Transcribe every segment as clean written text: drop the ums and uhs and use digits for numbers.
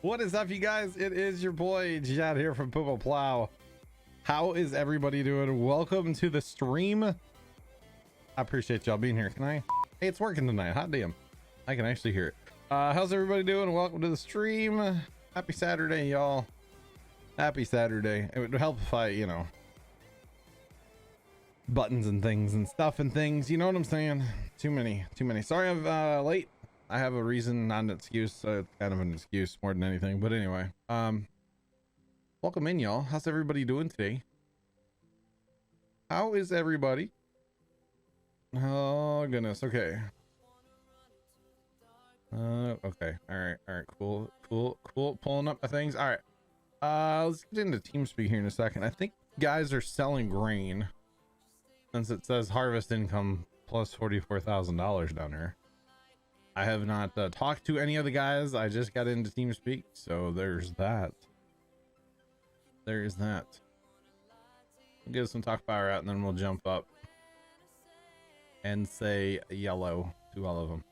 What is up, you guys? It is your boy Jad here from Puma Plow. How is everybody doing? Welcome to the stream. I appreciate y'all being here. Can I? Hey, it's working tonight. Hot damn. I can actually hear it. How's everybody doing? Welcome to the stream. Happy Saturday, y'all. Happy Saturday. It would help if I, you know, buttons and things and stuff and things. You know what I'm saying? Too many. Sorry I'm late. I have a reason, not an excuse. So it's kind of an excuse more than anything. But anyway, welcome in, y'all. How's everybody doing today? How is everybody? Oh goodness. Okay. Okay. All right. Cool. Pulling up the things. All right. Let's get into TeamSpeak here in a second. I think guys are selling grain since it says harvest income plus $44,000 down here. I have not talked to any of the guys. I just got into TeamSpeak, so there's that. We'll get some talk power out, and then we'll jump up and say yellow to all of them.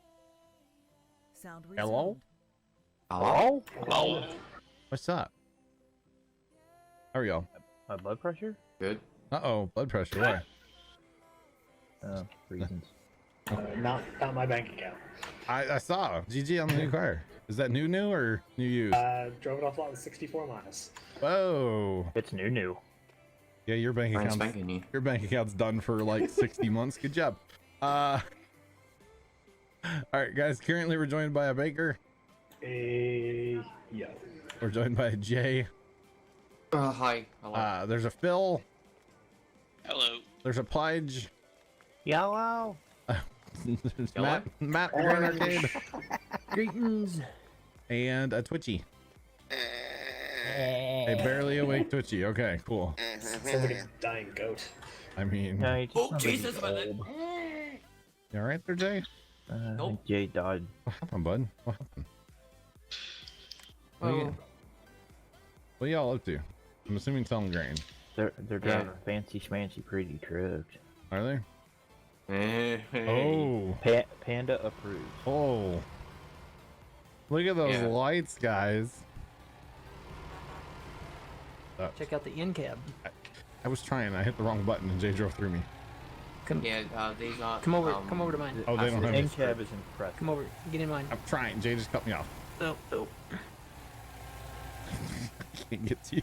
Hello? What's up? How are y'all? My blood pressure? Good. Uh-oh, blood pressure. Why? Reasons. Not my bank account. I saw GG on the new car. Is that new or new used? Drove it off lot with 64 miles. Whoa. It's new. Yeah, your bank account's done for like 60 months. Good job. All right, guys. Currently, we're joined by a baker. Yeah. We're joined by a Jay. Hi. Hello. There's a Phil. Hello. There's a Plige. Yellow. There's Matt Warren Arcade. Greetings. And a Twitchy. A barely awake Twitchy. Okay, cool. Sounds like a dying goat. I mean, Oh, Jesus, you all right there, Jay? Nope. Jay died. What happened, bud? What happened? Oh. What y'all up to? I'm assuming selling grain. They're driving fancy schmancy pretty trucks. Are they? Hey. Oh. Panda approved. Oh. Look at those lights, guys. Check out the in cab. I was trying. I hit the wrong button and Jay drove through me. These are. Come over to mine. Oh, they don't have The any. cab is impressive. Come over. Get in mine. I'm trying. Jay just cut me off. Oh. I can't get to you.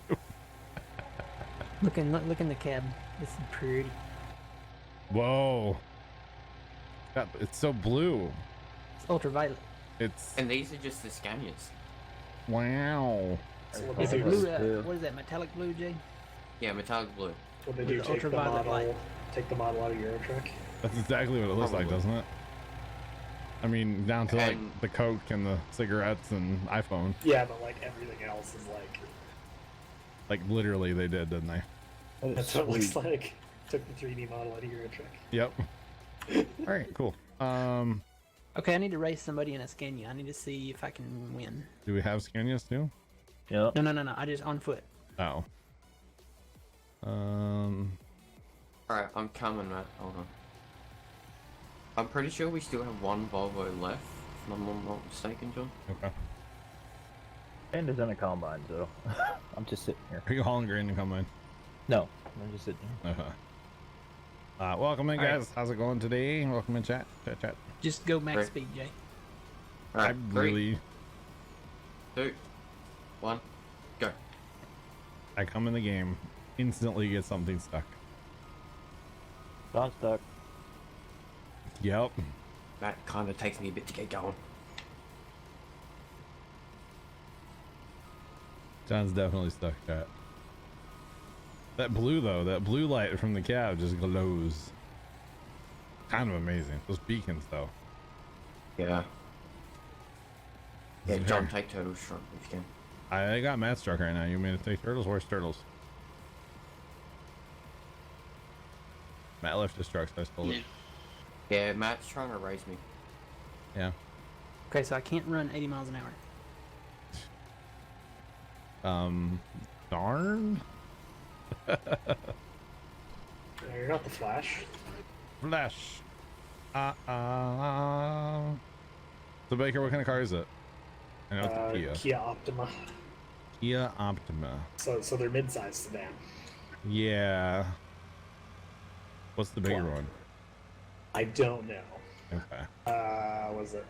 Look in the cab. This is pretty. Whoa. God, it's so blue. It's ultraviolet. It's And these are just the Scanias. wow. It's a blue. What is that? Metallic blue, Jay? Yeah, metallic blue. What they do, With take the ultraviolet model, light. take the model out of your truck. That's exactly what it looks like, doesn't it? I mean, down to like the Coke and the cigarettes and iPhone. Yeah, but like everything else is like Literally they did, didn't they? that's what it looks like. Took the 3D model out of your truck. Yep. All right, cool. Okay, I need to race somebody in a Scania. I need to see if I can win. Do we have Scanias too? Yep. No. I just on foot. Oh. Alright, I'm coming, Matt. Hold on. I'm pretty sure we still have one Volvo left, if I'm not mistaken, John. Okay. Panda's in a combine, so I'm just sitting here. Are you hauling grain to come in? No, I'm just sitting here. Welcome in, guys. How's it going today? Welcome in, chat. Just go max Great. speed, Jay. Alright, I 3, really, 2, 1, go. I come in the game, instantly get something stuck. John stuck. Yep. That kind of takes me a bit to get going. John's definitely stuck, chat. That blue though, that blue light from the cab just glows. Kind of amazing. Those beacons though. Yeah. Yeah, John, take Turtle's truck if you can. I got Matt's truck right now. You want me to take Turtles? Where's Turtles? Matt left his truck, so I stole it. Yeah, Matt's trying to race me. Yeah. Okay, so I can't run 80 miles an hour. Darn. You're not the Flash. So Baker, what kind of car is it? I know it's a Kia. Kia Optima. Kia Optima. So they're mid-sized sedan. Yeah. What's the bigger Plow. one? I don't know. Okay. Was it?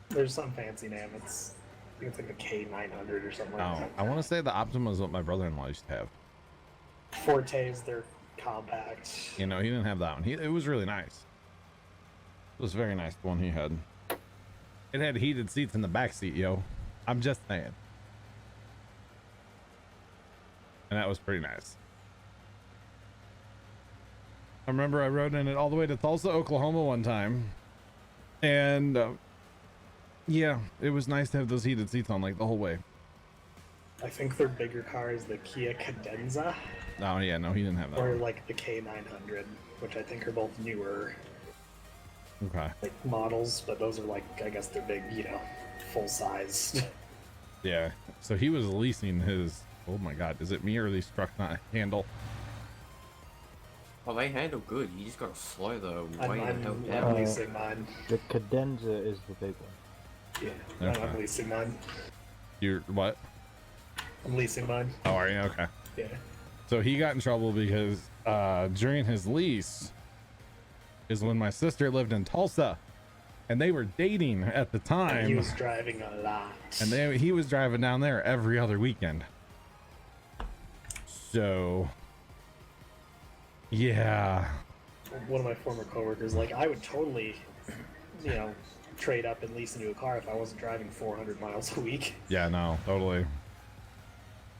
There's some fancy name. I think it's like the K900 or something like Oh, that. I want to say the Optima is what my brother-in-law used to have. Fortes, they're compact. You know, he didn't have that one. It was really nice. It was very nice, the one he had. It had heated seats in the back seat, yo. I'm just saying. And that was pretty nice. I remember I rode in it all the way to Tulsa, Oklahoma one time. And yeah, it was nice to have those heated seats on like the whole way. I think their bigger car is the Kia Cadenza, Oh yeah, no, he didn't have that or one. like the K900, which I think are both newer Okay. like models, but those are like, I guess they're big, you know, full size. Yeah. So he was leasing his, oh my God, is it me or these trucks not handle? Well, they handle good. You just gotta slow the I'm way the hell Uh, down. leasing mine. The Cadenza is the big one. Yeah, Okay. I'm leasing mine. You're what? I'm leasing mine. Oh, are you? Okay. Yeah. So he got in trouble because during his lease is when my sister lived in Tulsa and they were dating at the And time. he was driving a lot. And he was driving down there every other weekend. So, yeah. One of my former coworkers, like, I would totally, you know, trade up and lease a new car if I wasn't driving 400 miles a week. Yeah, no, totally.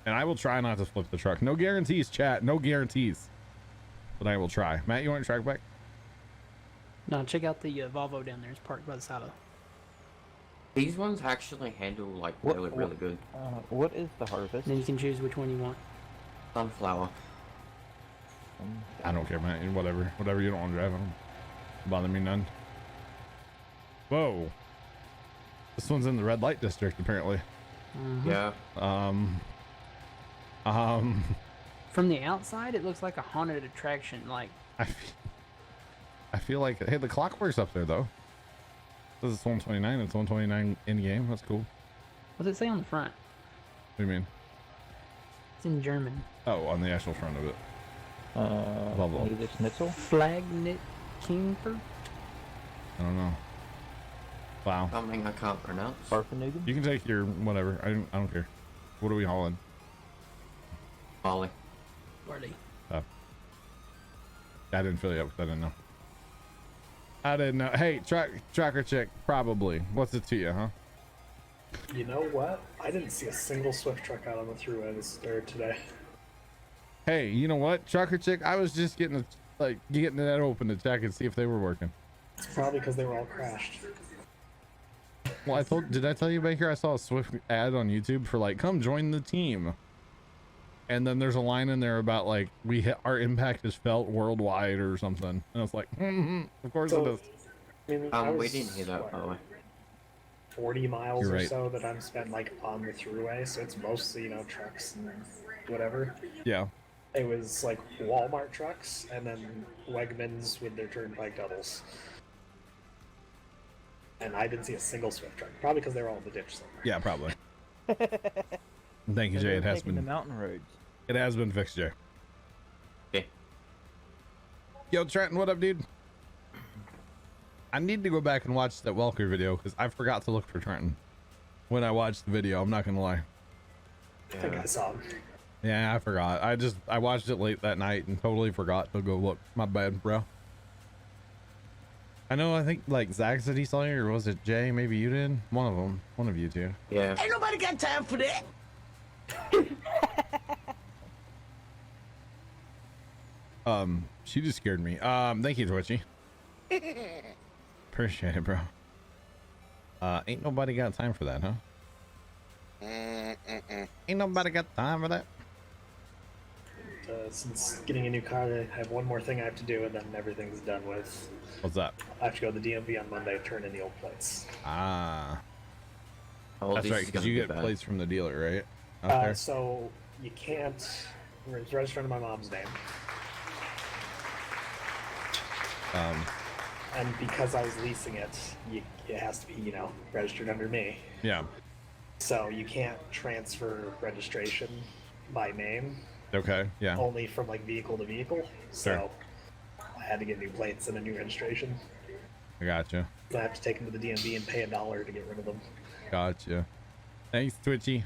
And I will try not to flip the truck. No guarantees, chat. No guarantees. But I will try. Matt, you want your truck back? No, check out the Volvo down there. It's parked by the side of. These ones actually handle like really good. What is the Harvest? Then you can choose which one you want. Sunflower. I don't care, Matt. Whatever. Whatever you don't want to drive on. Bother me none. Whoa. This one's in the red light district, apparently. Yeah. From the outside, it looks like a haunted attraction. Like, I feel like, hey, the clock works up there though. This is 129. It's 129 in game. That's cool. what does it say on the front? What do you mean? It's in German. Oh, on the actual front of it. Volvo. Either Schnitzel? Flagnet Kingford? I don't know. Wow. Something I can't pronounce. Parfenugan? You can take your whatever. I don't care. What are we hauling? Ollie. Where'd he? I didn't fill you up because I didn't know. I didn't know. Hey, tracker chick, probably. What's it to you, huh? You know what? I didn't see a single Swift truck out on the throughway today. Hey, you know what? Tracker chick, I was just getting that open to check and see if they were working. It's probably because they were all crashed. Well, did I tell you, Baker? I saw a Swift ad on YouTube for like, come join the team. And then there's a line in there about like, our impact is felt worldwide or something. And I was like, of course it is. I mean, We didn't hear that, by the way. 40 miles You're or right. so that I'm spent like on the throughway, so it's mostly, you know, trucks and whatever. Yeah. It was like Walmart trucks and then Wegmans with their turnpike doubles. And I didn't see a single Swift truck, probably because they were all in the ditch somewhere. Yeah, probably. Thank you, Jay. It has Taking the been. mountain roads. It has been fixed, Jay. Okay. Yo, Trenton, what up, dude? I need to go back and watch that Welker video because I forgot to look for Trenton when I watched the video. I'm not gonna lie. I think I saw him. Yeah, I forgot. I watched it late that night and totally forgot to go look. My bad, bro. I know. I think like Zach said he saw you, or was it Jay? Maybe you did. One of them. One of you two. Yeah. Ain't nobody got time for that. She just scared me. Thank you, Twitchy. Appreciate it, bro. Ain't nobody got time for that, huh? Ain't nobody got time for that. Since getting a new car, I have one more thing I have to do, and then everything's done with. What's that? I have to go to the DMV on Monday, turn in the old plates. Ah, Oh, that's this right. is Because gonna you be get bad. plates from the dealer, right? Out there. So you can't. It's registered under my mom's name. and because I was leasing it, it has to be, you know, registered under me. Yeah. So you can't transfer registration by name. Okay. Yeah. Only from like vehicle to vehicle. So Sure. I had to get new plates and a new registration. I gotcha. So I have to take them to the DMV and pay $1 to get rid of them. Gotcha. Thanks, Twitchy.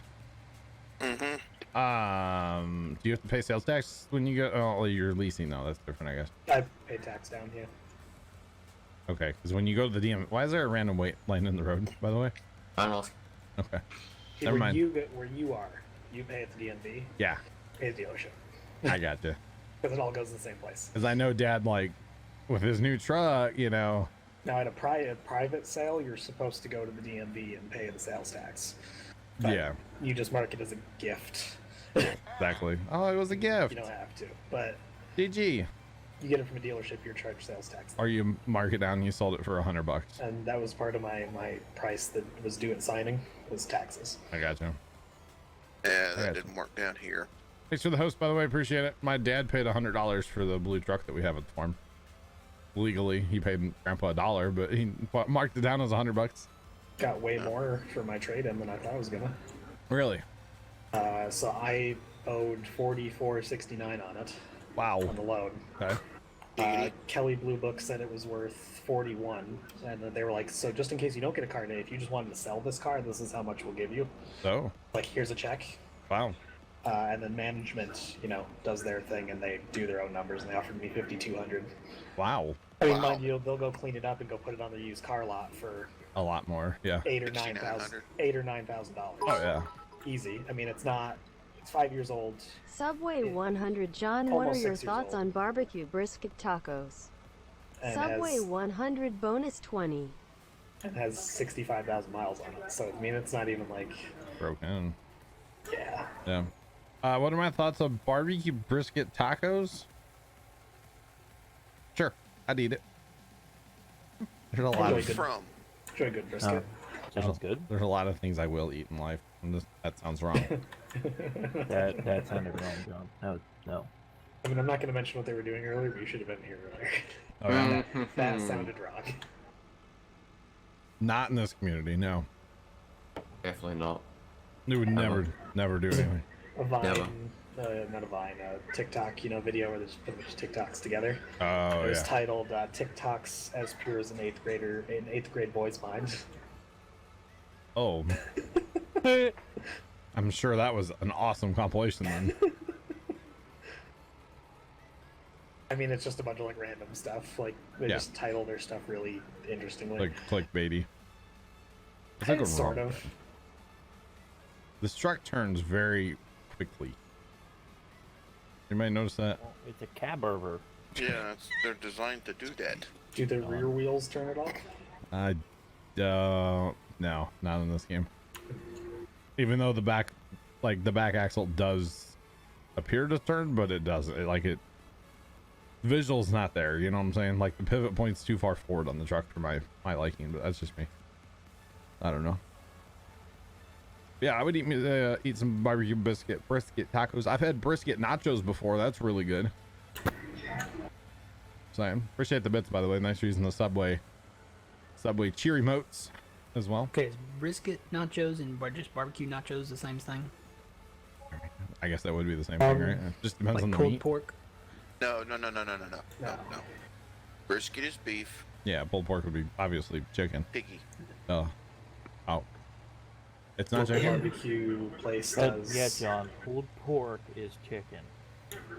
Mm-hmm. Do you have to pay sales tax when you go? Oh, you're leasing though. That's different, I guess. I pay tax down here. Okay, because when you go to the DM, why is there a random wait line in the road? By the way. I don't know. Okay. See, Never mind. Where you are, you pay at the DMV. Yeah, Pay at the dealership. I gotcha. Because it all goes to the same place. Because I know Dad, like, with his new truck, you know. Now, at a private sale, you're supposed to go to the DMV and pay the sales tax. But Yeah. You just mark it as a gift. Exactly. Oh, it was a gift. You don't have to, but GG. you get it from a dealership. You're charged sales tax. Or you mark it down and you sold it for $100. And that was part of my price that was due at signing was taxes. I gotcha. Yeah, that Alright. didn't work down here. Thanks for the host, by the way. Appreciate it. My dad paid $100 for the blue truck that we have at the farm. Legally, he paid Grandpa $1, but he marked it down as $100. Got way more for my trade-in than I thought I was gonna. Really? So I owed $44.69 on it Wow. on the loan. Okay. Kelly Blue Book said it was worth $41, and then they were like, "So just in case you don't get a car today, if you just wanted to sell this car, this is how much we'll give you. So, Like, here's a check." wow. And then management, you know, does their thing and they do their own numbers, and they offered me $5,200. Wow. I mean, Wow. mind you, they'll go clean it up and go put it on the used car lot for A lot more. Yeah. $8,000 or $9,000. Oh, yeah. Easy. I mean, it's 5 years old. Subway 100 John, what are Almost your 6 years thoughts old. on barbecue brisket tacos? And Subway has, 100 bonus 20. and has 65,000 miles on it. So, I mean, it's not even like, Broken. yeah. Yeah. What are my thoughts on barbecue brisket tacos? Sure, I'd eat it. There's a lot Enjoy of good- From. Enjoy good brisket. Sounds good. there's a lot of things I will eat in life. And that sounds wrong. That sounded wrong, John. No. I mean, I'm not going to mention what they were doing earlier, but you should have been here earlier. Oh, yeah. That sounded wrong. Not in this community. No, Definitely not. they would never do anything. A Vine, Never. not a Vine, a TikTok, you know, video where there's a bunch of TikToks together. Oh It was yeah. titled "TikToks as Pure as an eighth grade boy's mind." Oh. I'm sure that was an awesome compilation then. I mean, it's just a bunch of like random stuff. Like they Yeah. just title their stuff really interestingly. Like clickbaity. It's like a Sort wrong of. thing. This truck turns very quickly. Anybody notice that? Well, it's a cab over. Yeah, they're designed to do that. Do the rear wheels turn it off? I don't. No, not in this game. Even though the back axle does appear to turn, but it doesn't. Visual's not there. You know what I'm saying? Like the pivot point's too far forward on the truck for my liking, but that's just me. I don't know. Yeah, I would eat some barbecue brisket tacos. I've had brisket nachos before. That's really good. Saying. Appreciate the bits, by the way. Nice using the Subway cheery motes as well. Okay, is brisket nachos and just barbecue nachos the same thing? I guess that would be the same thing, right? It just depends Like on the pulled meat. pork? No. Brisket is beef. Yeah, pulled pork would be obviously chicken. Piggy. Oh. It's not Local chicken? barbecue place does. Yeah, John. Pulled pork is chicken.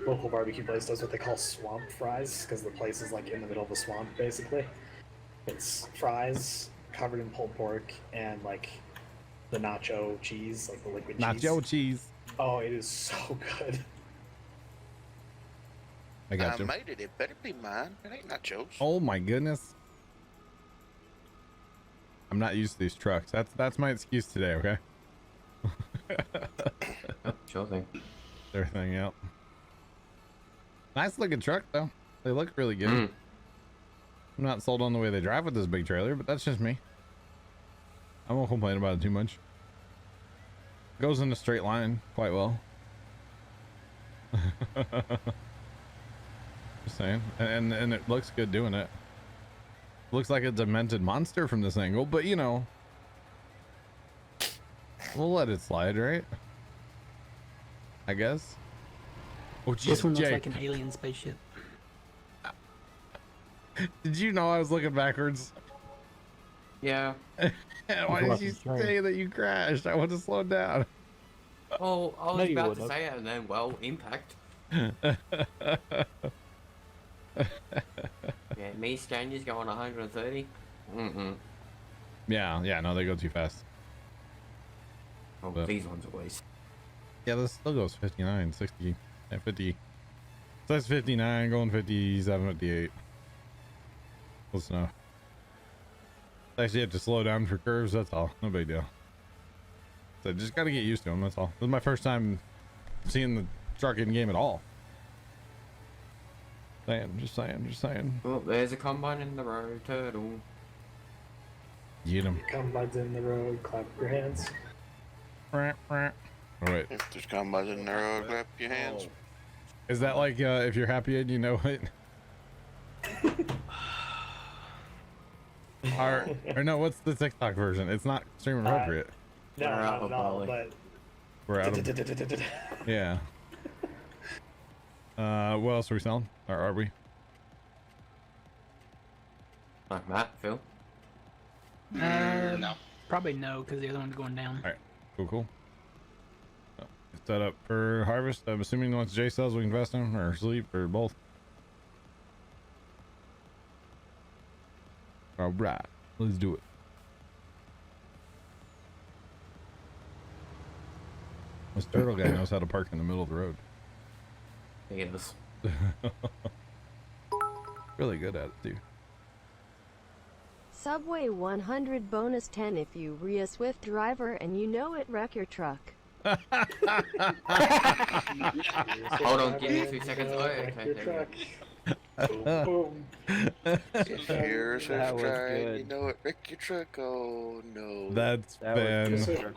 Local barbecue place does what they call swamp fries because the place is like in the middle of a swamp, basically. It's fries covered in pulled pork and like the nacho cheese, like the liquid cheese. Nacho cheese. Oh, it is so good. I got you. made it. It better be mine. It ain't nachos. Oh my goodness. I'm not used to these trucks. That's my excuse today, okay? Sure thing. Everything out. Nice looking truck though. They look really good. Mm. I'm not sold on the way they drive with this big trailer, but that's just me. I won't complain about it too much. Goes in a straight line quite well. Just saying. And it looks good doing it. Looks like a demented monster from this angle, but you know, we'll let it slide, right? I guess. Oh, geez, This one looks Jake. like an alien spaceship. Did you know I was looking backwards? Yeah. Why did you say that you crashed? I want to slow down. Oh, I was No, you about to wouldn't. say it, and then, well, impact. Yeah, me Scania's going 130. Yeah, no, they go too fast. Oh, But- these ones always. Yeah, this still goes 59, 60, and 50. So that's 59, going 57, 58. Close enough. Actually, have to slow down for curves, that's all. No big deal. So just got to get used to them, that's all. This is my first time seeing the truck in game at all. Just saying. Oh, there's a combine in the road, turtle. Get him. Combines in the road, clap your hands. All right. If there's combines in the road, clap your hands. Is that like if you're happy and you know it? or no, what's the TikTok version? It's not stream appropriate. No, We're out not of at all, Bali. but We're out of yeah. What else are we selling? Or are we? Like Matt, Phil. No. Probably no, because the other one's going down. All right. Cool. Set up for harvest. I'm assuming once Jay sells, we can invest in or sleep or both. All right, let's do it. This turtle guy knows how to park in the middle of the road. He is. Really good at it, too. Subway 100 bonus 10 if you re a Swift driver and you know it, wreck your truck. Hold on, give me 2 seconds. Oh, Wreck okay, your there we go. truck. Boom, boom. Here's That a was try. good. You know it, wreck your truck. Oh no. That's That was been. good.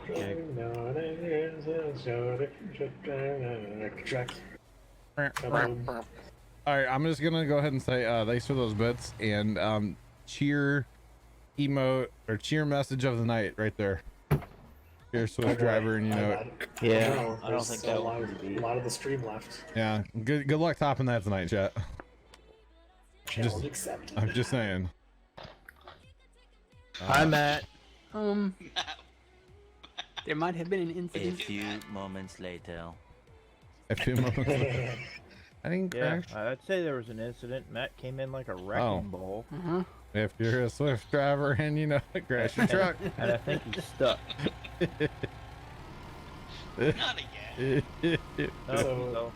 Truck. All right, I'm just gonna go ahead and say thanks for those bits and cheer emote or cheer message of the night right there. Cheer Swift driver, and you know it. Yeah, I don't There's think still that a lot, one would be. a lot of the stream left. Yeah, good luck topping that tonight, chat. Challenge accepted. I'm just saying. Hi, Matt. There might have been an A incident. few moments later. A few moments. I didn't Yeah, crash. I'd say there was an incident. Matt came in like a wrecking ball, If you're a Swift driver and you know it, crash your truck. and I think he's stuck. Not again. So,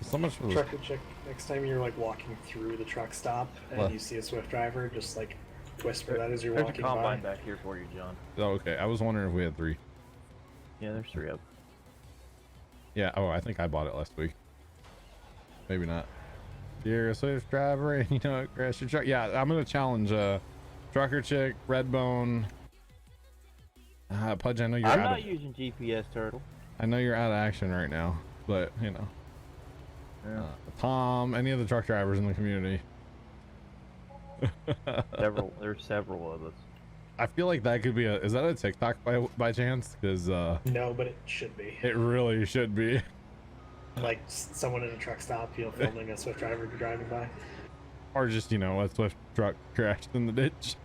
So much for this. Trucker chick, next time you're like walking through the truck stop and What? you see a Swift driver, just like whisper that as you're there's a walking combine by. back here for you, John. Oh, okay, I was wondering if we had 3. Yeah, there's 3 of them. Yeah. Oh, I think I bought it last week. Maybe not. You're a Swift driver and you know it, crash your truck. Yeah, I'm gonna challenge trucker chick, Redbone. Pudge, I know you're I'm out not of. using GPS, Turtle. I know you're out of action right now, but you know, Yeah. Tom, any of the truck drivers in the community. There's several of us. I feel like that could be a. Is that a TikTok by chance? Because No, but it should be. it really should be. Like someone in a truck stop, filming a Swift driver driving by. Or just, you know, a Swift truck crashed in the ditch.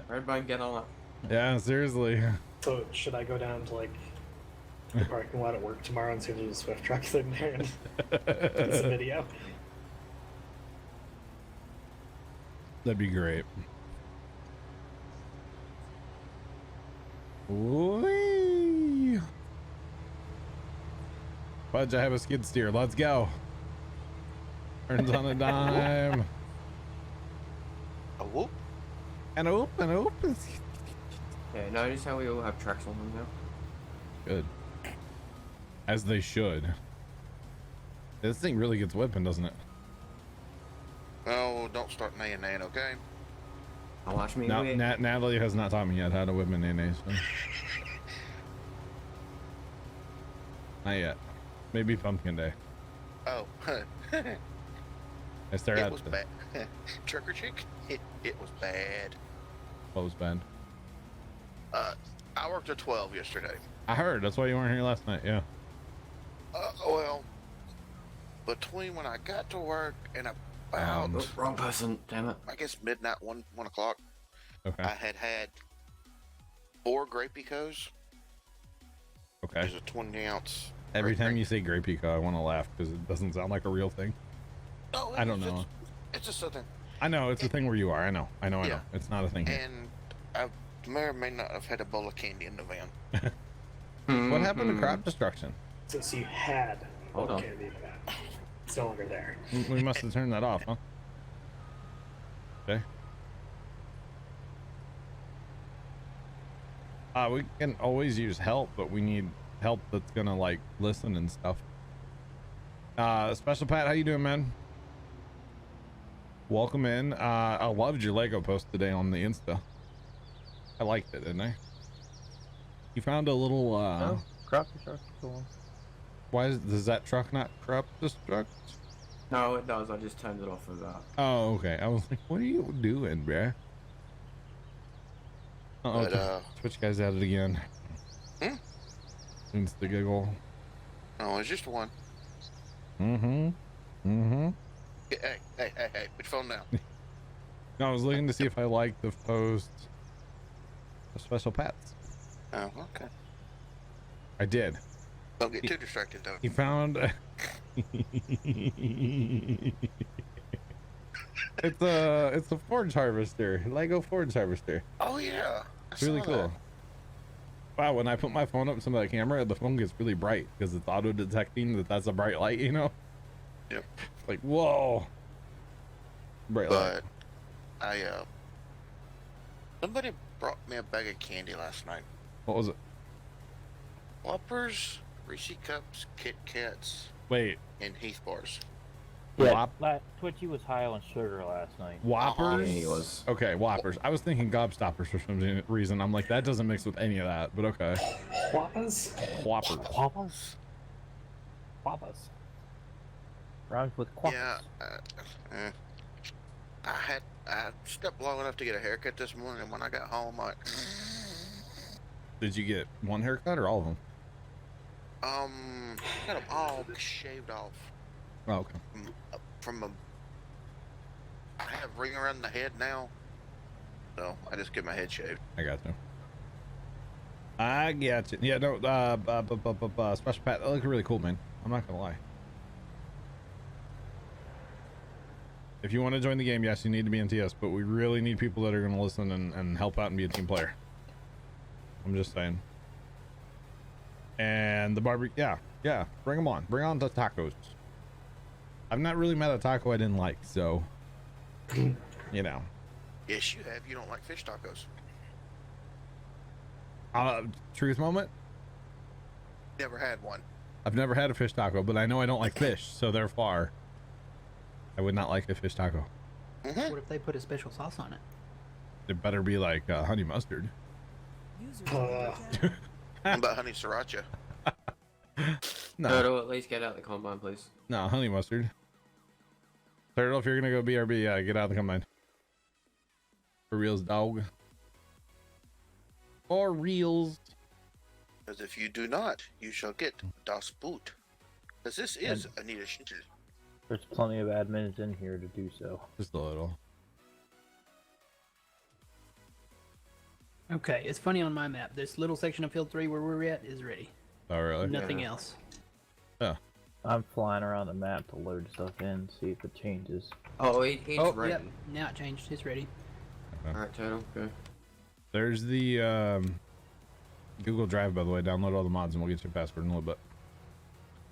Redbone, get on it. Yeah, seriously. So should I go down to like the parking lot at work tomorrow and see if there's a Swift truck sitting there and get some video? That'd be great. Whee! Fudge, I have a skid steer. Let's go. Turns on a dime. A whoop. And oop, and oop. Yeah, notice how we all have tracks on them now? Good. As they should. This thing really gets whipping, doesn't it? Oh, don't start naying, okay? I'll watch me No, whip. Natalie has not taught me yet how to whip mayonnaise. So. Not yet. Maybe pumpkin day. Oh, I stare it at was the, bad. Trucker chick? It was bad. What was bad? I worked at 12 yesterday. I heard. That's why you weren't here last night. Yeah. Well, between when I got to work and about, Oh, wrong person, damn it. I guess midnight, 1 o'clock, Okay. I had 4 Grape Ecos. Okay. There's a 20-ounce. Every time you say Grey Pico, I want to laugh because it doesn't sound like a real thing. No, I don't know. It's just something. I know it's a thing where you are. I know. Yeah. It's not a thing here. And I may or may not have had a bowl of candy in the van. What happened to crop destruction? So you had Hold on. candy in that. It's no longer there. We must have turned that off, huh? Okay. We can always use help, but we need help that's gonna like listen and stuff. Special Pat, how you doing, man? Welcome in. I loved your Lego post today on the Insta. I liked it, didn't I? You found a little Crop destruction. Cool. why does that truck not crop destruct? No, it does. I just turned it off of that. Oh, okay. I was like, what are you doing, bruh? Uh-oh, But, Twitch guy's at it again. Insta giggle. No, it's just one. Hey, Hey, put your phone down. no, I was looking to see if I liked the post of Special Pets. Oh, okay. I did. Don't get too distracted, though. He found it's a forge harvester, Lego forge harvester. Oh, yeah. It's really cool. Wow, when I put my phone up to the camera, the phone gets really bright because it's auto detecting that that's a bright light, you know? Yep. Like, whoa. Bright light. But somebody brought me a bag of candy last night. What was it? Whoppers, Reese Cups, Kit Kats, Wait, and Heath Bars. Yeah, Twitchy was high on sugar last night. Whoppers? Yeah, he was. Okay, Whoppers. I was thinking Gobstoppers for some reason. I'm like, that doesn't mix with any of that, but okay. Whoppas? Whoppers. Quabbas? Quabbas. Rhymes with quabbas. Yeah. I stepped long enough to get a haircut this morning, and when I got home, Did you get one haircut or all of them? got them all shaved off. Oh, okay. I have ring around the head now, so I just get my head shaved. I got you. I get you. Yeah, no, Special Pat, that looked really cool, man. I'm not gonna lie. If you want to join the game, yes, you need to be in TS, but we really need people that are gonna listen and help out and be a team player. I'm just saying. And the barbecue, yeah, bring them on. Bring on the tacos. I've not really met a taco I didn't like, so, you know. Yes, you have. You don't like fish tacos. Truth moment? Never had one. I've never had a fish taco, but I know I don't like fish, so therefore, I would not like a fish taco. What if they put a special sauce on it? It better be like honey mustard. How about honey sriracha? No, Turtle, at least get out the combine, please. no, honey mustard. Turtle, if you're gonna go BRB, get out of the combine. For reals, dog. For reals. Because if you do not, you shall get das Boot. Because this is a Niedersachsen. There's plenty of admins in here to do so. Just a little. Okay, it's funny on my map. This little section of field 3 where we're at is ready. Oh, really? Nothing else. Yeah. I'm flying around the map to load stuff in, see if it changes. Oh, he's ready. Yep. Now it changed. It's ready. Alright, Turtle, go. There's the Google Drive, by the way. Download all the mods and we'll get your password in a little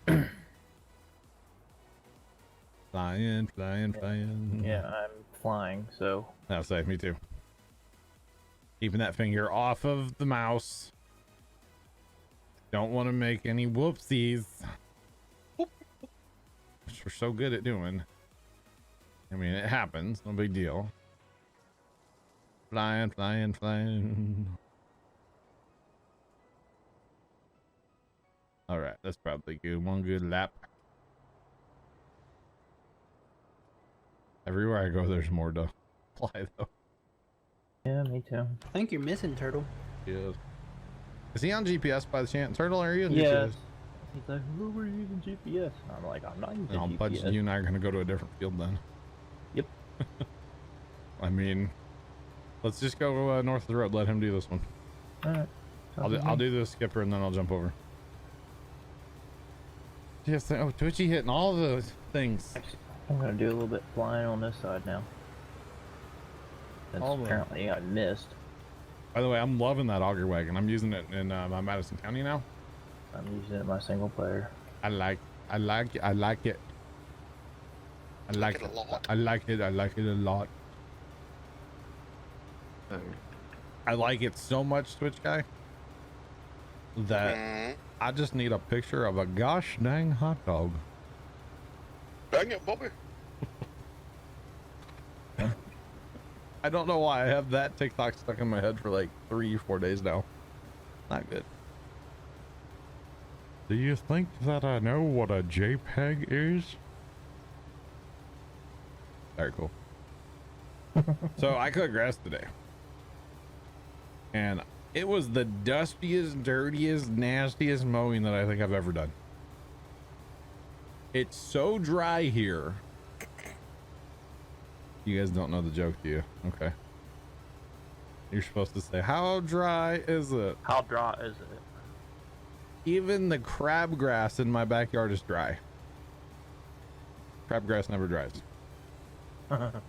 bit. Flying. Yeah, I'm flying, so. I'll say, me too. Keeping that finger off of the mouse. Don't want to make any whoopsies. Which we're so good at doing. I mean, it happens. No big deal. Flying. All right, that's probably good. One good lap. Everywhere I go, there's more to fly, though. Yeah, me too. I think you're missing Turtle. Yeah. Is he on GPS by the chance? Turtle, are you on Yes. GPS? He's like, who were you using GPS? And I'm like, I'm not using No, GPS. but you and I are gonna go to a different field then. Yep. I mean, let's just go north of the road. Let him do this one. All right. I'll do the skipper and then I'll jump over. Yes. Oh, Twitchy hitting all the things. I'm gonna do a little bit flying on this side now. Since All the- apparently I missed. By the way, I'm loving that auger wagon. I'm using it in my Madison County now. I'm using it in my single player. I like it. I like it. I like it a lot. a lot. Oh. I like it so much, Twitch guy, that Mhm. I just need a picture of a gosh dang hot dog. Dang it, Bobby. I don't know why I have that TikTok stuck in my head for like 3-4 days now. Not good. Do you think that I know what a JPEG is? Very cool. So I cut grass today. And it was the dustiest, dirtiest, nastiest mowing that I think I've ever done. It's so dry here. You guys don't know the joke, do you? Okay. You're supposed to say, how dry is it? How dry is it? Even the crabgrass in my backyard is dry. Crabgrass never dries. That's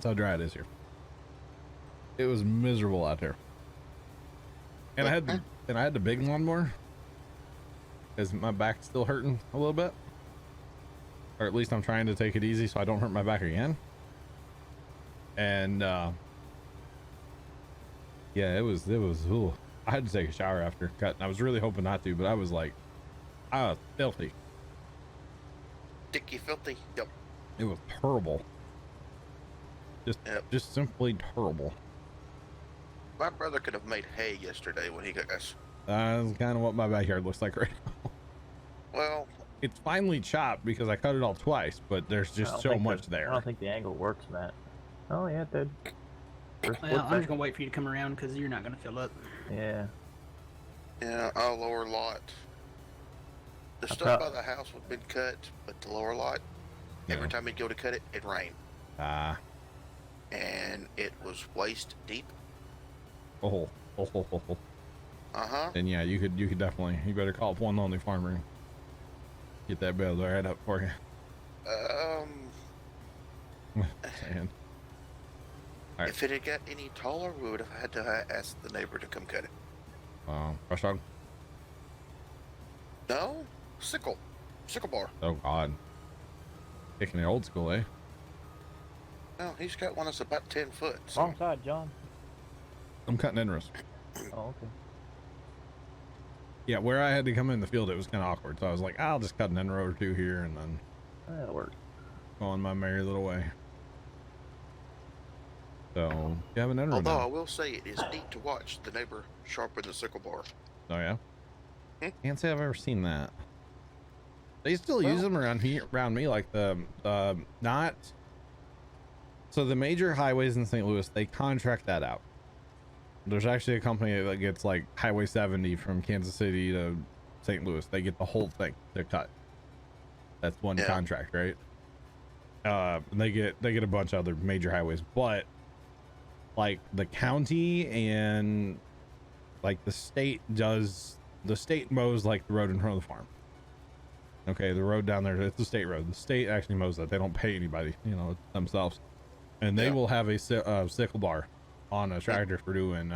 how dry it is here. It was miserable out there. And I had the big lawnmower. Because my back's still hurting a little bit. Or at least I'm trying to take it easy so I don't hurt my back again. And yeah, it was ooh. I had to take a shower after cutting. I was really hoping not to, but I was like, filthy. Dicky filthy. Yep. It was terrible. Just simply terrible. My brother could have made hay yesterday when he got us. That's kind of what my backyard looks like right now. Well, It's finely chopped because I cut it all twice, but there's just so much there. I don't think the angle works, Matt. Oh yeah, it did. Well, I'm just gonna wait for you to come around because you're not gonna fill up. Yeah. yeah, our lower lot. The stuff by the house would have been cut, but the lower lot, every time he'd go to cut it, it'd rain. And it was waist deep. Oh. Uh-huh. And yeah, you could definitely, you better call up One Lonely Farmer and get that bill right up for you. Saying. All right. If it had got any taller, we would have had to ask the neighbor to come cut it. Brush hog. No, sickle bar. Oh God. Kicking it old school, eh? No, he's got one that's about 10 foot. So. Wrong side, John. I'm cutting inrows. Oh, okay. Yeah, where I had to come in the field, it was kind of awkward. So I was like, I'll just cut an inrow or two here and then That'll work. go on my merry little way. So you have an inrow Although I now. will say it is neat to watch the neighbor sharpen the sickle bar. Oh yeah. Can't say I've ever seen that. They still use them around here, around me, like the not. So the major highways in St. Louis, they contract that out. There's actually a company that gets like Highway 70 from Kansas City to St. Louis. They get the whole thing to cut. That's one contract, right? And they get a bunch of other major highways, but like the county and like the state mows like the road in front of the farm. Okay, the road down there, it's the state road. The state actually mows that. They don't pay anybody, themselves. And they will have a sickle bar on a tractor for doing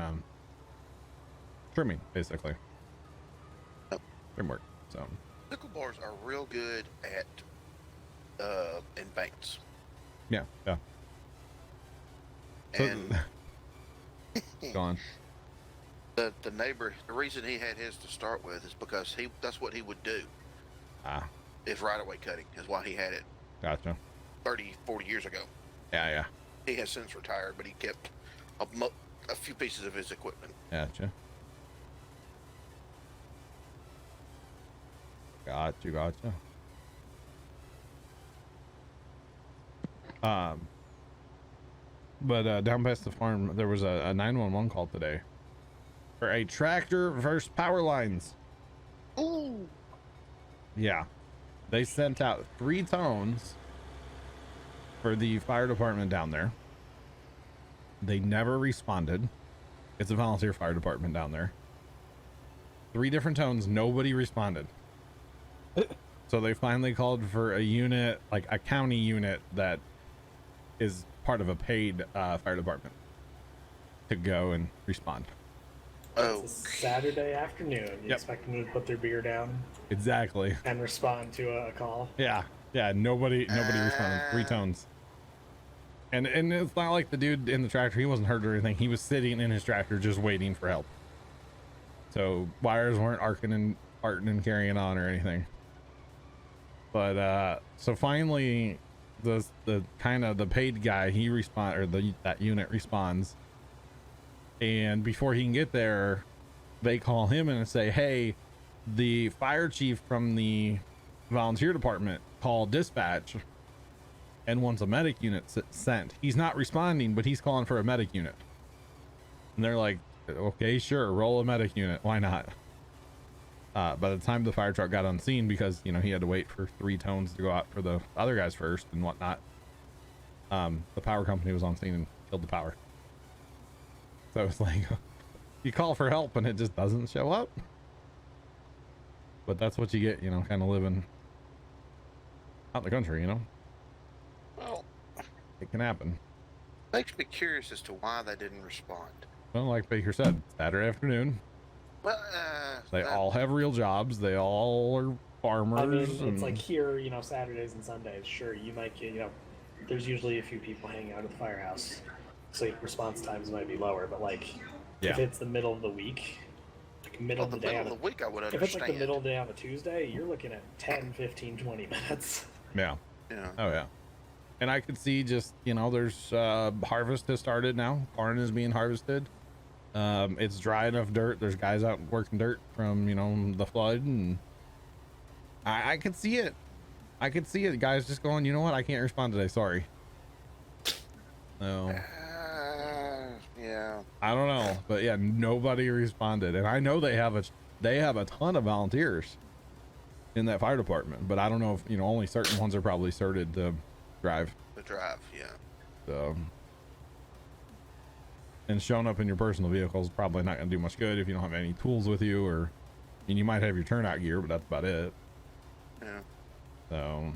trimming, basically. Trim work. So Sickle bars are real good at embankments. yeah. And Go on. the neighbor, the reason he had his to start with is because that's what he would do. If right-of-way cutting is why he had it. Gotcha. 30, 40 years ago. Yeah. He has since retired, but he kept a few pieces of his equipment. Gotcha. But down past the farm, there was a 911 call today for a tractor versus power lines. Ooh. Yeah, they sent out 3 tones for the fire department down there. They never responded. It's a volunteer fire department down there. 3 different tones, nobody responded. So they finally called for a unit, like a county unit that is part of a paid fire department, to go and respond. Oh. It's a Saturday afternoon. You expect them to put their beer down Exactly. and respond to a call. Yeah, nobody responded. 3 tones. And it's not like the dude in the tractor, he wasn't hurt or anything. He was sitting in his tractor just waiting for help. So wires weren't arcing and carrying on or anything. But so finally the kind of the paid guy, he that unit responds, and before he can get there, they call him in and say, hey, the fire chief from the volunteer department called dispatch and wants a medic unit sent. He's not responding, but he's calling for a medic unit. And they're like, okay, sure, roll a medic unit, why not? By the time the fire truck got on scene, because he had to wait for 3 tones to go out for the other guys first and whatnot, the power company was on scene and killed the power. So it's like, you call for help and it just doesn't show up. But that's what you get, kind of living out in the country, Well, it can happen. makes me curious as to why they didn't respond. Well, like Baker said, Saturday afternoon, Well, they all have real jobs. They all are farmers. I mean, it's like here, Saturdays and Sundays. Sure, you might get, there's usually a few people hanging out at the firehouse, so response times might be lower. But if it's the middle of the week, middle of the day, middle of the week, I would if understand. it's like the middle of the day on a Tuesday, you're looking at 10, 15, 20 minutes. Yeah. Oh yeah. And I could see just, there's harvest has started now. Corn is being harvested. It's dry enough dirt. There's guys out working dirt from, the flood, and I could see it. I could see it. Guys just going, you know what? I can't respond today. Sorry. No. Yeah. I don't know, but yeah, nobody responded. And I know they have a ton of volunteers in that fire department, but I don't know if, only certain ones are probably certed to drive. The drive, yeah. So, and showing up in your personal vehicle is probably not going to do much good if you don't have any tools with you, and you might have your turnout gear, but that's about it. Yeah. So,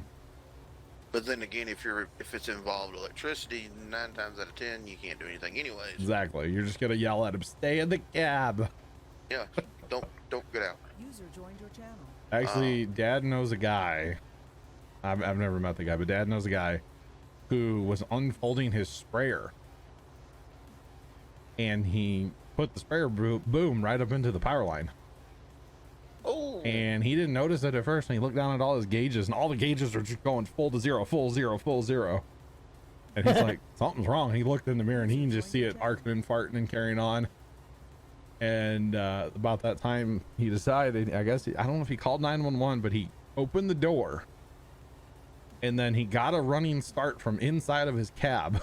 but then again, if it's involved electricity, 9 times out of 10, you can't do anything anyways. exactly. You're just going to yell at him, stay in the cab. Yeah. Don't get out. User joined your channel. Actually, Dad knows a guy. I've never met the guy, but Dad knows a guy who was unfolding his sprayer, and he put the sprayer boom right up into the power line. Oh. And he didn't notice it at first, and he looked down at all his gauges, and all the gauges are just going full to zero, full zero, full zero. And he's like, something's wrong. He looked in the mirror, and he can just see it arcing and farting and carrying on. And about that time, he decided, I guess, I don't know if he called 911, but he opened the door, and then he got a running start from inside of his cab,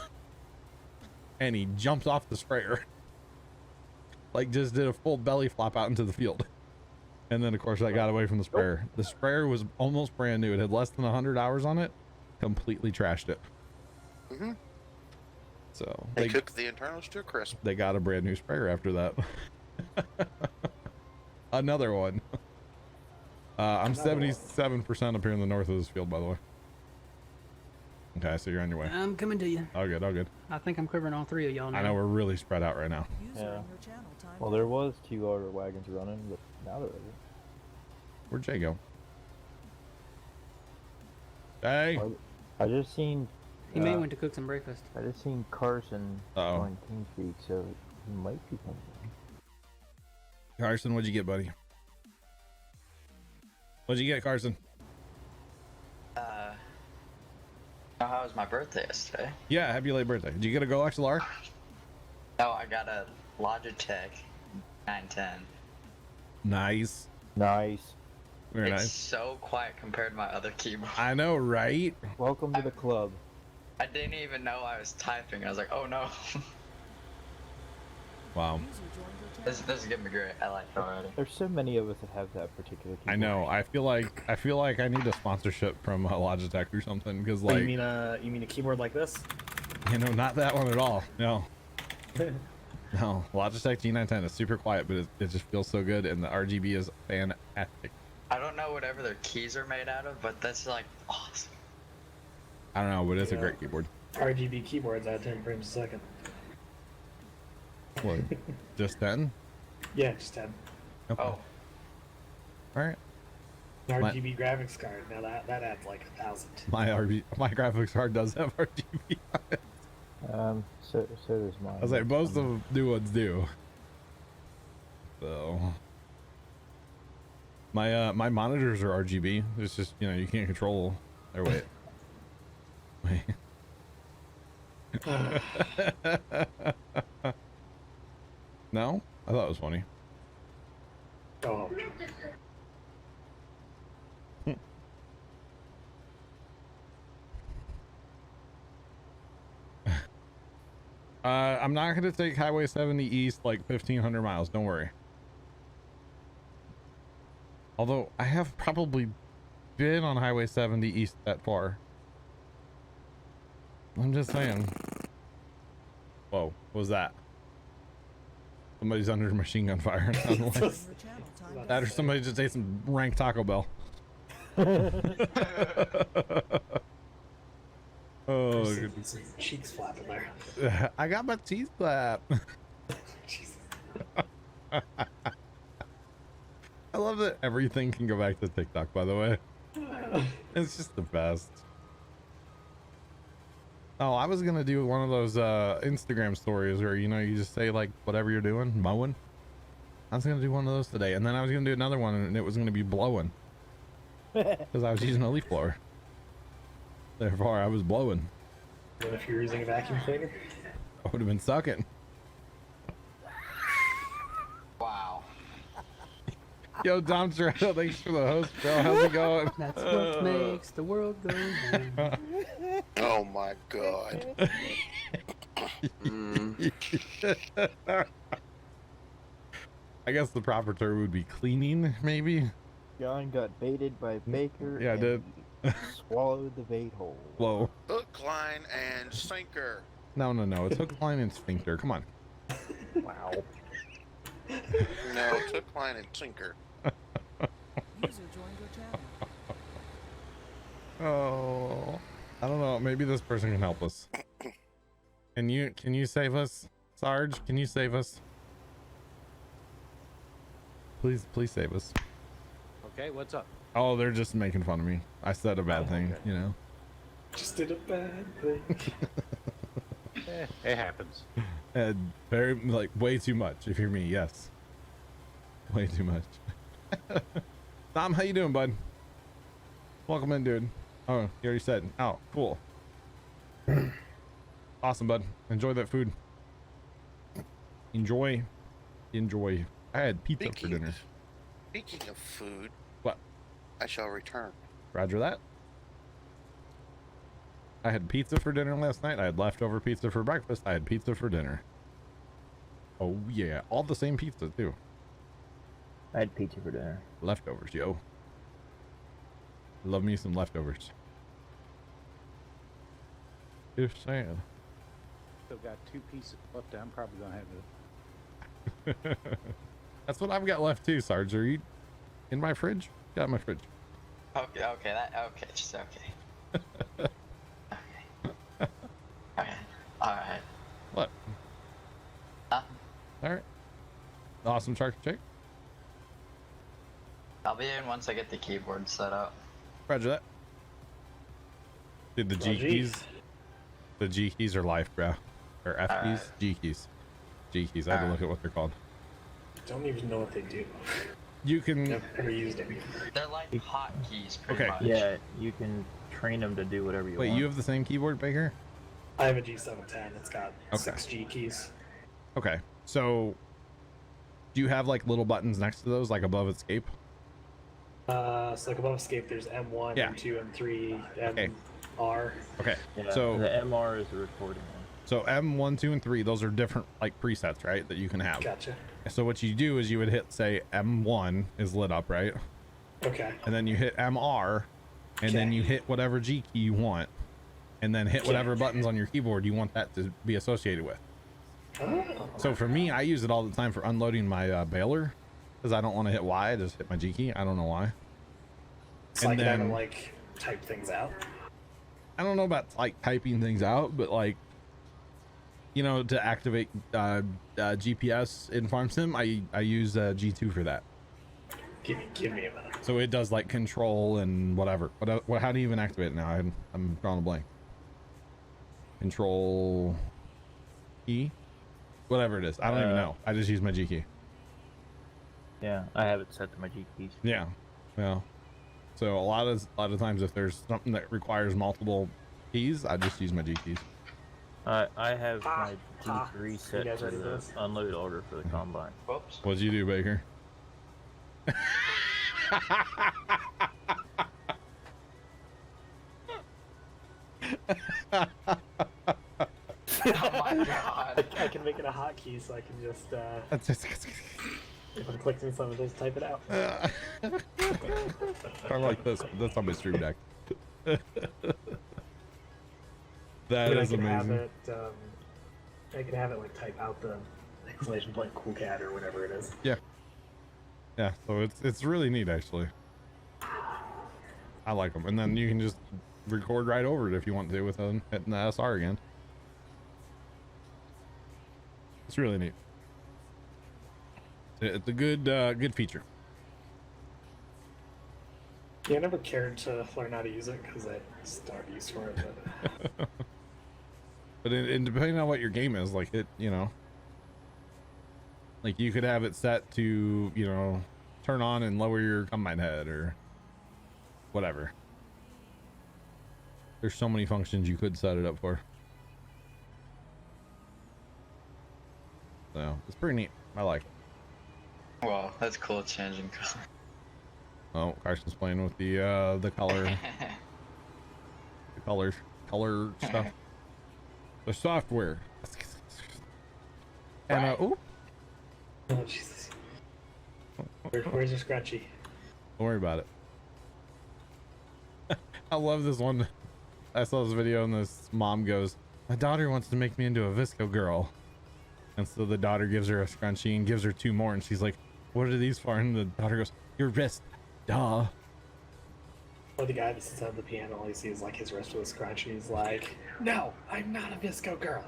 and he jumped off the sprayer, like just did a full belly flop out into the field. And then of course I got away from the sprayer. The sprayer was almost brand new. It had less than 100 hours on it. Completely trashed it. Mm-hmm. So they cooked the internals to a crisp. They got a brand new sprayer after that. Another one. I'm 77% up here in the north of this field, by the way. Okay, so you're on your way. I'm coming to you. All good, all good. I think I'm covering all 3 of y'all now. I know we're really spread out right now. Yeah. Well, there was 2 other wagons running, but now there isn't. Where'd Jay go? Hey. I just seen. He may went to cook some breakfast. I just seen Carson on TeamSpeak, so he might be coming in. Carson, what'd you get, buddy? What'd you get, Carson? How was my birthday yesterday? Yeah, happy late birthday. Did you get a Go XLR? No, I got a Logitech 910. Nice. Nice. Very it's nice. so quiet compared to my other keyboard. I know, right? Welcome to the club. I didn't even know I was typing. I was like, oh no. Wow. This is gonna be great. I like it already. There's so many of us that have that particular keyboard. I know. I feel like I need a sponsorship from Logitech or something, because like you mean a keyboard like this? you know, not that one at all. No. No, Logitech G910 is super quiet, but it just feels so good, and the RGB is fantastic. I don't know whatever their keys are made out of, but that's like awesome. I don't know, but it's a great keyboard. RGB keyboards at 10 frames a second. What? Just 10? Yeah, just 10. Okay. Oh, All right. An RGB graphics card. Now that adds like 1,000. My graphics card does have RGB on it. So does mine. I was like, most of the new ones do. So my monitors are RGB. It's just, you know, you can't control. Or wait. No, I thought it was funny. Oh. I'm not gonna take Highway 70 East like 1,500 miles. Don't worry. Although I have probably been on Highway 70 East that far. I'm just saying. Whoa, what was that? Somebody's under machine gun fire. That or somebody just ate some rank Taco Bell. Oh, some cheeks flapping there. I got my cheese flap. I love that everything can go back to TikTok, by the way. It's just the best. Oh, I was gonna do one of those Instagram stories where, you know, you just say like whatever you're doing, mowing. I was gonna do one of those today, and then I was gonna do another one, and it was gonna be blowing because I was using a leaf blower. Therefore, I was blowing. What if you're using a vacuum cleaner? I would have been sucking. wow. Yo, Dom Toretto, thanks for the host, bro. How's it going? That's what makes the world go round. Oh my god. I guess the proper term would be cleaning, maybe. John got baited by Baker. Yeah, I did. Swallowed the bait hole. Whoa. Hook, line, and sinker. No. It's hook, line, and sphincter. Come on. Wow. No, it's hook, line, and sinker. Oh, I don't know. Maybe this person can help us. Can you save us, Sarge? Can you save us? Please save us. Okay, what's up? Oh, they're just making fun of me. I said a bad thing, you know. Just did a bad thing. It happens. And very, like, way too much. If you're me, yes. Way too much. Tom, how you doing, bud? Welcome in, dude. Oh, you already said. Oh, cool. Awesome, bud. Enjoy that food. Enjoy. I had pizza for dinner. Speaking of food, What? I shall return. Roger that. I had pizza for dinner last night. I had leftover pizza for breakfast. I had pizza for dinner. Oh yeah, all the same pizza too. I had pizza for dinner. Leftovers, yo. Love me some leftovers. Just saying. Still got 2 pieces left. I'm probably gonna have to. That's what I've got left too, Sarge. Are you in my fridge? Got in my fridge. Okay, just okay. Okay. Alright. What? Huh? Alright. Awesome shark chick. I'll be in once I get the keyboard set up. Roger that. Dude, the G keys. The G keys are life, bro. Or F keys? Alright. G keys. G keys. I had to look at what they're called. Don't even know what they do. You can. Never used them. They're like hotkeys, pretty Okay. much. Yeah, you can train them to do whatever you Wait, want. you have the same keyboard, Baker? I have a G710. It's got Okay. 6 G keys. Okay. So, do you have like little buttons next to those, like above escape? So like above escape, there's M1, Yeah. M2, M3, M. Okay. R. Okay, Yeah, so the MR is the recording one. so M1, 2, and 3, those are different like presets, right? That you can have. Gotcha. So what you do is you would hit, say, M1 is lit up, right? Okay. And then you hit MR, and then you hit whatever G key you want, and then hit whatever buttons on your keyboard you want that to be associated with. Oh. So for me, I use it all the time for unloading my baler, because I don't want to hit Y. I just hit my G key. I don't know why. So I can have it, like, type things out. I don't know about like typing things out, but like, you know, to activate GPS in Farm Sim, I use G2 for that. Give me a minute. So it does like control and whatever. What? How do you even activate it now? I'm drawing a blank. Control E, whatever it is. I don't even know. I just use my G key. Yeah, I have it set to my G keys. Yeah, yeah. So a lot of times, if there's something that requires multiple keys, I just use my G keys. I have my G3 set guys to ready for the this? unload order for the combine. Whoops. What'd you do, Baker? Oh my god. I can make it a hotkey, so I can just if I'm clicking something, just type it out. I like this. That's on my stream deck. That is I can have amazing. it. I can have it like type out the exclamation point cool cat or whatever it is. Yeah. Yeah. So it's really neat actually. I like them, and then you can just record right over it if you want to with hitting the SR again. It's really neat. It's a good feature. Yeah, I never cared to learn how to use it because I started use for it. But But depending on what your game is, like it, you know, like you could have it set to, you know, turn on and lower your combine head or whatever. There's so many functions you could set it up for. So it's pretty neat. I like it. Wow, that's cool changing color. Oh, Carson's playing with the color, color stuff, the software. And oh Jesus, where's your scratchy? Don't worry about it. I love this one. I saw this video and this mom goes, "My daughter wants to make me into a Visco girl," and so the daughter gives her a scrunchie and gives her 2 more, and she's like, "What are these for?" And the daughter goes, "Your wrist." Duh. Or the guy that sits on the piano, all he sees like his wrist with a scrunchie. He's like, "No, I'm not a Visco girl.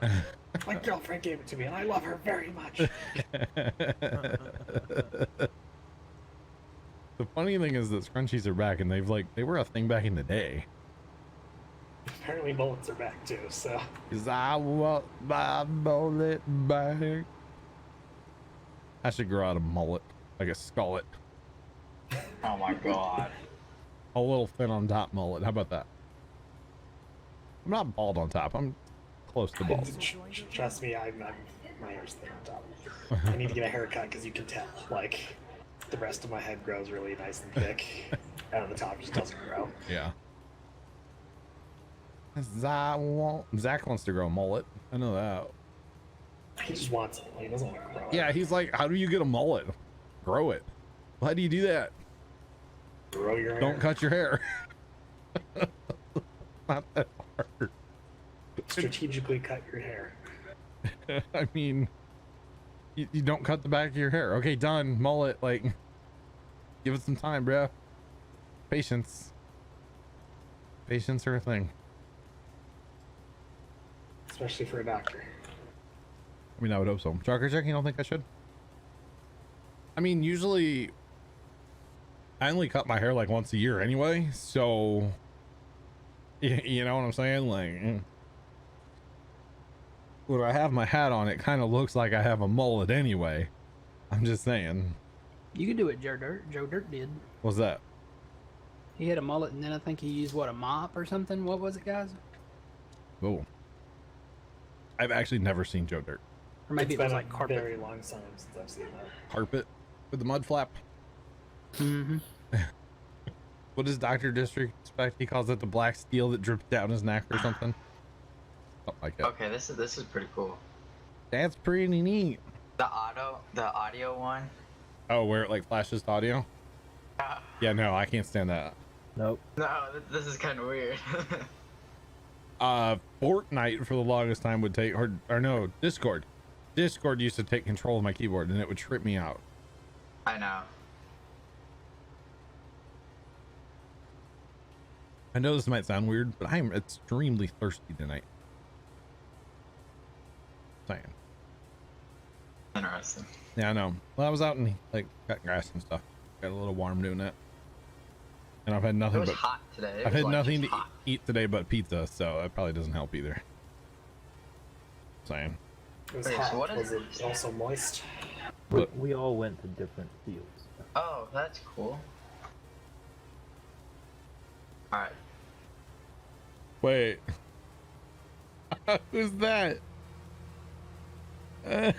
My girlfriend gave it to me, and I love her very much." The funny thing is that scrunchies are back, and they were a thing back in the day. Apparently, bullets are back too. So. 'Cause I want my mullet back. I should grow out a mullet, like a skullet. Oh my god. A little thin on top mullet. How about that? I'm not bald on top. I'm close to bald. Trust me, my hair's thin on top. I need to get a haircut because you can tell, like, the rest of my head grows really nice and thick, and on the top just doesn't grow. Yeah. Zach wants to grow a mullet. I know that. He just wants it. He doesn't want to grow it. Yeah, he's like, how do you get a mullet? Grow it. Why do you do that? Grow your hair. Don't cut your hair. Not that hard. Strategically cut your hair. I mean, you don't cut the back of your hair. Okay, done. Mullet. Like, give it some time, bro. Patience. Patience are a thing. Especially for a doctor. I mean, I would hope so. Trucker check, you don't think I should? I mean, usually I only cut my hair like once a year anyway, so you know what I'm saying? Like, when I have my hat on, it kind of looks like I have a mullet anyway. I'm just saying. You could do it, Joe Dirt. Joe Dirt did. What's that? He had a mullet, and then I think he used, what, a mop or something? What was it, guys? Oh. I've actually never seen Joe Dirt. Or maybe It's it was been like a carpet. very long time since I've seen that. Carpet with the mud flap. Mm-hmm. What does Dr. District expect? He calls it the black steel that drips down his neck or something. Something like that. Okay, this is pretty cool. That's pretty neat. The audio one. Oh, where it like flashes to audio? Yeah, no, I can't stand that. Nope. No, this is kind of weird. Fortnite for the longest time would take, or no, Discord. Discord used to take control of my keyboard and it would trip me out. I know. I know this might sound weird, but I am extremely thirsty tonight. Saying. Interesting. Yeah, I know. Well, I was out and like cutting grass and stuff. Got a little warm doing that. And I've had It nothing was but hot today. I've had nothing to eat today but pizza, so that probably doesn't help either. Saying. It was Wait, hot. so what Was is it also moist? We all went to different fields. Oh, that's cool. Alright. Wait. Who's that? Ready.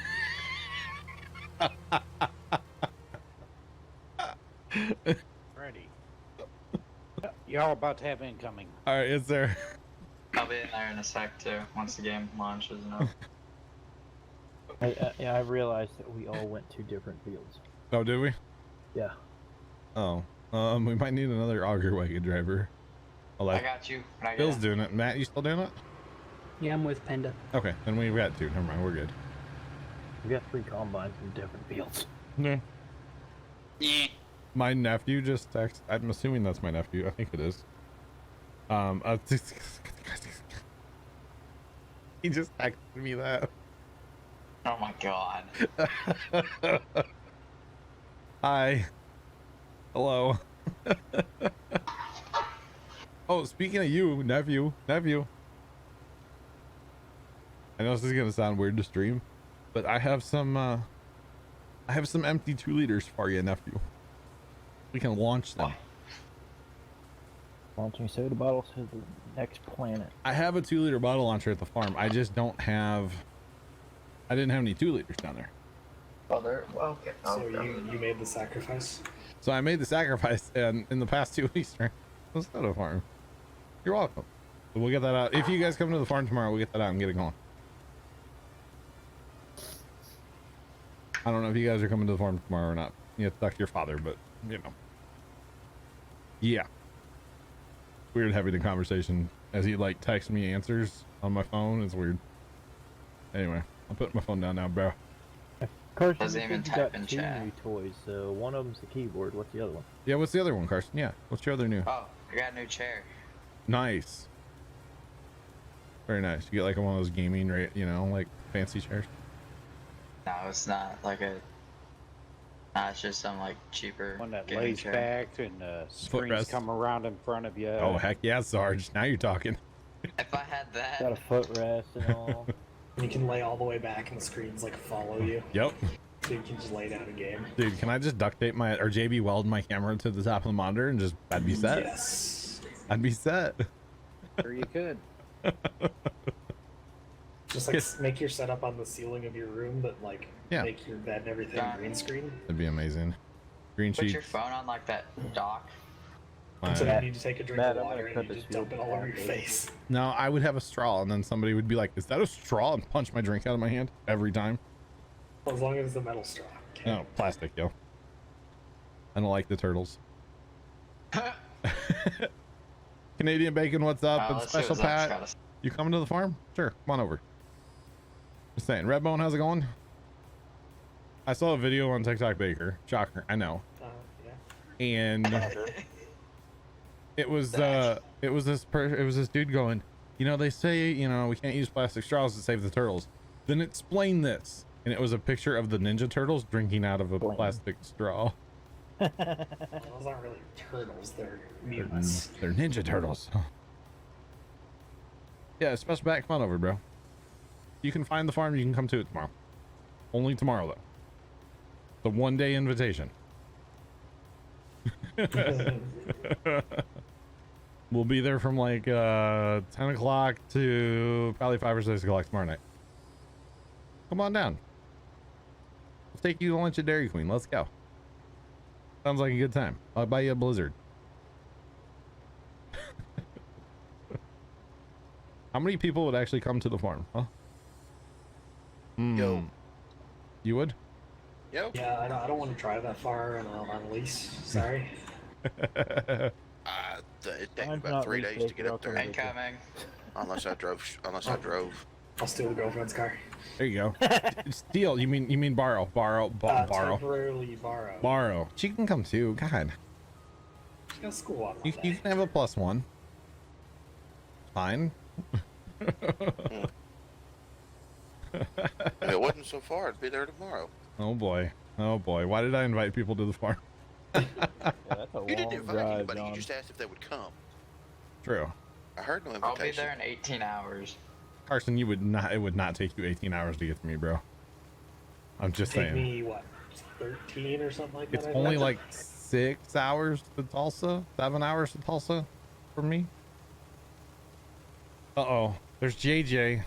Y'all about to have incoming. All right, is there? I'll be in there in a sec too, once the game launches and all. I realized that we all went to different fields. Oh, did we? Yeah. Oh, we might need another auger wagon driver. I got you. When I get Bill's in. doing it. Matt, you still doing it? Yeah, I'm with Panda. Okay, then we've got two. Never mind, we're good. We got 3 combines in different fields. Yeah. Yeah. My nephew just texted. I'm assuming that's my nephew. I think it is. He just texted me that. Oh my god. Hi. Hello. Oh, speaking of you, nephew. I know this is gonna sound weird to stream, but I have some empty 2 liters for you, nephew. We can launch them. Launching soda bottles to the next planet. I have a 2-liter bottle launcher at the farm. I just don't have. I didn't have any 2 liters down there. Oh, there. Well, okay. So you made the sacrifice? So I made the sacrifice, and in the past 2 weeks, let's go to the farm. You're welcome. So we'll get that out. If you guys come to the farm tomorrow, we'll get that out and get it going. I don't know if you guys are coming to the farm tomorrow or not. You have to talk to your father, but you know. Yeah. Weird having a conversation as he like texts me answers on my phone. It's weird. Anyway, I'll put my phone down now, bro. Carson, Doesn't you even said you type got in 2 chat. new toys. One of them's the keyboard. What's the other one? Yeah, what's the other one, Carson? Yeah, what's your other new? Oh, I got a new chair. Nice. Very nice. You get like one of those gaming, right? You know, like fancy chairs. No, it's not like a. Nah, it's just some like cheaper. One that gaming lays chair. back and screens Footrest. come around in front of you. Oh heck yeah, Sarge! Now you're talking. If I had that. Got a footrest and all. You can lay all the way back and the screens like follow you. Yep. So you can just lay down a game. Dude, can I just duct tape my or JB weld my camera to the top of the monitor and just I'd be set. Yes. I'd be set. Sure you could. Just like make your setup on the ceiling of your room, but like make your bed and everything green screen. That'd be amazing. Green Put sheet. your phone on like that dock. So you need to take a drink Matt, of I'm water gonna and cut you this just dump it field all over your down. face. No, I would have a straw and then somebody would be like, "Is that a straw?" and punch my drink out of my hand every time. As long as it's a metal straw. Okay. No, plastic, yo. I don't like the turtles. Canadian Bacon, what's up? And let's see Special what Zach's Pat, gotta- you coming to the farm? Sure, come on over. Just saying. Redbone, how's it going? I saw a video on TikTok Baker. Shocker, I know. Yeah. And it was this dude going, you know, they say, you know, we can't use plastic straws to save the turtles. Then explain this. And it was a picture of the Ninja Turtles drinking out of a plastic straw. Well, those aren't really turtles, they're mutants. They're Ninja Turtles. Yeah, Special Back, come on over, bro. You can find the farm, you can come to it tomorrow. Only tomorrow, though. The 1-day invitation. We'll be there from like 10 o'clock to probably 5 or 6 o'clock tomorrow night. Come on down. Let's take you to lunch at Dairy Queen. Let's go. Sounds like a good time. I'll buy you a Blizzard. How many people would actually come to the farm, huh? Yo. You would? Yep. Yeah, I don't want to drive that far on a lease. Sorry. It takes me about 3 days to get up there. Incoming. Unless I drove. I'll steal the girlfriend's car. There you go. Steal. You mean borrow? Borrow. Temporarily borrow. Borrow. She can come too. God. She got school on You Monday. can have a +1. Fine. If it wasn't so far, I'd be there tomorrow. Oh boy. Oh boy. Why did I invite people to the farm? Yeah, that's a You didn't long invite drive, anybody. John. You just asked if they would come. True. I heard no I'll invitation. be there in 18 hours. Carson, you would not. It would not take you 18 hours to get to me, bro. I'm just Take saying. me what, 13 or something like that. It's I only think? like 6 hours to Tulsa, 7 hours to Tulsa for me. Uh-oh, there's JJ.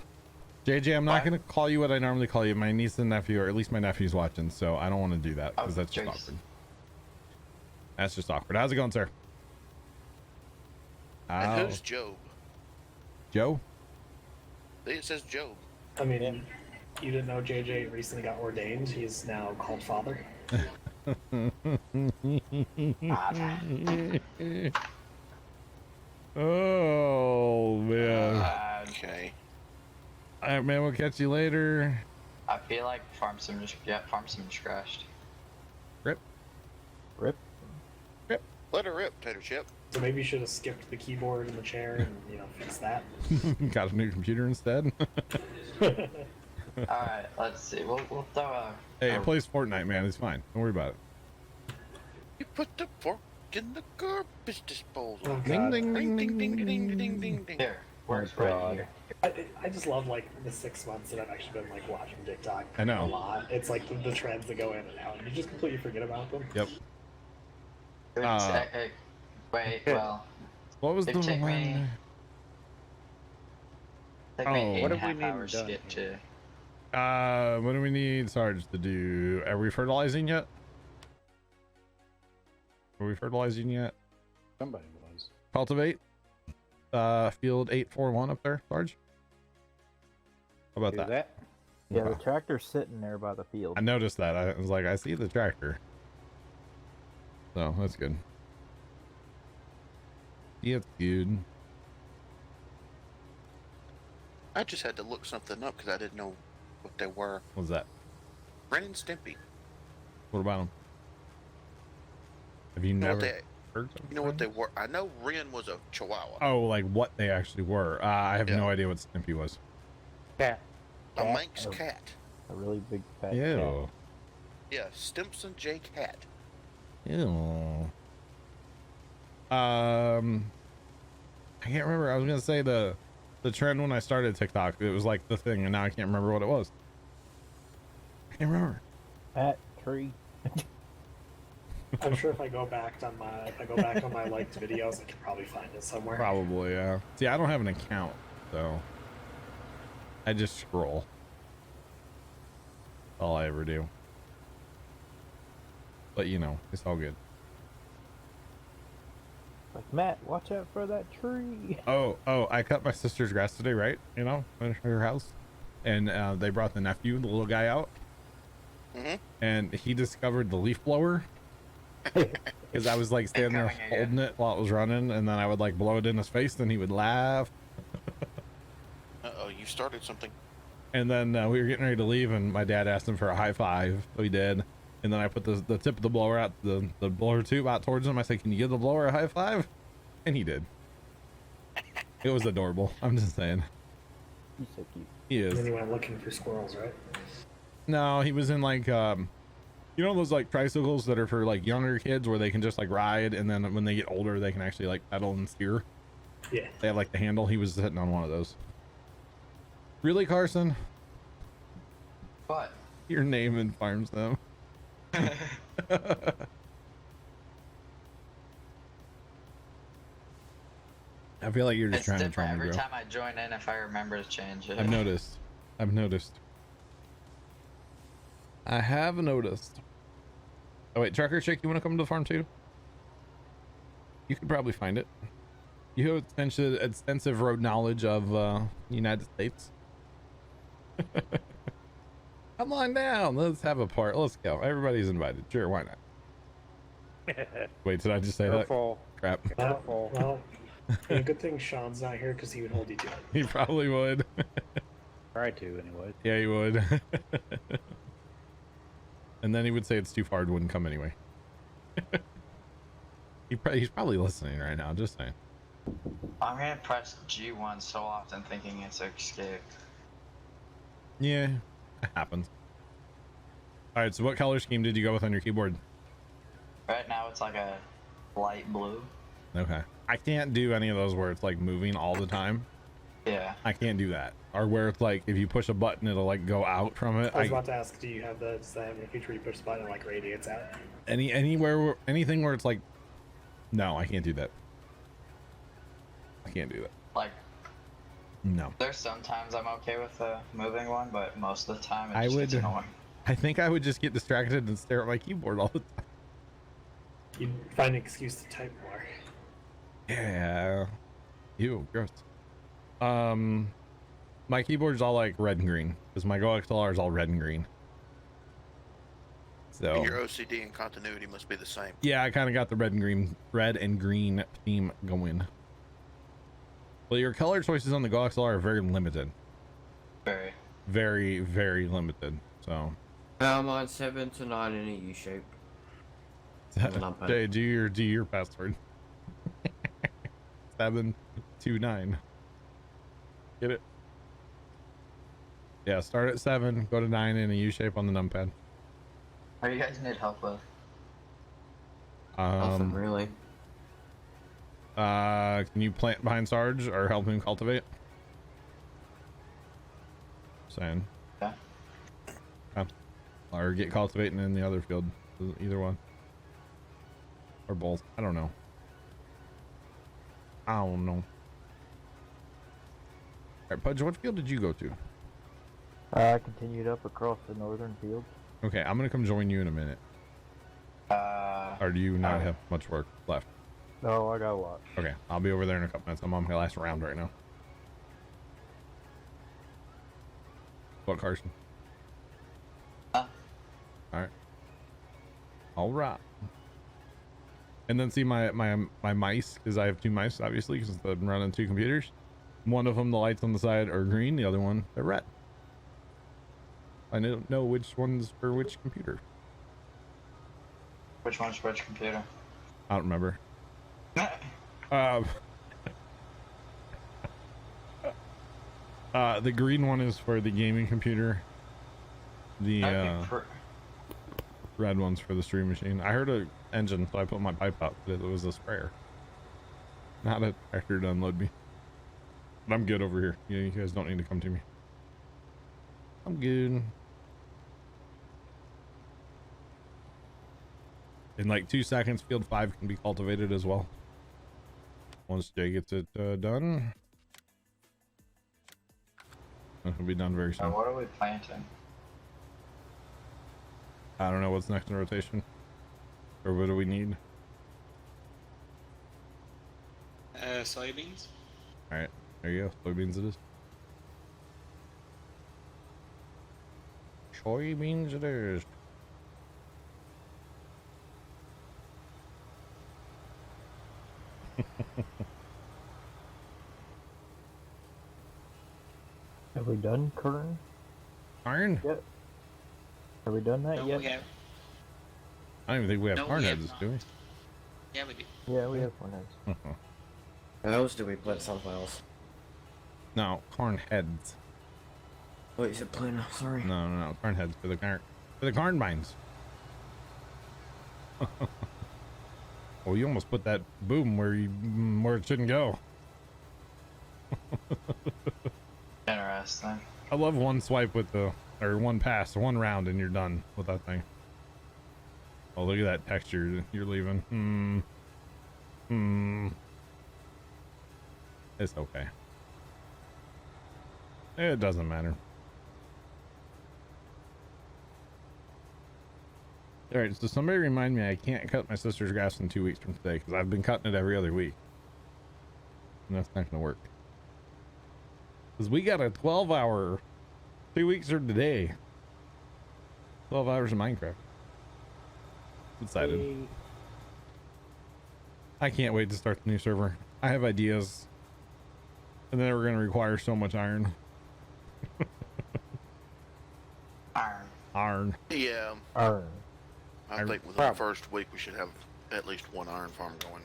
JJ, I'm not What? going to call you what I normally call you. My niece and nephew, or at least my nephew's watching, so I don't want to do that because Oh, that's just jeez. awkward. That's just awkward. How's it going, sir? And who's Job? Joe? It says Job. I mean, you didn't know JJ recently got ordained. He's now called father. Oh, man. Okay. All right, man, we'll catch you later. I feel like farm sim just crashed. Rip. Rip. Let her rip, Tater Chip. So maybe you should have skipped the keyboard and the chair and, fix that. Got a new computer instead. Alright, let's see. We'll throw a. Hey, it plays Fortnite, man. It's fine. Don't worry about it. You put the fork in the garbage disposal. Oh, Ding, God. ding, Ding, ding, ding, ding, ding, ding, ding, ding, ding. Here, works Oh, right God. here. I just love like the 6 months that I've actually been like watching TikTok. I know. A lot. It's like the trends that go in and out. You just completely forget about them. Yep. Wait, well, What was It the took one? me- take Oh. me What 8.5 have we hours to done get here? to. What do we need Sarge to do? Are we fertilizing yet? Are we fertilizing yet? Somebody was. Cultivate. Field 841 up there, Sarge. How about Do that? that. Yeah, the Okay. tractor's sitting there by the field. I noticed that. I was like, I see the tractor. So that's good. Yeah, it's good. I just had to look something up because I didn't know what they were. What's that? Ren and Stimpy. What about them? Have you You know never what they? heard of You know what them? they were? I know Ren was a Chihuahua. Oh, like what they actually were. I have Yeah. no idea what Stimpy was. Cat. A Cat Manx or- cat. A really big fat cat. Ew. Yeah, Stimpson J Cat. Ew. I can't remember. I was gonna say the trend when I started TikTok. It was like the thing, and now I can't remember what it was. I can't remember. Fat tree. I'm sure if I go back on my liked videos, I could probably find it somewhere. Probably, yeah. See, I don't have an account, so I just scroll. All I ever do. But it's all good. Like, Matt, watch out for that tree. Oh, I cut my sister's grass today, right? In her house, and they brought the nephew, the little guy, out, and he discovered the leaf blower. Because I was like standing there holding it while it was running, and then I would like blow it in his face, and he would laugh. Uh-oh, you started something. And then we were getting ready to leave, and my dad asked him for a high five. So he did. And then I put the tip of the blower out, the blower tube out towards him. I said, "Can you give the blower a high five?" And he did. It was adorable. I'm just saying. He's so cute. He And then is. he went looking for squirrels, right? No, he was in like those like tricycles that are for like younger kids where they can just like ride, and then when they get older they can actually like pedal and steer. Yeah. They have like the handle. He was sitting on one of those. Really, Carson? What? Your name informs them. I feel like you're just It's trying to different trauma, every bro. time I join in if I remember to change it. I've noticed. I have noticed. Oh wait, Trucker Chick, you want to come to the farm too? You could probably find it. You have extensive road knowledge of United States. Come on down. Let's have a part. Let's go. Everybody's invited. Sure, why not? Wait, did I just say Careful. that? Crap. Careful. Well, yeah, good thing Sean's not here because he would hold you to it. He probably would. Try to, anyway. Yeah, he would. And then he would say it's too far, it wouldn't come anyway. He's probably listening right now, just saying. I'm gonna press G1 so often thinking it's escape. Yeah, it happens. Alright, so what color scheme did you go with on your keyboard? Right now it's like a light blue. Okay. I can't do any of those where it's like moving all the time. Yeah. I can't do that. Or where it's like if you push a button it'll like go out from it. I was about to ask, do you have the, does that have a feature where you push the button and like radiates out? Anything where it's like, no, I can't do that. I can't do that. Like, no. there's sometimes I'm okay with the moving one, but most of the time it just gets annoying. I think I would just get distracted and stare at my keyboard all the time. You'd find an excuse to type more. Yeah. Ew, gross. My keyboard's all like red and green because my Go XLR is all red and green. So Your OCD and continuity must be the same. yeah, I kind of got the red and green theme going. Well, your color choices on the Go XLR are very limited. Very, very limited. So I'm on 7 to 9 in a U shape. Jay, do your password. 729. Get it? Yeah, start at 7, go to 9 in a U shape on the numpad. What do you guys need help with? Nothing really. Can you plant behind Sarge or help him cultivate? Saying. Yeah. Or get cultivating in the other field. Either one. Or both. I don't know. Alright, Pudge, what field did you go to? I continued up across the northern field. Okay, I'm gonna come join you in a minute. Or do you not have much work left? No, I got a lot. Okay, I'll be over there in a couple minutes. I'm on my last round right now. What, Carson? Alright. Alright. And then see my mice, because I have 2 mice, obviously, because I'm running 2 computers. One of them, the lights on the side are green. The other one, they're red. I don't know which one's for which computer. Which one's for which computer? I don't remember. The green one is for the gaming computer. The red one's for the stream machine. I heard a engine, so I put my pipe out, but it was a sprayer. Not a tractor to unload me. But I'm good over here. You guys don't need to come to me. I'm good. In like 2 seconds, field 5 can be cultivated as well. Once Jay gets it done. It'll be done very soon. What are we planting? I don't know what's next in rotation. Or what do we need? Soybeans. Alright, there you go. Soybeans it is. Soybeans it is. Have we done Kern? Iron? Yet? Have we done that No, yet? we have. I don't even think we have No, corn we have heads, not. do we? Yeah, we do. Yeah, we have corn heads. How else do we plant sunflowers? No, corn heads. What is it plant? Sorry. No, corn heads for the corn vines. Oh, you almost put that boom where it shouldn't go. Interesting. I love one swipe with or one pass, one round, and you're done with that thing. Oh, look at that texture you're leaving. It's okay. It doesn't matter. All right, so somebody remind me I can't cut my sister's grass in 2 weeks from today because I've been cutting it every other week. and that's not gonna work. Because we got a 12-hour, 2 weeks or today. 12 hours of Minecraft. Excited. Hey, I can't wait to start the new server. I have ideas. And then we're going to require so much iron. Iron. Yeah, Arr. I think within the first week we should have at least one iron farm going.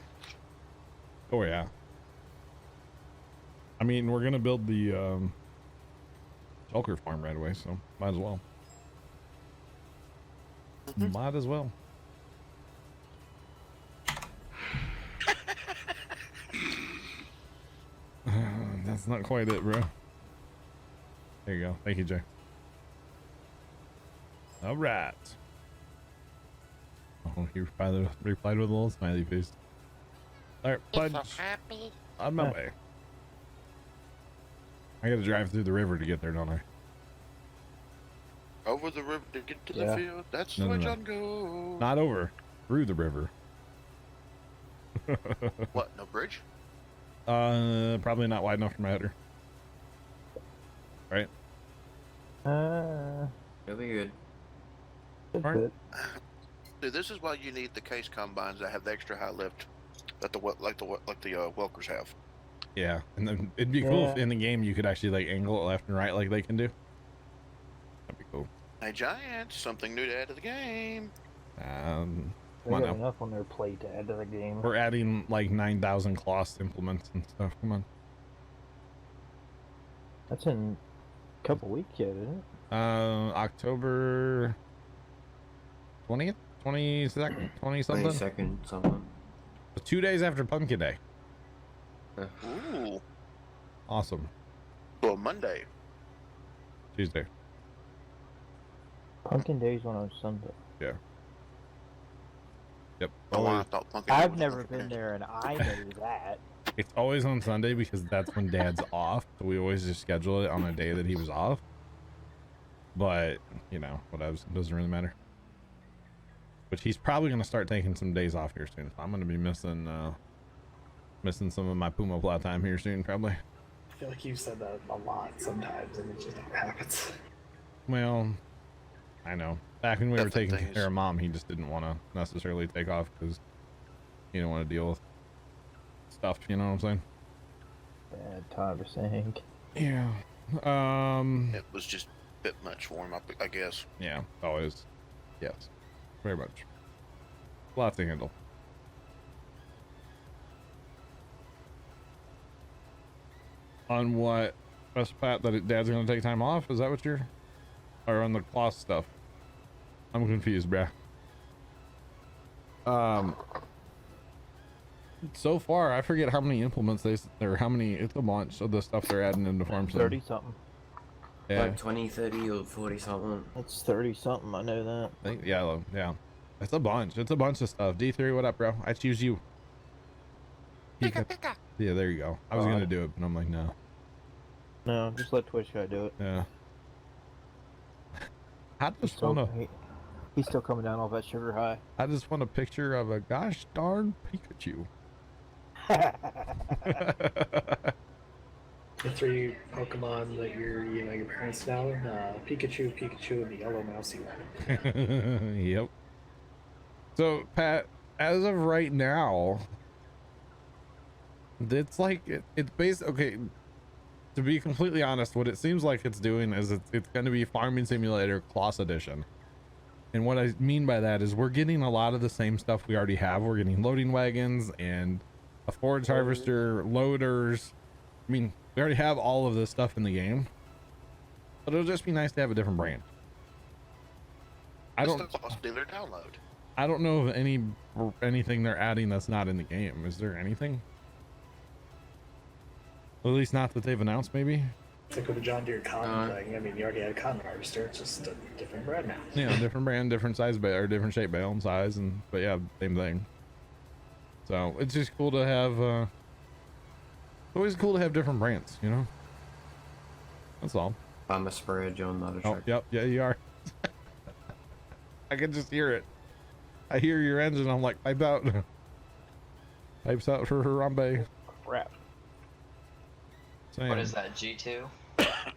Oh, yeah. I mean, we're going to build the shulker farm right away, so might as well. Might as well. That's not quite it, bro. There you go. Thank you, Jay. All right. Oh, he replied with a little smiley face. All right, Pudge. On my way. I gotta drive through the river to get there, don't I? Over the river to get to the field. That's the way John goes. Not over. Through the river. What? No bridge? Probably not wide enough for my header. Right? It'll be good. Good. Dude, this is why you need the case combines that have the extra high lift that the Welkers have. Yeah, and then it'd be cool if in the game you could actually like angle it left and right like they can do. That'd be cool. Hey, Giants, something new to add to the game. They Come on got now. enough on their plate to add to the game. We're adding like 9,000 cloth implements and stuff. Come on. That's in a couple weeks yet, isn't it? October 20th, 22nd, 20 something. 22nd, something. 2 days after Pumpkin Day. Ooh. Awesome. Well, Monday. Tuesday. Pumpkin Day's on a Sunday. Yeah. Yep. Oh, I thought Pumpkin Day I've was never on been Sunday. there, and I know that. It's always on Sunday because that's when Dad's off. So we always just schedule it on a day that he was off. But, you know, whatever. It doesn't really matter. But he's probably going to start taking some days off here soon. So I'm going to be missing some of my Puma Plow time here soon, probably. I feel like you've said that a lot sometimes, and it just never happens. Well, I know. Back when we were Different taking things. care of Mom, he just didn't want to necessarily take off because he didn't want to deal with stuff, you know what I'm saying? Bad time to sink. Yeah. It was just a bit much for him, I guess. Yeah, always. Yes. Very much. Lots to handle. On what? Best Pat, that Dad's gonna take time off? Is that what you're... Or on the cloth stuff? I'm confused, bruh. So far, I forget how many implements or how many, it's a bunch of the stuff they're adding into Farm Sim. 30 something. Yeah. Like 20, 30, or 40 something. It's 30 something, I know that. I think, yeah. It's a bunch. It's a bunch of stuff. D3, what up, bro? I choose you. Pika. Yeah, there you go. I was gonna do it, but I'm like, no. No, just let Twitch guy do it. Yeah. I just want to. He's still coming down off that sugar high. I just want a picture of a gosh darn Pikachu. The three Pokemon that your parents know, Pikachu, and the yellow mousey one. Yep. So, Pat, as of right now, it's like it's based. Okay, to be completely honest, what it seems like it's doing is it's going to be Farming Simulator Class Edition. And what I mean by that is we're getting a lot of the same stuff we already have. We're getting loading wagons and a forage harvester, loaders. I mean, we already have all of this stuff in the game, but it'll just be nice to have a different brand. It's the Class Dealer download. I don't know of anything they're adding that's not in the game. Is there anything? At least not that they've announced, maybe? It's like with the John Deere cotton thing. I mean, you already had a cotton harvester. It's just a different brand now. Yeah, different brand, different size bale, or different shape bale and size, but yeah, same thing. So it's just cool to have. Always cool to have different brands, you know. That's all. I'm a sprayer, John, not a truck. Yep, yeah, you are. I can just hear it. I hear your engine. I'm like, pipes out for Harambe. Crap. Same. What is that, G2?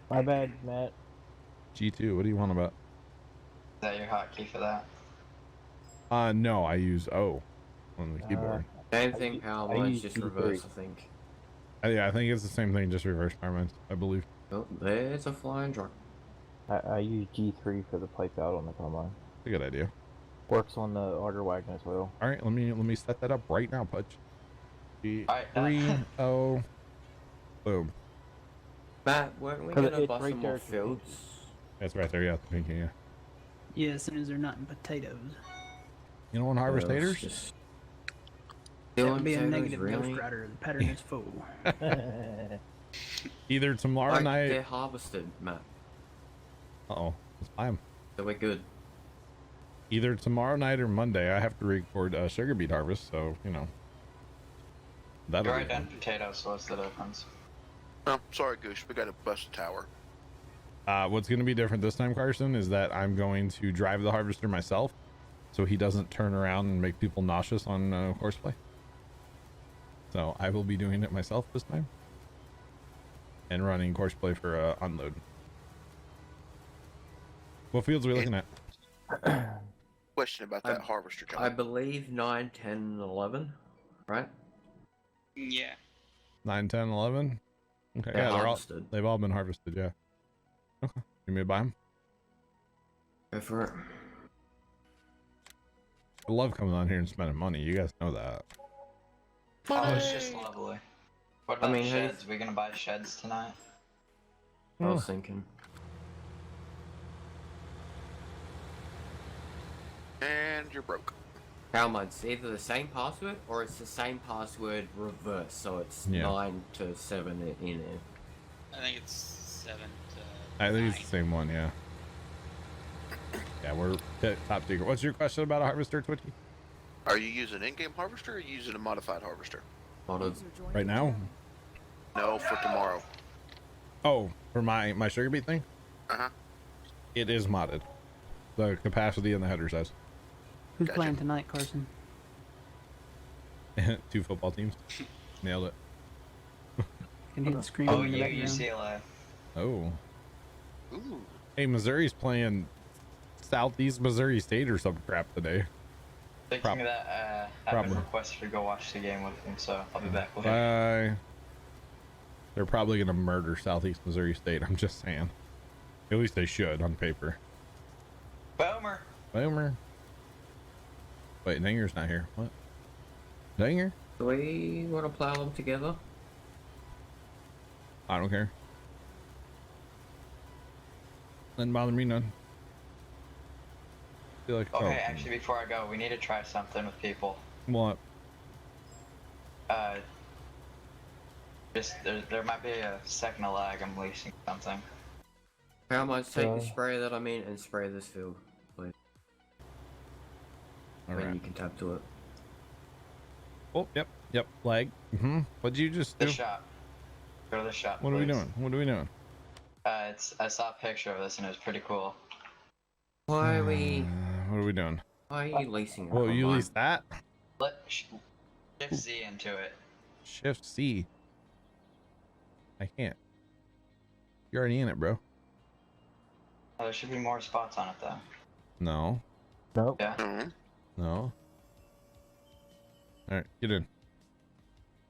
My bad, Matt. G2, what do you want about? Is that your hotkey for that? No, I use O on the keyboard. Same thing, power I lines, use just G3. reverse, I think. Yeah, I think it's the same thing, just reverse power lines, I believe. Oh, there's a flying truck. I use G3 for the pipe out on the combine. It's a good idea. Works on the auger wagon as well. All right, let me set that up right now, Pudge. Alright, G3 O. Boom. Matt, weren't we 'Cause gonna it's bust right some there more at the pinky. fields? That's right there, yeah, the pinky, yeah. Yeah, as soon as they're not in potatoes. You don't want to harvest Well, it's taters? just- That Dylan would be a Taters, negative really? Ghost Rider. The pattern is full. Either tomorrow Like, night. they're harvested, Matt. Uh-oh, let's buy them. So we're good. Either tomorrow night or Monday, I have to record a sugar beet harvest, so, you know. That'll You're be right done fun. potatoes, so what's the difference? Oh, sorry, Goose. We got to bust a tower. What's going to be different this time, Carson, is that I'm going to drive the harvester myself, so he doesn't turn around and make people nauseous on horseplay. So I will be doing it myself this time, and running horseplay for unload. What fields are we looking at? Question about that harvester, John. I believe 9, 10, and 11, right? Yeah. 9, 10, 11? Okay, They're yeah, harvested. they've all been harvested, yeah. Okay, you may buy them. Go for it. I love coming on here and spending money. You guys know that. Oh, it's just lovely. What about mean, sheds? We gonna buy sheds tonight? I was thinking. And you're broke. How much? It's either the same password or it's the same password reversed, so it's Yeah. 9 to 7 in it. I think it's 7 to I think 9. it's the same one, yeah. Yeah, we're top secret. What's your question about a harvester, Twitchy? Are you using an in-game harvester or are you using a modified harvester? Right now? No, for tomorrow. Oh, for my sugar beet thing? Uh-huh. It is modded. The capacity and the header size. Who's Gotcha. playing tonight, Carson? 2 football teams. Nailed it. Can hear the screaming Oh, in the you, background. UCLA. Oh. Ooh. Hey, Missouri's playing Southeast Missouri State or some crap today. Thinking of that, I've Probably. been requested to go watch the game with him, so I'll be back later. Bye. They're probably going to murder Southeast Missouri State. I'm just saying. At least they should on paper. Boomer! Boomer. Wait, Danger's not here. What? Danger? Do we want to plow them together? I don't care. Doesn't bother me none. Feel like, Okay, actually, before I go, we need to try something with people. What? Just, there might be a second of lag, I'm leasing something. How much take the spray that I'm in and spray this field, please. All Then right. you can tap to it. Oh, yep, lag. What'd you just do? The shop. Go to the shop, What are we please. doing? What are we doing? I saw a picture of this and it was pretty cool. Why are we? What are we doing? Why are you leasing? Well, you online? lease that? Shift Z into it. Shift C. I can't. You're already in it, bro. Oh, there should be more spots on it though. No. Nope. Yeah. Mm-hmm. No. Alright, get in.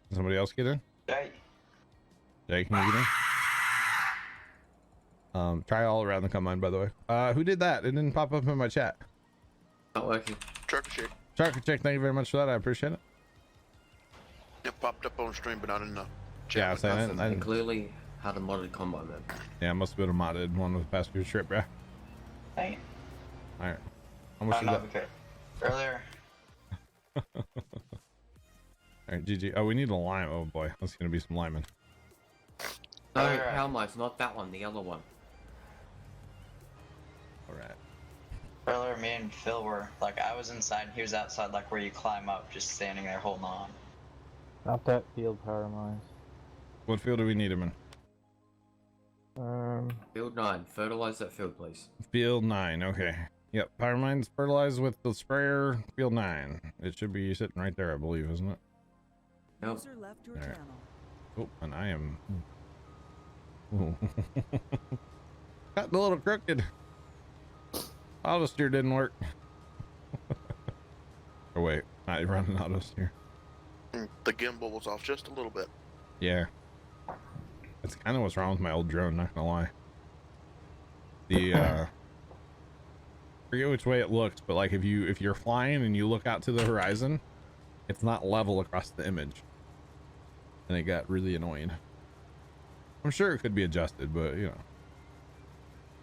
Can somebody else get in? Jay. Jay, can you get in? Try all around the combine, by the way. Who did that? It didn't pop up in my chat. Not working. Trucker chick. Trucker check, thank you very much for that. I appreciate it. It popped up on stream, but not in the chat. Yeah, I was saying Nothing. I It clearly had a modded combine mode. Yeah, it must have been a modded one with the past few trip, yeah. Dang it. Alright. How much is that? Okay. Earlier. Alright, GG. Oh, we need a lime. Oh boy, that's gonna be some linemen. No, Alright. how much? Not that one, the other one. Alright. Earlier, me and Phil were, like, I was inside and he was outside, like, where you climb up, just standing there holding on. Not that field power lines. What field do we need him in? Field 9. Fertilize that field, please. Field 9, okay. Yep, power lines fertilized with the sprayer. Field 9. It should be sitting right there, I believe, isn't it? Nope. Alright. Oh, and I am Got a little crooked. Auto steer didn't work. Oh wait, not running auto steer. The gimbal was off just a little bit. Yeah. That's kind of what's wrong with my old drone, not gonna lie. The forget which way it looks, but like if you're flying and you look out to the horizon, it's not level across the image. And it got really annoying. I'm sure it could be adjusted, but you know.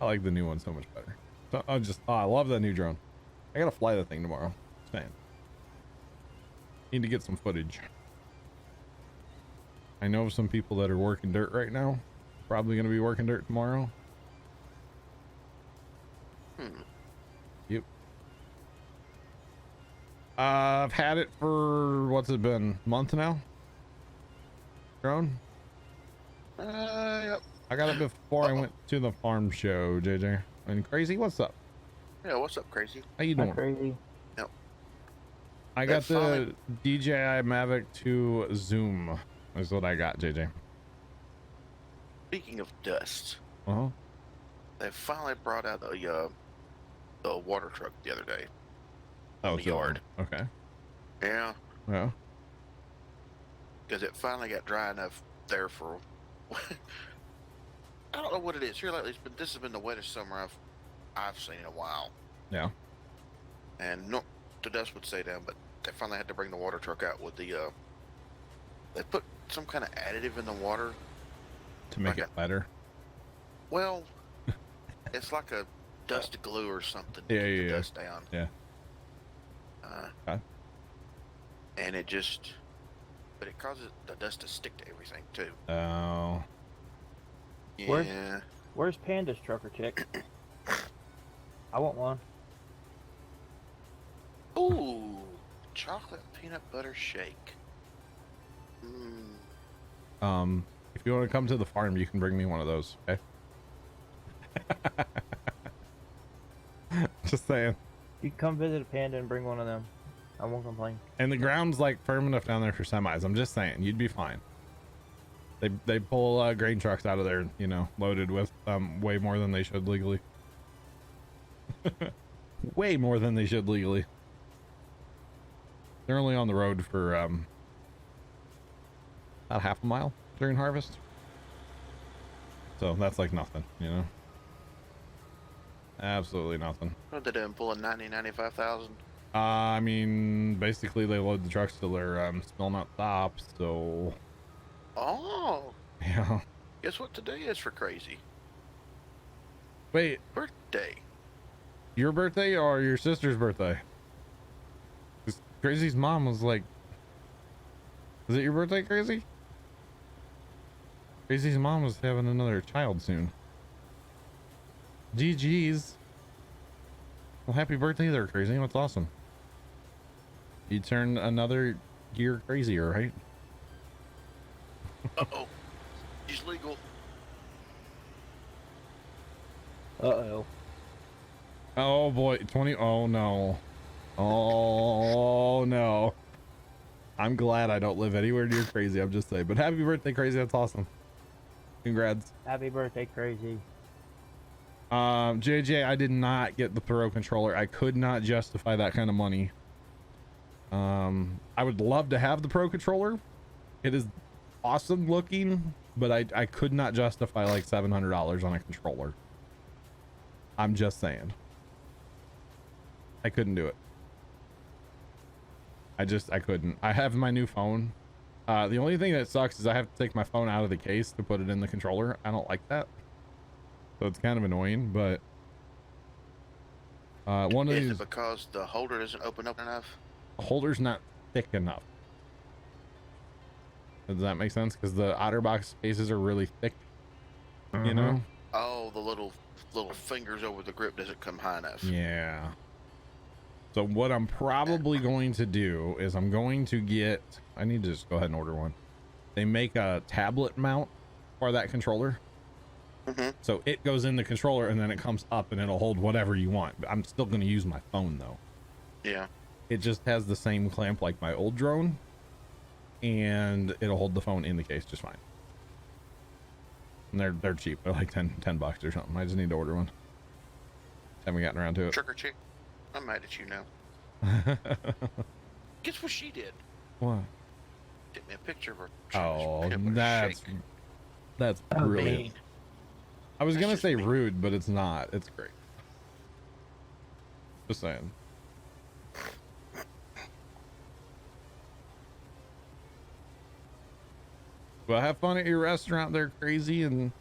I like the new one so much better. So I love that new drone. I gotta fly that thing tomorrow. Just saying. Need to get some footage. I know of some people that are working dirt right now. Probably gonna be working dirt tomorrow. Yep. I've had it for what's it been? A month now? Drone? Yep. I got it before I went to the farm show, JJ. And Crazy, what's up? Yeah, what's up, Crazy? How you doing? Crazy. Yep. I got the DJI Mavic 2 Zoom. Is what I got, JJ. Speaking of dust, Uh-huh. they finally brought out the water truck the other day. Oh, in the yard. Okay. Yeah, Yeah. because it finally got dry enough there for. I don't know what it is here lately, but this has been the wettest summer I've seen in a while. Yeah. And no, the dust would stay down, but they finally had to bring the water truck out with the. They put some kind of additive in the water To make like it better. Well, it's like a dust glue or something. Yeah, to keep yeah, the yeah. dust down. Yeah. Okay. And it just, but it causes the dust to stick to everything too. Oh. Yeah. Where's Panda's trucker chick? I want one. Ooh, chocolate peanut butter shake. If you want to come to the farm, you can bring me one of those, okay? Just saying. You can come visit a Panda and bring one of them. I won't complain. And the ground's like firm enough down there for semis. I'm just saying, you'd be fine. They pull grain trucks out of there, you know, loaded with way more than they should legally. Way more than they should legally. They're only on the road for about half a mile during harvest. So that's like nothing, you know? Absolutely nothing. What are they doing? Pulling 95,000? I mean, basically they load the trucks till they're spilling out stops, so... Oh. Yeah. Guess what today is for Crazy? Wait. Birthday. Your birthday or your sister's birthday? 'Cause Crazy's mom was like... Is it your birthday, Crazy? Crazy's mom was having another child soon. GG's. Well, happy birthday there, Crazy. That's awesome. You turned another year crazier, right? Uh-oh. He's legal. Uh-oh. Oh boy, 20. Oh no. Oh no. I'm glad I don't live anywhere near Crazy. I'm just saying. But happy birthday, Crazy. That's awesome. Congrats. Happy birthday, Crazy. JJ, I did not get the Pro controller. I could not justify that kind of money. I would love to have the Pro controller. It is awesome looking, but I could not justify like $700 on a controller. I'm just saying. I couldn't do it. I couldn't. I have my new phone. The only thing that sucks is I have to take my phone out of the case to put it in the controller. I don't like that. So it's kind of annoying, but one of Is these it because the holder doesn't open up enough? holder's not thick enough. Does that make sense? Because the OtterBox cases are really thick, you know? Oh, the little fingers over the grip doesn't come high enough. Yeah. So what I'm probably going to do is I'm going to get, I need to just go ahead and order one. They make a tablet mount for that controller. So it goes in the controller and then it comes up and it'll hold whatever you want. I'm still going to use my phone though. Yeah. It just has the same clamp like my old drone, and it'll hold the phone in the case just fine. And they're cheap. They're like 10 bucks or something. I just need to order one. Haven't gotten around to it. Trick or chick. I'm mad at you now. Guess what she did? What? Get me a picture of her. Oh, Him with a that's shake. that's Oh, brilliant. man. I was That's gonna just say me. rude, but it's not. It's great. Just saying. Well, have fun at your restaurant there, Crazy, and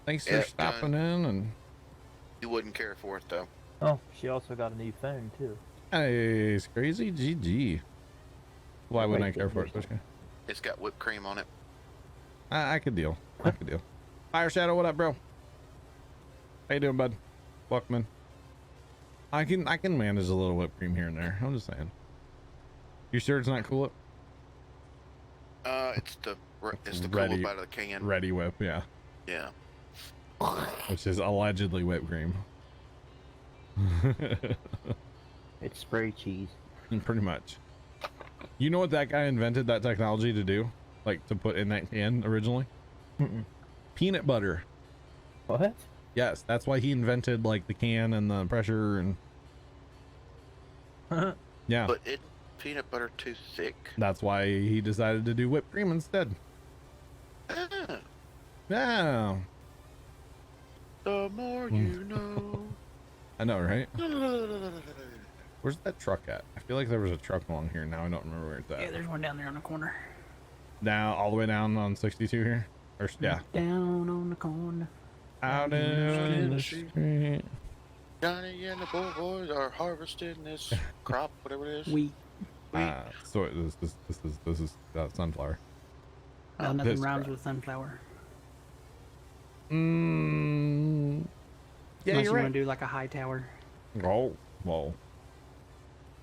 thanks for Yeah, stopping in. And You wouldn't care for it though. Oh, she also got a new phone too. hey, it's Crazy, GG. Why wouldn't I Wait, care for it? there's- Pushka? It's got whipped cream on it. I could deal. I could deal. Fire Shadow, what up, bro? How you doing, bud? Welcome in. I can manage a little whipped cream here and there. I'm just saying. You sure it's not cool? It's the It's cool ready- out of the can. Ready whip, yeah. Yeah. Which is allegedly whipped cream. It's spray cheese. Pretty much. You know what that guy invented that technology to do? Like to put in that can originally? Mm-mm. Peanut butter. What? Yes, that's why he invented like the can and the pressure and yeah. But it peanut butter too thick. That's why he decided to do whipped cream instead. Ah, Yeah. the more you know. I know, right? Where's that truck at? I feel like there was a truck along here. Now I don't remember where it's at. Yeah, there's one down there on the corner. Now all the way down on 62 here. Or yeah. Down on the corner. Out in the street. Johnny and the boys are harvesting this crop, whatever it is. Wheat. So this is sunflower. No, nothing this rhymes crap. with sunflower. Yeah, Unless you're you right. want to do like a high tower. Oh, whoa.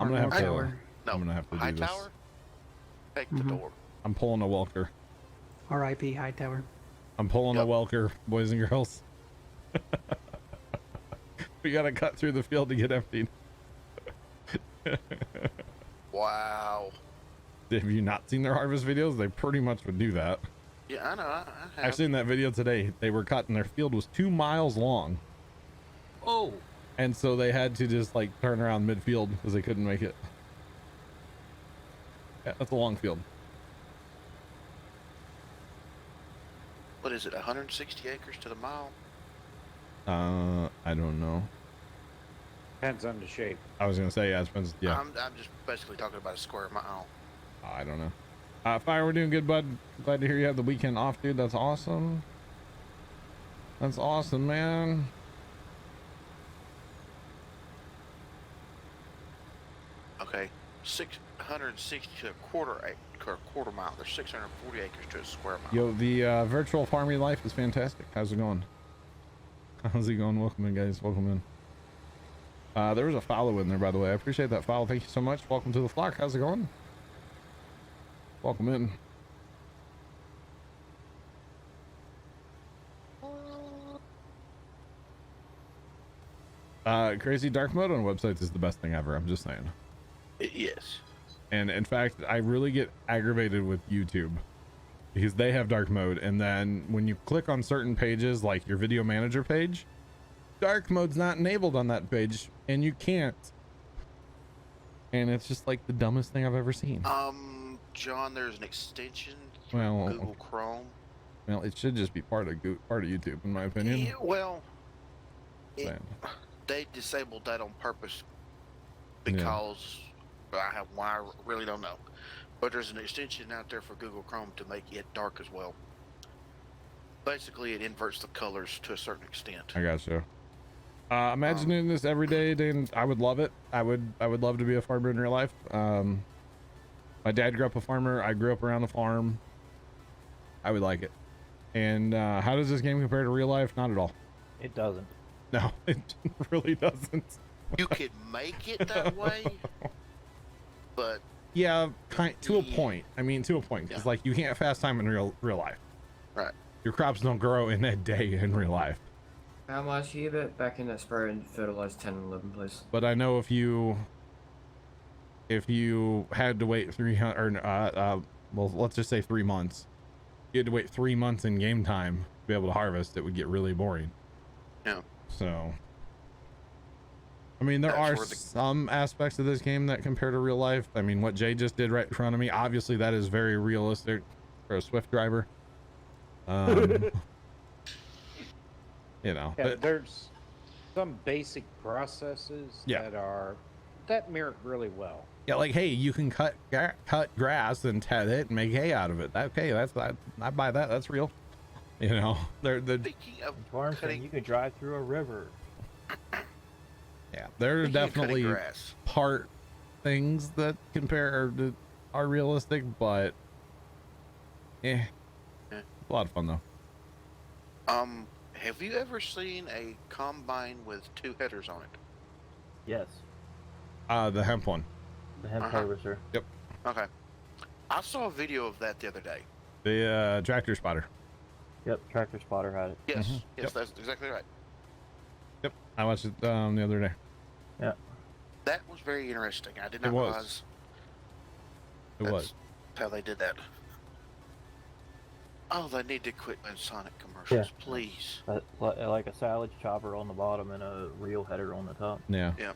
I'm Or gonna have more to. tower. No, I'm gonna have to high do this. tower. Take the Mhm. door. I'm pulling a Welker. R.I.P. High Tower. I'm pulling a Yep. Welker, boys and girls. We gotta cut through the field to get emptied. Wow. Have you not seen their harvest videos? They pretty much would do that. Yeah, I know. I have. I've seen that video today. They were cutting, their field was 2 miles long. Oh. And so they had to just like turn around midfield because they couldn't make it. Yeah, that's a long field. What is it? 160 acres to the mile? I don't know. Depends on the shape. I was gonna say, yeah, it depends. Yeah, I'm just basically talking about a square mile. I don't know. Fire, we're doing good, bud. Glad to hear you have the weekend off, dude. That's awesome. That's awesome, man. Okay, 660 to a quarter mile. There's 640 acres to a square mile. Yo, the virtual farming life is fantastic. How's it going? How's it going? Welcome in, guys. Welcome in. There was a follow in there, by the way. I appreciate that follow. Thank you so much. Welcome to the flock. How's it going? Welcome in. Crazy dark mode on websites is the best thing ever. I'm just saying. Yes. And in fact, I really get aggravated with YouTube because they have dark mode. And then when you click on certain pages, like your video manager page, dark mode's not enabled on that page and you can't. And it's just like the dumbest thing I've ever seen. John, there's an extension Well, through Google Chrome. Well, it should just be part of YouTube, in my opinion. Yeah, well, Saying. they disabled that on purpose because I really don't know. But there's an extension out there for Google Chrome to make it dark as well. Basically, it inverts the colors to a certain extent. I got you. Imagining this every day, Dan, I would love it. I would love to be a farmer in real life. My dad grew up a farmer. I grew up around the farm. I would like it. And how does this game compare to real life? Not at all. It doesn't. No, it really doesn't. You could make it that way, but yeah, to a point. I mean, to a point, because like you can't fast time in real life. Right. Your crops don't grow in a day in real life. How much you bet back in that spray and fertilize 10 and 11, please? But I know if you had to wait 300 or well, let's just say 3 months, you had to wait 3 months in game time be able to harvest, it would get really boring. Yeah. So, I mean, there That's are where the- some aspects of this game that compare to real life. I mean, what Jay just did right in front of me, obviously that is very realistic for a Swift driver. You know, Yeah, there's some basic processes Yeah. that mirror really well. yeah, like, hey, you can cut grass and ted it and make hay out of it. Okay, I buy that. That's real. You know, they're Speaking of Farmstead, cutting, you could drive through a river. yeah, there are speaking of cutting definitely grass, part things that are realistic, but Yeah. a lot of fun though. have you ever seen a combine with 2 headers on it? Yes, The hemp one. the hemp Uh-huh. harvester. Okay. I saw a video of that the other day. The tractor spotter. Yep, tractor spotter had it. Yes, yes, Yep. that's exactly right. Yep, I watched it the other day. That was very interesting. I did not was. realize It was. how they did that. Oh, they need to quit doing Sonic commercials, please. Like a silage chopper on the bottom and a reel header on the top. Yeah. Yeah. It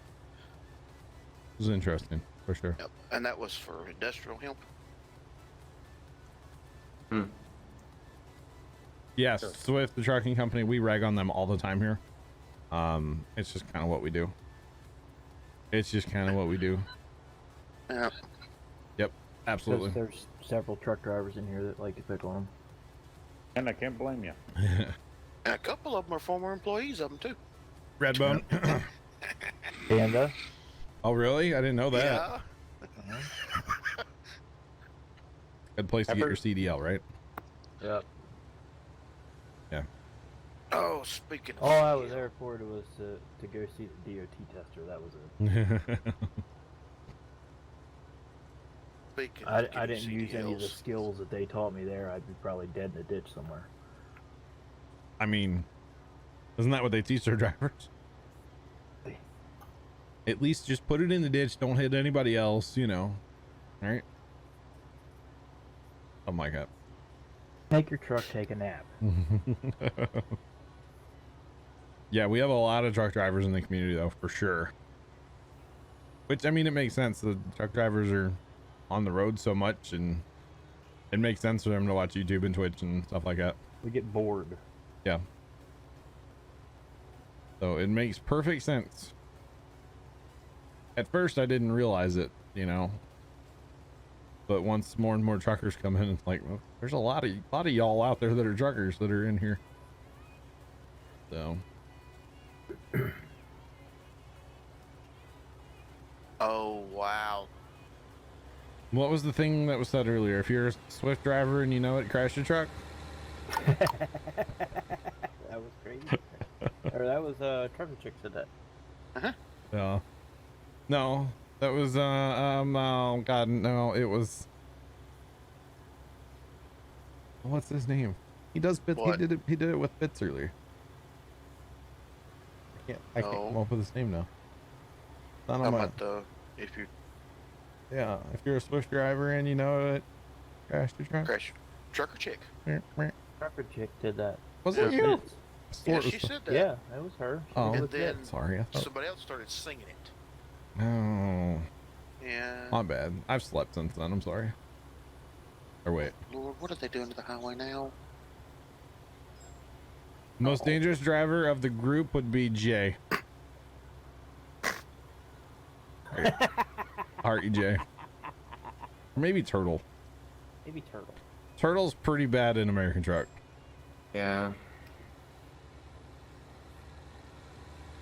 was interesting for sure. Yep. And that was for industrial hemp. Yes, Sure. Swift, the trucking company, we rag on them all the time here. It's just kind of what we do. It's just kind of what we do. Yeah. Yep, absolutely. There's several truck drivers in here that like to pick on them. And I can't blame you. And a couple of them are former employees of them too. Redbone. Panda. Oh, really? I didn't know that. Yeah. Good place to get your CDL, right? Yep. Oh, speaking of All I was CDL, there for was to go see the DOT tester. That was it. speaking of I getting didn't use any of the CDLs, skills that they taught me there. I'd be probably dead in a ditch somewhere. I mean, isn't that what they teach their drivers? At least just put it in the ditch. Don't hit anybody else, you know. All right? Something like that. Make your truck take a nap. Yeah, we have a lot of truck drivers in the community, though, for sure. Which, I mean, it makes sense. The truck drivers are on the road so much, and it makes sense for them to watch YouTube and Twitch and stuff like that. We get bored. Yeah. So it makes perfect sense. At first, I didn't realize it, you know. But once more and more truckers come in, it's like, well, there's a lot of y'all out there that are truckers that are in here. So. oh wow. What was the thing that was said earlier? If you're a Swift driver and you know it, crash your truck. That was crazy. Or that was trucker chick said that. No, that was oh god, no, it was, what's his name? He does bits. What? He did it with bits earlier. I can't come No. up with his name now. Not How on my, about the if you yeah, if you're a Swift driver and you know it, crash your truck. crash trucker chick? Trucker chick did that. Was With it you? bits. Swore Yeah, it was she said that. Yeah, it was her. She Oh. did And with then bits. Sorry, I thought. somebody else started singing it. No, Yeah. my bad. I've slept since then. I'm sorry. Or wait. Lord, what are they doing to the highway now? Most dangerous driver of the group would be Jay. Heart you, Jay. Or maybe Turtle. Maybe Turtle. Turtle's pretty bad in American Truck. Yeah.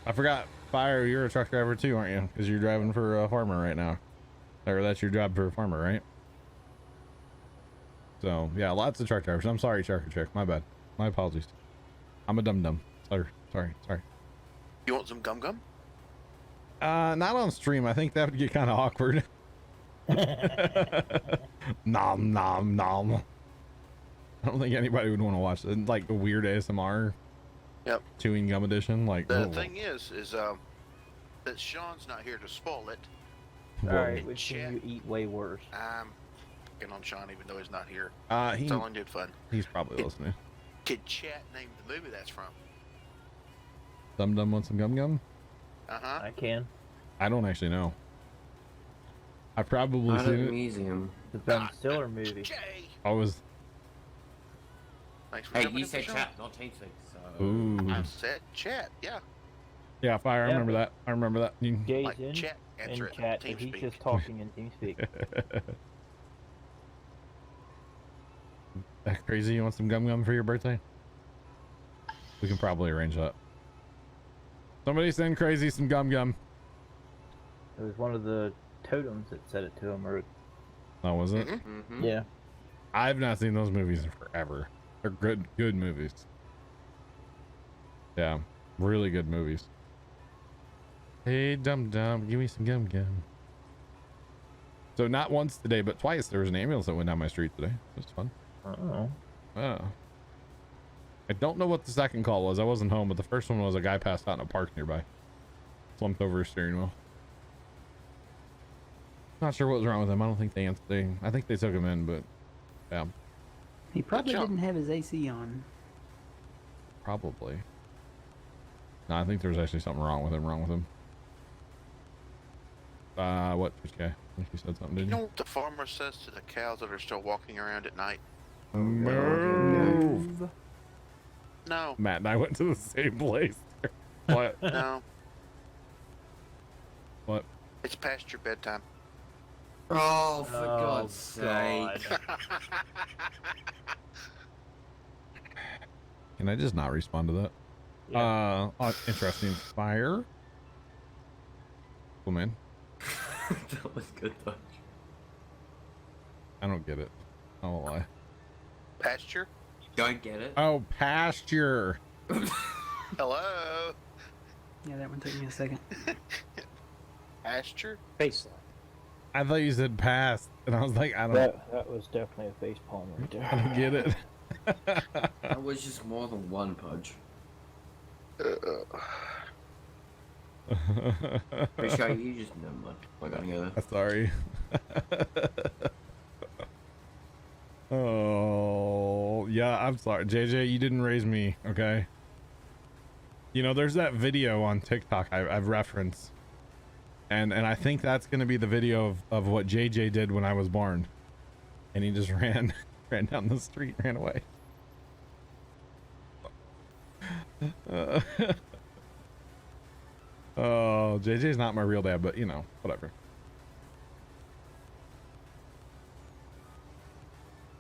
I forgot. Fire, you're a truck driver too, aren't you? Because you're driving for a farmer right now. Or that's your job for a farmer, right? So, yeah, lots of truck drivers. I'm sorry, Trucker Chick. My bad. My apologies. I'm a dum-dum. Sorry. You want some gum gum? Not on stream. I think that would get kind of awkward. Nom, nom, nom. I don't think anybody would want to watch it. Like a weird ASMR. Yep. Chewing gum edition. Like, The oh. thing is that Sean's not here to spoil it. Whoa. Alright, which can you eat way worse? I'm fucking on Sean even though he's not here. He, It's all in good fun. he's probably listening. Could chat name the movie that's from? Dum Dum Want Some Gum Gum? Uh-huh. I can. I don't actually know. I've probably At a seen it. museum. The Ben Stiller movie. Jay! I was. Thanks for Hey, jumping you in said the show. chat, not team speak. So. Ooh. I said chat, yeah. Yeah, I remember that. I remember that. You- Jay's Like in chat, answer it. chat, but he's TeamSpeak. just talking in TeamSpeak. That crazy? You want some gum gum for your birthday? We can probably arrange that. Somebody send Crazy some gum gum. It was one of the totems that said it to him, or Oh, was it? Mm-hmm. yeah. I've not seen those movies in forever. They're good movies. Yeah, really good movies. Hey, Dum Dum, give me some gum gum. So not once today, but twice there was an ambulance that went down my street today. It was fun. Oh. Oh. I don't know what the second call was. I wasn't home, but the first one was a guy passed out in a park nearby. Slumped over his steering wheel. Not sure what was wrong with him. I don't think they answered. I think they took him in, but yeah, He probably job. didn't have his AC on. probably. No, I think there was actually something wrong with him. What? Which guy? I think you said something, You didn't know you? what the farmer says to the cows that are still walking around at night? Move. No, Matt and I went to the same place. What? no. What? It's past your bedtime. Oh, for God's sake. God. Can I just not respond to that? Yeah. Interesting. Fire. Cool, man. That was good though. I don't get it. I won't lie. Pasture? Don't get it. Oh, pasture. Hello? Yeah, that one took me a second. Pasture? Baseline. I thought you said past, and I was like, I don't That was definitely a face palm right there. I don't get it. That was just more than one pudge. Appreciate you just never mind. I gotta go there. Sorry. Oh, yeah, I'm sorry. JJ, you didn't raise me, okay? You know, there's that video on TikTok I've referenced. And I think that's going to be the video of what JJ did when I was born. And he just ran down the street, ran away. Oh, JJ's not my real dad, but you know, whatever.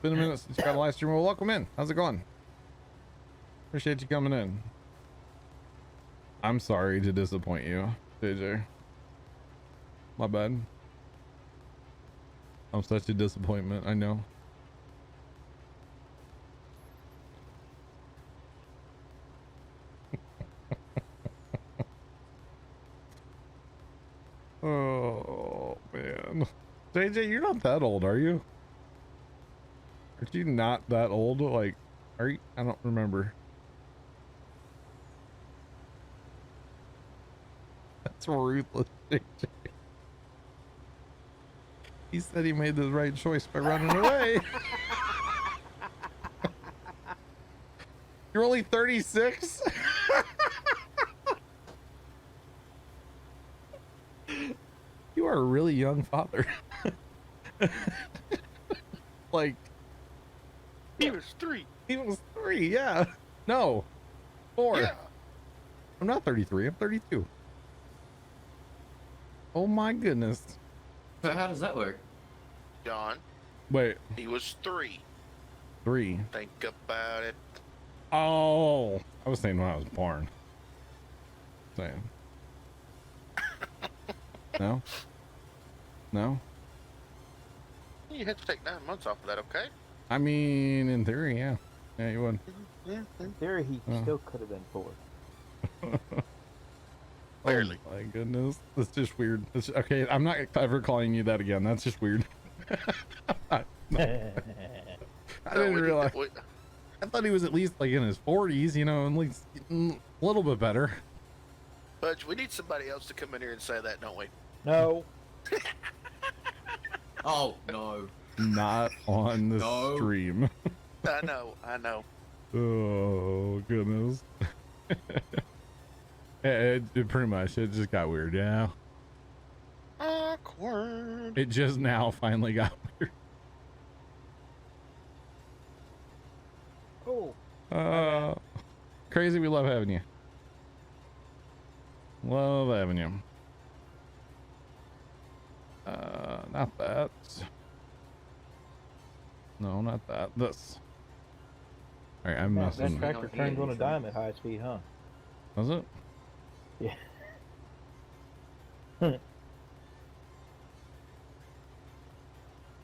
Been a minute since you got a live stream. Well, welcome in. How's it going? Appreciate you coming in. I'm sorry to disappoint you, JJ. My bad. I'm such a disappointment, I know. Oh, man. JJ, you're not that old, are you? Aren't you not that old? Like, are you? I don't remember. That's ruthless, JJ. He said he made the right choice by running away. You're only 36? You are a really young father. Like, He was 3. he was 3, yeah. No, 4. Yeah. I'm not 33, I'm 32. Oh my goodness. So how does that work? John, Wait, he was 3. 3. Think about it. Oh, I was saying when I was born. Saying. No? No? You had to take 9 months off of that, okay? I mean, in theory, yeah. Yeah, you would. Yeah. In theory, he still could have been 4. Barely. Oh my goodness. That's just weird. Okay, I'm not ever calling you that again. That's just weird. I didn't realize. I thought he was at least like in his 40s, you know, at least a little bit better. But we need somebody else to come in here and say that, don't we? No. Oh, no. Not on the No. stream. I know. Oh goodness. it pretty much, it just got weird, yeah. Awkward. It just now finally got weird. Oh. Crazy, we love having you. Love having you. Not that. No, not that. This. All right, I'm That messing. tractor turned on a dime at high speed, huh? Was it? Yeah.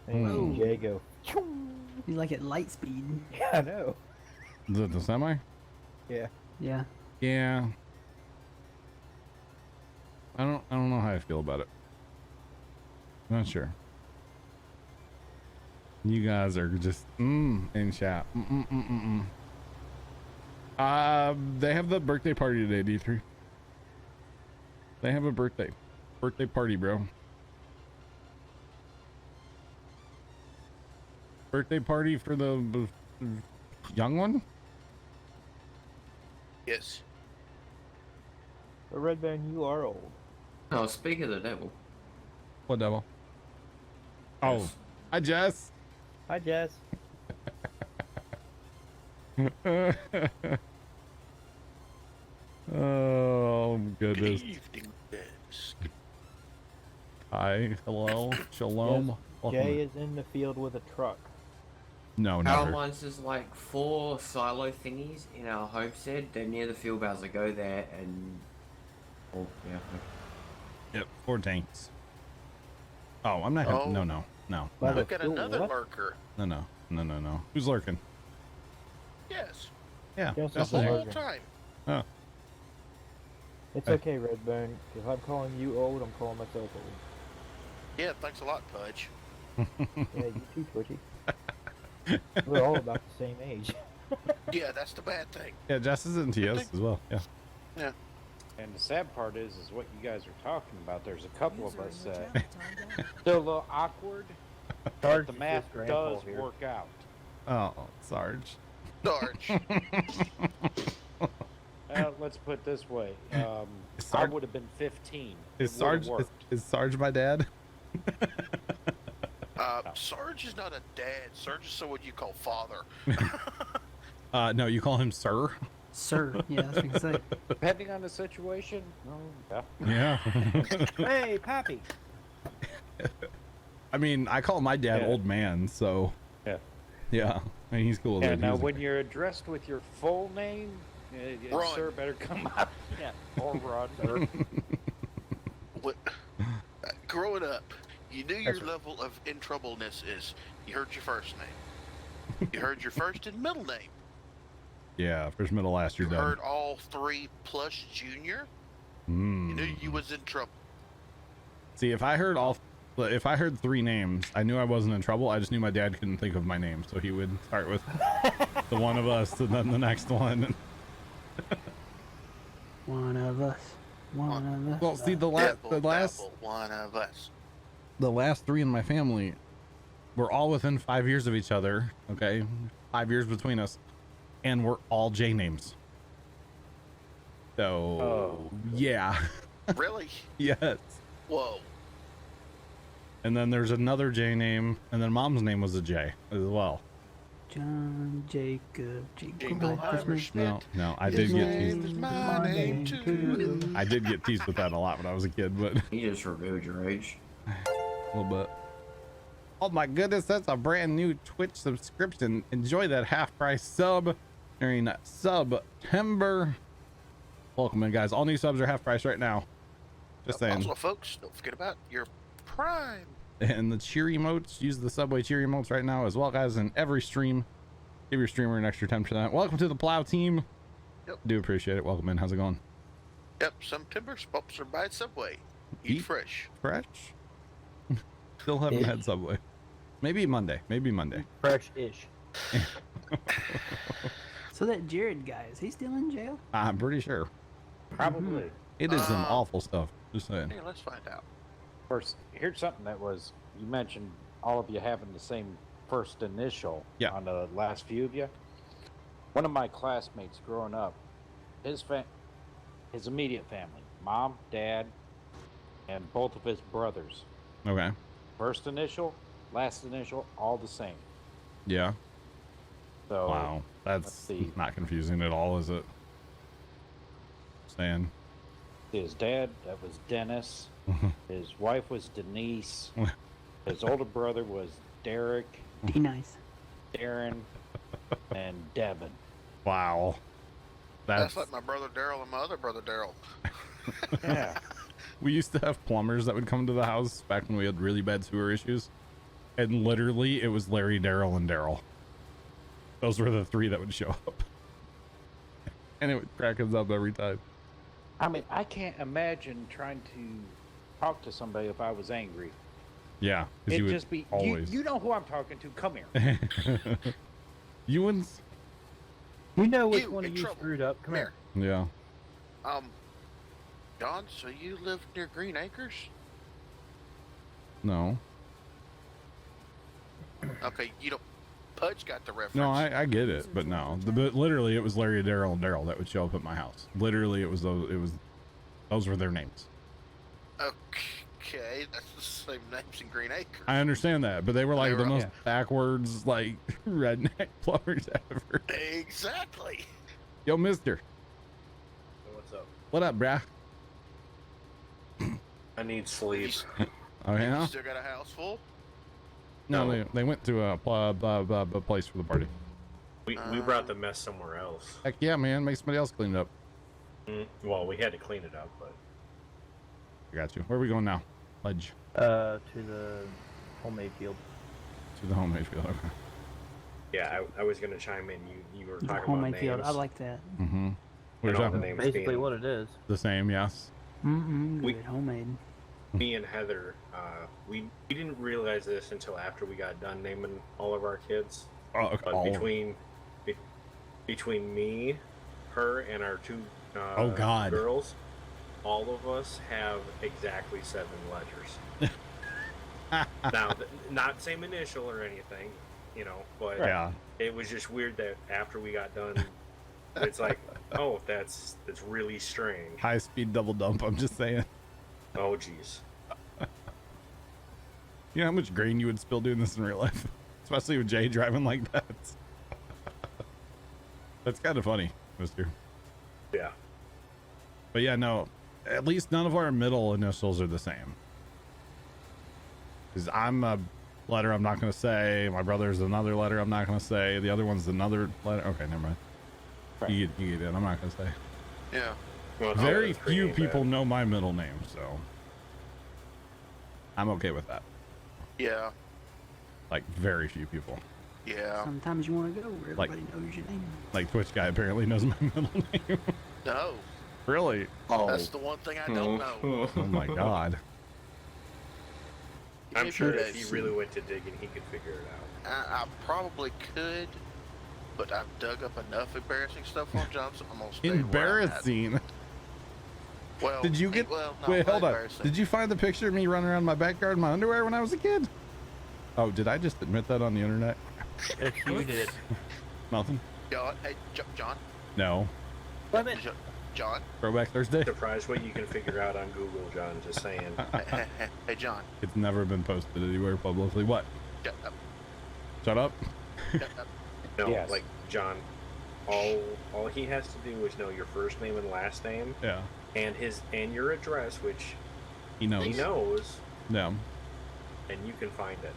And Jay go. You like it light speed? Yeah, I know. The semi? Yeah. Yeah. Yeah. I don't know how I feel about it. Not sure. You guys are just in chat. They have the birthday party today, D3. They have a birthday party, bro. Birthday party for the young one? Yes. But Red Baron, you are old. Oh, speak of the devil. What devil? Oh, Yes. hi Jess. Hi, Jess. Oh goodness. Good evening, Des. Hi, hello, shalom. Yes, Welcome. Jay is in the field with a truck. No, Power never. lines is like 4 silo thingies in our homestead. They're near the field bowser. Go there and... Oh, yeah. Yep, 4 tanks. Oh, I'm not. Oh. No. By the Look at field, another what? lurker. No. Who's lurking? Yes. Yeah, Yes, The That's whole lurker. time. Oh, It's Hey. okay, Red Baron. If I'm calling you old, I'm calling myself old. Yeah, thanks a lot, Pudge. Yeah, you too, Twitchy. We're all about the same age. Yeah, that's the bad thing. yeah. Jess is in TS as well. Yeah. And the sad part is what you guys are talking about. There's a couple of us still a little awkward, but the math does work out. Oh, Sarge. Sarge. Let's put it this way. I Sarge- would have been 15. Is It would've Sarge worked. is Sarge my dad? Sarge is not a dad. Sarge is someone you call father. No, you call him sir. Sir. Yeah, that's what I can say. Depending on the situation. Oh, Yeah. yeah. Hey, Pappy. I mean, I call my dad Yeah. old man, so Yeah. yeah. I mean, he's cool. with Yeah, it. now He's when you're addressed with your full name, Run. sir better come out. Yeah, or run. Or... What, growing up, you knew your That's right. level of in troubleness is. You heard your first name. You heard your first and middle name. yeah, first, middle, last, you're You done. heard all 3 plus junior. You knew you was in trouble. See, if I heard 3 names, I knew I wasn't in trouble. I just knew my dad couldn't think of my name, so he would start with the one of us, and then the next one. One of us. One of us. Well, see, the Devil, last devil, one of us. 3 in my family were all within 5 years of each other. Okay, 5 years between us, and we're all J names. So yeah, Really? yes. Whoa. And then there's another J name, and then mom's name was a J as well. John Jacob Jingle Heimer Schmidt. No, I His did get name teased. is my name too. I did get teased with that a lot when I was a kid, but You just revealed your age. a little bit. Oh my goodness, that's a brand new Twitch subscription. Enjoy that half price sub during September. Welcome in, guys. All new subs are half price right now. Just saying. Also, folks, don't forget about your Prime. And the cheer emotes, use the Subway cheer emotes right now as well, guys. In every stream, give your streamer an extra 10%. Welcome to the Plow team. Yep. Do appreciate it. Welcome in. How's it going? Yep, September sponsored by Subway. Eat Eat fresh. Fresh? Still haven't had Subway. Maybe Monday. Fresh-ish. So that Jared guy, is he still in jail? I'm pretty sure. Probably. It is some awful stuff. Just saying. Hey, let's find out. First, here's something that was, you mentioned all of you having the same first initial Yeah. on the last few of you. One of my classmates growing up, his immediate family, mom, dad, and both of his brothers. Okay. First initial, last initial, all the same. Yeah. So Wow, that's not confusing at all, is it? Saying. His dad, that was Dennis. His wife was Denise. His older brother was Derek. Be nice. Darren, and Devin. Wow. That's like my brother Daryl and my other brother Daryl. Yeah. We used to have plumbers that would come to the house back when we had really bad sewer issues. And literally, it was Larry, Daryl, and Daryl. Those were the three that would show up. And it would crack us up every time. I mean, I can't imagine trying to talk to somebody if I was angry. Yeah. It'd you would just be, always. you know who I'm talking to. Come here. Ewans? You know which You one of in you trouble. screwed up? Come here. Yeah. John, so you live near Green Acres? No. Okay, you don't. Pudge got the reference. No, I get it, but no. But literally, it was Larry, Daryl, and Daryl that would show up at my house. Literally, it was those were their names. Okay, that's the same names in Green Acres. I understand that, but they were like They the were- most backwards, like redneck plumbers ever. Exactly. Yo, mister. What's up? What up, brah? I need sleep. Oh, yeah? You still got a house full? No, they went to a place for the party. We brought the mess somewhere else. Heck yeah, man. Make somebody else clean it up. Well, we had to clean it up, but I got you. Where are we going now? Ledge. To the homemade field. To the homemade field. Okay. yeah, I was gonna chime in. You were The talking homemade about field. names. I like that. Mm-hmm. We're And all the talking names Basically being- what it is. the same, yes. Mm-mm, We- good. Homemade. Me and Heather, we didn't realize this until after we got done naming all of our kids. Oh, okay. But between me, her, and our two Oh, God. girls, all of us have exactly 7 letters. Now, not same initial or anything, you know, but Yeah. it was just weird that after we got done, it's like, oh, that's really strange. High speed double dump. I'm just saying. Oh, geez. You know how much grain you would spill doing this in real life? Especially with Jay driving like that. That's kind of funny, mister. Yeah. But yeah, no. At least none of our middle initials are the same. Because I'm a letter I'm not going to say. My brother's another letter I'm not going to say. The other one's another letter. Okay, never mind. Right. You get it. I'm not going to say. Yeah. Well, Very that's pretty few bad. people know my middle name, so I'm okay with that. Yeah. Like, very few people. Yeah. Sometimes you want to go where Like- everybody knows your name. Like, Twitch guy apparently knows my middle name. No. Really? That's the one thing I don't know. Oh my god. I'm sure Maybe if he that's- really went to digging, he could figure it out. I probably could, but I've dug up enough embarrassing stuff on Johnson. I'm gonna stay where I'm at. Embarrassing. Well, Did you get? Well, not Wait, that hold on. embarrassing. Did you find the picture of me running around my backyard in my underwear when I was a kid? Oh, did I just admit that on the internet? Yes, you did. Nothing. John, hey, John, No. John, Throwback Thursday. Surprised what you can figure out on Google, John. Just saying. hey, John. It's never been posted anywhere publicly. What? Shut up. Shut up. Shut up. No, Yes. like John. All he has to do is know your first name and last name, Yeah. and your address, which He knows. he knows, No. and you can find it.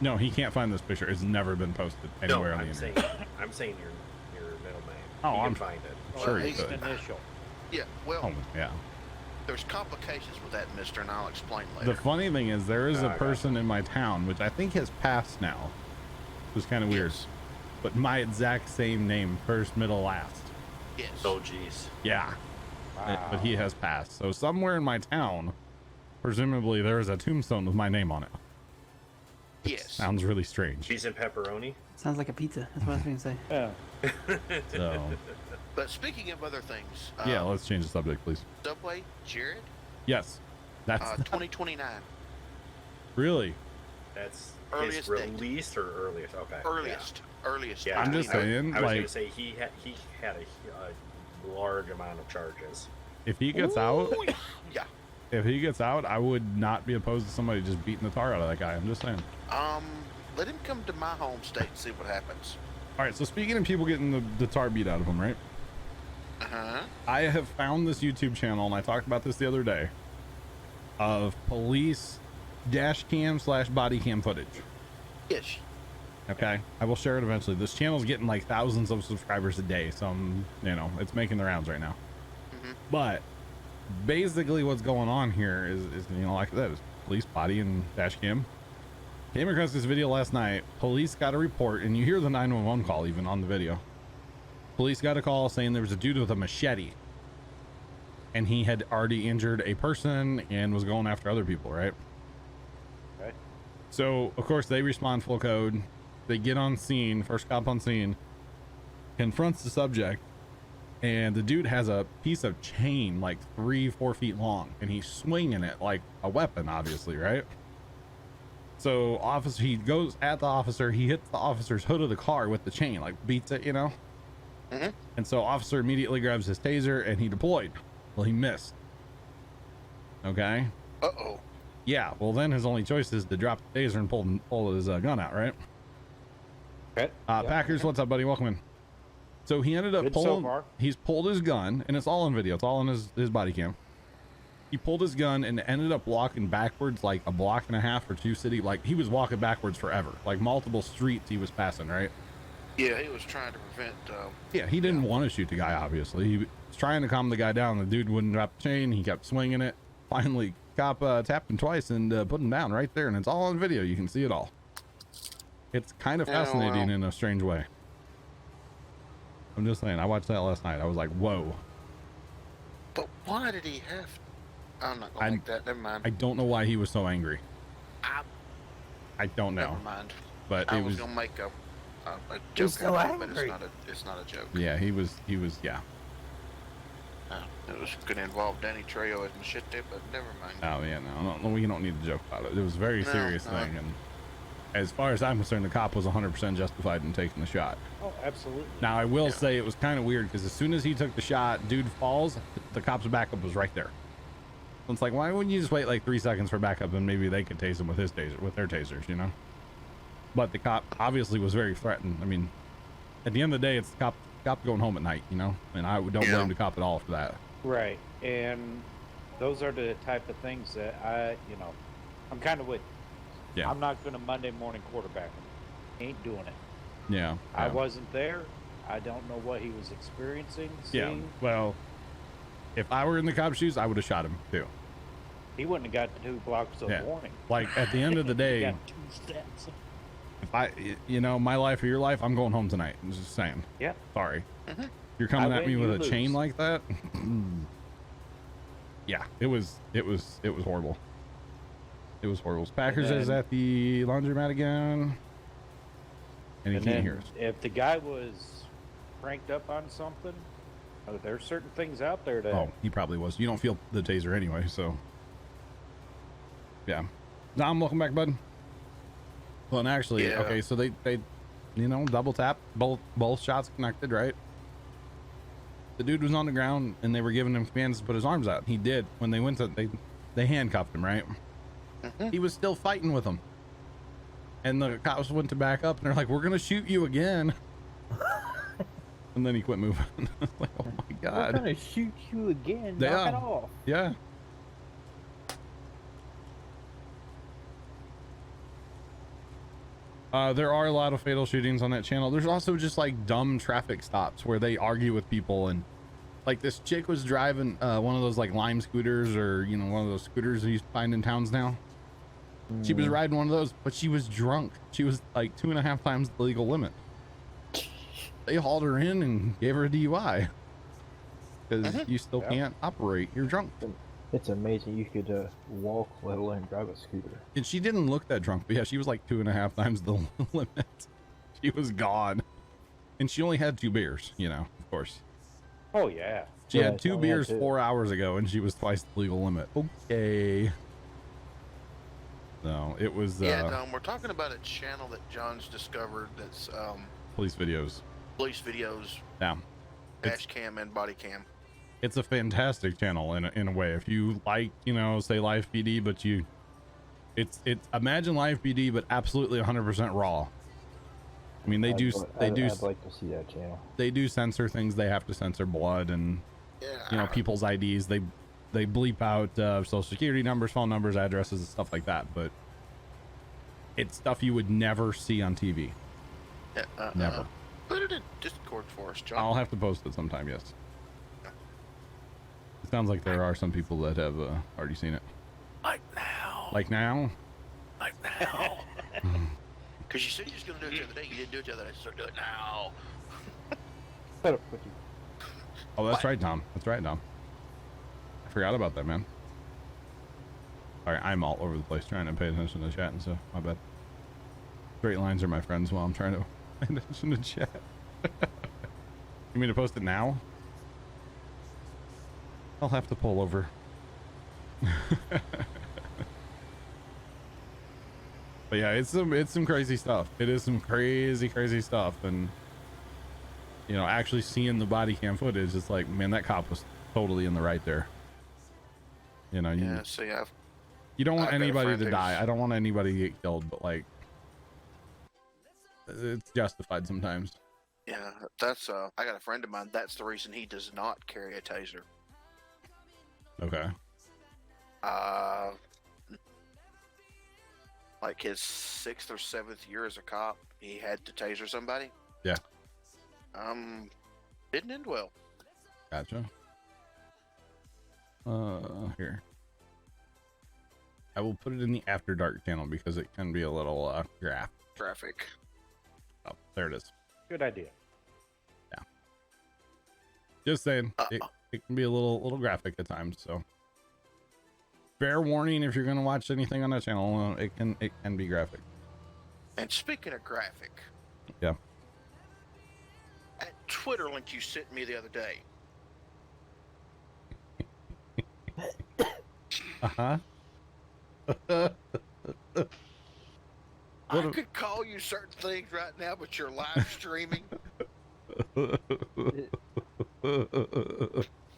No, he can't find this picture. It's never been posted anywhere no, on the I'm internet. saying, I'm saying your middle name. Oh, you can I'm find it. Sure Well, you he's could. Initial. Yeah, well, Oh, yeah. there's complications with that, mister, and I'll explain later. The funny thing is, there is a I got person in my town, which I think has passed now. It was kind of weird. Yes. But my exact same name, first, middle, last. Yes. Oh, geez. Yeah. Wow. But he has passed. So somewhere in my town, presumably there is a tombstone with my name on it. Yes. Sounds really strange. Cheese and pepperoni. Sounds like a pizza. That's what I was going to say. Yeah. So, But speaking of other things, yeah, let's change the subject, please. Subway, Jared, Yes. That's 2029. really. That's Earliest his date. release or earliest? Okay. Earliest. Earliest. Yeah, I'm just saying, I was like, gonna say he had a large amount of charges. if he gets out, Yeah. if he gets out, I would not be opposed to somebody just beating the tar out of that guy. I'm just saying. Let him come to my home state and see what happens. All right. So speaking of people getting the tar beat out of them, right? I have found this YouTube channel, and I talked about this the other day, of police dash cam / body cam footage. Yes. Okay, I will share it eventually. This channel's getting like thousands of subscribers a day, so it's making the rounds right now. But basically what's going on here is like that is police body and dash cam. Came across this video last night. Police got a report, and you hear the 911 call even on the video. Police got a call saying there was a dude with a machete, and he had already injured a person and was going after other people, right? Okay. So of course they respond full code. They get on scene, first cop on scene, confronts the subject, and the dude has a piece of chain like 3-4 feet long, and he's swinging it like a weapon, obviously, right? So he goes at the officer, he hits the officer's hood of the car with the chain, like beats it, and so officer immediately grabs his taser and he deployed. Well, he missed. Okay. Yeah, well then his only choice is to drop the taser and pull his gun out, right? Okay. Packers, what's up, buddy? Welcome in. So he ended up Good so pulling, far. he's pulled his gun, and it's all on video. It's all on his body cam. He pulled his gun and ended up walking backwards like a block and a half or two city. Like he was walking backwards forever, like multiple streets he was passing, right? Yeah, he was trying to prevent. Yeah, he didn't want to shoot the guy, obviously. He was trying to calm the guy down. The dude wouldn't drop the chain. He kept swinging it. Finally, cop tapped him twice and put him down right there, and it's all on video. You can see it all. It's kind of fascinating in a strange way. I'm just saying, I watched that last night. I was like, whoa. But why did he have? I'm not gonna make that. Never mind. I don't know why he was so angry. I don't know. Never mind. But I it was was gonna make a joke so out of it, angry. but it's not a joke. yeah, he was yeah. It was gonna involve Danny Trejo as Machete, but never mind. Oh yeah, no, we don't need to joke about it. It was a very serious thing, and as far as I'm concerned, the cop was 100% justified in taking the shot. Oh, absolutely. Now I will say it was kind of weird because as soon as he took the shot, dude falls, the cop's backup was right there. So it's like, why wouldn't you just wait like 3 seconds for backup, and maybe they could tase him with their tasers, But the cop obviously was very threatened. I mean, at the end of the day, it's the cop going home at night, and I don't blame the cop at all for that. Right, and those are the type of things that I'm kind of with. Yeah. I'm not going to Monday morning quarterback him. Ain't doing it. Yeah. I wasn't there. I don't know what he was experiencing, seeing. Yeah. Well, if I were in the cop's shoes, I would have shot him too. He wouldn't have got the 2 blocks of warning. Like at the end of the day, He got 2 steps. if my life or your life, I'm going home tonight. I'm just saying. Yeah. Sorry. You're coming I at me win, with you a chain lose. like that. Yeah, it was horrible. It was horrible. Packers is at the laundromat again, and he can't hear us. If the guy was cranked up on something, there's certain things out there that. Oh, he probably was. You don't feel the taser anyway, so. Yeah. Dom, welcome back, bud. Well, and actually, okay, so they double tap, both shots connected, right? The dude was on the ground, and they were giving him commands to put his arms out. He did. When they went to, they handcuffed him, right? He was still fighting with them. And the cops went to back up, and they're like, we're going to shoot you again. And then he quit moving. Like, oh my God. We're going to shoot you again. Yeah. Knock it off. Yeah. There are a lot of fatal shootings on that channel. There's also just like dumb traffic stops where they argue with people, and like this chick was driving one of those like Lime scooters, or one of those scooters that you find in towns now. She was riding one of those, but she was drunk. She was like 2.5 times the legal limit. They hauled her in and gave her a DUI because you still can't operate. You're drunk. It's amazing you could walk, let alone drive a scooter. And she didn't look that drunk, but yeah, she was like 2.5 times the limit. She was gone. And she only had 2 beers, of course. Oh, yeah. She had 2 beers 4 hours ago, and she was twice the legal limit. Okay. No, it was Yeah, we're talking about a channel that John's discovered that's police videos. police videos, Yeah, dash cam and body cam. it's a fantastic channel in a way. If you like, you know, say live PD, but it's imagine live PD, but absolutely 100% raw. I mean, I'd like to see that channel. They do censor things. They have to censor blood and you know, people's IDs. They bleep out social security numbers, phone numbers, addresses, and stuff like that. But it's stuff you would never see on TV. Never. Put it in Discord for us, John. I'll have to post it sometime. Yes. It sounds like there are some people that have already seen it. Like now. Like now. Like now. Because you said you was going to do it the other day. You didn't do it the other day. So do it now. Oh, that's right, Tom. That's right, Tom. I forgot about that, man. Sorry, I'm all over the place trying to pay attention to chat and stuff. My bad. Straight lines are my friends while I'm trying to pay attention to chat. You mean to post it now? I'll have to pull over. But yeah, it's some crazy stuff. It is some crazy stuff, and you know, actually seeing the body cam footage, it's like, man, that cop was totally in the right there. You know, Yeah, see, you don't want I've got a anybody friend to who's- die. I don't want anybody to get killed, but like, it's justified sometimes. Yeah, that's I got a friend of mine. That's the reason he does not carry a taser. Okay. Like his 6th or 7th year as a cop, he had to taser somebody. Yeah. Didn't end well. Gotcha. Here. I will put it in the After Dark channel because it can be a little Traffic. Oh, there it is. Good idea. Yeah. Just saying, it can be a little graphic at times, so fair warning if you're gonna watch anything on that channel, it can be graphic. And speaking of graphic, Yeah. that Twitter link you sent me the other day. Uh-huh. I could call you certain things right now, but you're live streaming.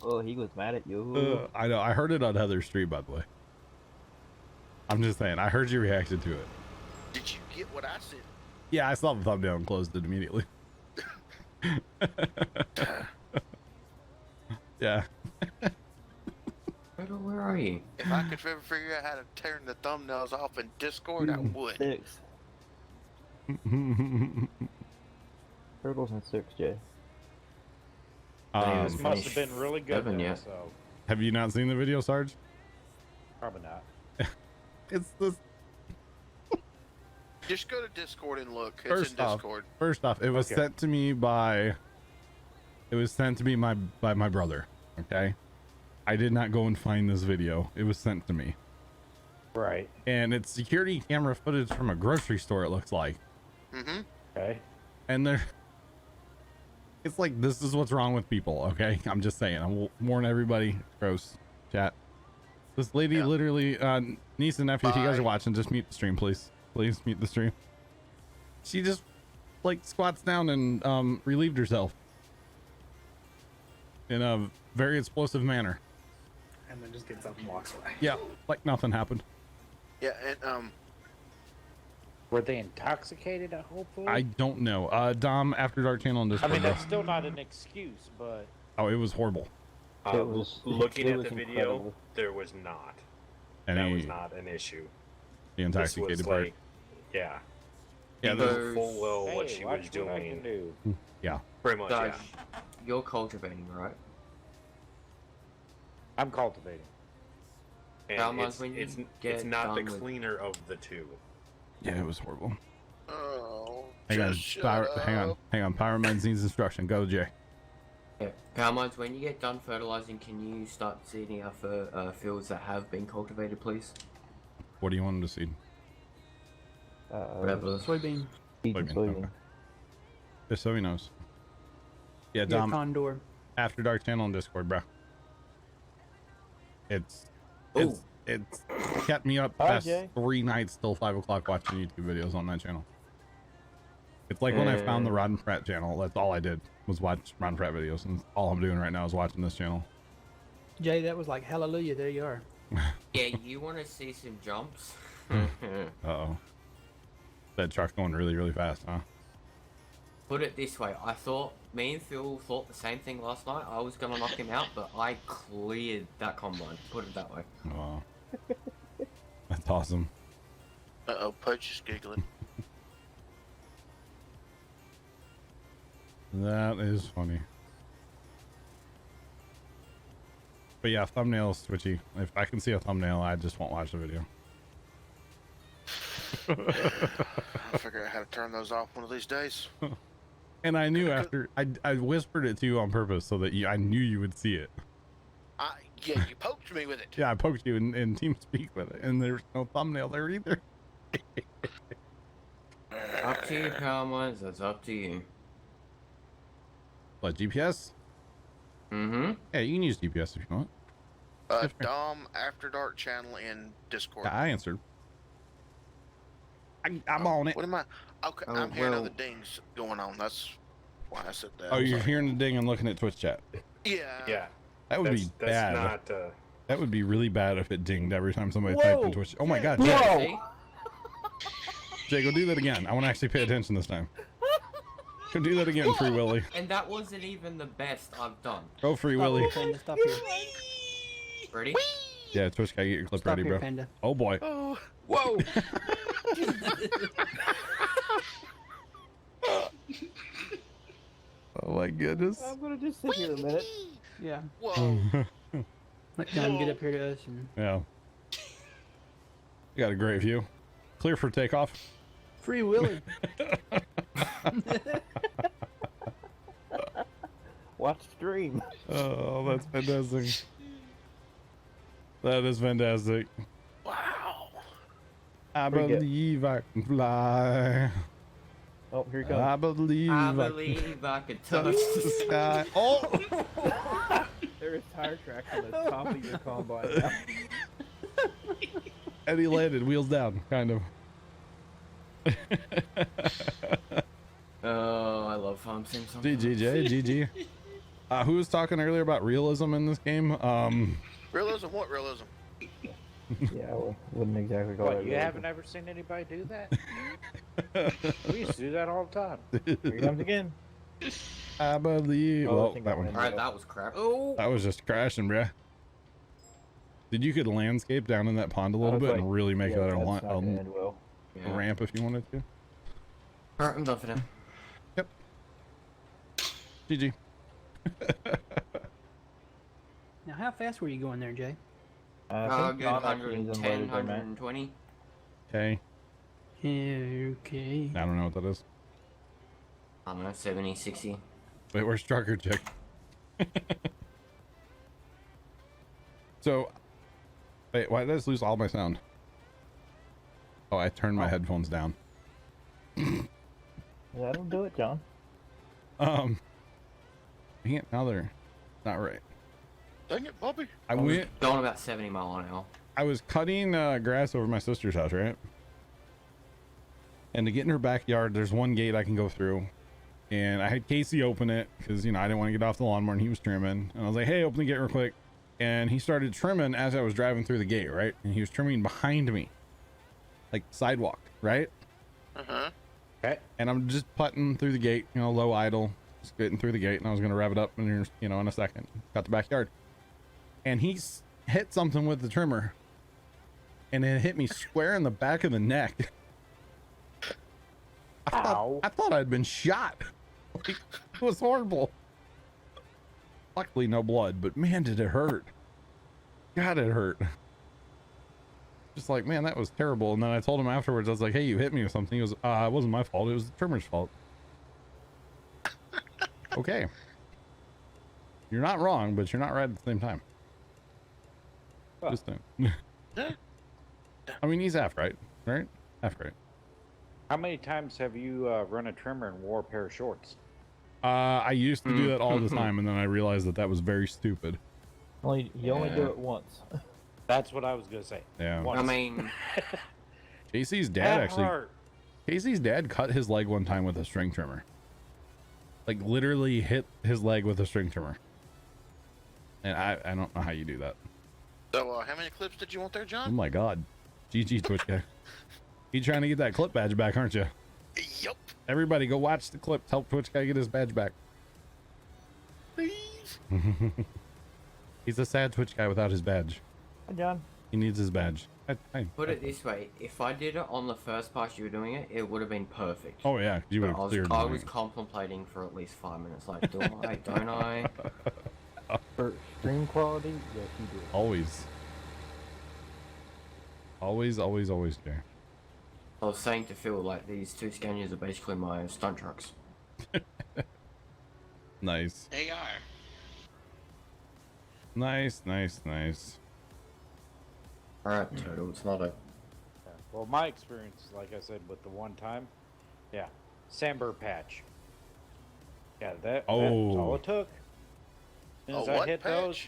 Oh, he was mad at you. I know. I heard it on Heather's stream, by the way. I'm just saying. I heard your reaction to it. Did you get what I said? Yeah, I saw the thumbnail and closed it immediately. Yeah. Where are you? If I could ever figure out how to turn the thumbnails off in Discord, I would. 6. Turtles and 6, Jay. This must have been really good. Then, so. Have you not seen the video, Sarge? Probably not. It's this. Just go to Discord and look. It's in Discord. First off, it was sent to me by. It was sent to me by my brother. Okay, I did not go and find this video. It was sent to me. Right. And it's security camera footage from a grocery store. It looks like. Mm-hmm. Okay. And they're. It's like, this is what's wrong with people. Okay, I'm just saying. I'm warning everybody. Gross. Chat. This lady literally, niece and nephew, if you guys are watching, just mute the stream, please. Please mute the stream. She just like squats down and relieved herself in a very explosive manner. And then just gets up and walks away. Yeah, like nothing happened. Yeah, and were they intoxicated? Hopefully. I don't know. Dom, After Dark channel and Discord. I mean, that's still not an excuse, but. Oh, it was horrible. Looking at the video, there was not. That was not an issue. The intoxicated part. Like, yeah. Yeah, he knew full well what she was doing. Yeah. Pretty much, Dodge, yeah. You're cultivating, right? I'm cultivating. And it's not the cleaner of the two. Yeah, it was horrible. Oh, hang on, hang on. Pyroman's needs instruction. Go, Jay. Yeah. Powermines, when you get done fertilizing, can you start seeding out for fields that have been cultivated, please? What do you want him to seed? Whatever, the soybean. Soybean. Okay. Just so he knows. Yeah, Dom. Condor. After Dark channel and Discord, bro. It's it's kept me up Hi, past Jay. 3 nights till 5 o'clock watching YouTube videos on that channel. It's like when I found the Rod and Pratt channel, that's all I did was watch Rod and Pratt videos, and all I'm doing right now is watching this channel. Jay, that was like hallelujah. There you are. Yeah, you want to see some jumps? Uh-oh. That truck's going really, really fast, huh? Put it this way, I thought, me and Phil thought the same thing last night. I was going to knock him out, but I cleared that combine. Put it that way. Oh. That's awesome. Uh-oh, Pudge is giggling. That is funny. But yeah, thumbnails twitchy. If I can see a thumbnail, I just won't watch the video. I'll figure out how to turn those off one of these days. And I knew after I whispered it to you on purpose so that I knew you would see it. Yeah, you poked me with it. Yeah, I poked you in TeamSpeak with it, and there's no thumbnail there either. Up to you, Palmas. That's up to you. What, GPS? Mm-hmm. Yeah, you can use GPS if you want. Dom After Dark channel in Discord. Yeah, I answered. I'm on it. What am I? Okay, I'm hearing other dings going on. That's why I said that. Oh, you're hearing the ding and looking at Twitch chat. Yeah. Yeah. That would be bad. Not, that would be really bad if it dinged every time somebody typed in Twitch. Oh my God, Jay. Whoa. Jay, go do that again. I want to actually pay attention this time. Go do that again, Free Willy. And that wasn't even the best I've done. Go, Free Willy. Stop here. Ready? Yeah, Twitch guy, get your clip Stop ready, here, bro. Panda. Oh boy. Oh. Whoa. Oh my goodness. I'm gonna just sit here a minute. Yeah. Whoa. Let John get up here to us and Yeah. You got a great view. Clear for takeoff. Free Willy. Watch stream. Oh, that's fantastic. That is fantastic. Wow. I Pretty good. believe I can fly. Oh, here he comes. I believe I could touch the sky. Oh! There is tire tracks on the top of your combine now. And he landed, wheels down, kind of. Oh, I love Farm Sim sometimes. GG. Who was talking earlier about realism in this game? Realism? What realism? Yeah, I wouldn't exactly call What, it. you haven't ever seen anybody do that? We used to do that all the time. Here he comes again. I believe. Oh, Well, I think that I one. went. Alright, that was crap. Oh! That was just crashing, bruh. Did you could landscape down in that pond a little bit and really make that that's not a gonna end well. ramp if you wanted to? Alright, I'm done for now. Yep. GG. Now, how fast were you going there, Jay? I Good think John actually 110, is unloaded there, man. 120. Okay. Yeah, okay. I don't know what that is. I don't know, 70, 60. Wait, where's Trucker Chick? So, wait, why did I just lose all my sound? Oh, I turned my headphones down. That'll do it, John. Dang it, now they're not right. Dang it, Bobby. I went. Going about 70 mile an hour. I was cutting grass over my sister's house, right? And to get in her backyard, there's one gate I can go through. And I had Casey open it because, you know, I didn't want to get off the lawnmower and he was trimming. And I was like, hey, open the gate real quick. And he started trimming as I was driving through the gate, right? And he was trimming behind me, like sidewalk, right? Uh-huh. Okay. And I'm just putting through the gate, you know, low idle, just getting through the gate. And I was going to rev it up in, you know, in a second. Got the backyard. And he hit something with the trimmer. And it hit me square in the back of the neck. I thought I'd been shot. Like, it was horrible. Luckily, no blood, but man, did it hurt. God, it hurt. Just like, man, that was terrible. And then I told him afterwards, I was like, hey, you hit me with something. He goes, it wasn't my fault. It was the trimmer's fault. Okay. You're not wrong, but you're not right at the same time. Just saying. I mean, he's half right, right? Half right. How many times have you run a trimmer and wore a pair of shorts? I used to do that all the time, and then I realized that that was very stupid. You only do it once. That's what I was gonna say. Yeah. Once. I mean, Casey's dad At actually. heart. Casey's dad cut his leg one time with a string trimmer. Like literally hit his leg with a string trimmer. And I don't know how you do that. So, how many clips did you want there, Oh John? my god. GG Twitch guy. You trying to get that clip badge back, aren't you? Yep. Everybody go watch the clips. Help Twitch guy get his badge back. Please. He's a sad Twitch guy without his badge. Hi, John. He needs his badge. put it this way: if I did it on the first pass you were doing it, it would have been perfect. Oh yeah, you would have cleared. I was contemplating for at least 5 minutes. Like, do I? Don't I? For stream quality, yes, you do. Always. Always, Jay. I was saying to Phil, like, these two Scanias are basically my stunt trucks. Nice. They are. Nice. Alright, Turtle, it's not a... Yeah. Well, my experience, like I said, with the one time, yeah, Sandbird patch. Yeah, that's all it took. As soon as I hit those,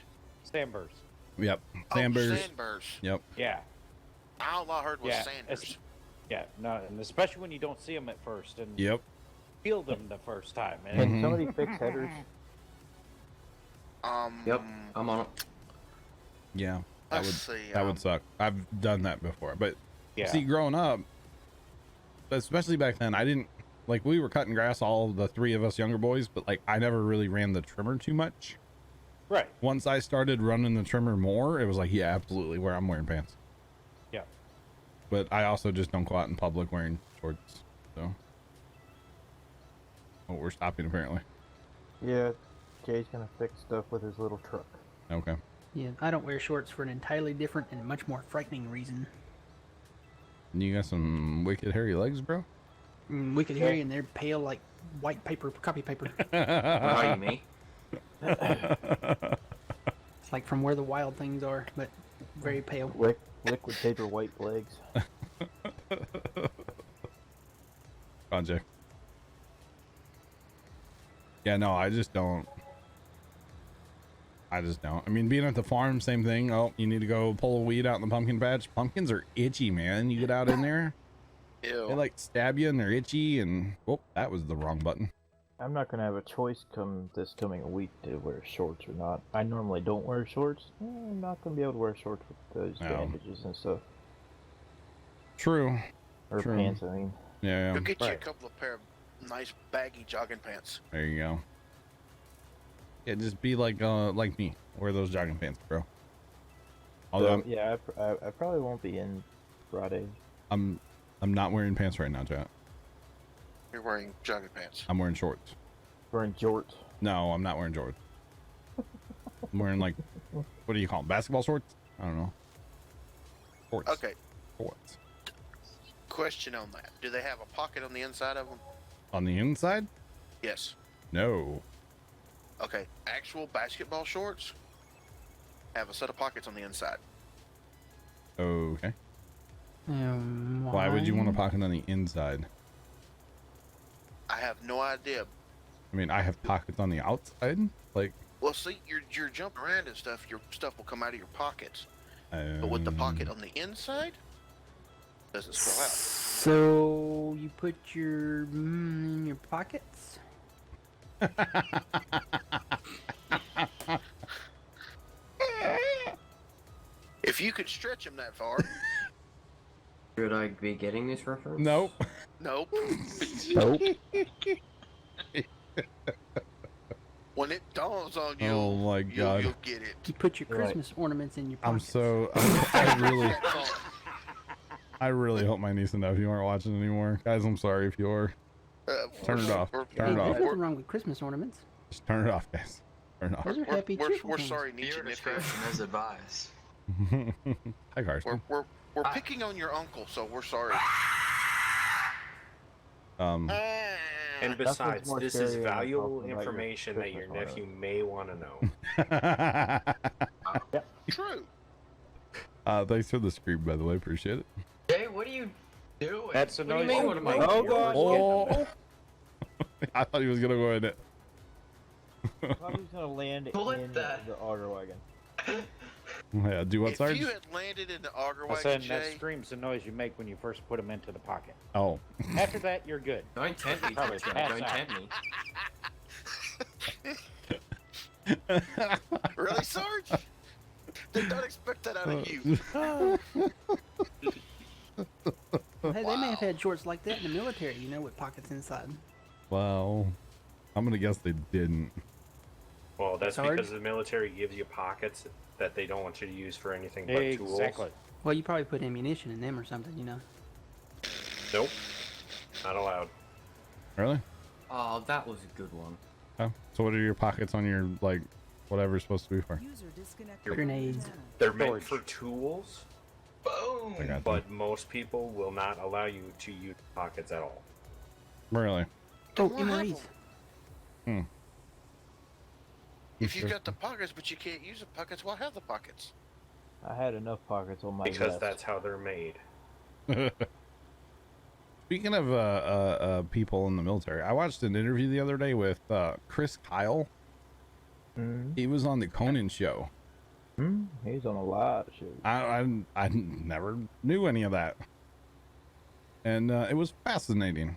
Sandbirds. Yep. Sandbirds. Sandbirds. Yep. Yeah. All I heard was Yeah, Sanders. Yeah, no, and especially when you don't see them at first and Yep. feel them the first time. Can somebody fix headers? Yep, I'm on it. Yeah. That Let's would see, that would suck. I've done that before, but Yeah. see, growing up, especially back then, I didn't like we were cutting grass, all the three of us younger boys, but like I never really ran the trimmer too much. Right. Once I started running the trimmer more, it was like, yeah, absolutely, where I'm wearing pants. Yeah. But I also just don't go out in public wearing shorts. So, oh, we're stopping apparently. Yeah, Jay's gonna fix stuff with his little truck. Okay. Yeah, I don't wear shorts for an entirely different and much more frightening reason. You got some wicked hairy legs, bro? We could hear you, and they're pale like white paper, copy paper. How are you, me? It's like from where the wild things are, but very pale. Liquid paper white legs. Project. Yeah, no, I just don't. I mean, being at the farm, same thing. Oh, you need to go pull a weed out in the pumpkin patch. Pumpkins are itchy, man. You get out in there, Ew. they like stab you and they're itchy. And oh, that was the wrong button. I'm not gonna have a choice this coming week to wear shorts or not. I normally don't wear shorts. I'm not gonna be able to wear shorts with those bandages and stuff. True. Or True. pants, I mean. Yeah. Go get you a couple of pair of nice baggy jogging pants. There you go. Yeah, just be like me. Wear those jogging pants, bro. Although Yeah, I probably won't be in Friday. I'm not wearing pants right now, chat. You're wearing jogging pants. I'm wearing shorts. Wearing jorts. No, I'm not wearing jorts. I'm wearing like, what do you call them? Basketball shorts? I don't know. Shorts. Okay. Shorts. Question on that. Do they have a pocket on the inside of them? On the inside? Yes. No. Okay. Actual basketball shorts have a set of pockets on the inside. Okay. Why would you want a pocket on the inside? I have no idea. I mean, I have pockets on the outside. Like, Well, see, you're jumping around and stuff. Your stuff will come out of your pockets. But with the pocket on the inside, doesn't spill out. So you put your in your pockets? If you could stretch them that far. Should I be getting this reference? Nope. Nope. Nope. When it dawns on you, Oh my God. you'll get it. You put your Christmas ornaments in your pockets. I really hope my niece and nephew aren't watching anymore. Guys, I'm sorry if you are. Turn it off. Turn it There's off. nothing wrong with Christmas ornaments. Just turn it off, guys. Turn it off. Those are happy, cheerful We're things. sorry, niece Viewer and nephew. discretion is advised. Hi, Carson. We're picking on your uncle, so we're sorry. And besides, more this is scary than valuable talking about your information that your Christmas nephew may want to know. True. Thanks for the screen, by the way. Appreciate it. Jay, what are you doing? That's the What do you noise. mean? What am I Oh, doing? God. Oh. I thought he was gonna go in it. I thought he was gonna land What in the- the auto wagon. Yeah, do what, If Sarge? you had landed in the auger I wagon, said that Jay, screams the noise you make when you first put them into the pocket. Oh. After that, you're good. Don't tempt me, Probably Jay. pass Don't out. tempt me. really, Sarge? Did not expect that out of you. Hey, they may have had shorts like that in the military, you know, with pockets inside. Well, I'm gonna guess they didn't. Well, that's Sarge? because the military gives you pockets that they don't want you to use for anything but tools. Exactly. Well, you probably put ammunition in them or something, you know. Nope. Not allowed. Really? Oh, that was a good one. Oh, so what are your pockets on your, like, whatever's supposed to be for? Grenades. They're meant for tools, Boom. I got them. but most people will not allow you to use pockets at all. Really? Oh, Why have MREs. Hmm. If you've got the pockets, but you can't use the pockets, why have the pockets? I had enough pockets on my Because vest. that's how they're made. Speaking of people in the military, I watched an interview the other day with Chris Kyle. He was on the Conan show. He's on a lot of shows. I never knew any of that, and it was fascinating.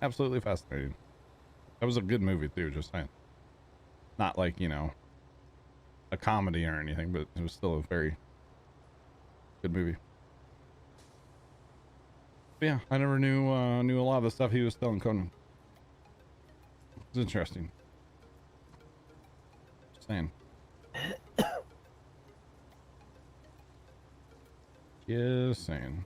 Absolutely fascinating. That was a good movie too. Just saying, not like, you know, a comedy or anything, but it was still a very good movie. But yeah, I never knew a lot of the stuff he was telling Conan. It's interesting. Just saying. Just saying.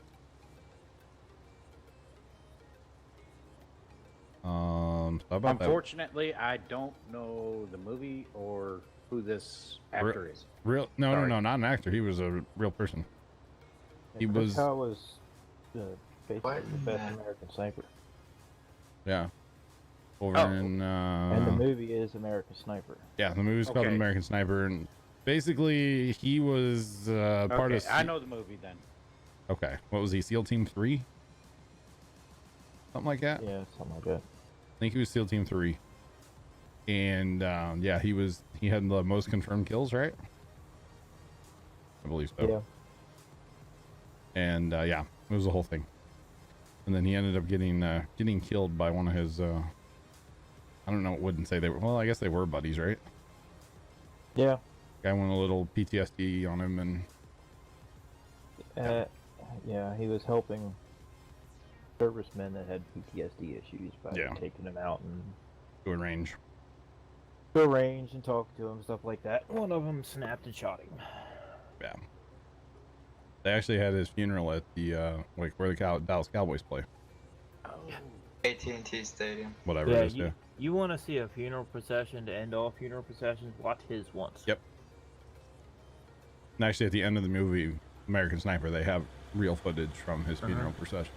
How about that? Unfortunately, I don't know the movie or who this actor is. No, Sorry. no, not an actor. He was a real person. He Chris was, Kyle was basically the best American sniper. yeah. Over in And the movie is American Sniper. yeah, the movie's called Okay. American Sniper, and basically he was part Okay, of. I know the movie then. Okay, what was he? SEAL Team 3? Something like that. Yeah, something like that. I think he was SEAL Team 3. And yeah, he had the most confirmed kills, right? I believe so. Yeah. And yeah, it was the whole thing. And then he ended up getting killed by one of his I don't know, wouldn't say they were, well, I guess they were buddies, right? Yeah. Guy went a little PTSD on him, and yeah, he was helping servicemen that had PTSD issues by Yeah. taking them out and to a range. to a range and talk to him, stuff like that. One of them snapped and shot him. Yeah. They actually had his funeral at the like where the Dallas Cowboys play. AT&T Stadium. Whatever Yeah, it is. Yeah. you want to see a funeral procession to end all funeral processions? Watch his once. Yep. And actually, at the end of the movie, American Sniper, they have real footage from his funeral procession.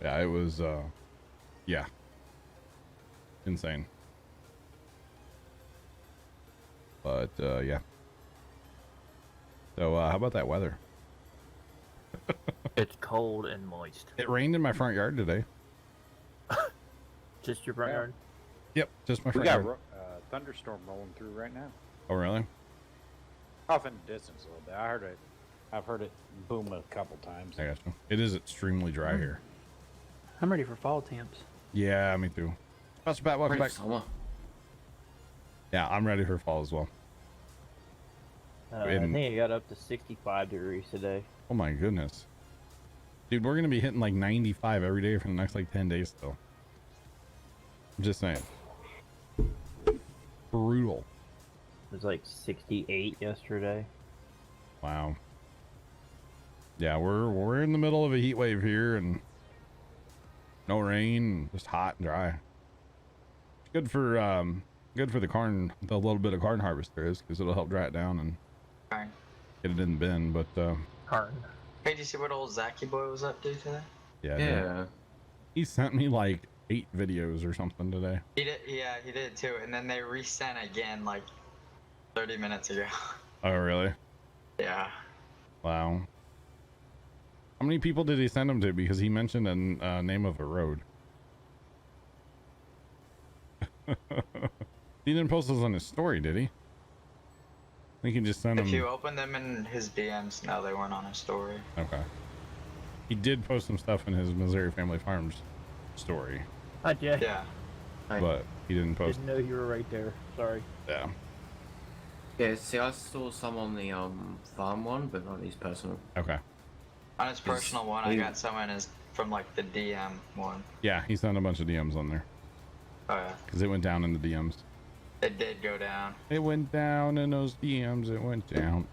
Yeah, it was, yeah, insane. But yeah. So how about that weather? It's cold and moist. It rained in my front yard today. Just your front yard? Yep, just my We front got yard. thunderstorm rolling through right now. Oh, really? Off in the distance a little bit. I've heard it boom a couple times. I got you. It is extremely dry here. I'm ready for fall temps. Yeah, me too. Pastor Pat, welcome back. Summer. Yeah, I'm ready for fall as well. I think it got up to 65 degrees today. Oh my goodness. Dude, we're gonna be hitting like 95 every day for the next like 10 days still. I'm just saying. Brutal. It was like 68 yesterday. Wow. Yeah, we're in the middle of a heat wave here, and no rain, just hot and dry. Good for the corn, the little bit of corn harvest there is, because it'll help dry it down and get it in the bin. But corn. Hey, did you see what old Zachy boy was up to today? yeah, Yeah. he sent me like 8 videos or something today. He did. Yeah, he did too. And then they resent again like 30 minutes ago. Oh, really? Yeah. Wow. How many people did he send them to? Because he mentioned a name of a road. He didn't post those on his story, did he? We can just send him. If you open them in his DMs, no, they weren't on his story. Okay. He did post some stuff in his Missouri Family Farms story. Hi, Jay. Yeah. But he didn't post. Didn't know you were right there. Sorry. Yeah. Yeah, see, I saw some on the farm one, but not his personal. Okay. On his personal one, I got some in his from like the DM one. Yeah, he sent a bunch of DMs on there. Oh yeah. Because it went down in the DMs. It did go down. It went down in those DMs. It went down.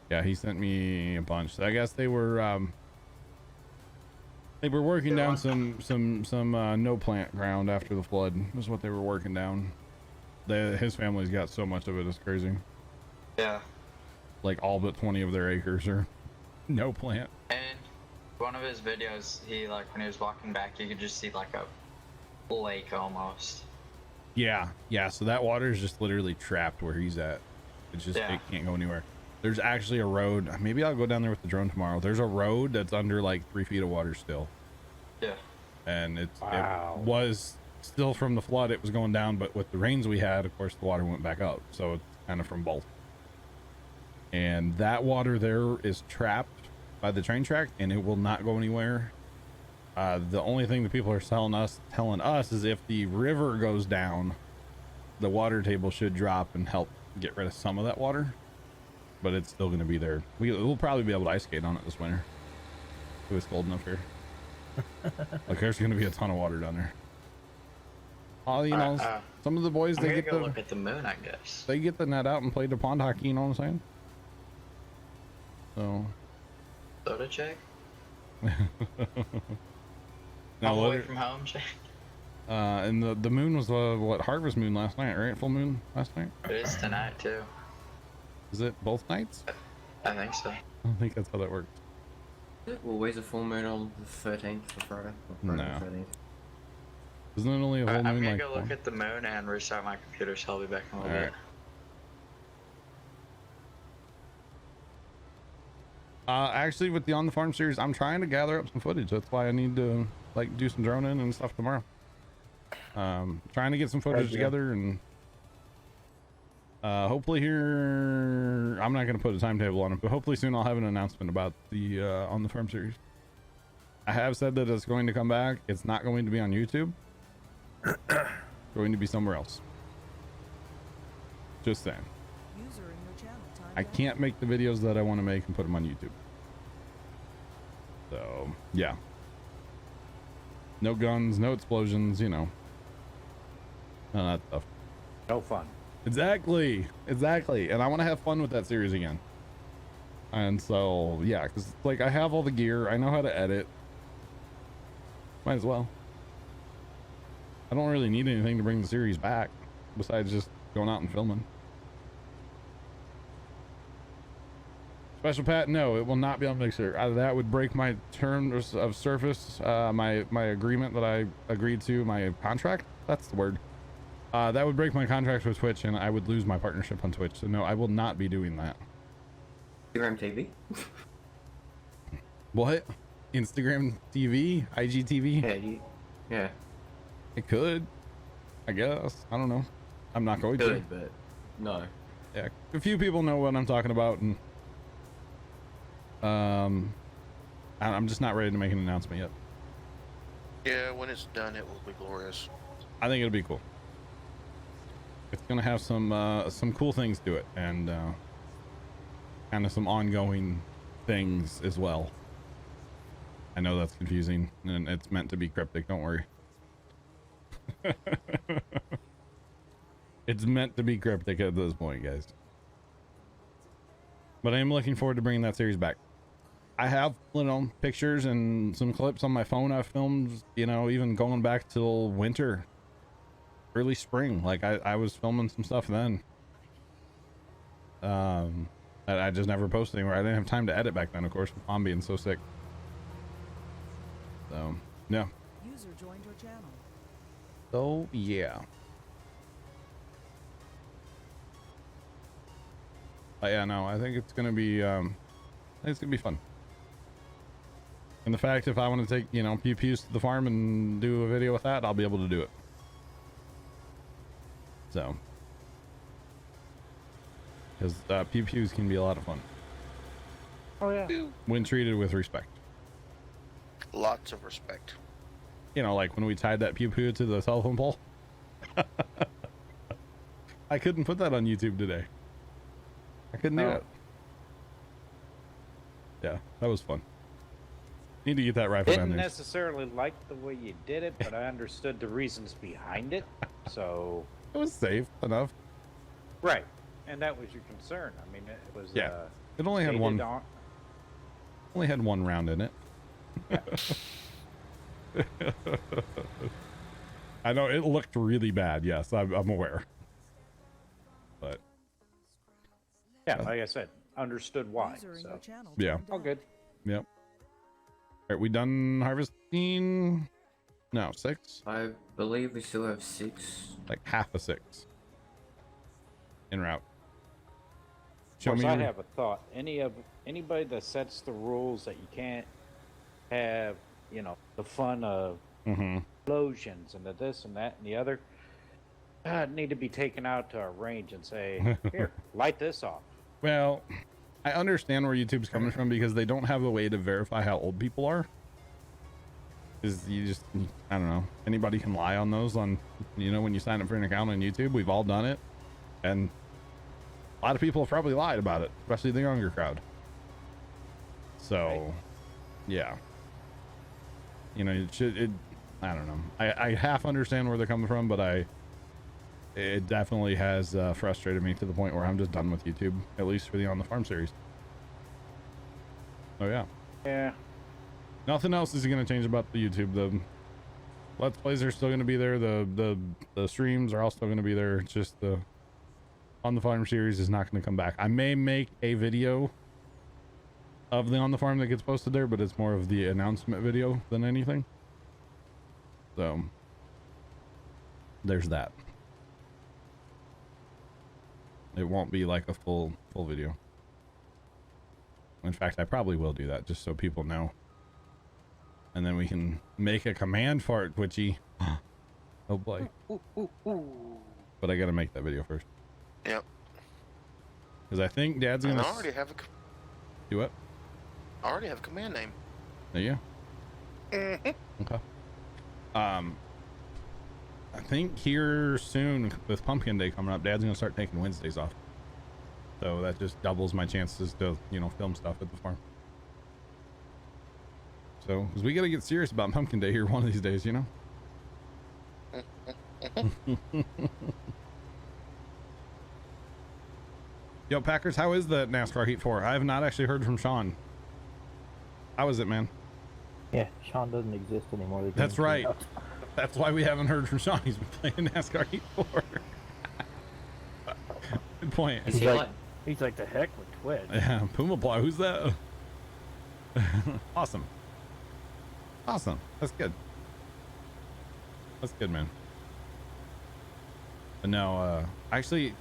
Yeah, he sent me a bunch. So I guess they were working down some no plant ground after the flood. Was what they were working down. His family's got so much of it, it's crazy. Yeah. Like all but 20 of their acres are no plant. And one of his videos, he like when he was walking back, you could just see like a lake almost. Yeah, so that water is just literally trapped where he's at. It's just it can't go anywhere. There's actually a road. Maybe I'll go down there with the drone tomorrow. There's a road that's under like 3 feet of water still. Yeah. And it was still from the flood. It was going down, but with the rains we had, of course, the water went back up. So it's kind of from both. And that water there is trapped by the train track, and it will not go anywhere. The only thing that people are telling us is if the river goes down, the water table should drop and help get rid of some of that water. But it's still going to be there. We'll probably be able to ice skate on it this winter. It was cold enough here. Like there's going to be a ton of water down there. Oh, you know, some of the boys they get look at the moon, I guess. They get the net out and play the pond hockey. You know what I'm saying? So. Soda check. Now, away from home, check. And the moon was what, harvest moon last night, right? Full moon last night. It is tonight too. Is it both nights? I think so. I don't think that's how that works. Well, where's a full moon on the 13th for Friday? No. 13th. Isn't it only a full moon? I'm gonna like go look at the moon and restart my computer, so I'll be back in a little bit. Actually, with the On the Farm series, I'm trying to gather up some footage. That's why I need to like do some droning and stuff tomorrow. Trying to get some footage together, and hopefully here, I'm not going to put a timetable on it, but hopefully soon I'll have an announcement about the On the Farm series. I have said that it's going to come back. It's not going to be on YouTube. It's going to be somewhere else. Just saying. I can't make the videos that I want to make and put them on YouTube. So, yeah. No guns, no explosions, you know. None of that stuff. No fun. Exactly. And I want to have fun with that series again. And so, yeah, because like I have all the gear. I know how to edit. Might as well. I don't really need anything to bring the series back besides just going out and filming. Special Pat, no, it will not be on Mixer. That would break my terms of service, my agreement that I agreed to, my contract. That's the word. That would break my contract with Twitch, and I would lose my partnership on Twitch. So no, I will not be doing that. Instagram TV? What? Instagram TV? IGTV? Yeah, yeah. It could, I guess. I don't know. I'm not going to. But no. Yeah, a few people know what I'm talking about, and I'm just not ready to make an announcement yet. Yeah, when it's done, it will be glorious. I think it'll be cool. It's gonna have some cool things to it, and kind of some ongoing things as well. I know that's confusing, and it's meant to be cryptic. Don't worry. It's meant to be cryptic at this point, guys. But I am looking forward to bringing that series back. I have, you know, pictures and some clips on my phone I've filmed, you know, even going back till winter, early spring. Like I was filming some stuff then. That I just never posted anywhere. I didn't have time to edit back then, of course, with Mom being so sick. So, yeah. User joined your channel. So, yeah. But yeah, no, I think it's gonna be, I think it's gonna be fun. And the fact, if I want to take, you know, pew-pews to the farm and do a video with that, I'll be able to do it. So, because pew pews can be a lot of fun. Oh yeah. When treated with respect. Lots of respect. You know, like when we tied that pew pew to the telephone pole. I couldn't put that on YouTube today. I couldn't do it. Yeah, that was fun. Need to get that right. Didn't necessarily like the way you did it, but I understood the reasons behind it. So it was safe enough. Right, and that was your concern. I mean, it was. Yeah, it only had one. On... Only had one round in it. Yeah. I know it looked really bad. Yes, I'm aware. But yeah, like I said, understood why. So yeah, all good. Yep. Are we done harvesting? No, 6. I believe we still have 6. Like half a 6 en route. Of course, I have a thought. Anybody that sets the rules that you can't have, you know, the fun of explosions and the this and that and the other, need to be taken out to a range and say, here, light this off. Well, I understand where YouTube's coming from because they don't have a way to verify how old people are. Is you just, I don't know, anybody can lie on those on, you know, when you sign up for an account on YouTube. We've all done it, and a lot of people have probably lied about it, especially the younger crowd. So yeah, you know, I don't know, I half understand where they're coming from, but it definitely has frustrated me to the point where I'm just done with YouTube, at least for the On the Farm series. Oh yeah. Yeah. Nothing else is going to change about the YouTube. The Let's Plays are still going to be there. The streams are all still going to be there. It's just the On the Farm series is not going to come back. I may make a video of the On the Farm that gets posted there, but it's more of the announcement video than anything. So there's that. It won't be like a full video. In fact, I probably will do that just so people know. And then we can make a command for it, Twitchy. Oh boy. But I gotta make that video first. Yep. Because I think Dad's gonna... I already have a... Do what? I already have a command name. Do you? Okay. I think here soon, with Pumpkin Day coming up, Dad's gonna start taking Wednesdays off. So that just doubles my chances to, you know, film stuff at the farm. So, because we gotta get serious about Pumpkin Day here one of these days, you know? Yo, Packers, how is the NASCAR Heat 4? I have not actually heard from Sean. How is it, man? Yeah, Sean doesn't exist anymore. That's right. That's why we haven't heard from Sean. He's been playing NASCAR Heat 4. Good point. He's like the heck with Twitch. Yeah, Puma Plow. Who's that? Awesome. Awesome. That's good. That's good, man. But no, actually,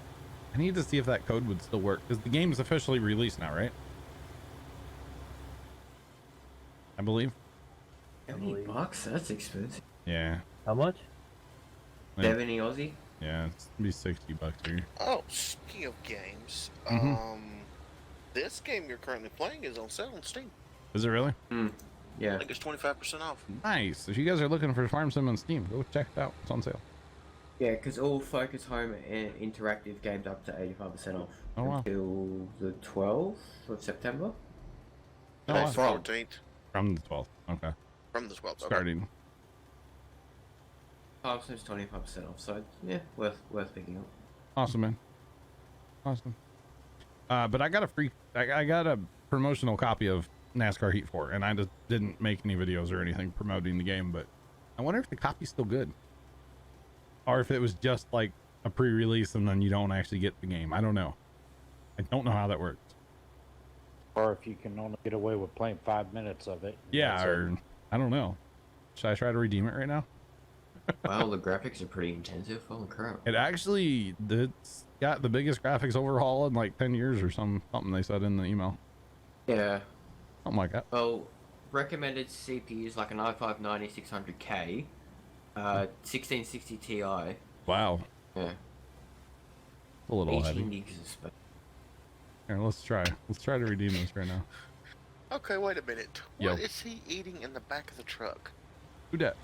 I need to see if that code would still work because the game is officially released now, right? I believe. $70? That's expensive. Yeah. How much? 70 Aussie? Yeah, it's gonna be $60 here. Oh, speaking of games, this game you're currently playing is on sale on Steam. Is it really? Yeah. I think it's 25% off. Nice. If you guys are looking for Farm Sim on Steam, go check it out. It's on sale. Yeah, because all Focus Home and interactive games up to 85% off until the 12th of September. Oh, wow. 14th. From the 12th. Okay. From the 12th. Starting. Farm Sim's 25% off, so yeah, worth picking up. Awesome, man. Awesome. But I got I got a promotional copy of NASCAR Heat 4, and I just didn't make any videos or anything promoting the game, but I wonder if the copy's still good. Or if it was just like a pre-release and then you don't actually get the game. I don't know. I don't know how that works. Or if you can only get away with playing 5 minutes of it. Yeah, or I don't know. Should I try to redeem it right now? Wow, the graphics are pretty intensive. Holy crap. It actually, it's got the biggest graphics overhaul in like 10 years or something they said in the email. Yeah. Something like that. Well, recommended CPUs like an i5 9600K, 1660 Ti. Wow. Yeah. A little 18 heavy. gigs of space. Here, let's try. Let's try to redeem this right now. Okay, wait a minute. Yo. What is he eating in the back of the truck? Who dat?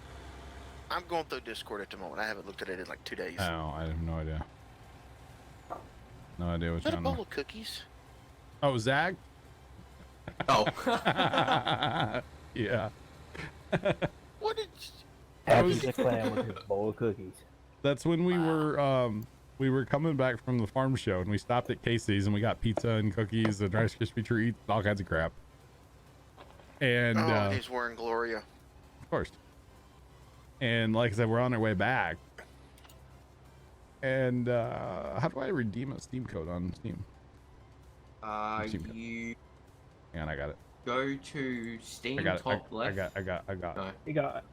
I'm going through Discord at the moment. I haven't looked at it in like 2 days. Oh, I have no idea. No idea Is what's that a on bowl there. of cookies? Oh, Zach? Oh. Yeah. What did Happy the clam with his bowl of cookies. That's when we were coming back from the farm show and we stopped at Casey's and we got pizza and cookies and Rice Krispie treats, all kinds of crap. And oh, he's wearing Gloria. Of course. And like I said, we're on our way back. And how do I redeem a Steam code on Steam? You Hang on, I got it. go to Steam I got it. top left. I got No. He got it.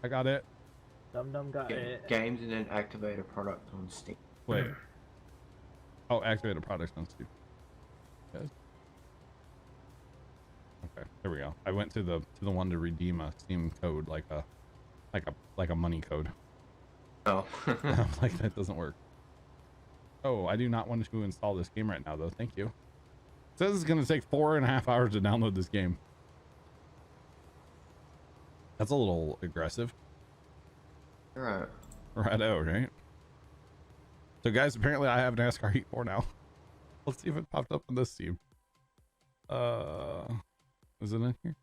I got it. Dum Dum got it. Games and then activate a product on Steam. Wait. Oh, activate a product on Steam. Yes. Okay, there we go. I went to the one to redeem a Steam code, like a money code. Oh. I'm like, that doesn't work. Oh, I do not want to install this game right now, though. Thank you. It says it's going to take 4.5 hours to download this game. That's a little aggressive. Right. Righto, right? So, guys, apparently I have NASCAR Heat 4 now. Let's see if it popped up on this Steam. Is it in here?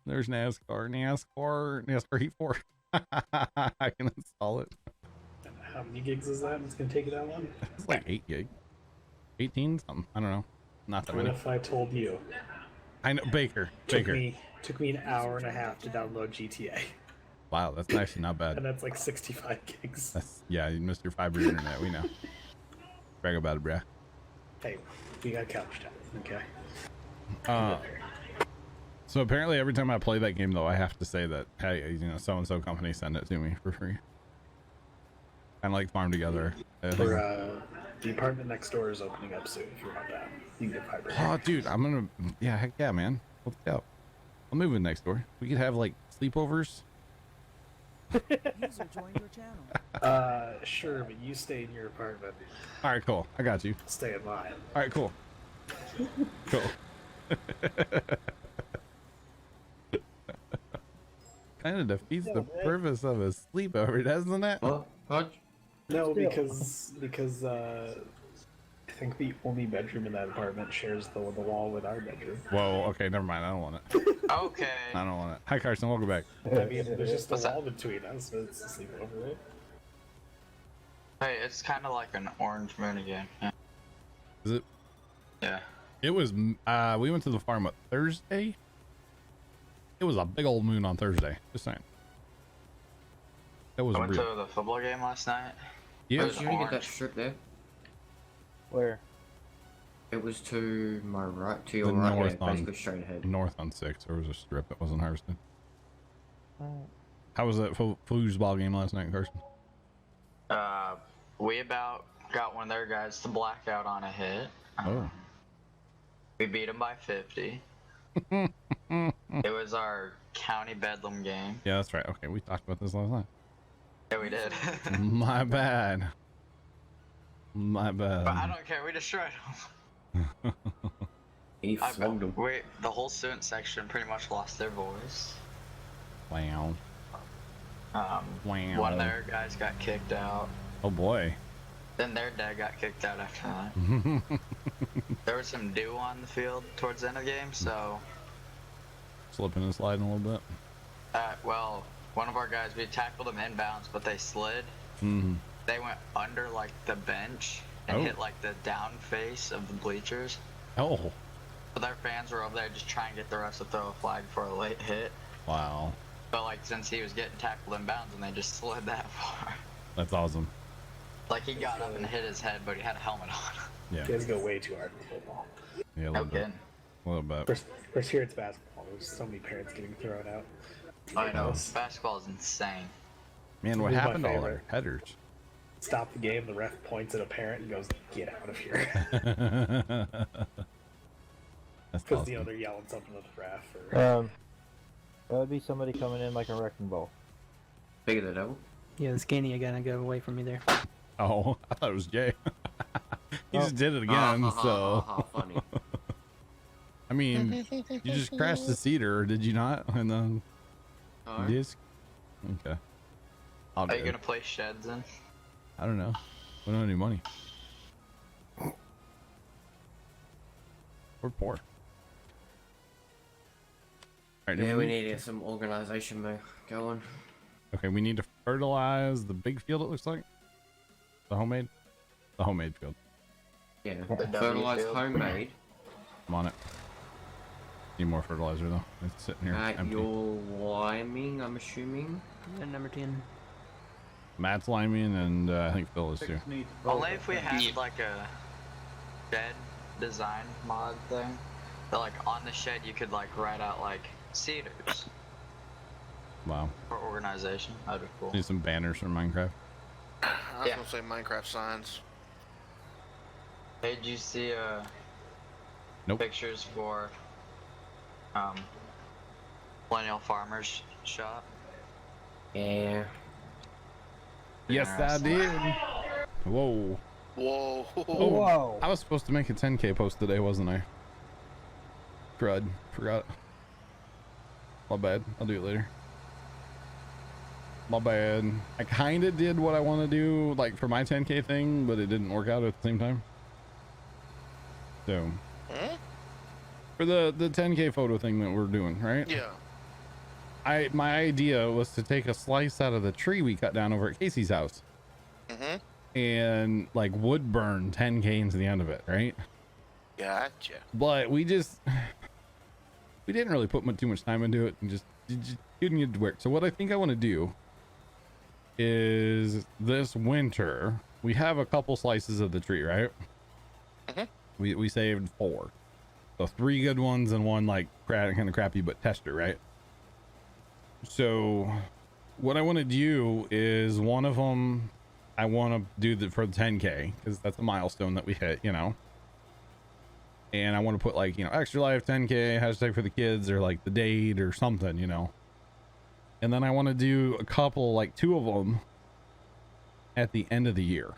There's NASCAR Heat 4. I can install it. How many gigs is that? It's gonna take you that long? It's like 8 gig. 18 something. I don't know. Not that What many. if I told you? I know Baker. Took me an hour and a half to download GTA. Wow, that's actually not bad. And that's like 65 gigs. Yeah, you missed your fiber internet. We know. Brag about it, bruh. Hey, we got couch time, okay? So apparently every time I play that game, though, I have to say that, hey, you know, so-and-so company send it to me for free. Kind of like Farm Together. The apartment next door is opening up soon if you want that. You can get fiber. Oh, dude, I'm gonna, yeah, heck yeah, man. Let's go. I'm moving next door. We could have, like, sleepovers. User joined your channel. Sure, but you stay in your apartment. All right, cool. I got you. Stay in mine. All right, cool. Cool. Kind of defeats the purpose of a sleepover, doesn't it? What? No, because I think the only bedroom in that apartment shares the wall with our bedroom. Whoa, okay, never mind. I don't want it. Okay. I don't want it. Hi, Carson. Welcome back. I mean, there's just a wall between us, but it's a sleepover, right? Hey, it's kind of like an orange moon again. Yeah. Is it? Yeah. It was, we went to the farm on Thursday. It was a big old moon on Thursday. Just saying. That was I went real. to the football game last night. Yeah. It was Did you get that orange. strip there? Where? It was to my right, to your The right, north yeah, on, basically straight ahead. north on 6. There was a strip that wasn't harvested. How was that foosball game last night, Carson? We about got one of their guys to black out on a hit. Oh. We beat them by 50. It was our county bedlam game. Yeah, that's right. Okay, we talked about this last night. Yeah, we did. My bad. My bad. But I don't care. We destroyed them. He flogged them. The whole student section pretty much lost their voice. Wow. Wow. One of their guys got kicked out. Oh boy. Then their dad got kicked out after that. There was some dew on the field towards the end of the game, so. Slipping and sliding a little bit. Well, one of our guys, we tackled them inbounds, but they slid. Mm-hmm. They went under like the bench and hit like the down face of the bleachers. Oh. So their fans were over there just trying to get the refs to throw a flag for a late hit. Wow. But like since he was getting tackled inbounds and they just slid that far. That's awesome. Like he got up and hit his head, but he had a helmet on. Yeah. You guys go way too hard in football. Yeah, a little bit. A little bit. First here it's basketball. There's so many parents getting thrown out. I know. Basketball is insane. Man, what This is my happened to all favorite. our headers? Stop the game, the ref points at a parent and goes, "Get out of here." That's Because, awesome. they're yelling something at the ref. Or... That would be somebody coming in like a wrecking ball. Bigger the devil. Yeah, the skinny, I gotta go away from me there. Oh, I thought it was Jay. He just did it again, so. Funny. I mean, you just crashed the cedar, did you not? And then disc. Okay. Are you gonna play sheds in? I don't know. We don't have any money. We're poor. All right, Yeah, we need to get some organization going. Okay, we need to fertilize the big field, it looks like. The homemade field. Yeah, fertilize homemade. I'm on it. Need more fertilizer though. It's sitting here empty. You're liming, I'm assuming. Yeah, number 10. Matt's liming, and I think Phil is too. Only if we had like a shed design mod thing. That like on the shed you could like write out like cedars. Wow. For organization. That'd be cool. Need some banners from Minecraft. I was gonna say Minecraft signs. Hey, did you see pictures for Millennial Farmers Shop? Yeah. Yes, I did. Whoa. Whoa. Whoa. I was supposed to make a 10K post today, wasn't I? Crud. Forgot. My bad. I'll do it later. My bad. I kind of did what I want to do, like for my 10K thing, but it didn't work out at the same time. So, for the 10K photo thing that we're doing, right? Yeah. My idea was to take a slice out of the tree we cut down over at Casey's house, and like wood burn 10K into the end of it, right? Gotcha. But we didn't really put too much time into it, and just didn't get to work. So what I think I want to do is this winter we have a couple slices of the tree, right? We saved 4, so 3 good ones and 1 like kind of crappy but tester, right? So what I want to do is one of them I want to do for the 10K because that's a milestone that we hit, you know. And I want to put like, you know, extra life 10K hashtag for the kids, or like the date or something, you know. And then I want to do a couple, like 2 of them at the end of the year,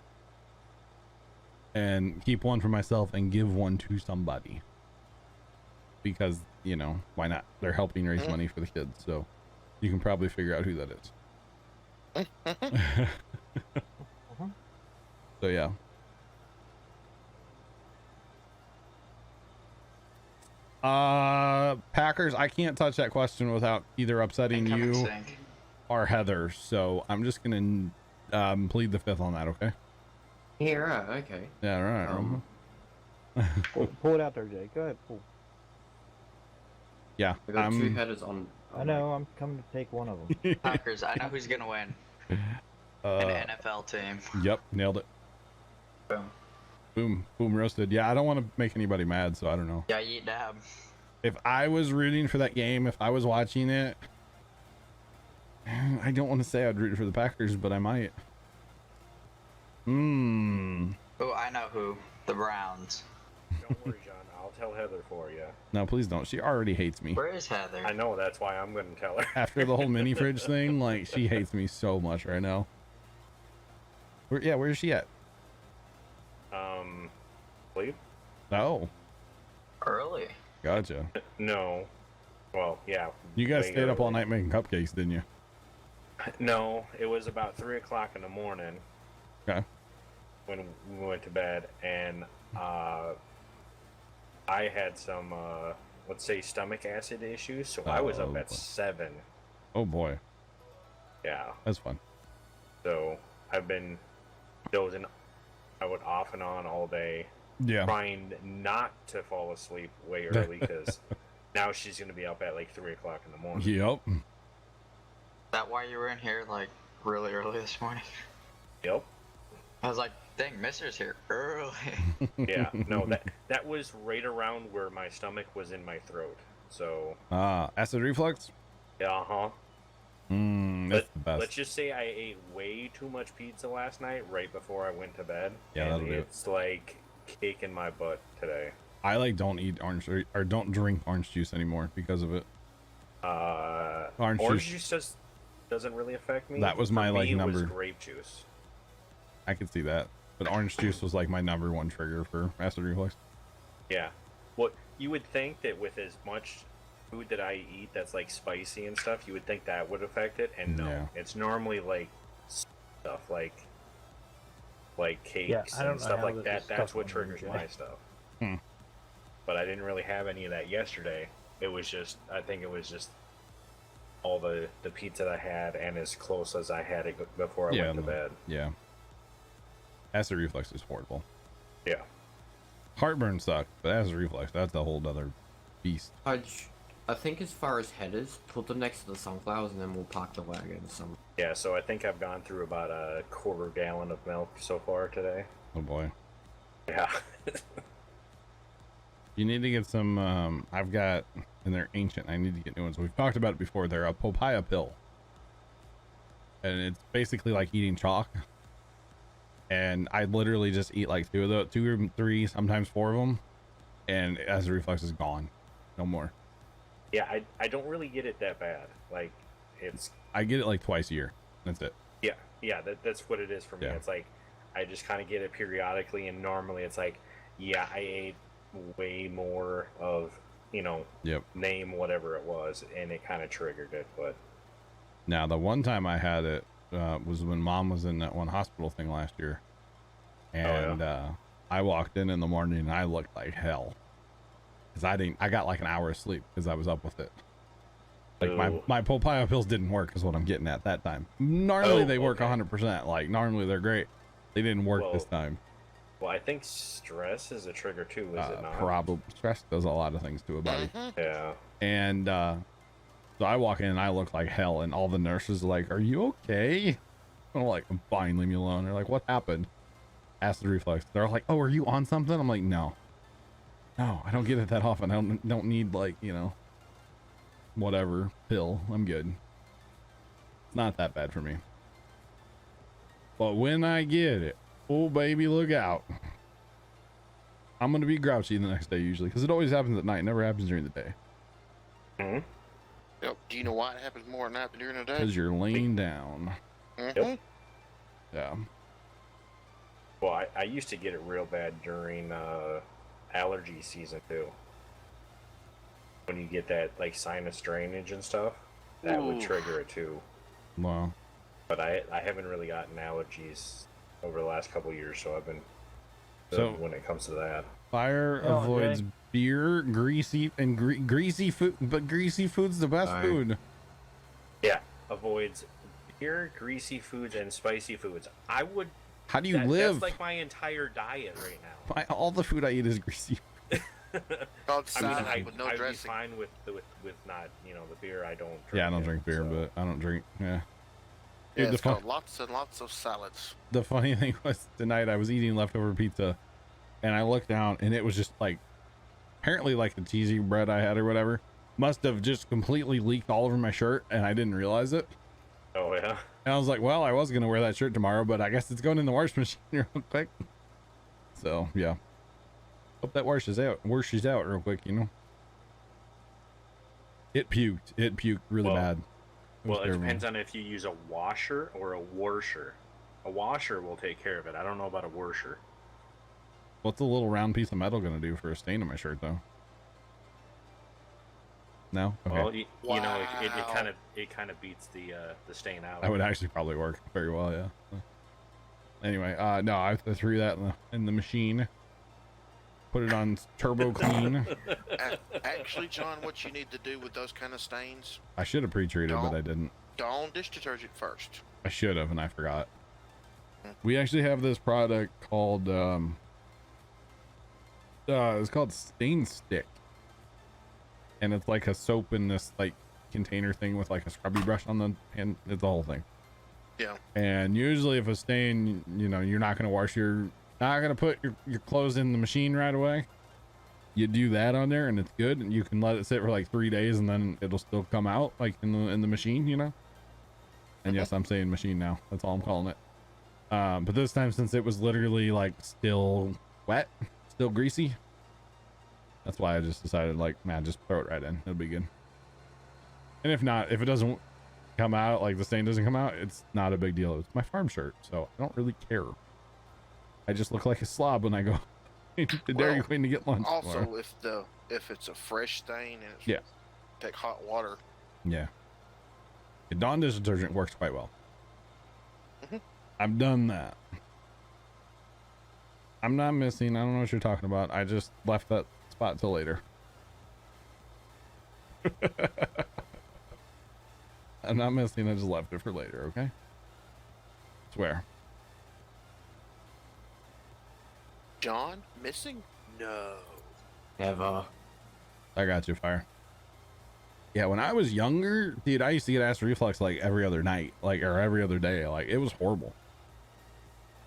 and keep 1 for myself and give 1 to somebody, because, you know, why not? They're helping raise money for the kids, so you can probably figure out who that is. So yeah. Packers, I can't touch that question without either upsetting you or Heather, so I'm just gonna plead the 5th on that. Okay. Yeah, right, okay. Yeah, right. Pull it out there, Jay. Go ahead, pull. Yeah, we got 2 headers on. I know, I'm coming to take one of them. Packers, I know who's gonna win. An NFL team. Yep, nailed it. Boom, roasted. Yeah, I don't want to make anybody mad, so I don't know. Yeah, you dab. If I was rooting for that game, if I was watching it, I don't want to say I'd root for the Packers, but I might. Oh, I know who. The Browns. Don't worry, John. I'll tell Heather for you. No, please don't. She already hates me. Where is Heather? I know, that's why I'm going to tell her. After the whole mini fridge thing, like, she hates me so much right now. Where's she at? Sleep? Oh. Early. Gotcha. No. Well, yeah. You guys stayed up all night making cupcakes, didn't you? No, it was about 3 o'clock in the morning. Okay. When we went to bed, and I had some, let's say, stomach acid issues, so I was up at 7. Oh boy. Yeah. That's fun. So I've been dozing out off and on all day. Yeah. Trying not to fall asleep way early, because now she's going to be up at like 3 o'clock in the morning. Yep. Is that why you were in here like really early this morning? Yep. I was like, dang, Mister's here early. Yeah, no, that was right around where my stomach was in my throat. So. Acid reflux? Yeah, That's the best. Let's just say I ate way too much pizza last night right before I went to bed. Yeah, and that'll do it. it's like kicking my butt today. I like don't eat orange or don't drink orange juice anymore because of it. Orange juice doesn't really affect me. That was For my me, like it number. was grape juice. I could see that. But orange juice was like my #1 trigger for acid reflux. Yeah. Well, you would think that with as much food that I eat that's like spicy and stuff, you would think that would affect it, and no, Yeah. it's normally like stuff like cakes Yeah, I don't and know stuff how like this that. is That's stuff what on triggers there, my Jay. stuff. Hmm. But I didn't really have any of that yesterday. It was just, I think it was just all the pizza that I had and as close as I had it before I went to bed. Yeah. Acid reflux is horrible. Yeah. Heartburn sucks, but acid reflux, that's a whole other beast. I think as far as headers, put them next to the sunflowers and then we'll park the wagon somewhere. Yeah, so I think I've gone through about a quarter gallon of milk so far today. Oh boy. Yeah. You need to get some, I've got, and they're ancient, I need to get new ones. We've talked about it before. They're a papaya pill. And it's basically like eating chalk. And I literally just eat like 2 or 3, sometimes 4 of them. And acid reflux is gone. No more. Yeah, I don't really get it that bad. Like, it's... I get it like twice a year. That's it. Yeah, that's what it is for me. Yeah. It's like, I just kind of get it periodically, and normally it's like, yeah, I ate way more of, you know, name whatever it was, and it kind of triggered it, but... Now, the one time I had it was when Mom was in that one hospital thing last year. And I walked in the morning and I looked like hell. Because I got like an hour of sleep because I was up with it. Like my papaya pills didn't work is what I'm getting at that time. Normally they work 100%. Like normally they're great. They didn't work this time. Well, I think stress is a trigger too, is it not? Probably. Stress does a lot of things to a body. Yeah. And so I walk in and I look like hell, and all the nurses are like, "Are you okay?" I'm like, "I'm fine, leave me alone." They're like, "What happened?" Acid reflux. They're like, "Oh, are you on something?" I'm like, no, I don't get it that often. I don't need, like, you know, whatever pill. I'm good. It's not that bad for me. But when I get it, oh baby, look out. I'm gonna be grouchy the next day usually, because it always happens at night. It never happens during the day. Mm-hmm. Yep. Do you know why it happens more at night than during the day? Because you're laying down. Mm-hmm. Yeah. Well, I used to get it real bad during allergy season too. When you get that like sinus drainage and stuff, that would trigger it too. Wow. But I haven't really gotten allergies over the last couple of years, so I've been So when it comes to that. Fire avoids beer, greasy and greasy food, but greasy food's the best food. Yeah, avoids beer, greasy foods, and spicy foods. I would. How do you live? That's like my entire diet right now. All the food I eat is greasy. I mean, I'd with no be dressing. fine with not, you know, the beer. I don't drink. Yeah, I don't drink beer, but I don't drink. Yeah. Yeah, Dude, it's got lots and lots of salads. The funny thing was tonight I was eating leftover pizza, and I looked down and it was just like, apparently like the cheesy bread I had or whatever must have just completely leaked all over my shirt, and I didn't realize it. Oh yeah. And I was like, well, I was gonna wear that shirt tomorrow, but I guess it's going in the wash machine real quick. So yeah, hope that washes out real quick. You know, it puked really bad. Well, it depends on if you use a washer or a washer. A washer will take care of it. I don't know about a washer. What's a little round piece of metal gonna do for a stain on my shirt though? No. Okay. Well, you know, it kind of beats the stain out. That would actually probably work very well, yeah. Anyway, no, I threw that in the machine. Put it on turbo clean. Actually, John, what you need to do with those kind of stains, I should have pre-treated, but I didn't. don't dish detergent first. I should have, and I forgot. We actually have this product called it's called Stain Stick, and it's like a soap in this like container thing with like a scrubby brush on the hand. It's the whole thing. Yeah. And usually if a stain, you know, you're not gonna put your clothes in the machine right away. You do that on there and it's good, and you can let it sit for like 3 days and then it'll still come out like in the machine, you know. And yes, I'm saying machine now. That's all I'm calling it. But this time, since it was literally like still wet, still greasy, that's why I just decided, like, man, just throw it right in. It'll be good. And if not, if it doesn't come out, like the stain doesn't come out, it's not a big deal. It's my farm shirt, so I don't really care. I just look like a slob when I go to Dairy Queen to get lunch. Also, tomorrow. if it's a fresh stain and it's Yeah. take hot water. Yeah. The Dawn dish detergent works quite well. Mm-hmm. I've done that. I'm not missing. I don't know what you're talking about. I just left that spot till later. I'm not missing. I just left it for later. Okay. Swear. John missing? No. Never. I got you, Fire. Yeah, when I was younger, dude, I used to get acid reflux like every other night, like, or every other day. Like, it was horrible.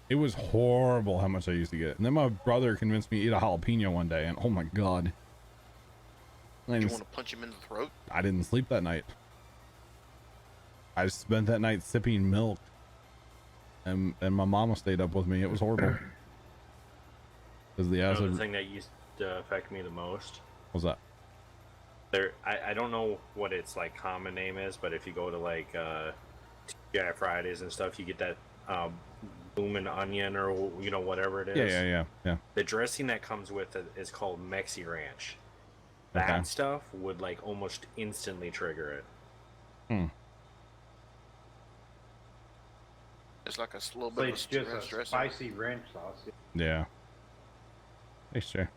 It was horrible how much I used to get it. And then my brother convinced me to eat a jalapeno one day, and oh my god. You want to punch him in the throat? I didn't sleep that night. I spent that night sipping milk, and my mama stayed up with me. It was horrible. Because the acid. The thing that used to affect me the most. What's that? I don't know what its like common name is, but if you go to like TGI Fridays and stuff, you get that bloomin' onion or whatever it is. Yeah. The dressing that comes with it is called Mexi Ranch. That stuff would like almost instantly trigger it. It's like a little bit of it's just a dressing. spicy ranch sauce. Yeah. Thanks, Jay.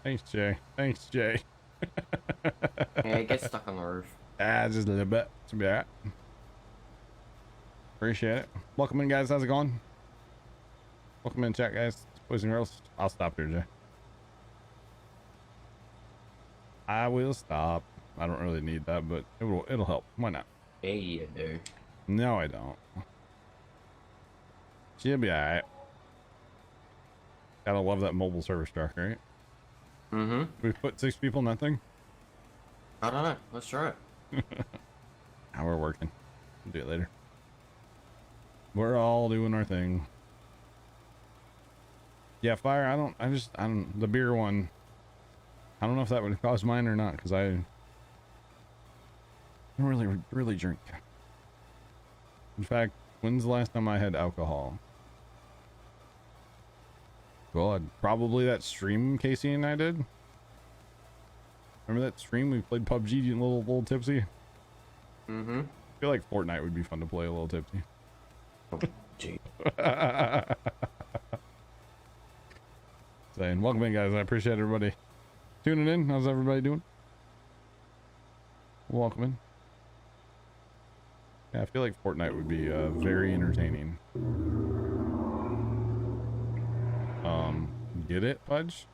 Thanks, Jay. Thanks, Jay. Yeah, it gets stuck on the roof. Just a little bit. Should be alright. Appreciate it. Welcome in, guys. How's it going? Welcome in, chat, guys. Boys and girls. I'll stop here, Jay. I will stop. I don't really need that, but it'll help. Why not? Yeah, you do. No, I don't. She'll be alright. Gotta love that mobile service truck, right? Mm-hmm. We put 6 people in that thing? I don't know. Let's try it. Now we're working. We'll do it later. We're all doing our thing. Yeah, Fire, I don't, the beer one, I don't know if that would cause mine or not, because I don't really drink. In fact, when's the last time I had alcohol? God, probably that stream Casey and I did. Remember that stream we played PUBG getting a little tipsy? Mm-hmm. I feel like Fortnite would be fun to play a little tipsy. Oh, gee. Saying, welcome in, guys. I appreciate everybody tuning in. How's everybody doing? Welcome in. Yeah, I feel like Fortnite would be very entertaining. Get it, Fudge?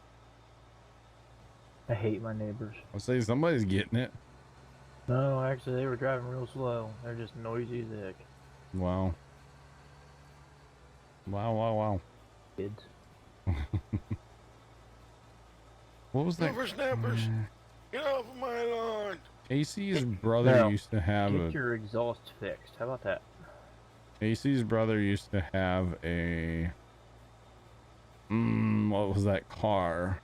I hate my neighbors. I'll say somebody's getting it. No, actually, they were driving real slow. They're just noisy as heck. Wow. Wow. Kids. What was that? Snappers, get off of my lawn. Casey's brother used to have get your exhaust fixed. How about that? Casey's brother used to have a what was that car?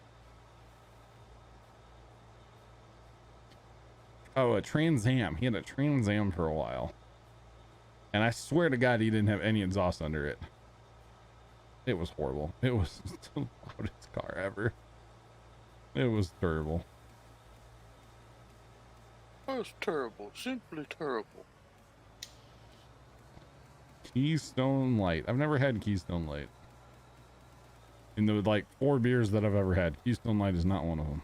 Oh, a Trans Am. He had a Trans Am for a while. And I swear to God, he didn't have any exhaust under it. It was horrible. It was the loudest car ever. It was terrible. That was terrible. Simply terrible. Keystone Light. I've never had Keystone Light. In the like 4 beers that I've ever had, Keystone Light is not one of them.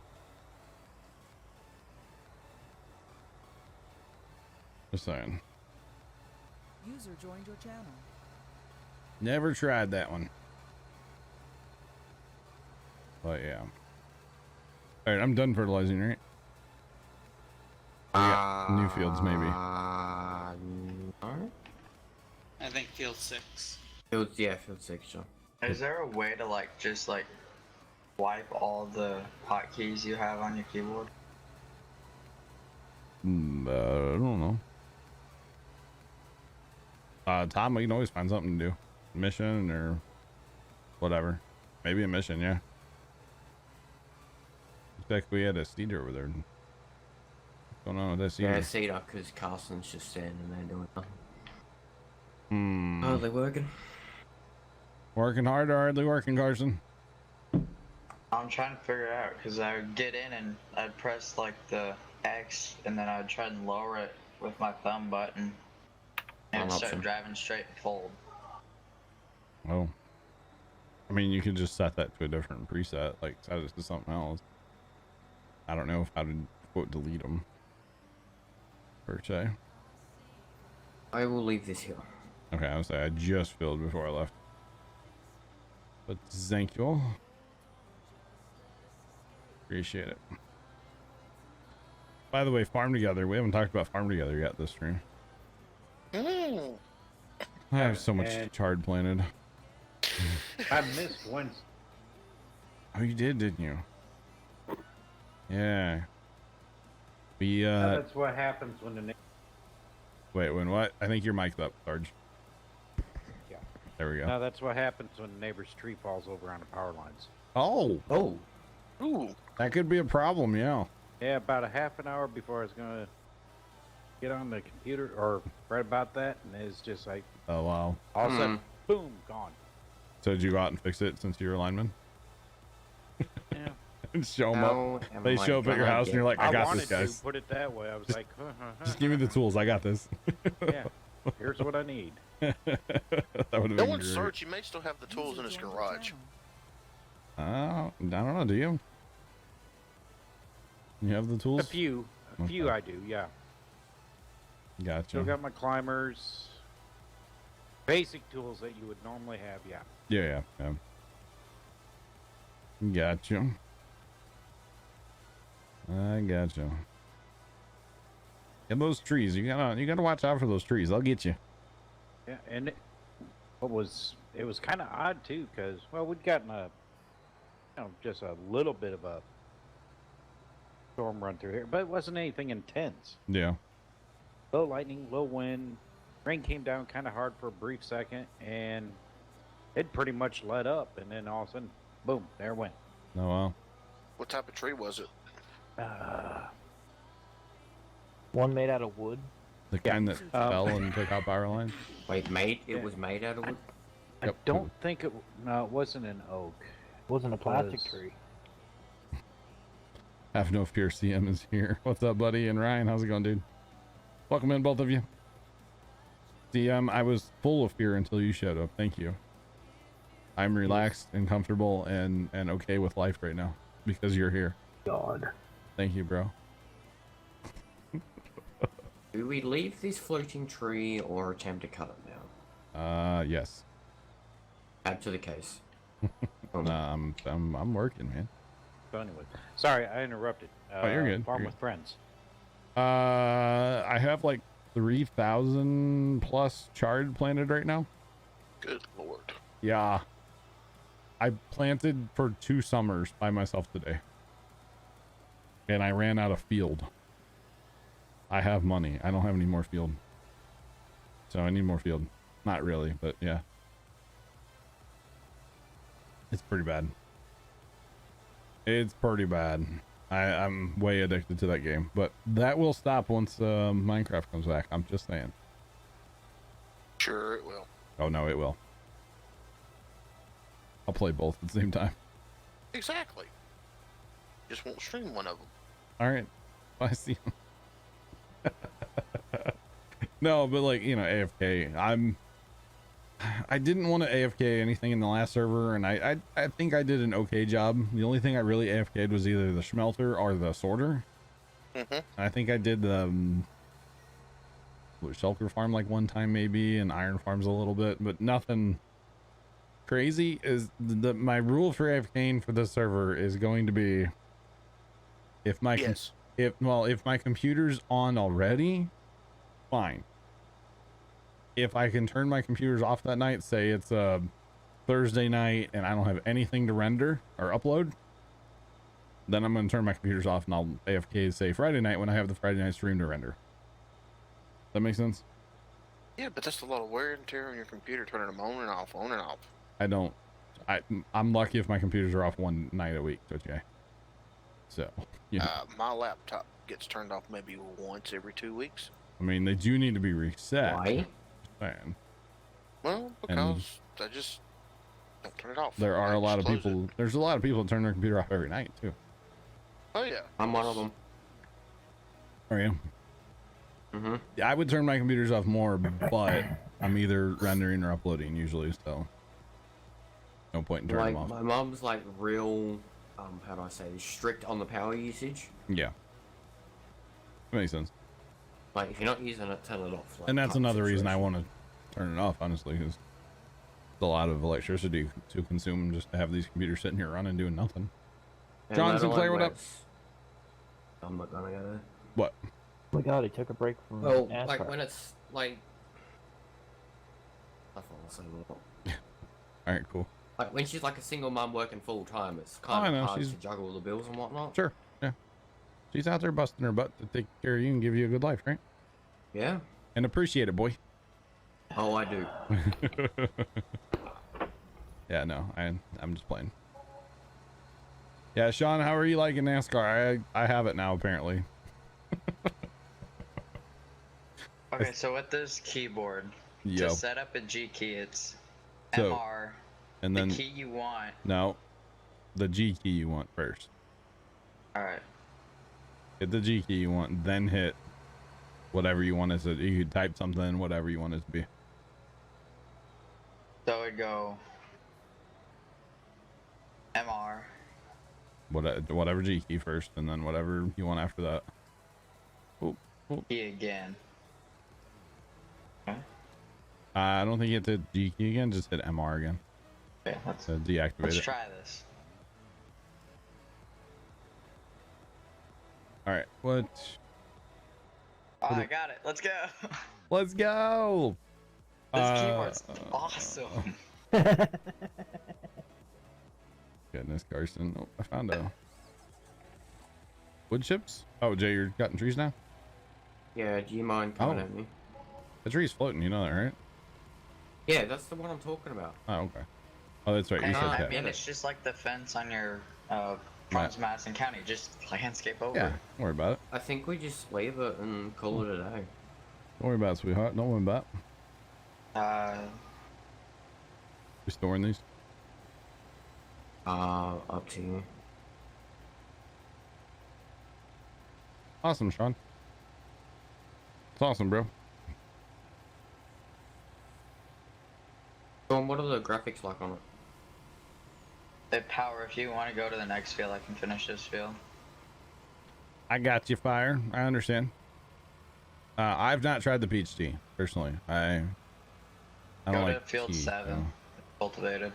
Just saying. User joined your channel. Never tried that one. But yeah. Alright, I'm done fertilizing, right? New fields, maybe. No? I think field 6. Field 6, John. Is there a way to just wipe all the hotkeys you have on your keyboard? I don't know. Tom, we can always find something to do. Mission or whatever. Maybe a mission, yeah. Looks like we had a cedar over there. What's going on with that cedar? Yeah, cedar, because Carson's just standing there doing nothing. Oh, they're working. Working hard or hardly working, Carson? I'm trying to figure out because I would get in and I'd press like the X and then I'd try and lower it with my thumb button and start driving straight and fold. Oh. I mean, you could just set that to a different preset, like set it to something else. I don't know how to quote delete them. Per se. I will leave this here. Okay, I was say I just filled before I left. But thank you. Appreciate it. By the way, Farm Together. We haven't talked about Farm Together yet this stream. I have so much chard planted. I missed one. Oh, you did, didn't you? Yeah. We that's what happens when the. Wait, when what? I think your mic's up, Sarge. Yeah. There we go. No, that's what happens when the neighbor's tree falls over on the power lines. Oh. Oh. Ooh. That could be a problem, yeah. Yeah, about a half an hour before I was gonna get on the computer or read about that, and it's just like, oh wow. All of a sudden, boom, gone. So did you go out and fix it since you're a lineman? Yeah. And show them up. They show up at your house and you're like, I got this, guys. To put it that way. I was like, just give me the tools. I got this. Yeah. Here's what I need. That would have No been one's great. search. He may still have the tools in his garage. I don't know. Do you? You have the tools? A few I do, yeah. Gotcha. Still got my climbers. Basic tools that you would normally have, yeah. Yeah. Gotcha. I gotcha. And those trees, you gotta watch out for those trees. They'll get you. Yeah, and it was kind of odd too, because we'd gotten just a little bit of a storm run through here, but it wasn't anything intense. Yeah. Low lightning, low wind, rain came down kind of hard for a brief second, and it pretty much let up, and then all of a sudden, boom, there it went. Oh wow. What type of tree was it? One made out of wood. The kind that fell and took out power lines. Wait, it was made out of wood? I don't think it wasn't an oak. It wasn't a plastic tree. Have no fear, CM is here. What's up, buddy? And Ryan, how's it going, dude? Welcome in, both of you. CM, I was full of fear until you showed up. Thank you. I'm relaxed and comfortable and okay with life right now because you're here. God. Thank you, bro. Do we leave this floating tree or attempt to cut it now? Yes. Add to the case. I'm working, man. So anyway, sorry I interrupted. Oh, you're good. Farm You're with good. friends. I have like 3,000 plus chard planted right now. Good lord. Yeah. I planted for 2 summers by myself today. And I ran out of field. I have money. I don't have any more field. So I need more field. Not really, but yeah. It's pretty bad. It's pretty bad. I'm way addicted to that game. But that will stop once Minecraft comes back. I'm just saying. Sure it will. Oh no, it will. I'll play both at the same time. Exactly. Just won't stream one of them. All right. I see. No, but like, you know, AFK. I didn't want to AFK anything in the last server, and I think I did an okay job. The only thing I really AFK'd was either the smelter or the sorter. I think I did the shulker farm like one time maybe, and iron farms a little bit, but nothing crazy. Is my rule for AFKing for this server is going to be if my if my computer's on already, fine. If I can turn my computers off that night, say it's a Thursday night and I don't have anything to render or upload, then I'm going to turn my computers off and I'll AFK, say Friday night when I have the Friday night stream to render. That makes sense? Yeah, but that's a lot of wear and tear on your computer, turning them on and off, on and off. I'm lucky if my computers are off one night a week, okay? So, yeah. My laptop gets turned off maybe once every 2 weeks. I mean, they do need to be reset. Why? Man. Well, because I just Don't turn it off. There are a lot of Just close people. There's a lot of people that turn their computer off every night too. Oh yeah. I'm one of them. Are you? Mm-hmm. Yeah, I would turn my computers off more, but I'm either rendering or uploading usually, so no point in turning Like them off. my mom's like real, how do I say this? Strict on the power usage. Yeah, that makes sense. Like if you're not using it, turn it off. Like, And that's type another reason I situation. want to turn it off, honestly, because it's a lot of electricity to consume just to have these computers sitting here running doing nothing. And John let Sinclair, alone what up? I'm not gonna go there. What? Oh my god, he took a break from Well, NASCAR. like when it's like, I thought I was saying what? All right, cool. Like when she's like a single mom working full time, it's I kind know, of hard she's- to juggle the bills and whatnot. Sure, yeah. She's out there busting her butt to take care of you and give you a good life, right? Yeah. And appreciate it, boy. Oh, I do. Yeah, no, I'm just playing. Yeah, Sean, how are you liking NASCAR? I have it now, apparently. Okay, so with this keyboard, Yo. to set up a G key, it's So, MR, and then the key you want. no, the G key you want first. Alright. Hit the G key you want, then hit whatever you want it to. You could type something, whatever you want it to be. So it'd go MR. Whatever G key first, and then whatever you want after that. Oh, Key again. I don't think you hit the G key again. Just hit MR again. Okay, let's Deactivate let's it. try this. All right. What? Oh, I got it. Let's go. Let's go. This keyboard's awesome. Goodness, Carson. Oh, I found a wood chips. Oh, Jay, you're cutting trees now? Yeah, do you mind coming Oh. at me? The tree's floating, you know that, right? Yeah, that's the one I'm talking about. Oh, okay. Oh, that's right. You said I that. mean, it's just like the fence on your farms, Madison County. Just landscape over. Yeah, don't worry about it. I think we just leave it and call it a day. Don't worry about it, sweetheart. Don't worry about it. You storing these? Up to you. Awesome, Sean. It's awesome, bro. Sean, what are the graphics like on it? The power. If you want to go to the next field, I can finish this field. I got you, Fire. I understand. I've not tried the peach tea personally. I don't Go like to field tea, 7, so. cultivated,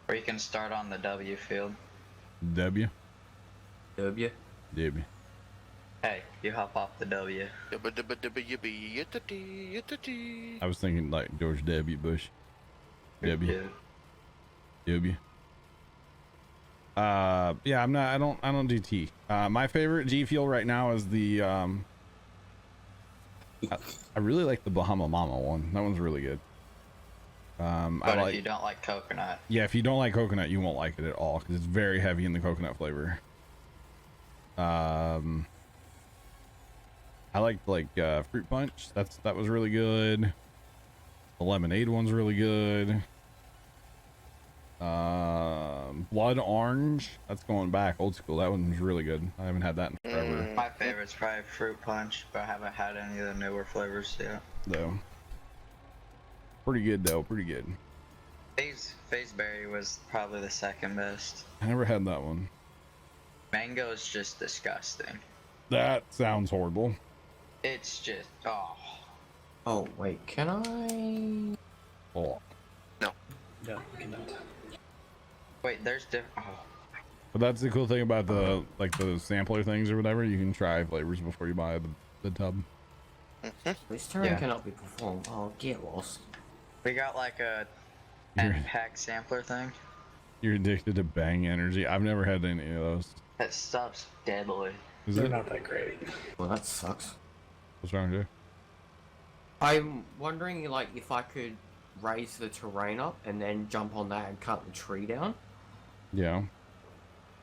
or you can start on the W field. W. W. W. Hey, you hop off the W. I was thinking like George W. Bush. W. W. Yeah, I don't do tea. My favorite G Fuel right now is the I really like the Bahama Mama one. That one's really good. But if you don't like coconut, yeah, if you don't like coconut, you won't like it at all because it's very heavy in the coconut flavor. I like fruit punch. That was really good. The lemonade one's really good. Blood orange. That's going back old school. That one's really good. I haven't had that in forever. my favorite's probably fruit punch, but I haven't had any of the newer flavors yet. Though. Pretty good though. Pretty good. Phase berry was probably the second best. I never had that one. Mango is just disgusting. That sounds horrible. It's just Oh wait, can I? Oh. No. No, you cannot. Wait, there's different. Oh. But that's the cool thing about the the sampler things or whatever. You can try flavors before you buy the tub. This turn Yeah. cannot be performed. Oh, get lost. We got like a You're- 10-pack sampler thing. You're addicted to Bang Energy. I've never had any of those. That stuff's deadly. Is They're it? not that great. Well, that sucks. What's wrong with you? I'm wondering, like, if I could raise the terrain up and then jump on that and cut the tree down Yeah.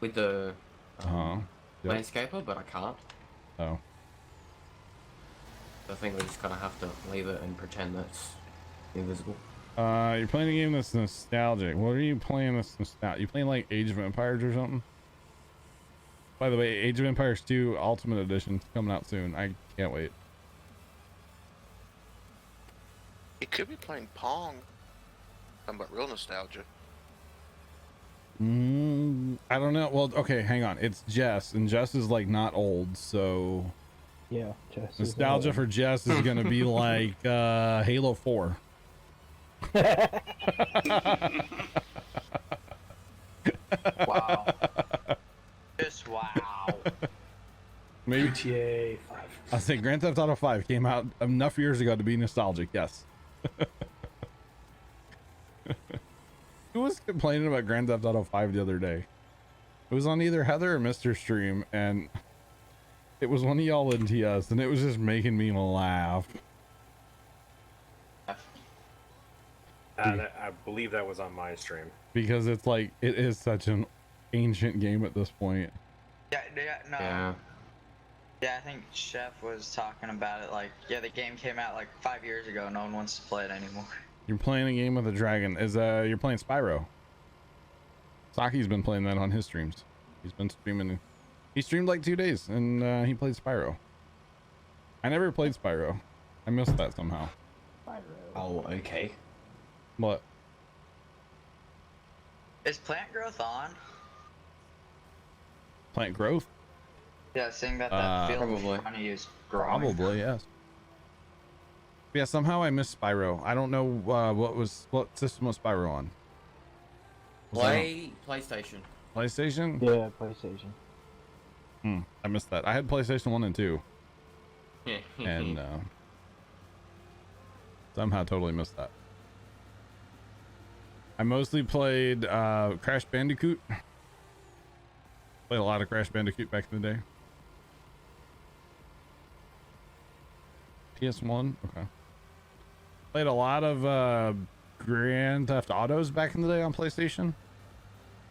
with the Yep. landscaper, but I can't. Oh. So I think we just kind of have to leave it and pretend that's invisible. You're playing a game that's nostalgic. What are you playing that's nostalgic? You playing like Age of Empires or something? By the way, Age of Empires 2 Ultimate Edition is coming out soon. I can't wait. He could be playing Pong. Talking about real nostalgia. I don't know. Well, okay, hang on. It's Jess, and Jess is like not old, so yeah, Jess nostalgia for Jess is gonna be like Halo 4. Wow. Just wow. Maybe GTA 5. I think Grand Theft Auto 5 came out enough years ago to be nostalgic. Yes. Who was complaining about Grand Theft Auto 5 the other day? It was on either Heather or Mr. Stream, and it was one of y'all in TS, and it was just making me laugh. I believe that was on my stream. Because it's like, it is such an ancient game at this point. Yeah, no. Yeah, I think Chef was talking about it. Like, yeah, the game came out like 5 years ago. No one wants to play it anymore. You're playing a game with a dragon. You're playing Spyro. Saki's been playing that on his streams. He's been streaming. He streamed like 2 days, and he played Spyro. I never played Spyro. I missed that somehow. Oh, okay. What? Is plant growth on? Plant growth? Yeah, seeing that field probably. money is growing. Probably, yes. Yeah, somehow I missed Spyro. I don't know what system was Spyro on. PlayStation. PlayStation? Yeah, PlayStation. I missed that. I had PlayStation 1 and 2. And somehow totally missed that. I mostly played Crash Bandicoot. Played a lot of Crash Bandicoot back in the day. PS1? Okay. Played a lot of Grand Theft Autos back in the day on PlayStation.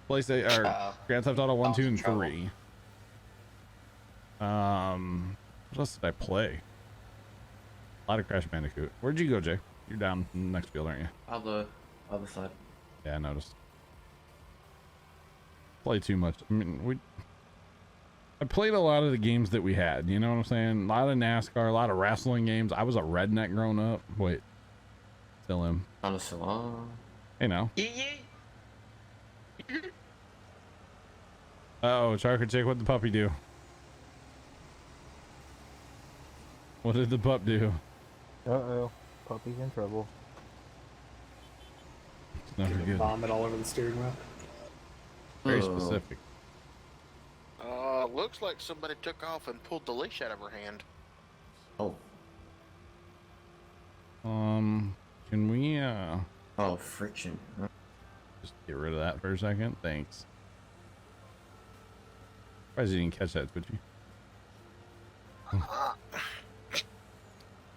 Grand Theft Auto 1, 2, and 3. What else did I play? A lot of Crash Bandicoot. Where'd you go, Jay? You're down in the next field, aren't you? Other side. Yeah, I noticed. Play too much. I mean, I played a lot of the games that we had, you know what I'm saying? A lot of NASCAR, a lot of wrestling games. I was a redneck growing up. Wait. Still am. Hey, now. Uh-oh, Charker Chick, what'd the puppy do? What did the pup do? Uh-oh. Puppy's in trouble. It's never good. Vomit all over the steering wheel. Very specific. Looks like somebody took off and pulled the leash out of her hand. Oh. Can we, Oh, friction. just get rid of that for a second? Thanks. Surprised you didn't catch that, Twitchy. Come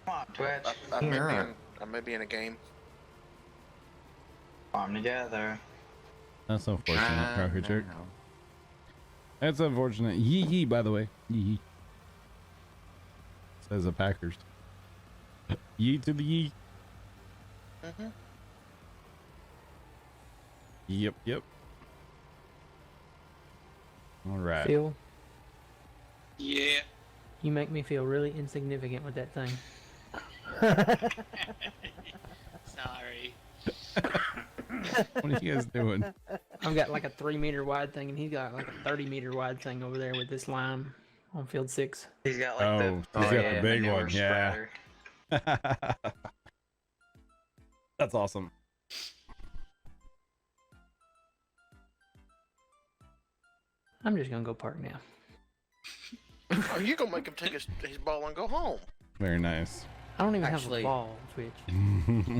on, Twitch. I may be in a game. Farm together. That's unfortunate, Crocker Jerk. That's unfortunate. Yee yee, by the way. Yee yee. Says the Packers. Yee to the yee. Yep. All right. Phil, Yeah. you make me feel really insignificant with that thing. Sorry. What are you guys doing? I've got like a 3-meter wide thing, and he's got like a 30-meter wide thing over there with this lime on field 6. He's got like he's got the big one, yeah. That's awesome. I'm just gonna go park now. Oh, you gonna make him take his ball and go home? Very nice. I don't even Actually- have a ball, Twitch.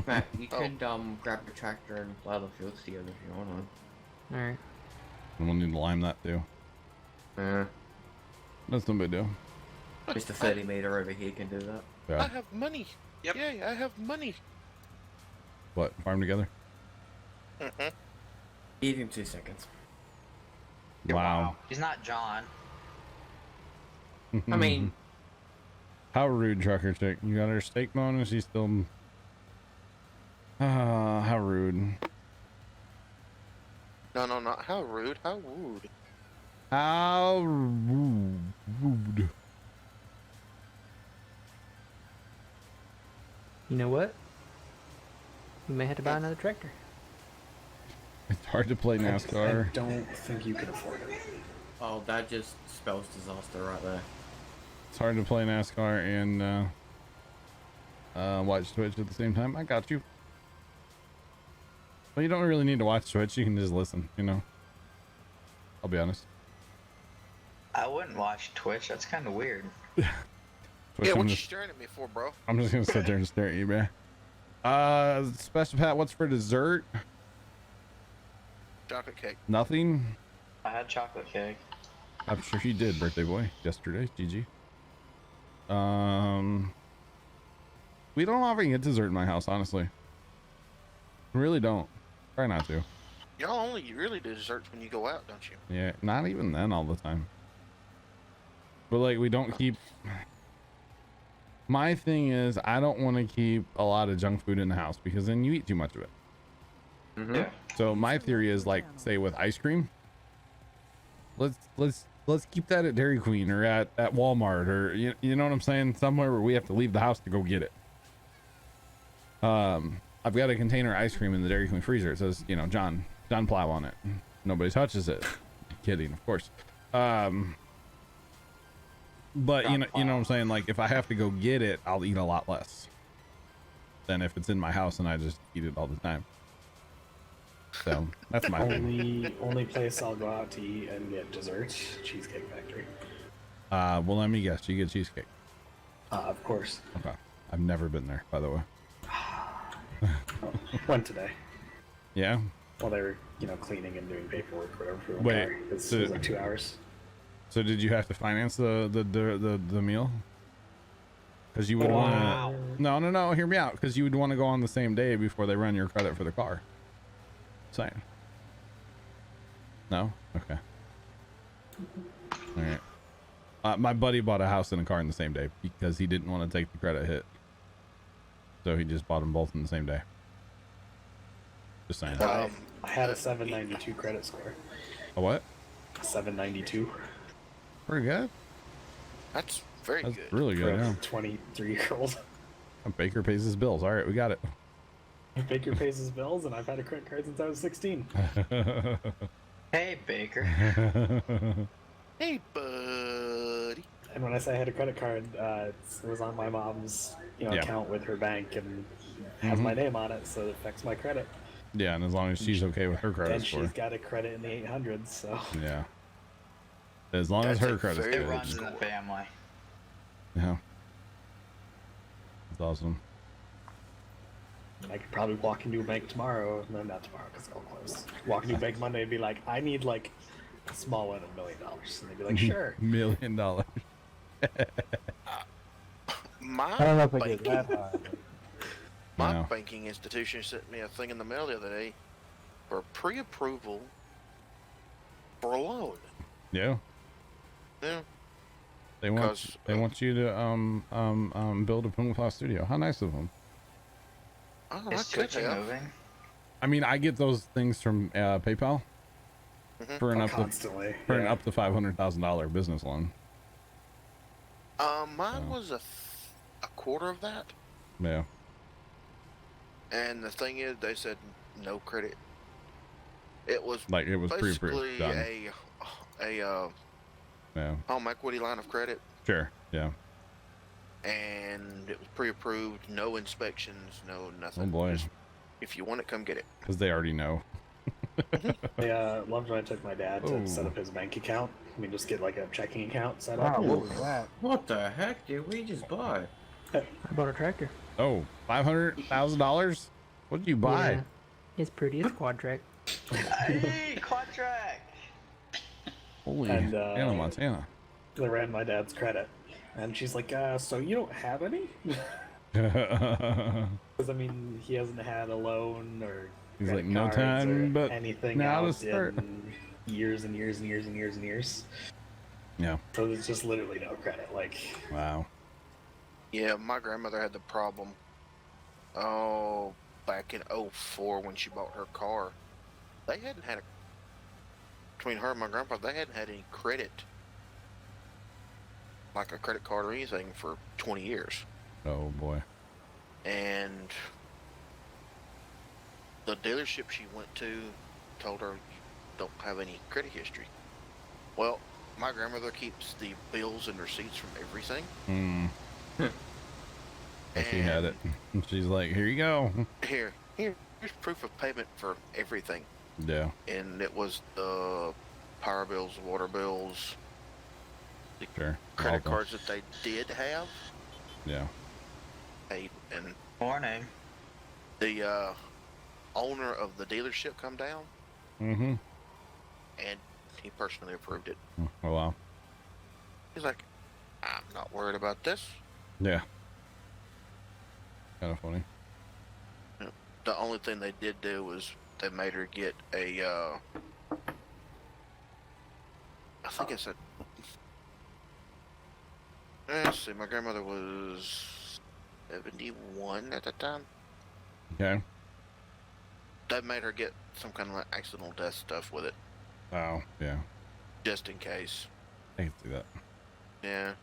Matt, you could grab your tractor and plow the fields together if you want to. Alright. And we'll need to lime that too. That's no big deal. Just a 30-meter over here can do that. I Yeah. have money. Yep. Yeah, I have money. What? Farm together? Give him 2 seconds. Wow. He's not John. I mean, how rude, Trucker Chick. You got her steak bonus. You still. How rude. No, not how rude. How rude. How rude. You know what? We may have to buy another tractor. It's hard to play NASCAR. I don't think you can afford it. Oh, that just spells disaster right there. It's hard to play NASCAR and watch Twitch at the same time. I got you. Well, you don't really need to watch Twitch. You can just listen, you know. I'll be honest. I wouldn't watch Twitch. That's kind of weird. Twitch, Yeah, what you staring at me for, bro? I'm just gonna sit there and stare at you, man. Special Pat, what's for dessert? Chocolate cake. Nothing. I had chocolate cake. I'm sure you did, birthday boy. Yesterday, GG. We don't often get dessert in my house, honestly. We really don't. Try not to. Y'all only really do desserts when you go out, don't you? Yeah, not even then all the time. But like, we don't keep. My thing is, I don't want to keep a lot of junk food in the house because then you eat too much of it. Yeah. So my theory is, like, say with ice cream, let's keep that at Dairy Queen or at Walmart, or you know what I'm saying, somewhere where we have to leave the house to go get it. I've got a container of ice cream in the Dairy Queen freezer. It says, you know, John Plow on it. Nobody touches it. Kidding, of course. But you know what I'm saying, like, if I have to go get it, I'll eat a lot less than if it's in my house and I just eat it all the time. So that's my only place I'll go out to eat and get dessert, Cheesecake Factory. Well, let me guess, you get cheesecake. Of course. Okay. I've never been there, by the way. Went today. Yeah. While they were, cleaning and doing paperwork or whatever for the Wait, car. It was like 2 hours. So did you have to finance the meal? Because you would want to. No. Hear me out. Because you would want to go on the same day before they run your credit for the car. Saying. No. Okay. All right. My buddy bought a house and a car in the same day because he didn't want to take the credit hit. So he just bought them both in the same day. Just saying. I had a 792 credit score. A what? 792. Pretty good. That's very That's good. really good. Yeah. 23-year-old. Baker pays his bills. All right, we got it. Baker pays his bills, and I've had a credit card since I was 16. Hey, Baker. Hey, buddy. And when I say I had a credit card, it was on my mom's account with her bank and has my name on it, so it affects my credit. Yeah, and as long as she's okay with her credit And score. she's got a credit in the 800s, so. Yeah. As long as her credit's It good. runs in the family. Yeah. That's awesome. I could probably walk into a bank tomorrow. No, not tomorrow, because it's all closed. Walk into a bank Monday and be like, I need, like, a small one, $1 million. And they'd be like, sure. $1 million. My I don't know if I get that high. My banking institution sent me a thing in the mail the other day for pre-approval for a loan. Yeah. Yeah. They want you to build a Puma studio. How nice of them. Oh, Is Twitch moving? I mean, I get those things from PayPal for an up to $500,000 business loan. Mine was a quarter of that. Yeah. And the thing is, they said no credit. It was pre-approved. basically Done. a home equity line of credit, Sure. Yeah. and it was pre-approved, no inspections, no nothing. Oh boy. Just, if you want it, come get it. Because they already know. I loved when I took my dad to set up his bank account. I mean, just get like a checking account set up. Wow, what was that? What the heck did we just buy? I bought a tractor. Oh, $500,000? What did you buy? Yeah. It's pretty. It's quad track. Hey, quad track! Holy And, Hannah Montana. I ran my dad's credit. And she's like, so you don't have any? Because, I mean, he hasn't had a loan or He's like, credit no cards time, or but anything now to out start. in years and years and years and years and years. Yeah. So there's just literally no credit. Like, Wow. Yeah, my grandmother had the problem. back in '04 when she bought her car, they hadn't had between her and my grandpa, they hadn't had any credit, like a credit card or anything, for 20 years. Oh boy. And the dealership she went to told her, you don't have any credit history. Well, my grandmother keeps the bills and receipts from everything. And she had it. She's like, here you go. Here's proof of payment for everything. Yeah. And it was the power bills, water bills, the credit cards that they did have. Yeah. And morning. The owner of the dealership come down. Mm-hmm. And he personally approved it. Oh wow. He's like, I'm not worried about this. Yeah. Kind of funny. The only thing they did do was they made her get a, I think it's a, let's see, my grandmother was 71 at the time. Okay. They made her get some kind of like accidental death stuff with it. Oh, yeah. Just in case. I can see that. Yeah.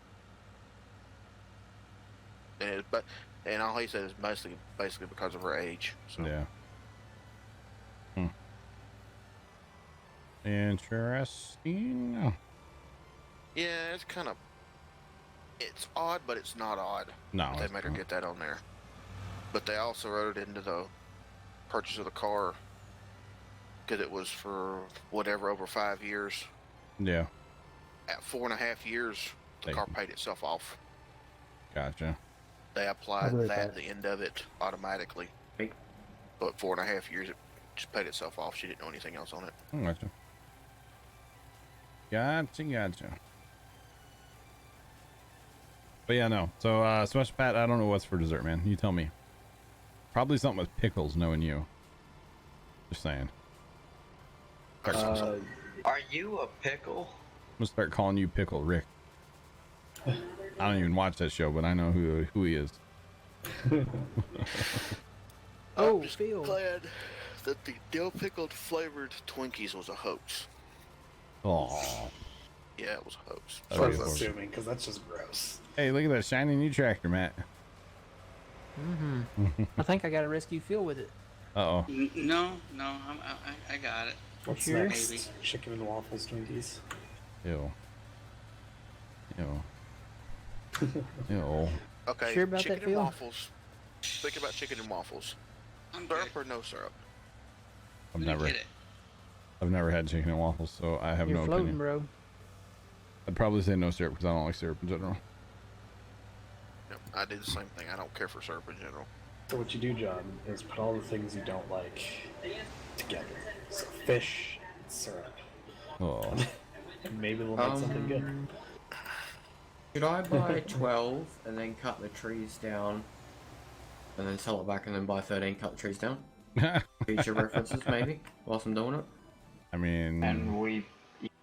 And all he said is basically because of her age. So. Yeah. Interesting. Yeah, it's odd, but it's not odd. No, they made her get that on there. But they also wrote it into the purchase of the car because it was for whatever over 5 years. Yeah. At 4.5 years, the car paid itself off. Gotcha. They applied that at the end of it automatically. But 4.5 years, it just paid itself off. She didn't know anything else on it. Gotcha. Gotcha. But yeah, no. So, Special Pat, I don't know what's for dessert, man. You tell me. Probably something with pickles, knowing you. Just saying. Are you a pickle? I'm gonna start calling you Pickle Rick. I don't even watch that show, but I know who he is. I'm just glad that the dill pickled flavored Twinkies was a hoax. Oh. Yeah, it was a hoax. I was assuming, because that's just gross. Hey, look at that shiny new tractor, Matt. I think I got a rescue fuel with it. Uh-oh. No, I got it. What's Sure. next? Maybe. Chicken and waffles Twinkies. Ew. Ew. Okay, Sure about chicken that, and Phil? waffles. Think about chicken and waffles. Syrup or no syrup? I've never had chicken and waffles, so I have You're no floating, opinion. bro. I'd probably say no syrup because I don't like syrup in general. Yep, I do the same thing. I don't care for syrup in general. So what you do, John, is put all the things you don't like together. So fish, syrup. Oh. And maybe we'll make something good. Should I buy 12 and then cut the trees down and then sell it back and then buy 13, cut the trees down? Future references, maybe, whilst I'm doing it? I mean... And we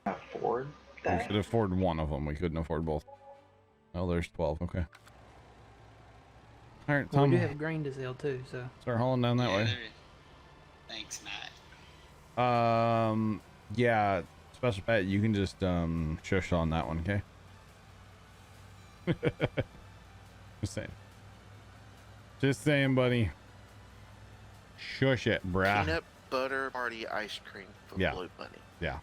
afford we that? could afford one of them. We couldn't afford both. Oh, there's 12. Okay. All right, Well, Tom. we do have grain to sell too, so. Start hauling down that way. Thanks, Matt. Yeah, Special Pat, you can just shush on that one, okay? Just saying, buddy. Shush it, brah. Peanut butter party ice cream for Blue Bunny. Yeah.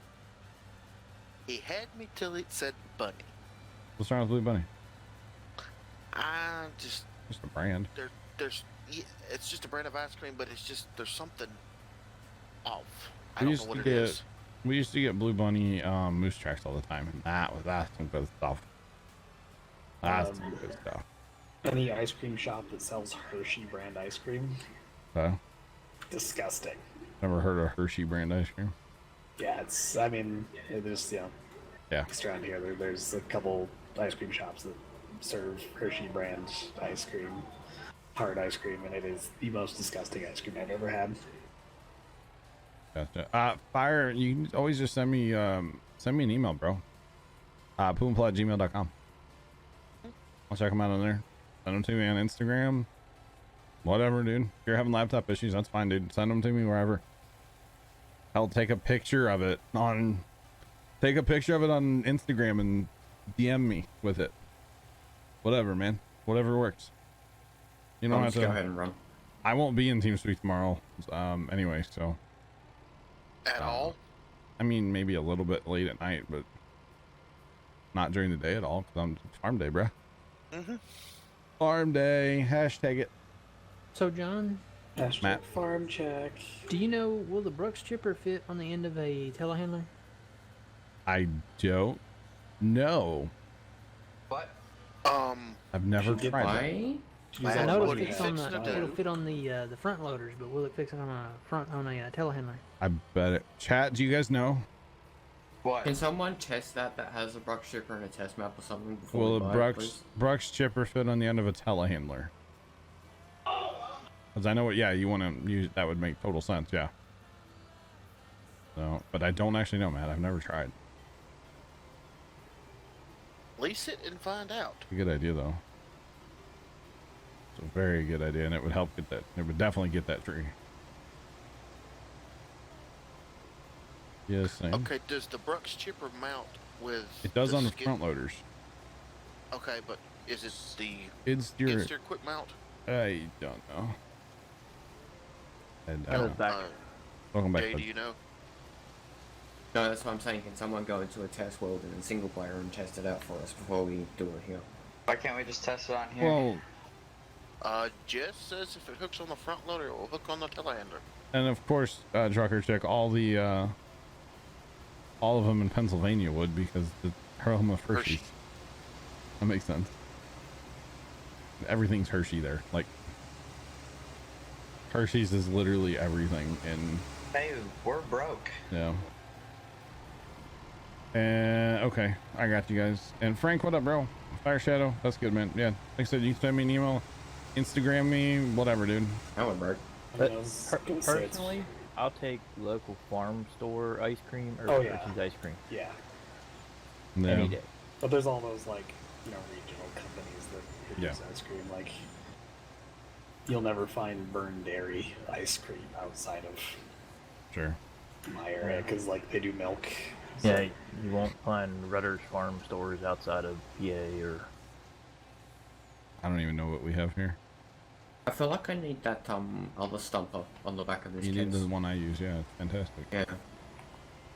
He had me till it said bunny. What's wrong with Blue Bunny? Just a brand. It's just a brand of ice cream, but it's just there's something off. I We don't used know what to it get is. we used to get Blue Bunny moose tracks all the time, and that's some good stuff. That's some good stuff. Any ice cream shop that sells Hershey brand ice cream, disgusting. Never heard of Hershey brand ice cream. Yeah, there's just around here. There's a couple ice cream shops that serve Hershey brand ice cream, hard ice cream, and it is the most disgusting ice cream I've ever had. Gotcha. Fire, you can always just send me an email, bro. Puma@gmail.com. I'll check them out on there. Send them to me on Instagram. Whatever, dude. If you're having laptop issues, that's fine, dude. Send them to me wherever. I'll take a picture of it on Instagram and DM me with it. Whatever, man. Whatever works. You don't have to go ahead and run. I won't be in TeamSpeak tomorrow. Anyway, so. At all? I mean, maybe a little bit late at night, but not during the day at all. Cause it's farm day, bruh. Farm day. Hashtag it. So, John. Hashtag Matt. farm check. Do you know, will the Brooks chipper fit on the end of a telehandler? I don't know. What? I've never tried it. I know it'll fit on the front loaders, but will it fix on a telehandler? I bet it. Chat, do you guys know? What? Can someone test that has a Brooks chipper and a test map or something before Will we a buy it, Brooks please? Brooks chipper fit on the end of a telehandler? Because I know what. Yeah, you want to use that would make total sense. Yeah. So, but I don't actually know, Matt. I've never tried. Lease it and find out. It's a good idea, though. It's a very good idea, and it would help get that. It would definitely get that tree. Yes, Sam. Okay, does the Brooks chipper mount with... It does on the skid? front loaders. Okay, but is it the... It's your... Is there quick mount? I don't know. And welcome back. Jay, bud. do you know? No, that's what I'm saying. Can someone go into a test world and single player and test it out for us before we do it here? Why can't we just test it on here? Well, Jess says if it hooks on the front loader, it will hook on the telehandler. and of course, Trucker Chick, all of them in Pennsylvania would, because the home of Hershey's. Hershey. That makes sense. Everything's Hershey there. Like, Hershey's is literally everything in... Hey, we're broke. Yeah. And okay, I got you guys. And Frank, what up, bro? Fire Shadow, that's good, man. Yeah, like I said, you can send me an email, Instagram me, whatever, dude. That would work. Personally, I'll take local farm store ice cream or Hershey's ice cream. Yeah. Any day. But there's all those like, regional companies that produce ice cream. Like, you'll never find Burn Dairy ice cream outside of my area because like they do milk. So. Yeah, you won't find Rutter's Farm stores outside of PA or... I don't even know what we have here. I feel like I need that other stumper on the back of this You need case. the one I use, yeah, it's fantastic. Yeah.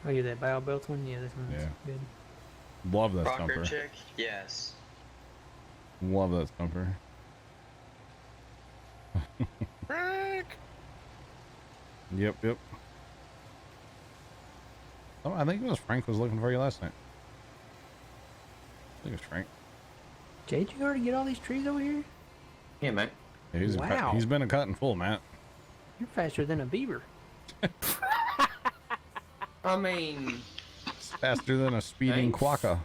Oh, yeah, that bow belt one? Yeah, this one's good. Love that Rocker stumper. chick? Yes. Love that stumper. Frank! Yep. Oh, I think it was Frank was looking for you last night. I think it was Frank. Jay, did you already get all these trees over here? Yeah, mate. Yeah, he's been a cutting full, Matt. You're faster than a beaver. I mean... It's faster than a speeding quokka.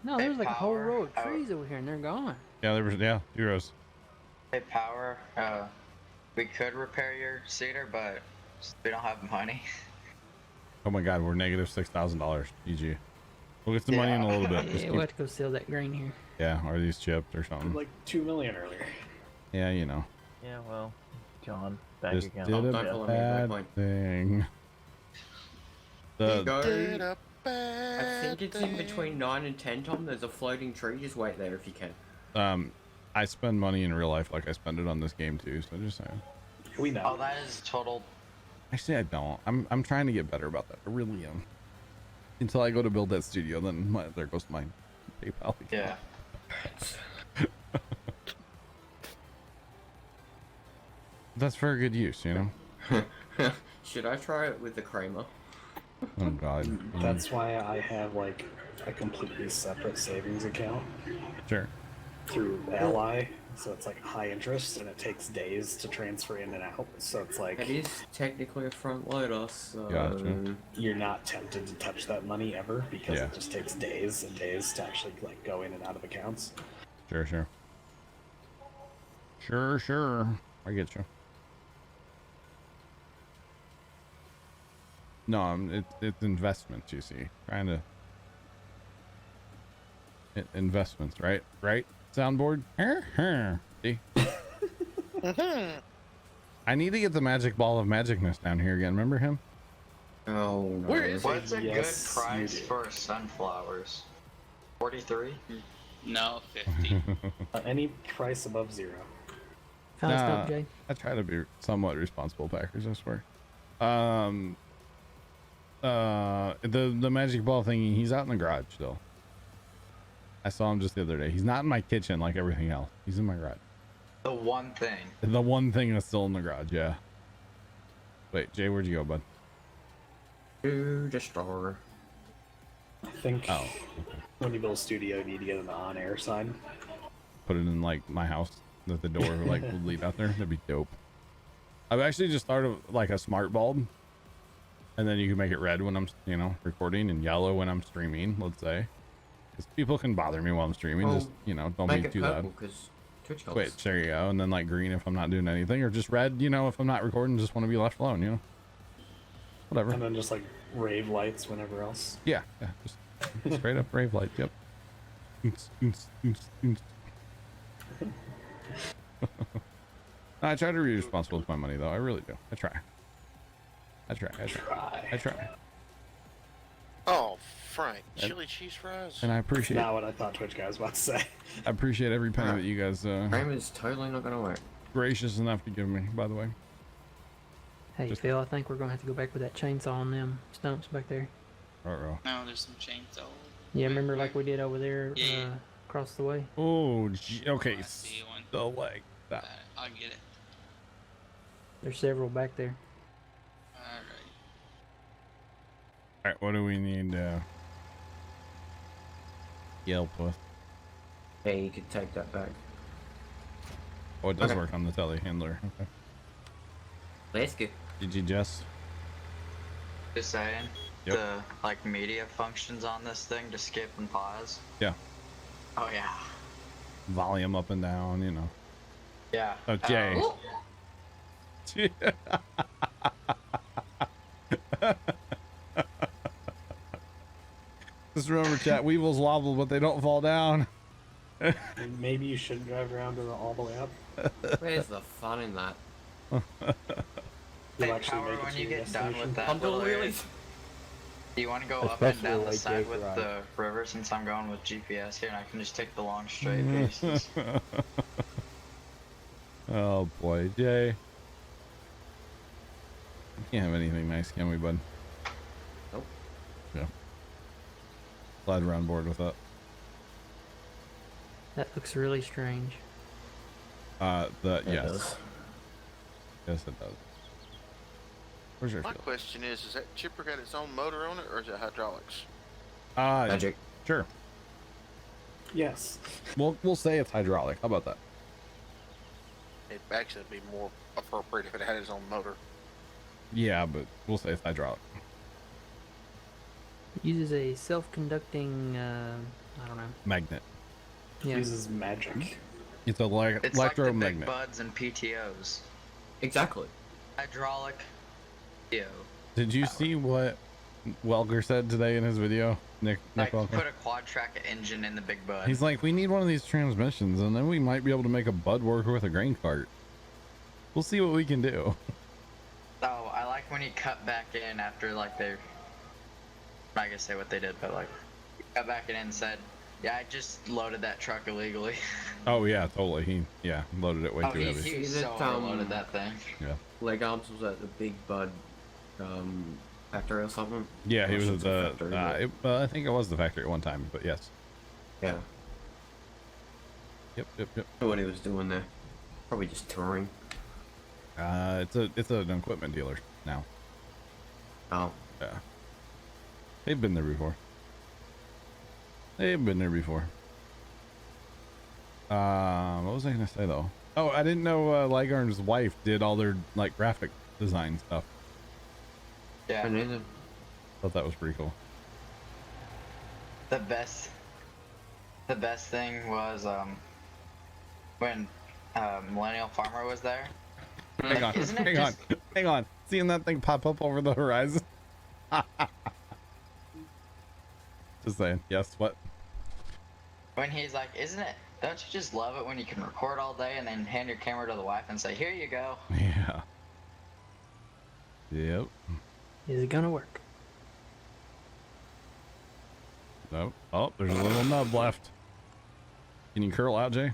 No, there's like a whole row of trees over here and they're gone. Yeah, there was, zeros. Hey, Power, we could repair your cedar, but we don't have money. Oh my god, we're negative $6,000. GG. We'll get some money in a little bit. Just Yeah, we'll have to go sell that grain here. yeah, or these chips or something. Like 2 million earlier. Yeah, you know. Yeah, well, John, bank Just account. did a bad thing. I think it's in between 9 and 10, Tom. There's a floating tree. Just wait there if you can. I spend money in real life like I spend it on this game too, so just saying. We know. Oh, that is total. Actually, I don't. I'm trying to get better about that. I really am. Until I go to build that studio, then there goes my PayPal account. Yeah. That's for a good use, you know. Should I try it with the Kramer? Oh god. That's why I have like a completely separate savings account. Sure. Through Ally, so it's like high interest and it takes days to transfer in and out. So it's like It is technically a front loader, so Gotcha. you're not tempted to touch that money ever because Yeah. it just takes days and days to actually like go in and out of accounts. Sure. I get you. No, it's investments, you see. Trying to... Investments, right? Soundboard? Yeah, See? I need to get the magic ball of magicness down here again. Remember him? Oh, Where is What's a Yes, good price for sunflowers? 43? No, 50. Any price above 0. Fast up, Jay. I try to be somewhat responsible, Packers, I swear. The magic ball thingy, he's out in the garage still. I saw him just the other day. He's not in my kitchen like everything else. He's in my garage. The one thing. The one thing that's still in the garage, yeah. Wait, Jay, where'd you go, bud? To the store. I think when you build a studio, you need to get an on-air sign. Put it in like my house that the door like would lead out there. That'd be dope. I've actually just started like a smart bulb, and then you can make it red when I'm, you know, recording and yellow when I'm streaming. Let's say, because people can bother me while I'm streaming. Just, you know, don't be too loud. Wait, there you go. And then like green if I'm not doing anything, or just red, you know, if I'm not recording, just want to be left alone, you know. Whatever. And then just like rave lights whenever else. Yeah, just straight up rave light. Yep. I try to be responsible with my money, though. I really do. I try. Oh, Frank, chili cheese fries. And I appreciate. Not what I thought Twitch guy was about to say. I appreciate every penny that you guys. Frame is totally not gonna work. Gracious enough to give me, by the way. Hey, Phil, I think we're going to have to go back with that chainsaw on them stumps back there. Uh-oh. No, there's some chainsaw. Yeah, remember like we did over there across the way? Oh, okay. Still like that. I'll get it. There's several back there. Alright, what do we need help with? Hey, you could take that back. Oh, it does work on the telehandler. Okay. Let's go. GG, Jess. Just saying, Yep. the like media functions on this thing to skip and pause. Yeah. Oh yeah. Volume up and down, you know. Yeah. Okay. Just remember, chat, weevils wobble, but they don't fall down. Maybe you shouldn't drive around all the way up. Where's the fun in that? You'll actually make it when to you your get done with destination. that little area, do you want to go up and Especially down the like side Jake with Ryan. the river since I'm going with GPS here and I can just take the long straight pieces? Oh boy, Jay. We can't have anything nice, can we, bud? Nope. Yeah. Glad we're on board with that. That looks really strange. Yes. does. Yes, it does. Where's your My field? question is that chipper got its own motor on it, or is it hydraulics? Magic. Sure. Yes. We'll say it's hydraulic. How about that? It actually would be more appropriate if it had its own motor. Yeah, but we'll say it's hydraulic. It uses a self-conducting, I don't know. Magnet. Yeah. Uses magic. It's a It's like the big electromagnet. buds and PTOs. Exactly. Hydraulic. Did you see what Welker said today in his video? Nick Like, Welker? put a quad track engine in the big bud. He's like, we need one of these transmissions, and then we might be able to make a bud worker with a grain cart. We'll see what we can do. Oh, I like when he cut back in after, like, they're... I'm not gonna say what they did, but, like, he cut back in and said, yeah, I just loaded that truck illegally. Oh yeah, totally. He loaded it way too heavy. He so overloaded that thing. Yeah. Leg Arms was at the Big Bud factory or something. Yeah, he was at the. factory, I think it was the factory at one time, but yes. yeah. Yep. I don't know what he was doing there. Probably just touring. It's an equipment dealer now. Oh. Yeah. They've been there before. What was I gonna say though? Oh, I didn't know Ligarn's wife did all their like graphic design stuff. Yeah. Thought that was pretty cool. The best thing was when Millennial Farmer was there. Hang on. Seeing that thing pop up over the horizon. Just saying. Yes. What? When he's like, isn't it Don't you just love it when you can record all day and then hand your camera to the wife and say, "Here you go"? Yeah. Yep. Is it gonna work? Nope. Oh, there's a little nub left. Can you curl out, Jay?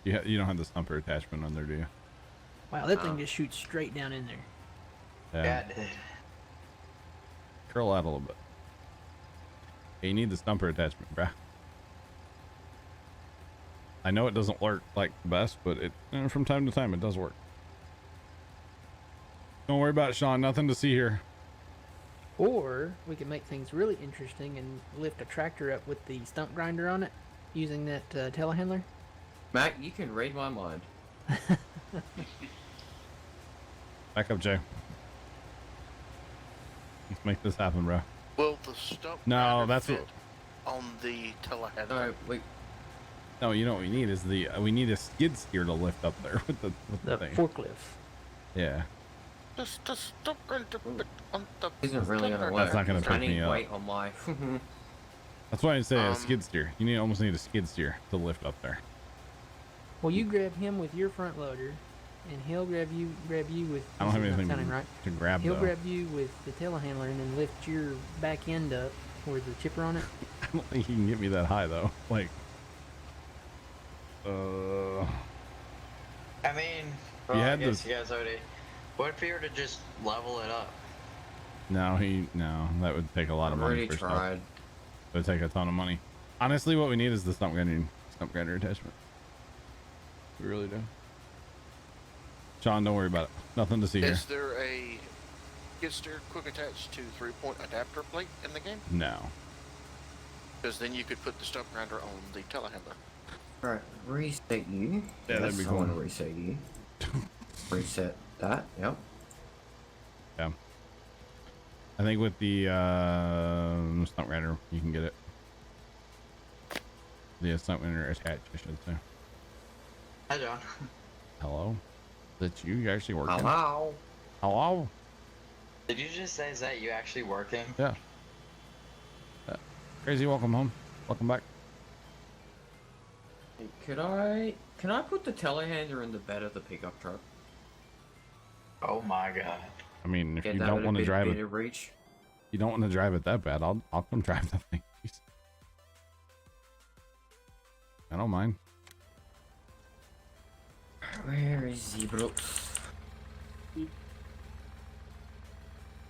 You don't have the stumper attachment on there, do you? Wow, that thing just shoots straight down in there. Yeah, it did. Curl out a little bit. Hey, you need the stumper attachment, bruh. I know it doesn't work like the best, but it from time to time it does work. Don't worry about it, Sean. Nothing to see here. Or we can make things really interesting and lift a tractor up with the stump grinder on it, using that telehandler. Matt, you can read my mind. Back up, Jay. Let's make this happen, bro. Will the stump No, grinder that's fit on the telehandler? No, wait. No, you know what we need is we need a skid steer to lift up there with the thing. Forklift. Yeah. Just stump grinder on the. Isn't really gonna work. That's not gonna pick me up. Weight on my. That's why I say a skid steer. You almost need a skid steer to lift up there. Well, you grab him with your front loader, and he'll grab you with. I don't have anything sounding right. to grab. He'll though. grab you with the telehandler and then lift your back end up with the chipper on it. I don't think he can get me that high though. Like, I mean, You well, I had guess the- you guys already. What if you were to just level it up? no, that would take a lot of I've money. already for stuff. tried. It would take a ton of money. Honestly, what we need is the stump grinder attachment. We really do. Sean, don't worry about it. Nothing to see here. Is there a skid steer quick attached to 3-point adapter plate in the game? No. Because then you could put the stump grinder on the telehandler. Alright, reset you. Yeah, that'd be I cool. want to reset you. Reset that, yep. Yeah. I think with the stump grinder, you can get it. The stump grinder attached, I should say. Hi, John. Hello? Is that you actually working? Hello? Hello? Did you just say, is that you actually working? Yeah. Crazy, welcome home. Welcome back. Can I put the telehandler in the bed of the pickup truck? Oh my god. I mean, if Get you that don't with a want to bit drive it, of reach. you don't want to drive it that bad, I'll come drive that thing. Jeez. I don't mind. Where is he, Brooks?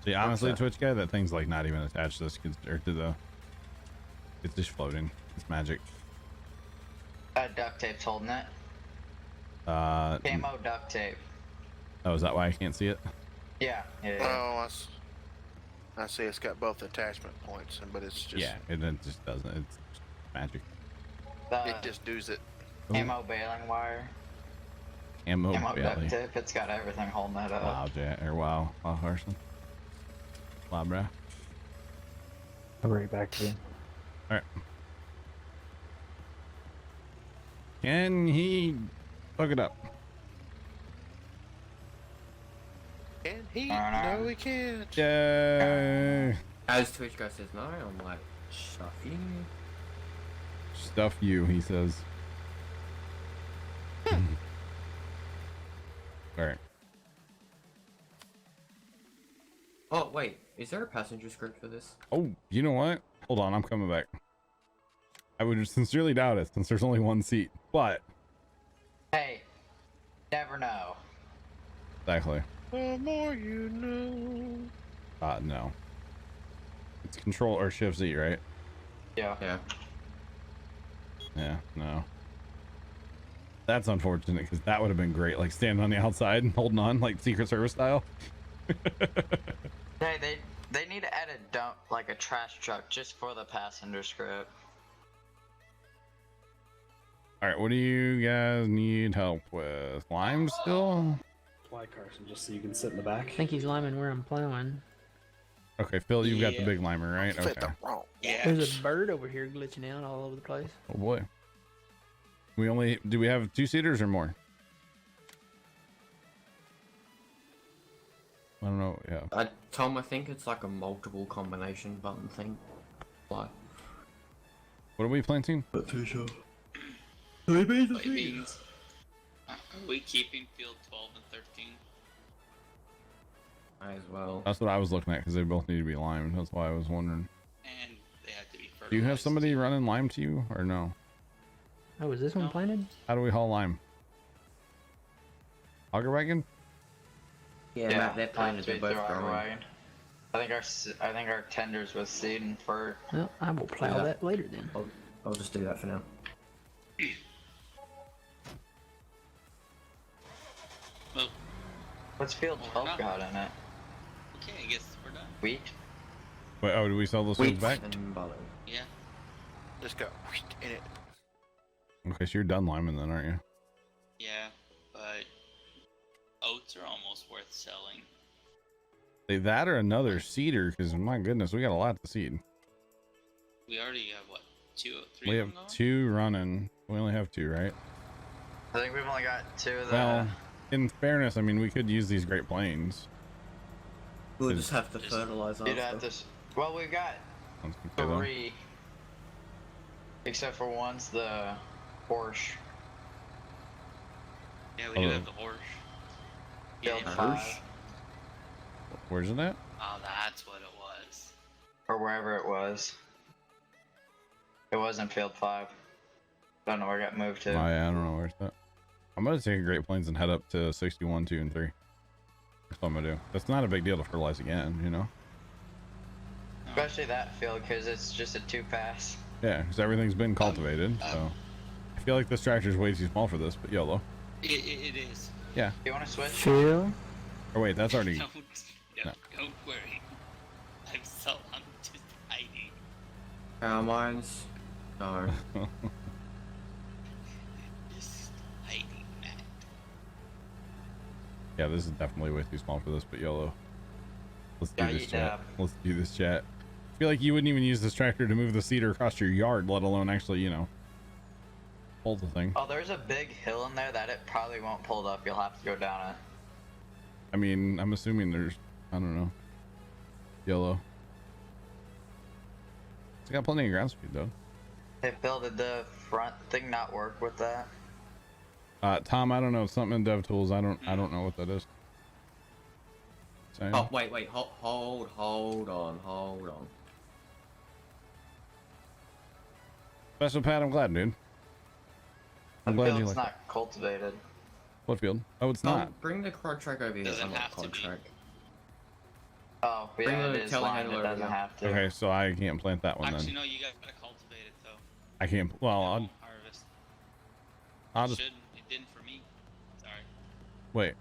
See, honestly, that? Twitch guy, that thing's like not even attached to the skid or to the. It's just floating. It's magic. Duct tape's holding it. Camo duct tape. Oh, is that why I can't see it? Yeah. Oh, I see. It's got both attachment points, but it's just Yeah, it just doesn't. It's just magic. it just does it. Camo baling wire. Camo Duct belly. tape. It's got everything holding that up. Wow, wow, Carson. Wow, bruh. I'll bring it back to you. All right. Can he hook it up? And he? No, he can't. Yay! As Twitch guy says no, I'm like, stuff you. Stuff you, he says. All right. Oh wait, is there a passenger script for this? Oh, you know what? Hold on, I'm coming back. I would sincerely doubt it since there's only one seat, but Hey, never know. exactly. The more you know. No. It's Control or Shift Z, right? Yeah. Yeah. Yeah, no. That's unfortunate because that would have been great, like standing on the outside and holding on, like Secret Service style. Hey, they need to add a dump, like a trash truck, just for the passenger script. All right, what do you guys need help with? Lime still? Why, Carson? Just so you can sit in the back. I think he's liming where I'm plowing. Okay, Phil, you've got the Yeah. big limer, right? Fit Okay. the wrong. There's a bird over here glitching out all over the place. Oh boy. Do we have 2-seaters or more? I don't know, yeah. Tom, I think it's like a multiple combination button thing. Like, What are we planting? Not too sure. Soybeans. Are we keeping field 12 and 13? Might as well. That's what I was looking at because they both need to be limed. That's why I was wondering. And they have to be fertilized. Do you have somebody running lime to you or no? Oh, is this one planted? How do we haul lime? Auger wagon? Yeah, Matt, they're planted. They're both growing. I think our tenders with seed and fur. Well, I will plow that later then. I'll just do that for now. Well, what's field 12 got in it? Okay, I guess we're done. Wheat? Wait, oh, do we sell those things back? Yeah. Let's go. In it. Okay, so you're done liming then, aren't you? Yeah, but oats are almost worth selling. Say that or another seeder, because my goodness, we got a lot to seed. We already have what, 2 or 3? We have 2 running. We only have 2, right? I think we've only got 2 of the. Well, in fairness, I mean, we could use these Great Plains. We'll just have to fertilize You'd have to. Well, we've got 3. Except for one's the horse. Yeah, we do have the horse. Field Yeah, 5. Where's it at? Oh, that's what it was. Or wherever it was. It wasn't field 5. Don't know where it got moved to. Oh, yeah, I don't know where's that. I'm gonna take Great Plains and head up to 61, 2, and 3. That's what I'm gonna do. That's not a big deal to fertilize again, you know? Especially that field, because it's just a 2-pass. Yeah, because everything's been cultivated, so. I feel like this tractor's way too small for this, but YOLO. It is. Yeah. You want to switch? Phil? Or wait, that's already... Don't worry. I'm just hiding. Mine's... No. Just hiding, Matt. Yeah, this is definitely way too small for this, but YOLO. Let's do this, chat. Let's do this, chat. I feel like you wouldn't even use this tractor to move the cedar across your yard, let alone actually, you know, pull the thing. Oh, there's a big hill in there that it probably won't pull up. You'll have to go down it. I mean, I'm assuming there's, I don't know, YOLO. It's got plenty of ground speed, though. Hey, Phil, did the front thing not work with that? Tom, I don't know. It's something in DevTools. I don't know what that is. Same. Oh, wait, hold on. Special Pat, I'm glad, dude. I'm glad you Field's like not cultivated. What field? Oh, it's not. Bring the quad track over here. Doesn't I'm not have to quad be. track. Oh, Bring yeah, the it is telehandler lined. It over doesn't here. have to. Okay, so I can't plant that one Actually, then. no, you gotta cultivate it, though. I can't. Well, It won't harvest. I'll It just shouldn't. It didn't for me. Sorry. wait.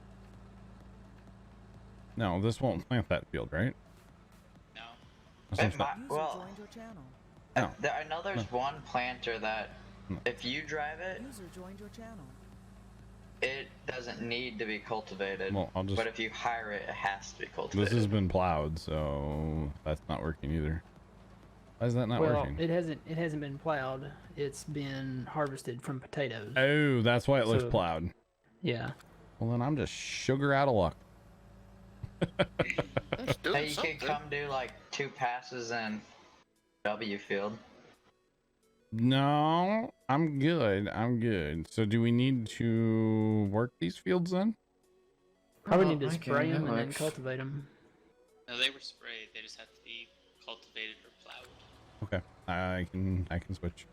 No, this won't plant that field, right? No. That's It not- might, well, Joined your channel. No. I know there's one planter that, if you drive it, User joined your channel. it doesn't need to be cultivated. Well, I'll just- But if you hire it, it has to be cultivated. This has been plowed, so that's not working either. Why is that not Well, working? it hasn't been plowed. It's been harvested from potatoes. Oh, that's why it looks So- plowed. Yeah. Well, then I'm just sugar out of luck. Hey, you could come do like 2 passes in W field. No, I'm good. I'm good. So do we need to work these fields then? Probably need to okay, spray them that and then works. cultivate them. No, they were sprayed. They just have to be cultivated or plowed. Okay, I can switch.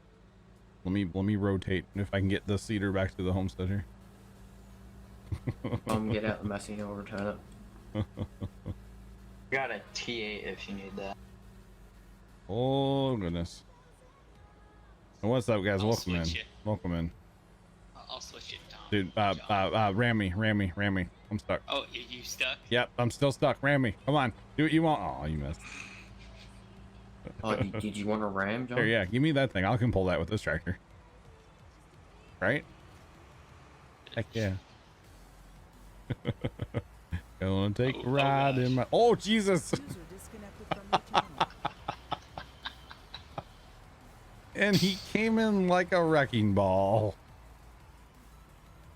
Let me rotate if I can get the cedar back to the homestead here. Get out the messy hill, return it. Got a T8 if you need that. Oh goodness. And what's up, guys? I'll Welcome in. switch it. Welcome in, I'll switch it, Tom. dude. Ram me. I'm stuck. Oh, you stuck? Yep, I'm still stuck. Ram me. Come on, do what you want. Oh, you missed. Oh, did you want a ram, John? Here, yeah, give me that thing. I can pull that with this tractor. Right? Heck yeah. Gonna take a ride in my. Oh Jesus! User disconnected from your channel. And he came in like a wrecking ball.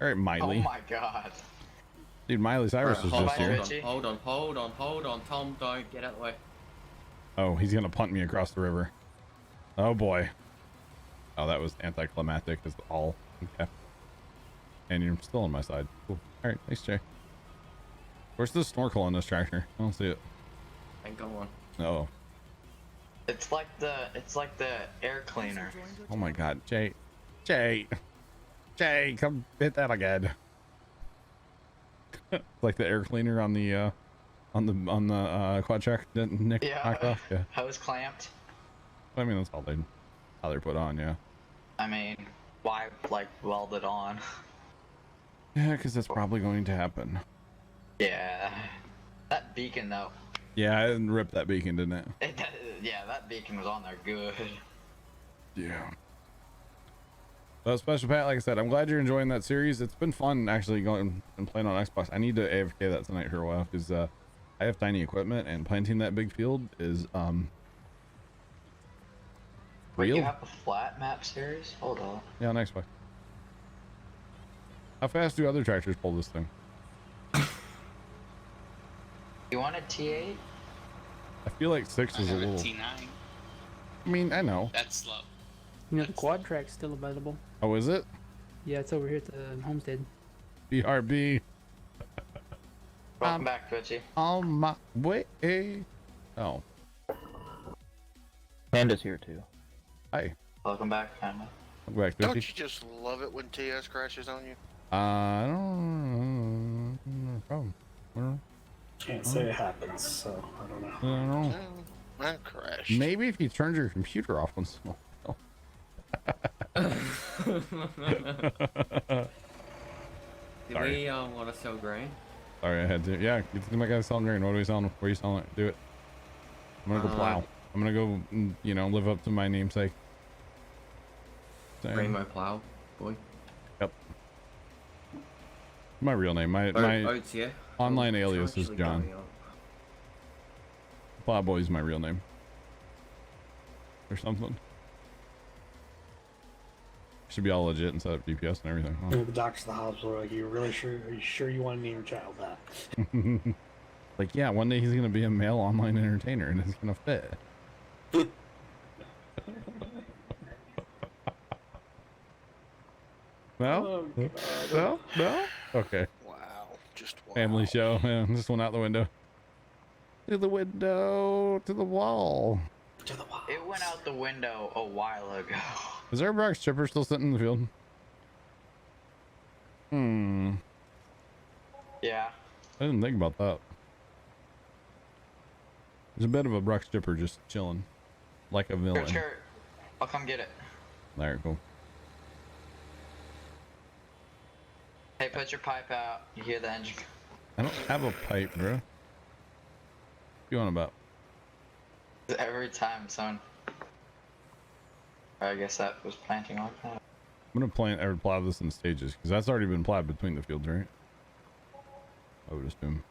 All right, Miley. Oh my god. Dude, Miley Cyrus was just here. Hold on. Tom, don't get out of the way. Oh, he's gonna punt me across the river. Oh boy. Oh, that was anticlimactic is all. Okay. And you're still on my side. Cool. All right, thanks, Jay. Where's the snorkel on this tractor? I don't see it. Ain't got one. Oh. It's like the air cleaner. Oh my God, Jay, come hit that again. Like the air cleaner on the quad track that Nick knocked off. Yeah. Hose clamped. I mean, that's all how they're put on. Yeah. I mean, why like weld it on? Yeah, because that's probably going to happen. Yeah. That beacon though. Yeah, it ripped that beacon, didn't it? Yeah, that beacon was on there good. Yeah. Well, Special Pat, like I said, I'm glad you're enjoying that series. It's been fun actually going and playing on Xbox. I need to AFK that tonight for a while because I have tiny equipment and planting that big field is real. You have a flat map series? Hold on. Yeah, on Xbox. How fast do other tractors pull this thing? You want a T8? I feel like 6 is a little. T9. I mean, I know. That's slow. You know, the quad track's still available. Oh, is it? Yeah, it's over here at the homestead. BRB. Welcome back, Twitchy. On my way. Oh. Panda's here too. Hi. Welcome back, Panda. Welcome back, Don't Twitchy. you just love it when TS crashes on you? I don't. No problem. I don't know. Can't say it happens, so I don't know. I don't know. That crashed. Maybe if you turned your computer off once in a while. Do we want to sell grain? Sorry, I had to. Yeah, get to my guy selling grain. What are we selling? Where are you selling it? Do it. I'm gonna go plow. I'm gonna go, you know, live up to my namesake. Rainbow Plow, boy. Yep. My real name. My Oats, yeah. online alias is John. Plowboy is my real name. Or something. Should be all legit and set up GPS and everything. Huh? The doctors at the hospital are like, "You really sure? Are you sure you want to name your child that?" Like, yeah, one day he's gonna be a male online entertainer and it's gonna fit. No? No? No? Okay. Wow. Just wow. Family show. Yeah, this one out the window. To the window. To the wall. To the wall. It went out the window a while ago. Is there a Brock's chipper still sitting in the field? Yeah. I didn't think about that. There's a bit of a Brock's chipper just chilling. Like a villain. Sure. I'll come get it. There, cool. Hey, put your pipe out. You hear the engine? I don't have a pipe, bro. What you on about? Every time, son. I guess that was planting like that. I'm gonna plow this in stages because that's already been plowed between the fields, right? I would assume.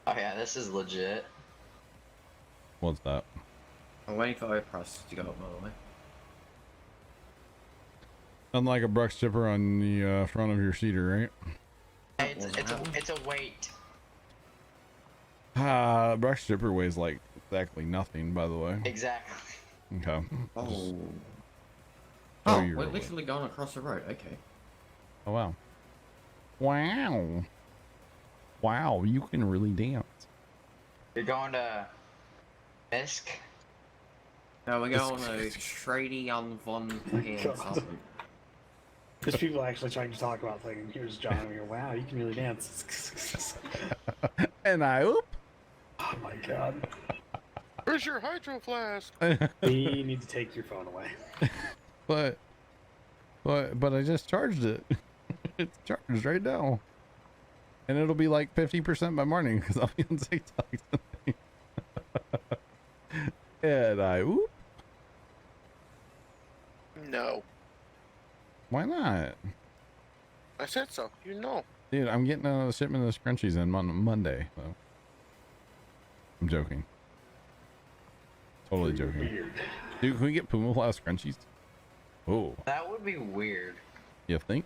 Oh yeah, this is legit. What's that? I'm waiting for prices to go up, by the way. Unlike a Brock's chipper on the front of your seater, right? Hey, it's a weight. Brock's chipper weighs like exactly nothing, by the way. Exactly. Okay. Oh. Oh, Oh, you're we're really- literally going across the road. Okay. Oh wow. Wow. Wow, you can really dance. You're going to Misk? No, we're going to Strady on Von Hand something. There's people actually trying to talk about things. Here's John. And we go, "Wow, you can really dance." And I oop. Oh my god. Where's your hydro flask? We need to take your phone away. But I just charged it. It's charged right now. And it'll be like 50% by morning because I'll be on TikTok tonight. And I oop. No. Why not? I said so. You know. Dude, I'm getting a shipment of scrunchies in on Monday. So. I'm joking. Totally joking. Weird. Dude, can we get Puma Plow scrunchies? Oh. That would be weird. You think?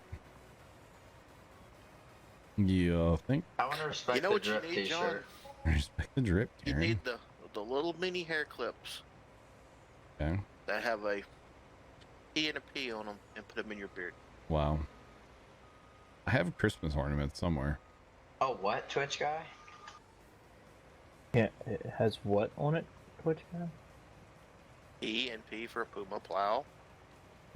You think? I want to respect You know the what you drip need, John? t-shirt. Respect the drip, You Karen. need the little mini hair clips Okay. that have a E and a P on them and put them in your beard. Wow. I have Christmas ornaments somewhere. Oh, what? Twitch guy? Yeah, it has what on it, Twitch guy? E and P for a Puma Plow.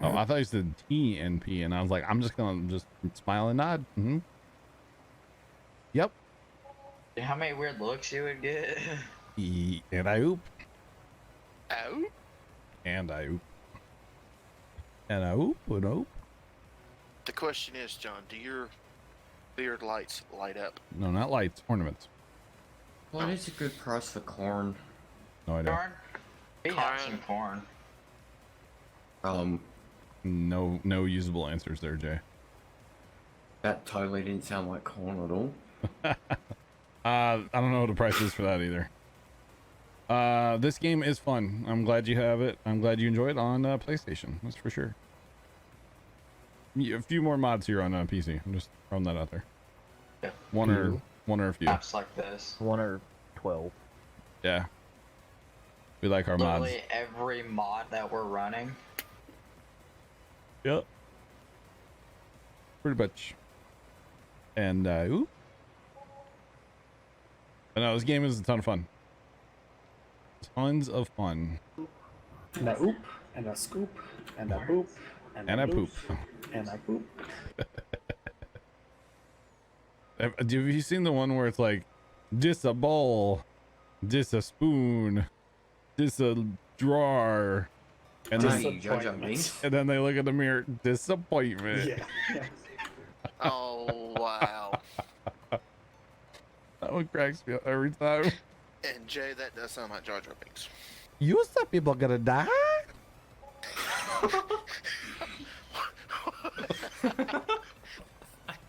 Oh, I thought you said T and P, and I was like, I'm just gonna just smile and nod. Mm-hmm. Yep. How many weird looks you would get? E and I oop. Oh. And I oop. And I oop and oop. The question is, John, do your beard lights light up? No, not lights, ornaments. What is a good price for corn? No idea. Corn? We have some corn. No usable answers there, Jay. That totally didn't sound like corn at all. I don't know what the price is for that either. This game is fun. I'm glad you have it. I'm glad you enjoy it on PlayStation. That's for sure. A few more mods here on PC. I'm just throwing that out there. Yeah. One or a few. Apps like this. 1 or 12. Yeah. We like our mods. Literally every mod that we're running. Yep. Pretty much. And ooh. But no, this game is a ton of fun. Tons of fun. And a oop, and a scoop, and a boop, And a poop. and a poop. Have you seen the one where it's like, this a bowl, this a spoon, this a drawer, and then they look at the mirror, disappointment. Yeah. Oh, wow. That one cracks me up every time. And Jay, that does sound like Jar Jar Binks. You said people gonna die?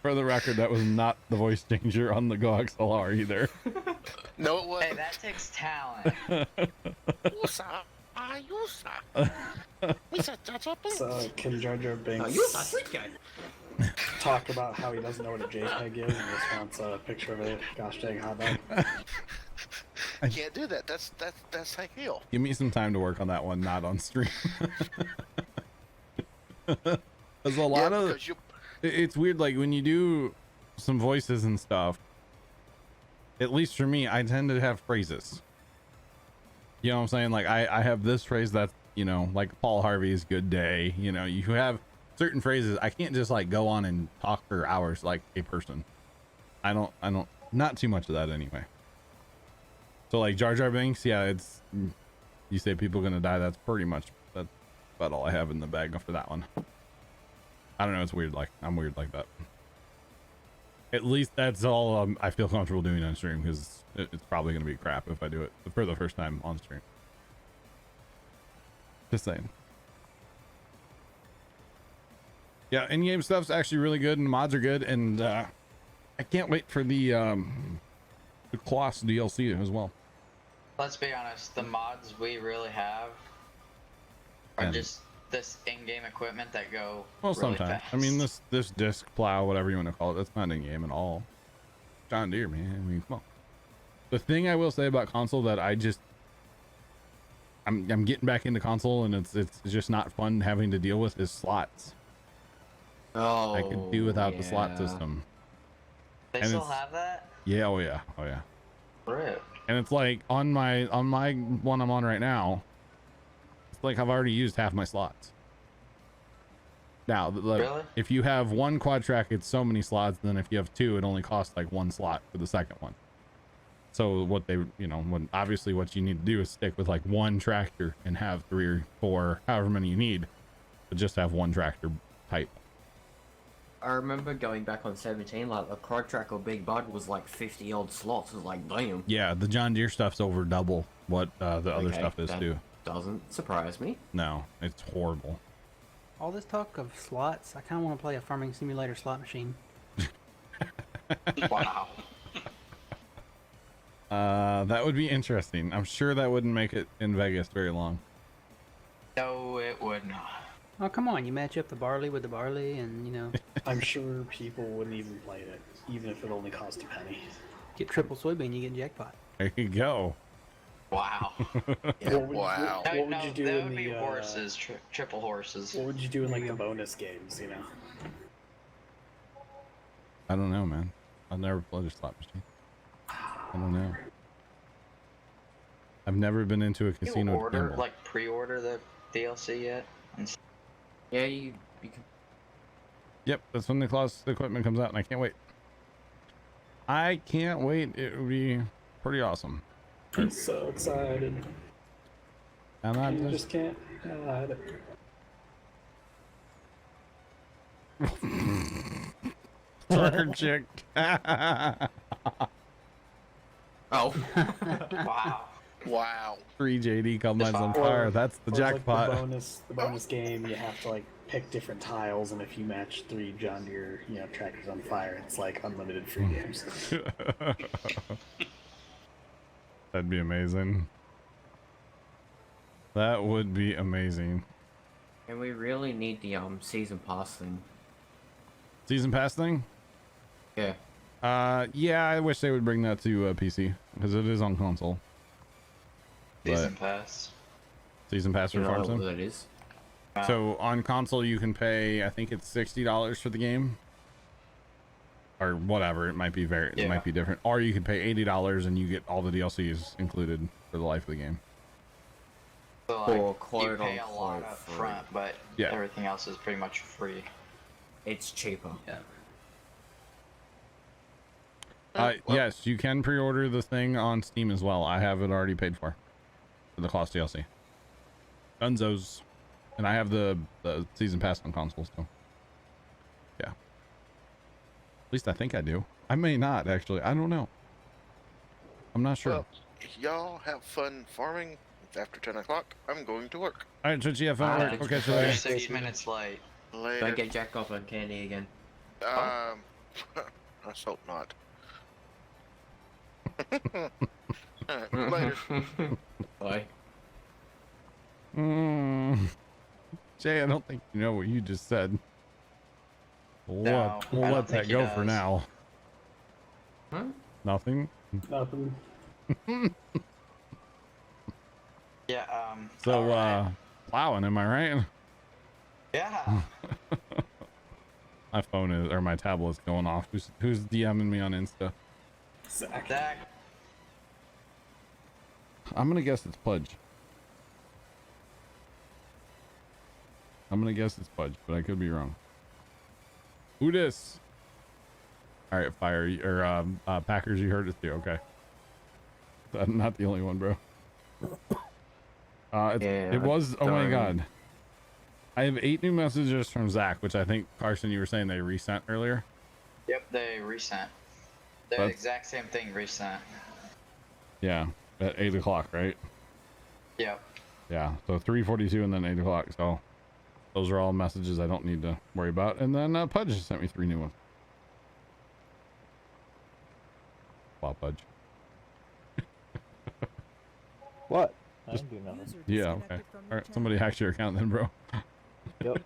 For the record, that was not the voice changer on the Go XLR either. No, it wasn't. Hey, that takes talent. So can Jar Jar Binks talk about how he doesn't know what a JPEG is and just wants a picture of a gosh dang hot dog? I can't do that. That's Hank Hill. Give me some time to work on that one, not on stream. There's a lot of... It's weird, like when you do some voices and stuff, at least for me, I tend to have phrases. You know what I'm saying? Like I have this phrase that's, you know, like Paul Harvey's good day. You know, you have certain phrases. I can't just like go on and talk for hours like a person. I don't, not too much of that anyway. So like Jar Jar Binks, yeah, it's, you say people gonna die, that's pretty much, that's about all I have in the bag for that one. I don't know, it's weird, like, I'm weird like that. At least that's all I feel comfortable doing on stream, because it's probably gonna be crap if I do it for the first time on stream. Just saying. Yeah, in-game stuff's actually really good, and the mods are good, and I can't wait for the Kloss DLC as well. Let's be honest, the mods we really have are just this in-game equipment that go well, really sometimes. fast. I mean, this disc plow, whatever you want to call it, that's not in-game at all. John Deere, man. I mean, come on. The thing I will say about console that I'm getting back into console, and it's just not fun having to deal with is slots. Oh, I could do without the slot system. They still have that? Yeah, oh yeah, oh yeah. Rip. And it's like on my one I'm on right now, it's like I've already used half my slots. Now, like, really? if you have one quad track, it's so many slots. Then if you have two, it only costs like one slot for the second one. So what they, you know, obviously what you need to do is stick with like one tractor and have 3 or 4, however many you need, but just have one tractor type. I remember going back on 17, like the quad track or Big Bud was like 50 odd slots. It was like, damn. Yeah, the John Deere stuff's over double what the other stuff is too. Doesn't surprise me. No, it's horrible. All this talk of slots, I kind of want to play a farming simulator slot machine. Wow. That would be interesting. I'm sure that wouldn't make it in Vegas very long. No, it would not. Oh, come on. You match up the barley with the barley and, you know. I'm sure people wouldn't even play it, even if it only cost a penny. Get triple soybean, you get jackpot. There you go. Wow. Yeah, What would wow. You, what would you do that in would the be horses, triple horses. What would you do in like the bonus games? You know. I don't know, man. I've never played a slot machine. I don't know. I've never been into a casino to gamble. Like pre-order the DLC yet? Yeah, you can. Yep, that's when the class equipment comes out, and I can't wait. I can't wait. It would be pretty awesome. I'm so excited. And I just can't hide it. Trucker chick. Oh. Wow. Wow. 3 JD combines on fire. That's the jackpot. Like the bonus game, you have to like pick different tiles, and if you match 3 John Deere, tractors on fire, it's like unlimited free games. That'd be amazing. That would be amazing. And we really need the season pass thing. Season pass thing? Yeah. Yeah, I wish they would bring that to PC because it is on console. Season pass. Season pass for Farm Sim? What it is? So on console you can pay, I think it's $60 for the game, or whatever. It might be it might be different, or you could pay $80 and you get all the DLCs included for the life of the game. So like, you pay a lot up front, but everything else is pretty much free. It's cheaper. Yeah. Yes, you can pre-order the thing on Steam as well. I have it already paid for the cost DLC. Dunzos. And I have the season pass on consoles too. Yeah. At least I think I do. I may not actually. I don't know. I'm not sure. Well, y'all have fun farming. It's after 10 o'clock. I'm going to work. All right, Twitchy, have fun at work. Okay, so You're 6 minutes late. Later. Don't get jacked off on candy again. I hope not. Later. Bye. Jay, I don't think you know what you just said. No, we'll I let don't think that he go does. for now. Huh? Nothing? Nothing. Yeah, So, plowing, am I right? Yeah. My phone is, or my tablet's going off. Who's DMing me on Insta? Zach. I'm gonna guess it's Pudge. But I could be wrong. Who dis? All right, Fire or Packers, you heard it too. Okay, I'm not the only one, bro. It was. Oh my God. I have 8 new messages from Zach, which I think Carson, you were saying they resent earlier. Yep, they resent. The exact same thing resent. Yeah, at 8 o'clock, right? Yep. Yeah, so 3:42 and then 8 o'clock. So those are all messages I don't need to worry about. And then Pudge just sent me 3 new ones. Wow, Pudge. What? I didn't do nothing. Yeah, okay. All right, somebody hacked your account then, bro. Yep,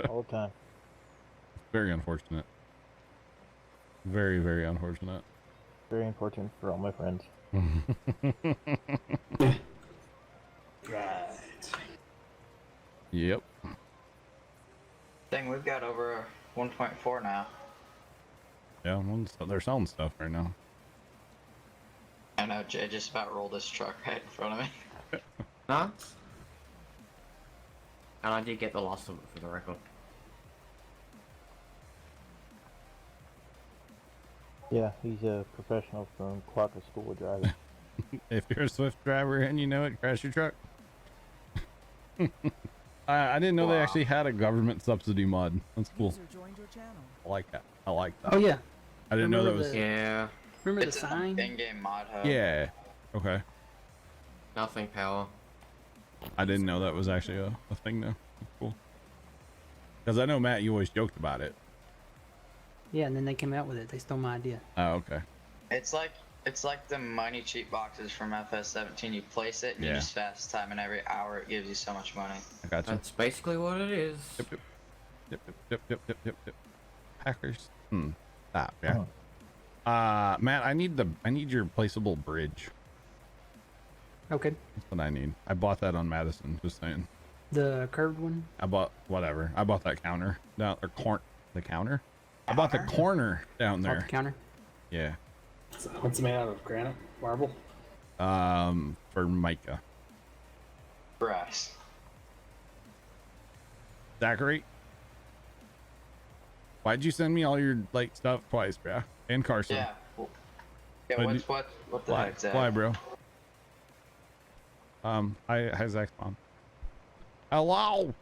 all the time. Very unfortunate. Very, very unfortunate. Very important for all my friends. Right. Yep. Dang, we've got over 1.4 now. Yeah, well, they're selling stuff right now. I know, Jay just about rolled this truck right in front of me. Huh? And I did get the last of it for the record. Yeah, he's a professional from Quokka School of Driving. If you're a Swift driver and you know it, crash your truck. I didn't know they actually had a government subsidy mod. That's cool. I like that. I like that. Oh yeah. I didn't know that was. Yeah. Remember It's the sign? In-game mod hub. Yeah. Okay. Nothing power. I didn't know that was actually a thing though. That's cool. Because I know, Matt, you always joked about it. Yeah, and then they came out with it. They stole my idea. Oh, okay. It's like the money cheat boxes from FS17. You place it and you Yeah. just fast time, and every hour it gives you so much money. I got you. That's basically what it is. Yep. Packers. Stop. Yeah. Matt, I need your placeable bridge. Okay. That's what I need. I bought that on Madison, just saying. The curved one? I bought whatever. I bought that counter down or the counter. I bought the corner down there. The counter? Yeah. So what's it made out of? Granite? Marble? For mica. Brass. Zachary, why'd you send me all your like stuff twice, bro? And Carson. Yeah. Yeah. What the heck's that? Why, bro? Hi Zach's mom. Hello.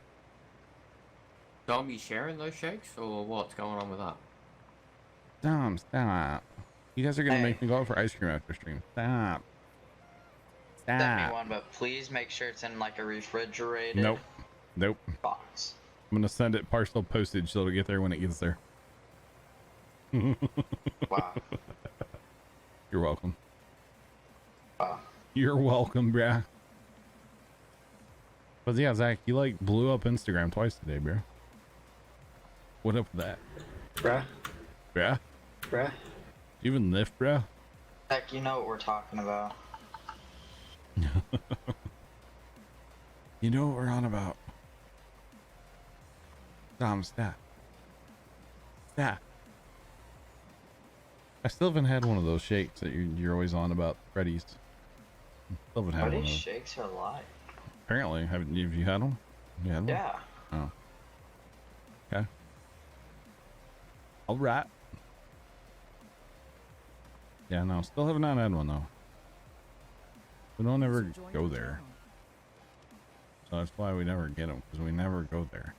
Dom, you sharing those shakes or what's going on with that? Dom, stop. You guys are gonna make me go out for ice cream after stream. Stop. Send me one, but please make sure it's in like a refrigerated Nope. box. I'm gonna send it parcel postage so it'll get there when it gets there. Wow. You're welcome. Wow. You're welcome, bruh. But yeah, Zach, you like blew up Instagram twice today, bro. What up with that? Bruh. Bruh? Bruh. You even lift, bruh? Heck, you know what we're talking about. You know what we're on about. Dom, stop. Stop. I still haven't had one of those shakes that you're always on about, Freddy's. Still haven't had one of These those. shakes are live. Apparently, have you had them? You had them? Yeah. Oh. Okay. All right. Yeah, no, still have not had one though. We don't ever go there. So that's why we never get them, because we never go there.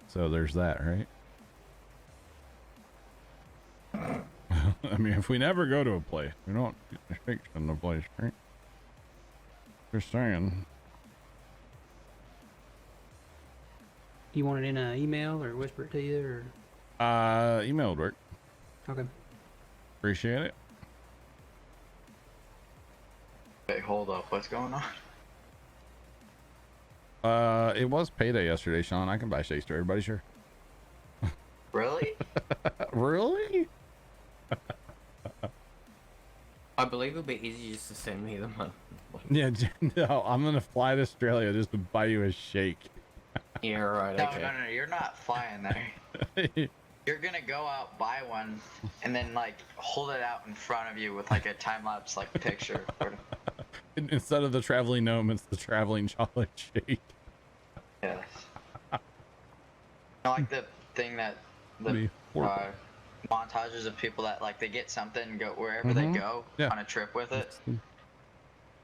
So there's that, right? I mean, if we never go to a place, we don't get the shakes in the place, right? Just saying. Do you want it in an email or whisper it to you or? Email would work. Okay. Appreciate it. Wait, hold up. What's going on? It was payday yesterday, Sean. I can buy shakes to everybody, sure. Really? Really? I believe it'll be easy just to send me the money. Yeah, no, I'm gonna fly to Australia just to buy you a shake. Yeah, right. No, Okay. no, you're not flying there. You're gonna go out, buy one, and then like hold it out in front of you with like a time lapse like picture. Instead of the traveling gnome, it's the traveling chocolate shake. Yes. I like the thing that the montages of people that like they get something and go wherever they go on a trip with it.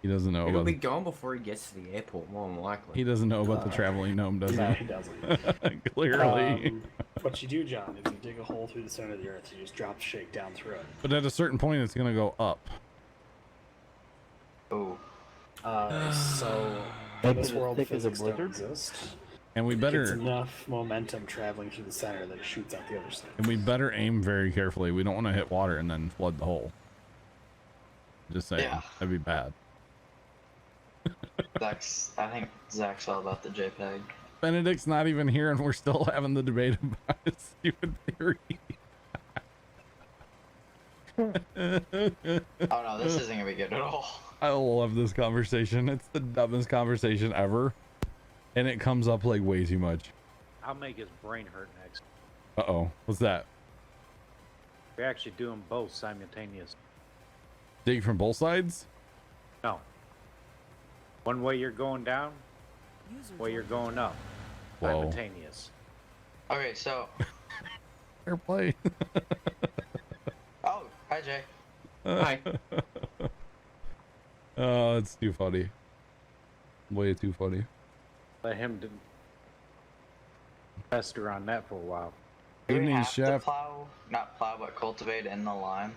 He doesn't know. It'll be gone before he gets to the airport, more than likely. He doesn't know about the traveling gnome, does No, he? he doesn't. Clearly. What you do, John, is you dig a hole through the center of the earth. You just drop the shake down through it. But at a certain point, it's gonna go up. Oh. So Make this it as world thick as a physics don't blizzard? exist. And we It's better enough momentum traveling through the center that it shoots out the other side. and we better aim very carefully. We don't want to hit water and then flood the hole. Just saying, that'd be bad. I think Zach's all about the JPEG. Benedict's not even here, and we're still having the debate about his stupid theory. Oh no, this isn't gonna be good at all. I love this conversation. It's the dumbest conversation ever, and it comes up like way too much. I'll make his brain hurt next. Uh-oh, what's that? We're actually doing both simultaneous. Dig from both sides? No. One way you're going down, way you're going up. Whoa. Simultaneous. Okay, so. Fair play. Oh, hi Jay. Hi. Oh, it's too funny. Way too funny. Let him fester on that for a while. Do we Evening, have to chef. plow, not plow, but cultivate in the line?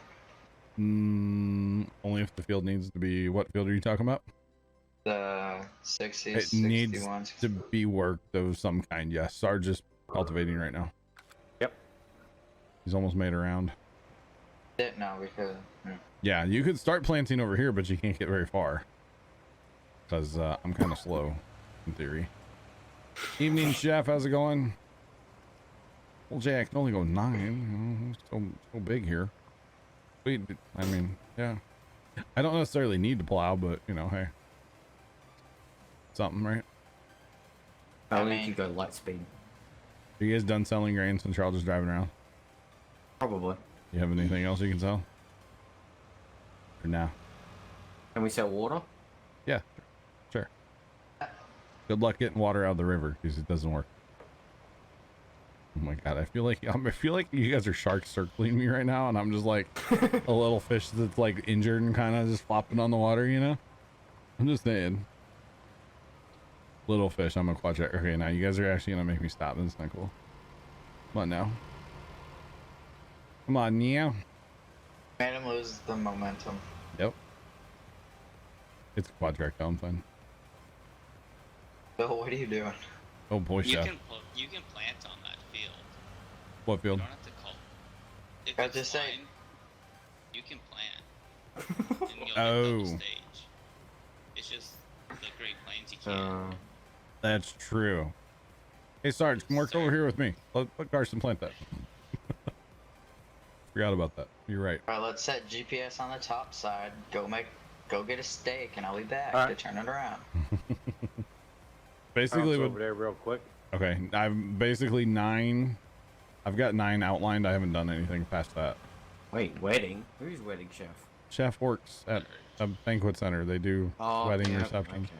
Only if the field needs to be. What field are you talking about? The 60s, It needs 61s. to be worked of some kind. Yes, Sarge is cultivating right now. Yep. He's almost made around. Didn't know because. Yeah, you could start planting over here, but you can't get very far. Because I'm kind of slow, in theory. Evening, chef. How's it going? Well, Jay, I can only go 9. You know, it's so big here. Wait, I mean, yeah. I don't necessarily need to plow, but you know, hey, something, right? I need to go light speed. Are you guys done selling grain since you're all just driving around? Probably. You have anything else you can sell? For now. Can we sell water? Yeah, sure. Good luck getting water out of the river because it doesn't work. Oh my god, I feel like you guys are sharks circling me right now, and I'm just like a little fish that's like injured and kind of just flopping on the water, you know? I'm just saying. Little fish, I'm a quadjet. Okay, now you guys are actually gonna make me stop. That's not cool. Come on now. Come on, yeah. Made him lose the momentum. Yep. It's a quadrat, I'm fine. Bill, what are you doing? Oh boy, chef. You can plant on that field. What field? You don't have to call. If I it's just fine, say. you can plant. And you'll get Oh. double stage. It's just the Great Plains you can't. That's true. Hey Sarge, come work over here with me. Let Carson plant that. Forgot about that. You're right. Alright, let's set GPS on the top side. Go get a steak, and I'll be back to turn it around. Basically, over there real quick. Okay, I'm basically 9. I've got 9 outlined. I haven't done anything past that. Wait, wedding? Who's wedding chef? Chef works at a banquet center. They do wedding receptions. Okay.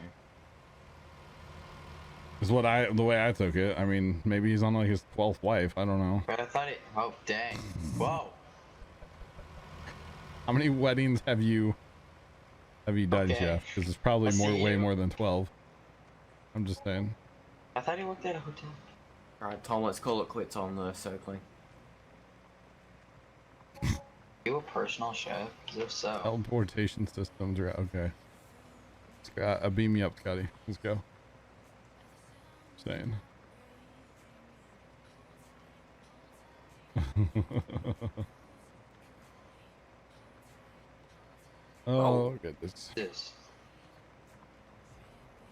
Is the way I took it. I mean, maybe he's on like his 12th wife. I don't know. But I thought it. Oh, dang. Whoa. How many weddings have you done, Chef? Because it's probably way more than 12. I'm just saying. I thought he worked at a hotel. Alright, Tom, let's call it quits on the circling. You a personal chef? 'Cause if so. Teleportation systems are okay. Beam me up, Scotty. Let's go. Saying. Oh goodness. This.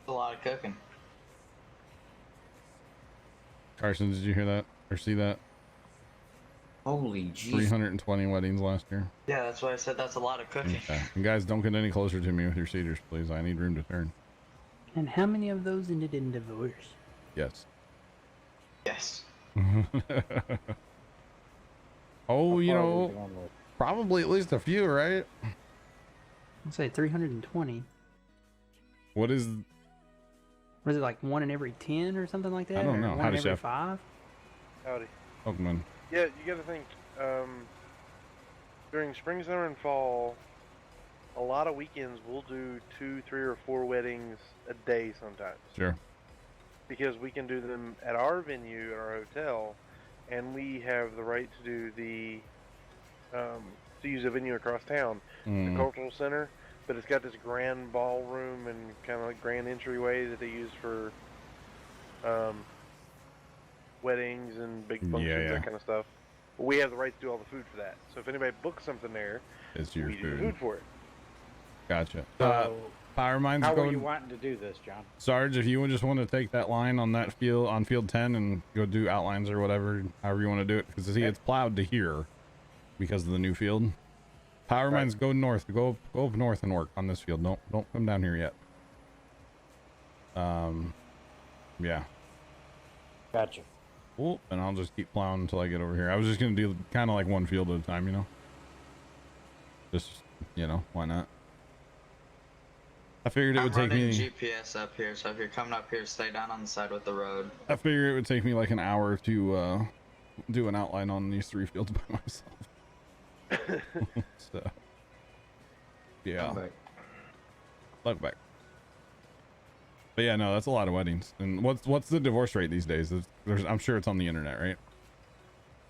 A lot of cooking. Carson, did you hear that or see that? Holy jeez. 320 weddings last year. Yeah, that's why I said that's a lot of cooking. Okay. And guys, don't get any closer to me with your cedars, please. I need room to turn. And how many of those ended in divorce? Yes. Yes. Oh, you know, probably at least a few, right? I'd say 320. What is it, like 1 in every 10 or something like that? I don't know. Or 1 Howdy, in every Chef. 5? Howdy. Welcome in. Yeah, you gotta think, during spring, summer, and fall, a lot of weekends we'll do 2, 3, or 4 weddings a day sometimes. Sure. Because we can do them at our venue, at our hotel, and we have the right to do to use a venue across town, the cultural center, but it's got this grand ballroom and kind of like grand entryway that they use for weddings and big functions, that kind of stuff. But we have the right to do all the food for that. So if anybody books something there, it's your we do the food for it. Gotcha. So, Power Mind's how going. are you wanting to do this, John? Sarge, if you just want to take that line on that field, on field 10, and go do outlines or whatever, however you want to do it, because see, it's plowed to here because of the new field. Power Mind's go north, go up north and work on this field. Don't come down here yet. Yeah. Gotcha. Cool. And I'll just keep plowing until I get over here. I was just gonna do kind of like one field at a time, you know. Just, you know, why not? I figured it would take me. GPS up here, so if you're coming up here, stay down on the side with the road. I figured it would take me like an hour to do an outline on these 3 fields by myself. So, yeah. Look back. But yeah, no, that's a lot of weddings. And what's the divorce rate these days? I'm sure it's on the internet, right?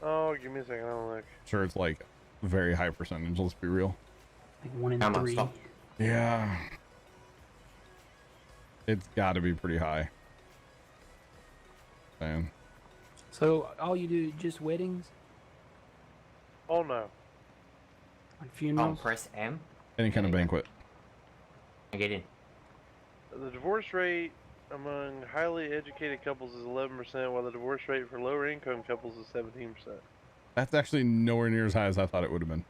Oh, give me a second. I'll look. Sure, it's like a very high percentage. Let's be real. Like 1 in 3. Yeah. It's got to be pretty high. Man. So all you do just weddings? Oh no. Like funerals? Press M. Any kind of banquet. I get in. The divorce rate among highly educated couples is 11%, while the divorce rate for lower income couples is 17%. That's actually nowhere near as high as I thought it would have been.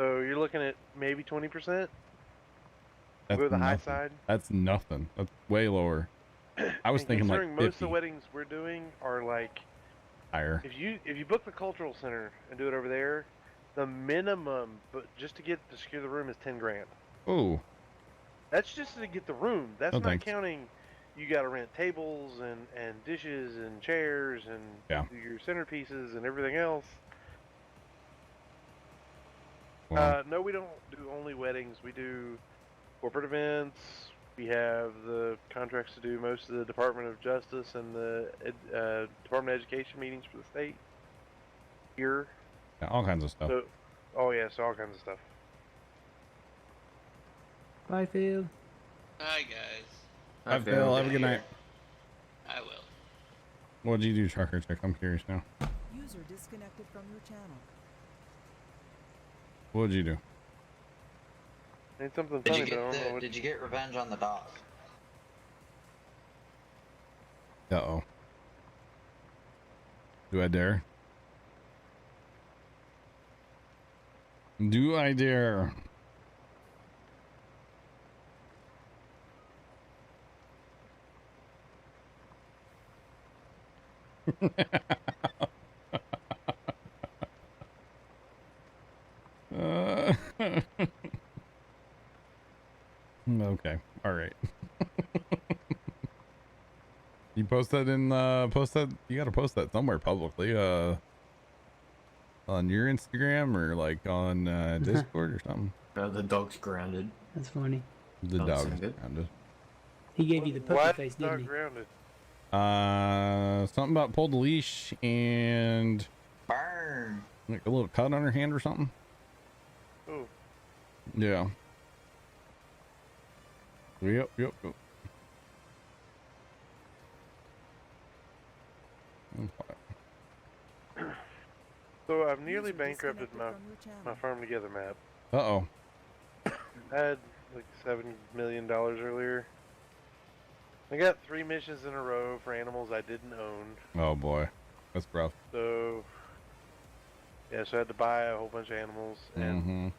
So you're looking at maybe 20%. That's Go to the high nothing. side. That's nothing. That's way lower. I was And thinking like considering 50. most of the weddings we're doing are like Higher. if you book the cultural center and do it over there, the minimum, but just to secure the room is 10 grand. Oh. That's just to get the room. That's No, not thanks. counting. You got to rent tables and dishes and chairs and Yeah. your centerpieces and everything else. Well, No, we don't do only weddings. We do corporate events. We have the contracts to do most of the Department of Justice and the Department of Education meetings for the state here. yeah, all kinds of stuff. So, oh yeah, so all kinds of stuff. Bye, Phil. Hi, guys. Hi, Phil. Have a good night. I will. What did you do, Trucker Chick? I'm curious now. User disconnected from your channel. What did you do? Ain't something Did funny, you but I don't know get what. Did you get revenge on the dog? Uh-oh. Do I dare? Do I dare? Okay. All right. You post that in post that, you gotta post that somewhere publicly, on your Instagram or like on Discord or something. The dog's grounded. That's funny. The Doesn't dog sound is good. grounded. He gave you the puppy Why face, is the dog didn't he? grounded? Something about pulled the leash and Burn. like a little cut on her hand or something. Oh, Yeah. Yep. so I've nearly bankrupted my farm together map. Uh-oh. I had like $7 million earlier. I got 3 missions in a row for animals I didn't own. Oh boy. That's rough. So yeah, so I had to buy a whole bunch of animals and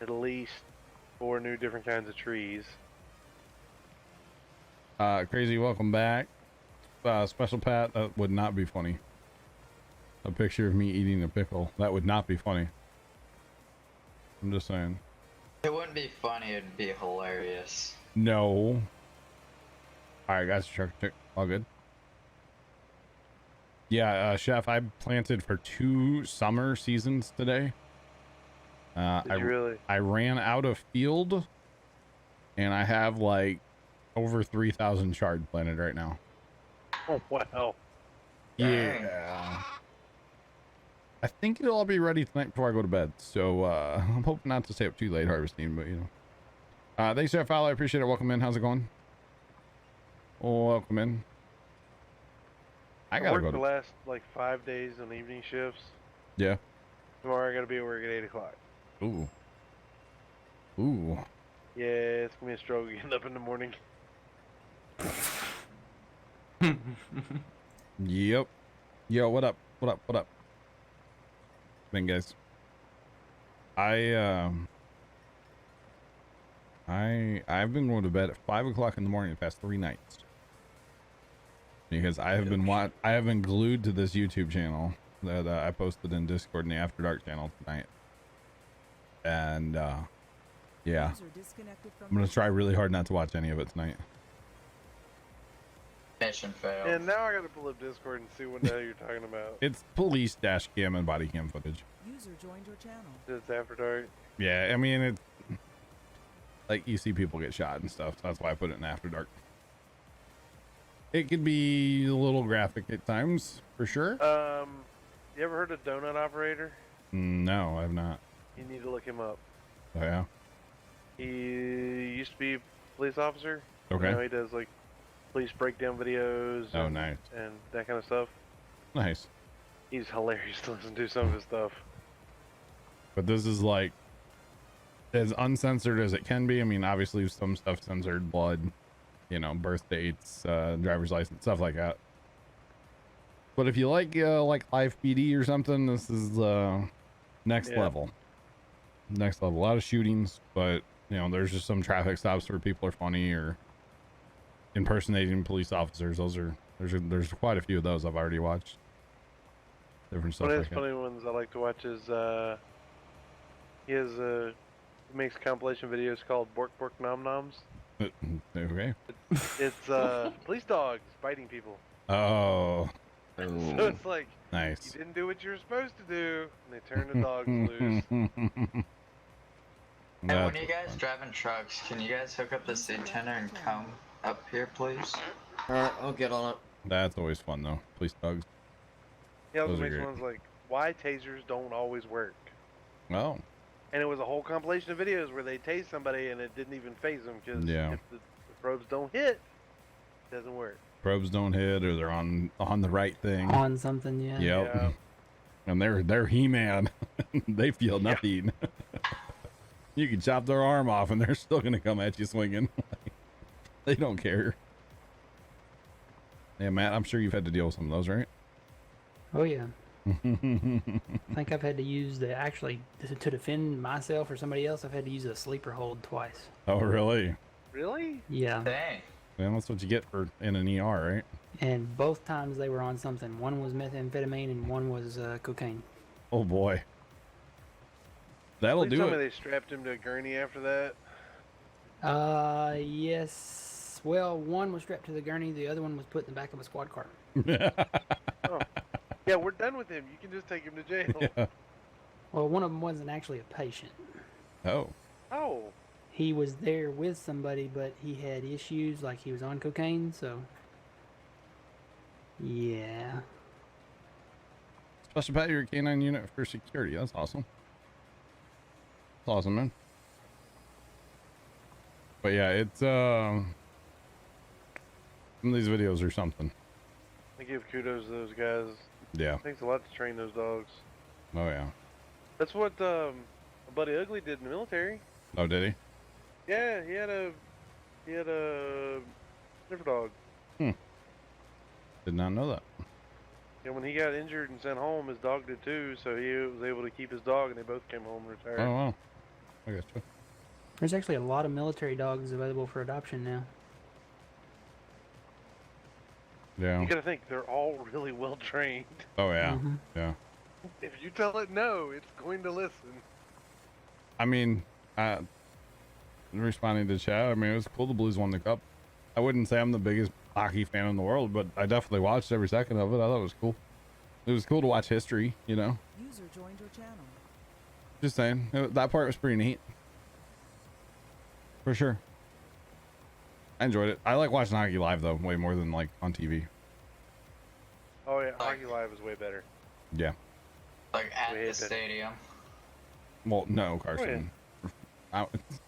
at least 4 new different kinds of trees. Crazy, welcome back. Special Pat, that would not be funny. A picture of me eating a pickle. That would not be funny. I'm just saying. It wouldn't be funny, it'd be hilarious. No. Alright, guys, check. All good. Yeah, Chef, I planted for 2 summer seasons today. Did you really? I ran out of field, and I have like over 3,000 chard planted right now. Oh, wow. Yeah. I think it'll all be ready tonight before I go to bed. So I'm hoping not to stay up too late harvesting, but you know. Thanks for that follow. I appreciate it. Welcome in. How's it going? Welcome in. I gotta worked go the to... last like 5 days on evening shifts. Yeah. Tomorrow I gotta be at work at 8 o'clock. Ooh. Ooh. Yeah, it's gonna be a struggle getting up in the morning. Yep. Yo, what up? Then guys. I've been going to bed at 5 o'clock in the morning the past 3 nights. Because I have been glued to this YouTube channel that I posted in Discord in the After Dark channel tonight. And yeah. I'm gonna try really hard not to watch any of it tonight. Mission failed. And now I gotta pull up Discord and see what the hell you're talking about. It's police dash cam and body cam footage. User joined your channel. It's After Dark. Yeah, I mean it's like you see people get shot and stuff, so that's why I put it in After Dark. It could be a little graphic at times, for sure. You ever heard of Donut Operator? No, I've not. You need to look him up. Oh yeah. He used to be a police officer. Okay. Now he does like police breakdown videos. Oh, and, nice. And that kind of stuff. Nice. He's hilarious to listen to some of his stuff. But this is like as uncensored as it can be. I mean, obviously some stuff censored, blood, you know, birth dates, driver's license, stuff like that. But if you like live PD or something, this is next level. next level. A lot of shootings, but you know, there's just some traffic stops where people are funny or impersonating police officers. There's quite a few of those I've already watched. Different stuff One of like his that. funny ones I like to watch is he makes compilation videos called Bork Bork Nom Noms. Okay. It's police dogs biting people. Oh. So it's like, nice. you didn't do what you were supposed to do, and they turn the dogs loose. And when you guys driving trucks, can you guys hook up the seat tender and come up here, please? Alright, I'll get on it. That's always fun though. Police dogs. He also Those are makes great. ones like, why tasers don't always work. Oh. And it was a whole compilation of videos where they tased somebody and it didn't even phase them because Yeah. if the probes don't hit, it doesn't work. Probes don't hit, or they're on the right thing. On something, yeah. Yep. Yeah. And they're He-Man. They feel nothing. You can chop their arm off and they're still gonna come at you swinging. They don't care. Yeah, Matt, I'm sure you've had to deal with some of those, right? Oh yeah. I think I've had to use to defend myself or somebody else. I've had to use a sleeper hold twice. Oh, really? Really? Yeah. Dang. Well, that's what you get for in an ER, right? And both times they were on something. One was methamphetamine and one was cocaine. Oh boy. That'll Please do tell it. me they strapped him to a gurney after that. Yes. Well, one was strapped to the gurney. The other one was put in the back of a squad car. Oh. Yeah, we're done with him. You can just take him to jail. Yeah. Well, one of them wasn't actually a patient. Oh. Oh. He was there with somebody, but he had issues, like he was on cocaine, so... Yeah. Special Pat, you're a K9 unit for security. That's awesome. That's awesome, man. But yeah, it's some of these videos are something. I give kudos to those guys. Yeah. It takes a lot to train those dogs. Oh yeah. That's what Buddy Ugly did in the military. Oh, did he? Yeah, he had a sniffer dog. Did not know that. And when he got injured and sent home, his dog did too. So he was able to keep his dog, and they both came home and retired. Oh wow. I got you. There's actually a lot of military dogs available for adoption now. Yeah. You gotta think they're all really well trained. Oh yeah. Mhm. Yeah. If you tell it no, it's going to listen. I mean, responding to chat, I mean, it was cool the Blues won the cup. I wouldn't say I'm the biggest hockey fan in the world, but I definitely watched every second of it. I thought it was cool. It was cool to watch history, you know. User joined your channel. Just saying, that part was pretty neat. For sure. I enjoyed it. I like watching hockey live though, way more than like on TV. Oh yeah, Hockey Live is way better. Yeah. Like at We the hate that. stadium. Well, no, Carson.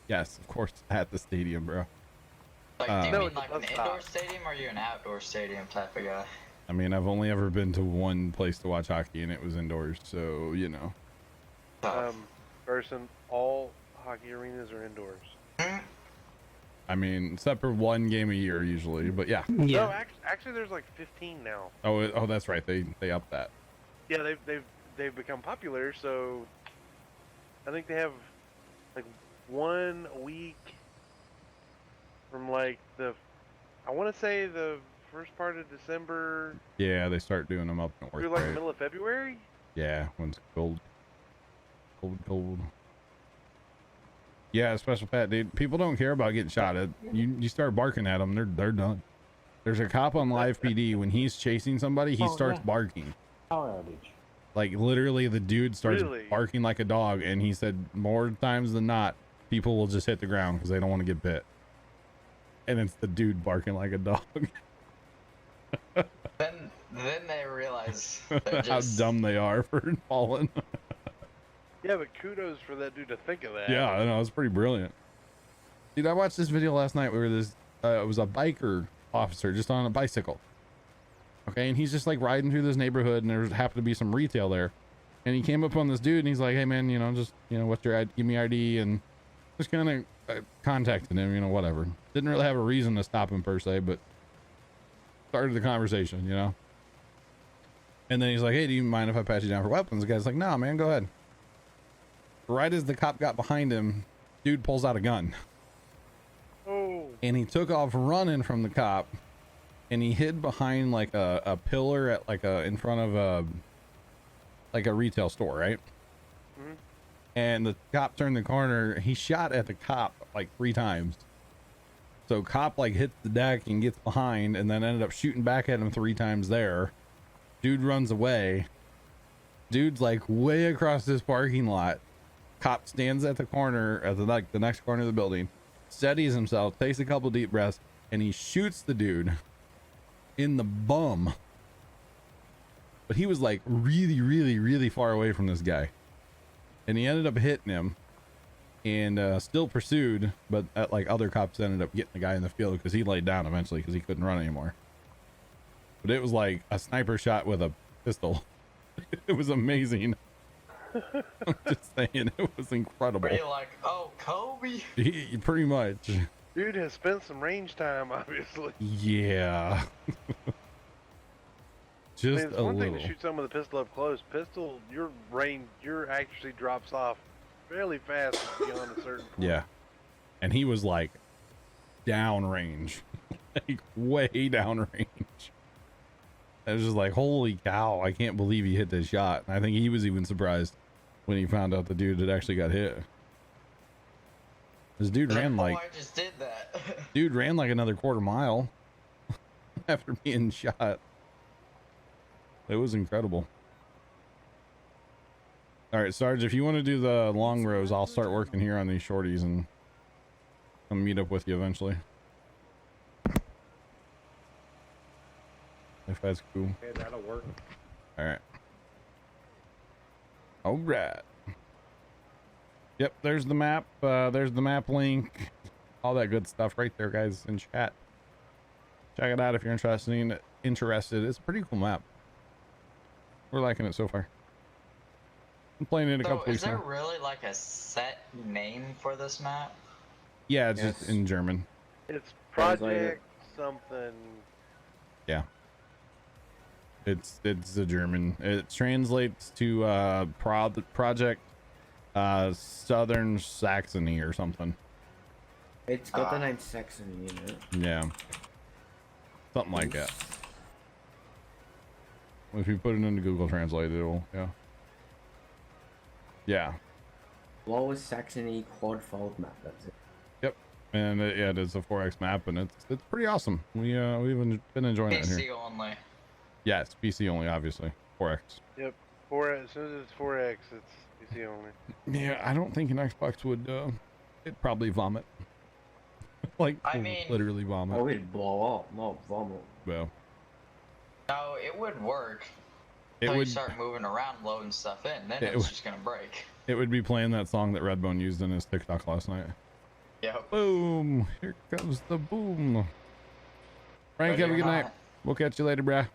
Yes, of course, at the stadium, bro. Like, do you No, mean it like an does indoor not. stadium or are you an outdoor stadium type of guy? I mean, I've only ever been to one place to watch hockey, and it was indoors, so you know. Person, all hockey arenas are indoors. I mean, except for one game a year usually, but yeah. No, actually, there's like 15 now. Oh, that's right. They upped that. Yeah, they've become popular. So I think they have like 1 week from like I want to say the first part of December Yeah, they start doing them up north. through like the right? middle of February. Yeah, when it's cold. Cold. Yeah, Special Pat, dude. People don't care about getting shot at. You start barking at them, they're done. There's a cop on live PD. When he's chasing somebody, he starts barking. Power outage. Like literally, the dude starts Really? barking like a dog, and he said more times than not, people will just hit the ground because they don't want to get bit. And it's the dude barking like a dog. Then they realize they're How just... dumb they are for falling. Yeah, but kudos for that dude to think of that. Yeah, I know, it's pretty brilliant. Dude, I watched this video last night where this it was a biker officer just on a bicycle. Okay, and he's just like riding through this neighborhood, and there happened to be some retail there. And he came up on this dude, and he's like, "Hey man, what's your ID? Give me ID." And just kind of contacted him, whatever. Didn't really have a reason to stop him per se, but started the conversation, And then he's like, "Hey, do you mind if I pat you down for weapons?" The guy's like, "Nah, man, go ahead." Right as the cop got behind him, dude pulls out a gun. Oh. And he took off running from the cop, and he hid behind like a pillar at like in front of a retail store, right? Mm-hmm. And the cop turned the corner. He shot at the cop like 3 times. So cop like hits the deck and gets behind, and then ended up shooting back at him 3 times there. Dude runs away. Dude's like way across this parking lot. Cop stands at the corner at the next corner of the building, steadies himself, takes a couple deep breaths, and he shoots the dude in the bum. But he was like really, really, really far away from this guy, and he ended up hitting him, and still pursued. But like other cops ended up getting the guy in the field because he laid down eventually because he couldn't run anymore. But it was like a sniper shot with a pistol. It was amazing. I'm just saying, it was incredible. Were you like, oh, Kobe? Pretty much. Dude has spent some range time, obviously. Yeah. Just it's a one little. thing to shoot someone with a pistol up close. Pistol, your accuracy drops off fairly fast beyond a certain point. Yeah. And he was like downrange, like way downrange. I was just like, holy cow, I can't believe he hit this shot. And I think he was even surprised when he found out the dude had actually got hit. This dude ran like, I just did that. dude ran like another quarter mile after being shot. It was incredible. All right, Sarge, if you want to do the long rows, I'll start working here on these shorties and come meet up with you eventually. If that's cool. Okay, that'll work. All right. All right. Yep, there's the map. There's the map link. All that good stuff right there, guys, in chat. Check it out if you're interested. It's a pretty cool map. We're liking it so far. I'm playing it a couple weeks now. Is now. there really like a set name for this map? Yeah, it's just in German. It's Project something. Yeah. It's the German. It translates to Project Southern Saxony or something. It's got the name Saxony in it. Yeah. Something like that. If you put it into Google Translate, it'll, yeah. Yeah. Lower Saxony quad-fold map, that's it. Yep. And yeah, it is a 4X map, and it's pretty awesome. We've been enjoying it here. PC only. Yeah, it's PC only, obviously. 4X. Yep. 4X. As soon as it's 4X, it's PC only. Yeah, I don't think an Xbox would. It'd probably vomit. Like, I mean, literally vomit. Oh, it'd blow up, not vomit. Well. No, it would work. It Until would you start moving around, loading stuff in, then it's just gonna break. It would be playing that song that Redbone used in his TikTok last night. Yep. Boom! Here comes the boom. Frank, have a good night. We'll catch you later, brah.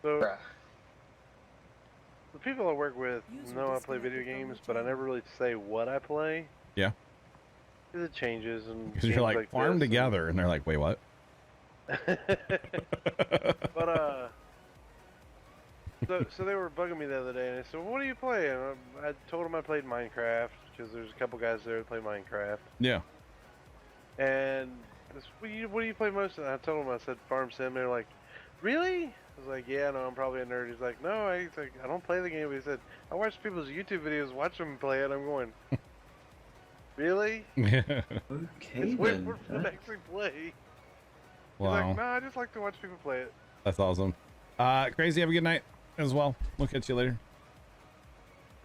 So, the people I work with know I play video games, but I never really say what I play. Yeah. Because it changes and. Because you're like farm together, and they're like, wait, what? But so they were bugging me the other day, and I said, well, "What do you play?" And I told them I played Minecraft because there's a couple guys there that play Minecraft. Yeah. And this, what do you play most of? And I told them I said Farm Sim. They're like, "Really?" I was like, "Yeah, no, I'm probably a nerd." He's like, "No, I don't play the game." But he said, "I watch people's YouTube videos, watch them play it." I'm going, "Really?" Okay. It's weird for them to actually play. Wow. He's like, "No, I just like to watch people play it." That's awesome. Crazy, have a good night as well. We'll catch you later.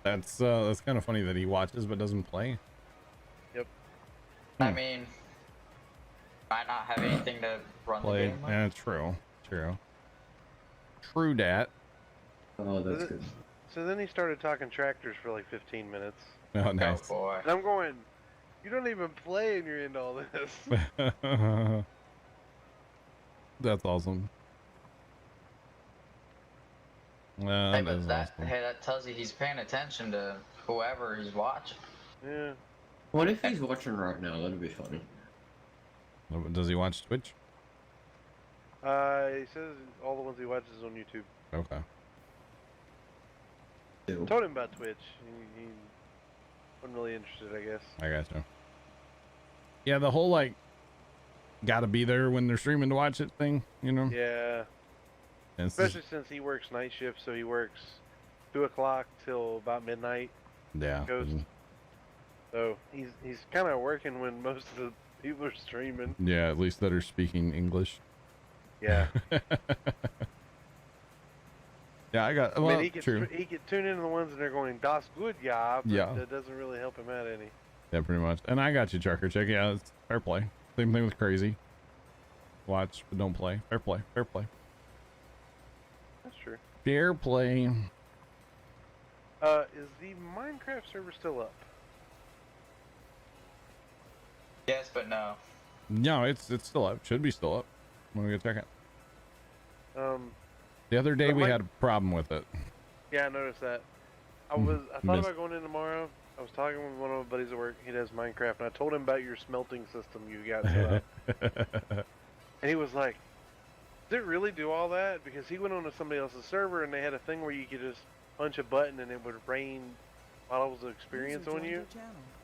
That's kind of funny that he watches but doesn't play. Yep. I mean, might not have anything to run the game with. Yeah, true. True dat. Oh, that's good. So then he started talking tractors for like 15 minutes. Oh, nice. Oh boy. And I'm going, you don't even play and you're into all this. That's awesome. Hey, but that tells you he's paying attention to whoever he's watching. Yeah. What if he's watching right now? That'd be funny. Does he watch Twitch? He says all the ones he watches on YouTube. Okay. I told him about Twitch. been really interested, I guess. I gotcha. Yeah, the whole like gotta be there when they're streaming to watch it thing, you know? Yeah. And Especially since he works night shift, so he works 2 o'clock till about midnight. Yeah. Coast. So he's kind of working when most of the people are streaming. Yeah, at least that are speaking English. Yeah. Yeah, I got. Well, I mean, true. he could tune into the ones that are going "Das good, yeah," but Yeah. that doesn't really help him out any. Yeah, pretty much. And I got you, Trucker Chick. Yeah, it's fair play. Same thing with Crazy. Watch, but don't play. Fair play. Fair play. That's true. Fair play. Is the Minecraft server still up? Yes, but no. No, it's still up. Should be still up. When we go check it. The other day but we had a problem with it. Yeah, I noticed that. I thought about going in tomorrow. I was talking with one of my buddies at work. He does Minecraft, and I told him about your smelting system you got set up. And he was like, "Does it really do all that?" Because he went on to somebody else's server, and they had a thing where you could just punch a button, and it would rain bottles of experience on you.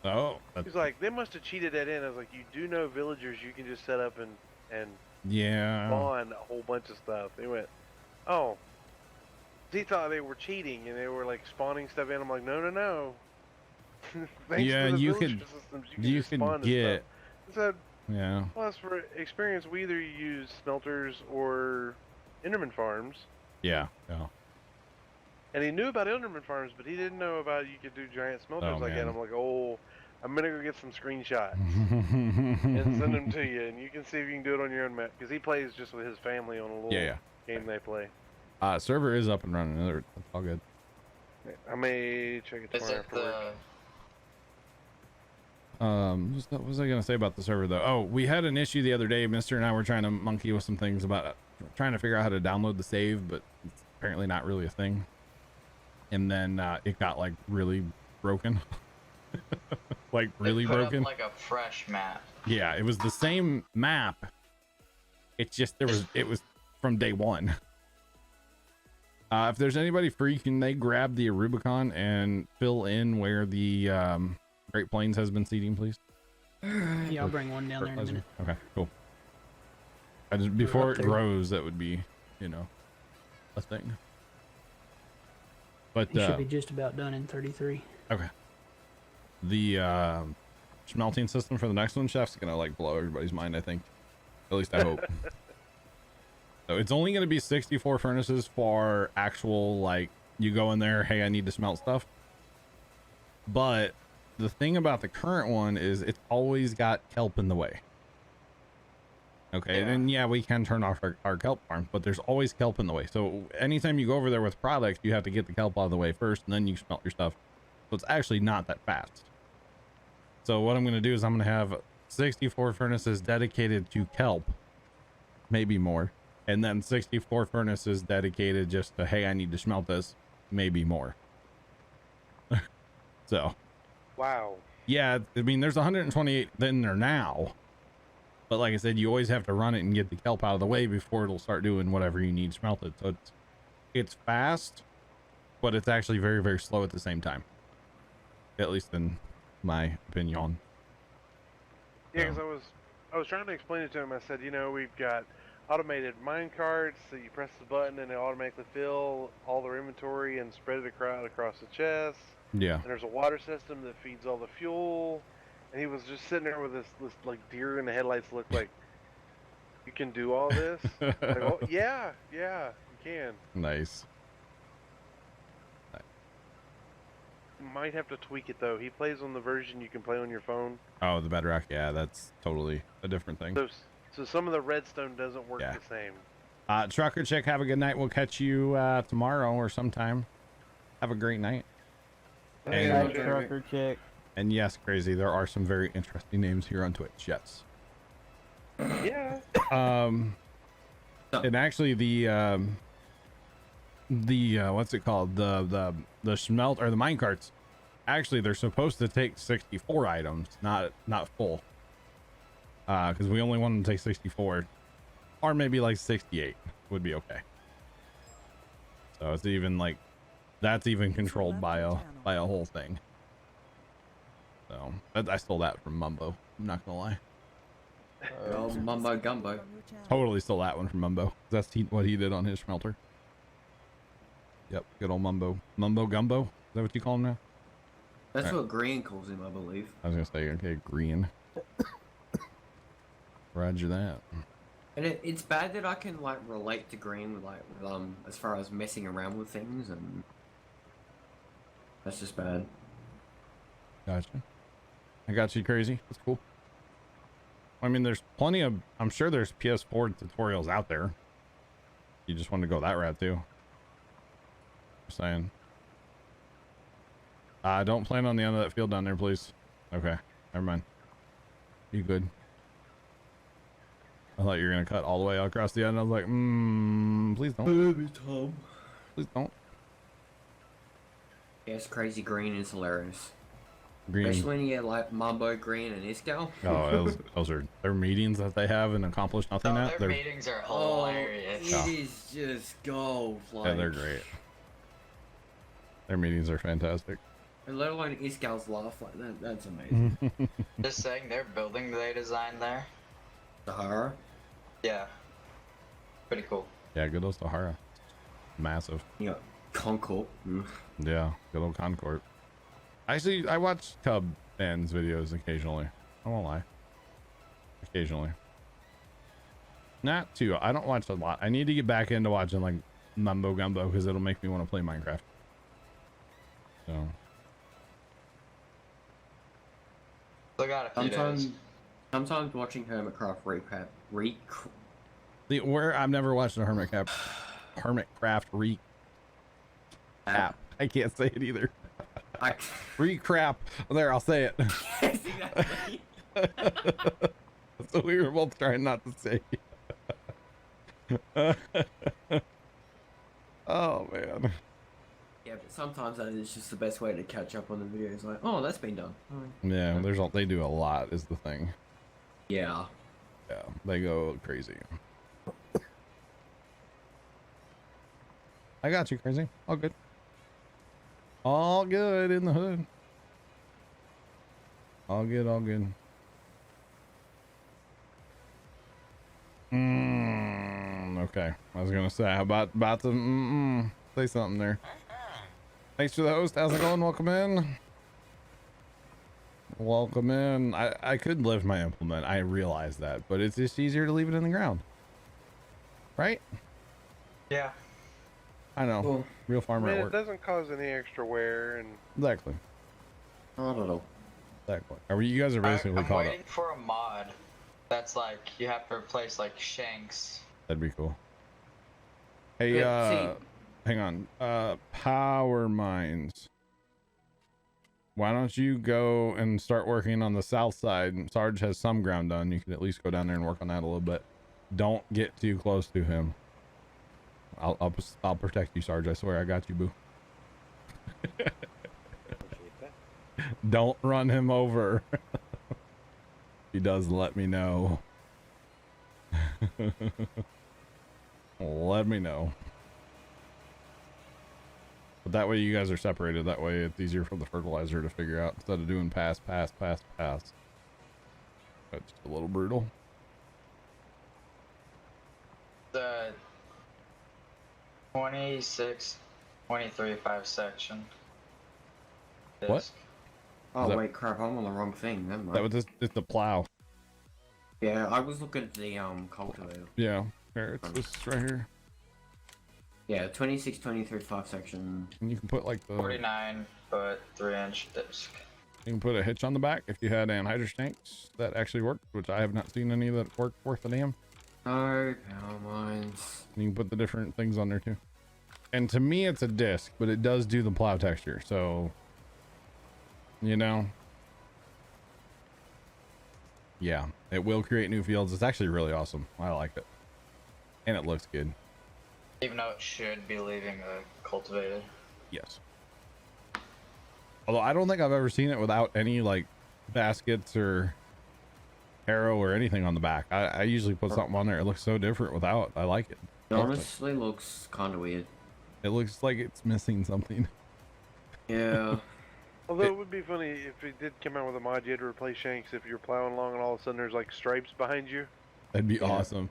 Oh. He's like, "They must have cheated that in." I was like, "You do know villagers you can just set up and yeah, spawn a whole bunch of stuff." They went, "Oh." He thought they were cheating, and they were like spawning stuff in. I'm like, "No." Thanks yeah, to the you villager could. systems, You just could spawn and get. stuff. So, Yeah. plus, for experience, we either use smelters or Enderman farms. Yeah. Yeah. And he knew about Enderman farms, but he didn't know about you could do giant smelters Oh, like that. man. I'm like, "Oh, I'm gonna go get some screenshots and send them to you, and you can see if you can do it on your own map." Because he plays just with his family on a little game they play. Server is up and running. It's all good. I may check it tomorrow after work. What was I gonna say about the server though? Oh, we had an issue the other day. Mister and I were trying to monkey with some things about trying to figure out how to download the save, but it's apparently not really a thing. And then it got like really broken. Like really Put broken. Up like a fresh map. Yeah, it was the same map. It's just it was from day one. If there's anybody free, can they grab the Rubicon and fill in where the Great Plains has been seeding, please? Yeah, I'll bring one down there in a minute. Okay, cool. Before it grows, that would be, a thing. But It should be just about done in 33. Okay. The smelting system for the next one, Chef's gonna like blow everybody's mind, I think. At least I hope. So it's only gonna be 64 furnaces for actual, like, you go in there, hey, I need to smelt stuff. But the thing about the current one is it's always got kelp in the way. Okay, and then yeah, we can turn off our kelp farm, but there's always kelp in the way. So anytime you go over there with products, you have to get the kelp out of the way first, and then you smelt your stuff. So it's actually not that fast. So what I'm going to do is I'm going to have 64 furnaces dedicated to kelp, maybe more, and then 64 furnaces dedicated just to, hey, I need to smelt this, maybe more. So. Wow. Yeah, I mean, there's 128 in there now. But like I said, you always have to run it and get the kelp out of the way before it'll start doing whatever you need smelted. So it's fast, but it's actually very, very slow at the same time. At least in my opinion. Yeah, because I was trying to explain it to him. I said, we've got automated mine carts that you press the button and it automatically fill all their inventory and spread it across the chest. Yeah. And there's a water system that feeds all the fuel. And he was just sitting there with this like deer in the headlights look like, you can do all this? Like, oh, yeah, you can. Nice. Might have to tweak it though. He plays on the version you can play on your phone. Oh, the Bedrock. Yeah, that's totally a different thing. So some of the redstone doesn't work the same. Trucker Chick, have a good night. We'll catch you tomorrow or sometime. Have a great night. And Trucker Chick. And yes, Crazy, there are some very interesting names here on Twitch. Yes. Yeah. And actually the what's it called? The smelt or the mine carts. Actually, they're supposed to take 64 items, not full. Because we only want them to take 64, or maybe like 68 would be okay. So it's even like that's even controlled by a whole thing. So I stole that from Mumbo. I'm not gonna lie. Oh, Mumbo Gumbo. Totally stole that one from Mumbo. That's what he did on his smelter. Yep, good old Mumbo. Mumbo Gumbo? Is that what you call him now? That's what Green calls him, I believe. I was gonna say, okay, Green. Roger that. And it's bad that I can like relate to Green with as far as messing around with things, and that's just bad. Gotcha. I got you, Crazy. That's cool. I mean, there's plenty of, I'm sure there's PS4 tutorials out there. You just want to go that route too. Just saying. Don't plan on the end of that field down there, please. Okay, never mind. You good? I thought you were gonna cut all the way across the end. I was like, please don't. Baby Tom. Please don't. Yes, Crazy Green is hilarious. Green. Especially when you get like Mumbo Green and Iscal. Oh, those are their meetings that they have and accomplish nothing at. Their meetings are hilarious. It is just gold. Like, Yeah, they're great. Their meetings are fantastic. And let alone Iscal's laugh like that. That's amazing. Just saying, their building they designed there. Sahara? Yeah. Pretty cool. Yeah, good old Sahara. Massive. Yeah, Concord. Yeah, good old Concord. Actually, I watch Cub fans videos occasionally. I won't lie. Occasionally. Not too. I don't watch a lot. I need to get back into watching like Mumbo Gumbo because it'll make me want to play Minecraft. So. Still got a few days. Sometimes watching Hermitcraft I've never watched a Hermitcraft recap. I can't say it either. Recrap. There, I'll say it. So we were both trying not to say. Oh man. Yeah, but sometimes that is just the best way to catch up on the videos. Like, oh, that's been done. Yeah, they do a lot is the thing. Yeah. Yeah, they go crazy. I got you, Crazy. All good. All good in the hood. All good, all good. Okay. I was gonna say about to say something there. Thanks for the host. How's it going? Welcome in. Welcome in. I could lift my implement. I realize that, but it's just easier to leave it in the ground. Right? Yeah. I know. Well, Real farmer at It work. doesn't cause any extra wear, and Exactly. I don't know. Exactly. You guys are basically I'm caught up. waiting for a mod that's like you have to replace like shanks. That'd be cool. Hey, Yeah, hang on. Power mines. Why don't you go and start working on the south side? Sarge has some ground done. You can at least go down there and work on that a little bit. Don't get too close to him. I'll protect you, Sarge. I swear, I got you, boo. Don't run him over. He does let me know. Let me know. But that way you guys are separated. That way it's easier for the fertilizer to figure out instead of doing pass. That's just a little brutal. The 26, 23.5 section. What? Disc. Oh wait, crap! I'm on the wrong thing. Never mind. That was it's the plow. Yeah, I was looking at the cultivator. Yeah, here it's this right here. Yeah, 26, 23.5 section. And you can put like the 49 foot 3-inch disc. You can put a hitch on the back if you had anhydrous tanks that actually worked, which I have not seen any that work worth a damn. No power mines. And you can put the different things on there too. And to me, it's a disc, but it does do the plow texture. So, you know, yeah, it will create new fields. It's actually really awesome. I like it, and it looks good. Even though it should be leaving the cultivated. Yes. Although I don't think I've ever seen it without any like baskets or arrow or anything on the back. I usually put something on there. It looks so different without. I like it. It honestly looks kind of weird. It looks like it's missing something. Yeah. Although it would be funny if it did come out with a mod, you had to replace shanks if you're plowing along and all of a sudden there's like stripes behind you. That'd be awesome.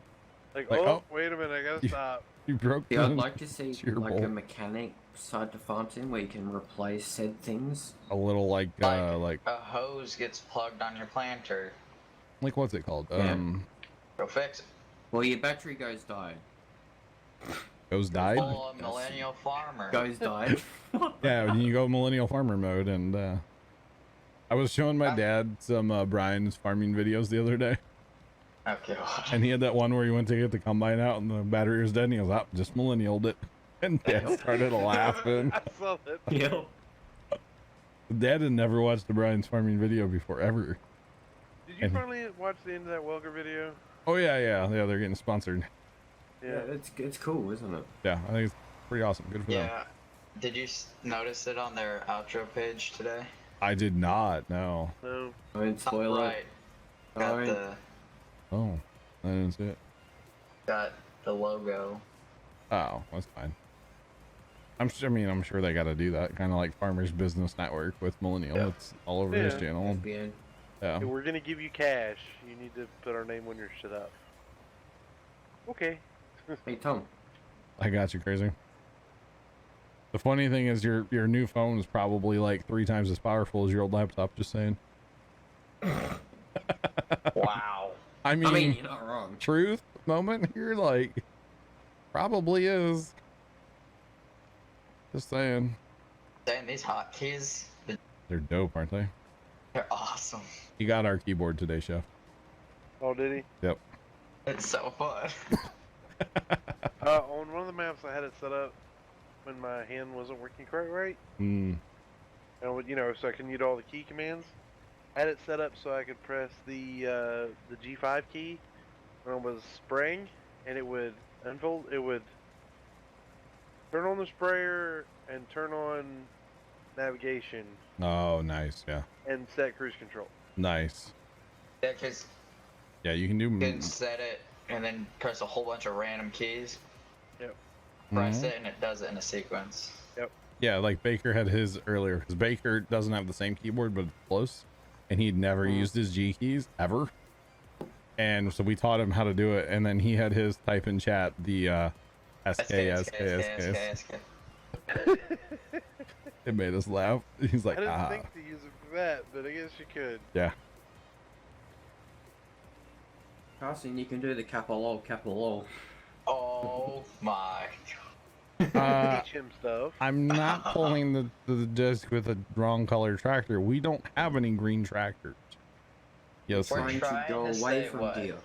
Like, Like, oh, oh, wait a minute, I gotta stop. You broke Yeah, the I'd like to see cheer like bowl. a mechanic side to farm sim where you can replace said things. A little like A hose gets plugged on your planter. like what's it called? Yeah. Go fix it. Well, your battery goes died. Goes died. Full millennial farmer. Goes died. Yeah, when you go millennial farmer mode, and I was showing my dad some Brian's farming videos the other day. Oh god. And he had that one where he went to get the combine out and the battery was dead, and he was up, just millennialed it. And Dad started laughing. I saw that. Yep. Dad had never watched the Brian's farming video before, ever. Did you finally watch the end of that Welker video? Oh yeah, they're getting sponsored. Yeah, it's cool, isn't it? Yeah, I think it's pretty awesome. Good for them. Yeah. Did you notice it on their outro page today? I did not, no. No. I didn't spoil right. it. Got Alright. Oh, I didn't see it. got the logo. Oh, that's fine. I'm sure they got to do that, kind of like Farmers Business Network with Millennial. Yeah. It's all over his channel. FBN. Yeah. If we're gonna give you cash, you need to put our name on your shit up. Okay. Hey Tom. I got you, crazy. The funny thing is your new phone is probably like 3 times as powerful as your old laptop, just saying. Wow. I mean, you're not wrong. Truth moment here, like, probably is. Just saying. Dang, these hotkeys, They're dope, aren't they? they're awesome. He got our keyboard today, Chef. Oh, did he? Yep. It's so fun. On one of the maps, I had it set up when my hand wasn't working quite right. Hmm. And you know, so I can use all the key commands. I had it set up so I could press the G5 key when it was spraying, and it would unfold. It would turn on the sprayer and turn on navigation Oh, nice. Yeah. and set cruise control. Nice. Yeah, because Yeah, you can do. you can set it and then press a whole bunch of random keys. Yep. Press Mhm. it and it does it in a sequence. Yep. Yeah, like Baker had his earlier, because Baker doesn't have the same keyboard, but it's close, and he'd never used his G keys ever. And so we taught him how to do it, and then he had his type in chat the SK. It made us laugh. He's like, I didn't ah, think to use it for that, but I guess you could. yeah. Carson, you can do the capital O. Oh my. Teach him stuff. I'm not pulling the disc with a wrong color tractor. We don't have any green tractors. Yes. We're trying to go away from deer.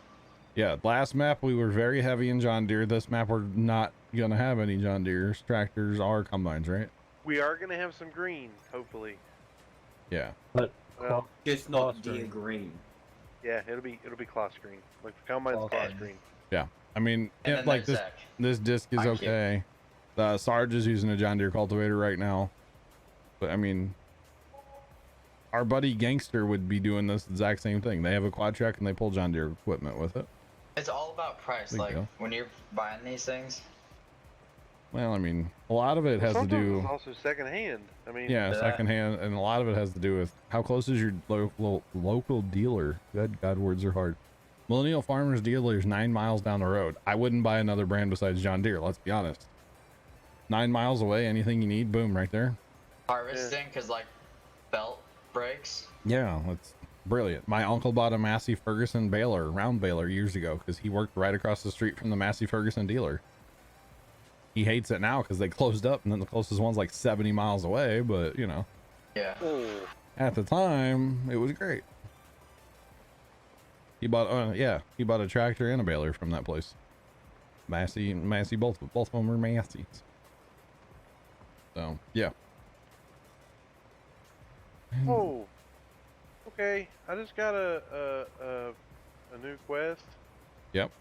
Yeah, last map we were very heavy in John Deere. This map we're not gonna have any John Deere's tractors or combines, right? We are gonna have some green, hopefully. Yeah. But Well, Just not deer green. yeah, it'll be class green. Like the combine's class green. Yeah. I mean, And yeah, then like there's this Zach. disc is Thank you. okay. Sarge is using a John Deere cultivator right now, but I mean, our buddy Gangster would be doing this exact same thing. They have a quad track and they pull John Deere equipment with it. It's all about price. There you Like go. when you're buying these things. Well, I mean, a lot of it has to Sometimes do. it's also secondhand. I mean, Yeah, secondhand, and a lot of it has to do with how close is your local dealer. Good God, words are hard. Millennial Farmers dealer is 9 miles down the road. I wouldn't buy another brand besides John Deere. Let's be honest. 9 miles away, anything you need, boom, right there. Harvesting, because like belt breaks. Yeah, that's brilliant. My uncle bought a Massey Ferguson baler, round baler, years ago because he worked right across the street from the Massey Ferguson dealer. He hates it now because they closed up, and then the closest one's like 70 miles away. But you know, Yeah. at the time, it was great. He bought, he bought a tractor and a baler from that place. Massey, both of them were Massey's. So yeah. Oh, okay. I just got a new quest. Yep.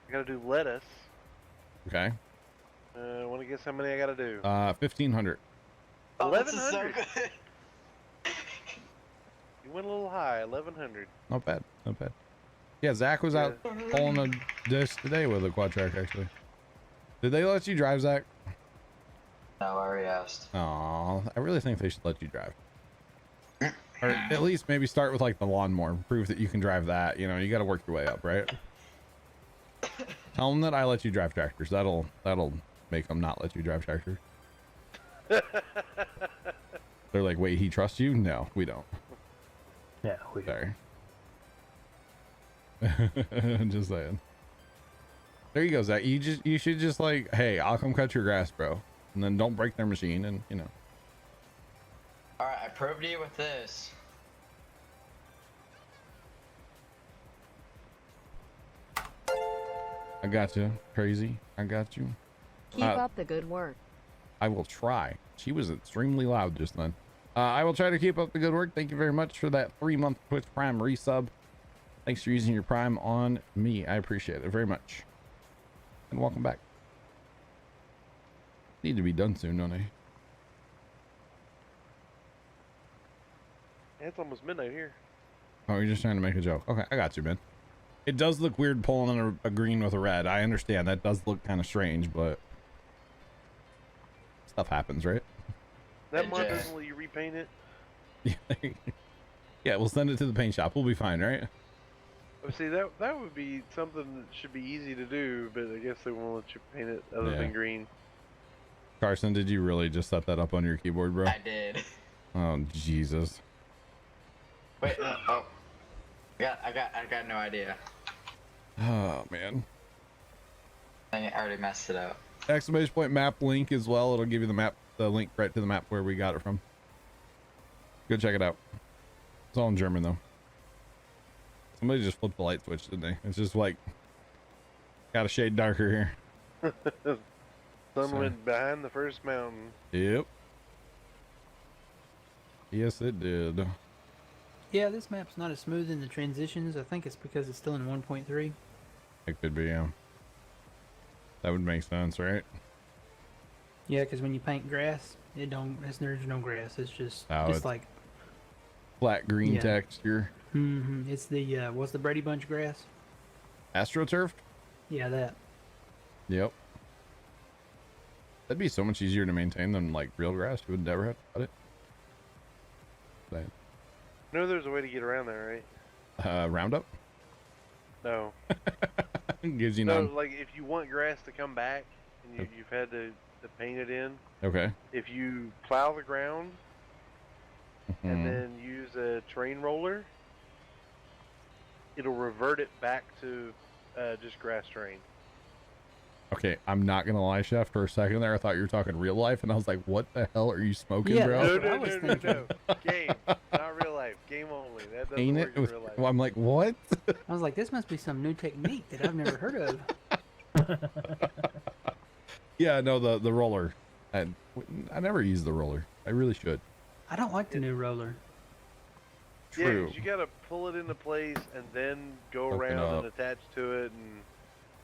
I gotta do lettuce. Okay. Want to guess how many I gotta do? 1,500. 1,100. You went a little high. 1,100. Not bad. Not bad. Yeah, Zach was out pulling a disc today with a quad track, actually. Did they let you drive, Zach? No, I already asked. Aw, I really think they should let you drive. Or at least maybe start with like the lawnmower. Prove that you can drive that. You know, you got to work your way up, right? Tell them that I let you drive tractors. That'll make them not let you drive tractors. They're like, wait, he trusts you? No, we don't. Yeah, we Sorry. Just saying. There you go, Zach. You should just like, hey, I'll come cut your grass, bro, and then don't break their machine, and you know. All right, I proved you with this. I got you, crazy. I got you. Keep up the good work. I will try. She was extremely loud just then. I will try to keep up the good work. Thank you very much for that 3-month Twitch Prime resub. Thanks for using your Prime on me. I appreciate it very much. And welcome back. Need to be done soon, don't I? It's almost midnight here. Oh, you're just trying to make a joke. Okay, I got you, man. It does look weird pulling in a green with a red. I understand that does look kind of strange, but stuff happens, right? That mod doesn't let you repaint it. Yeah, we'll send it to the paint shop. We'll be fine, right? Oh, see, that would be something that should be easy to do, but I guess they won't let you paint it other than green. Carson, did you really just set that up on your keyboard, bro? I did. Oh, Jesus. Wait, oh. I got no idea. Oh, man. I already messed it up. Exclamation point map link as well. It'll give you the link right to the map where we got it from. Go check it out. It's all in German though. Somebody just flipped the light switch, didn't they? It's just like got a shade darker here. Sun went behind the first mountain. Yep. Yes, it did. Yeah, this map's not as smooth in the transitions. I think it's because it's still in 1.3. It could be, yeah. That would make sense, right? Yeah, because when you paint grass, there's no grass. It's just, Oh, it's it's like flat green texture. Mm-hmm. It's the, what's the Brady Bunch grass? AstroTurf? Yeah, that. Yep. That'd be so much easier to maintain than like real grass. You would never have to cut it. But, No, there's a way to get around there, right? Roundup? No. Gives you no, none. like if you want grass to come back and you've had to paint it in. Okay. If you plow the ground and then use a terrain roller, it'll revert it back to just grass terrain. Okay, I'm not gonna lie, Chef. For a second there, I thought you were talking real life, and I was like, "What the hell are you smoking, bro?" No. Game, not real life. Game only. That doesn't Ain't work it? in real life. Well, I'm like, what? I was like, this must be some new technique that I've never heard of. Yeah, no, the roller. I never use the roller. I really should. I don't like the new roller. True. Yeah, 'cause you gotta pull it into place and then go Hook it around up. and attach to it, and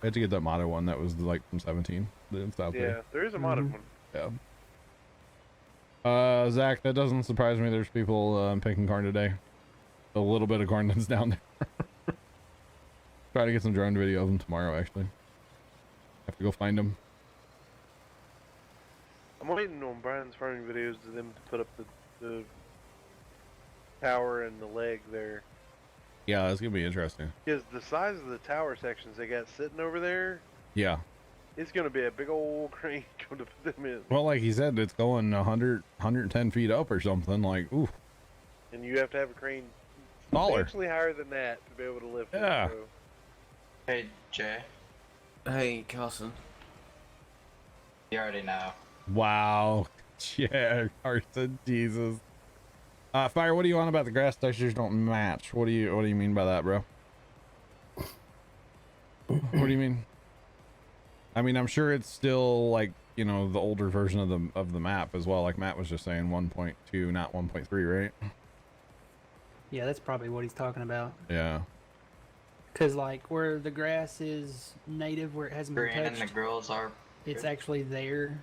I had to get that modded one that was like from 17. It's out yeah, there. there is a modded one. Yeah. Zach, that doesn't surprise me. There's people picking corn today. A little bit of corn that's down there. Try to get some drone video of them tomorrow, actually. Have to go find them. I'm waiting on Brian's farming videos to them to put up the tower and the leg there. Yeah, that's gonna be interesting. Because the size of the tower sections they got sitting over there, Yeah. it's gonna be a big old crane going to put them in. Well, like he said, it's going 110 feet up or something. Like, ooh. And you have to have a crane Taller. substantially higher than that to be able to lift Yeah. it. So. Hey, Jay. Hey, Carson. You already know. Wow. Yeah, Carson, Jesus. Fire, what do you want about the grass textures don't match? What do you mean by that, bro? What do you mean? I mean, I'm sure it's still like, you know, the older version of the map as well. Like Matt was just saying 1.2, not 1.3, right? Yeah, that's probably what he's talking about. Yeah. Because, like, where the grass is native, where it hasn't been Green touched, and the grills are. it's actually there.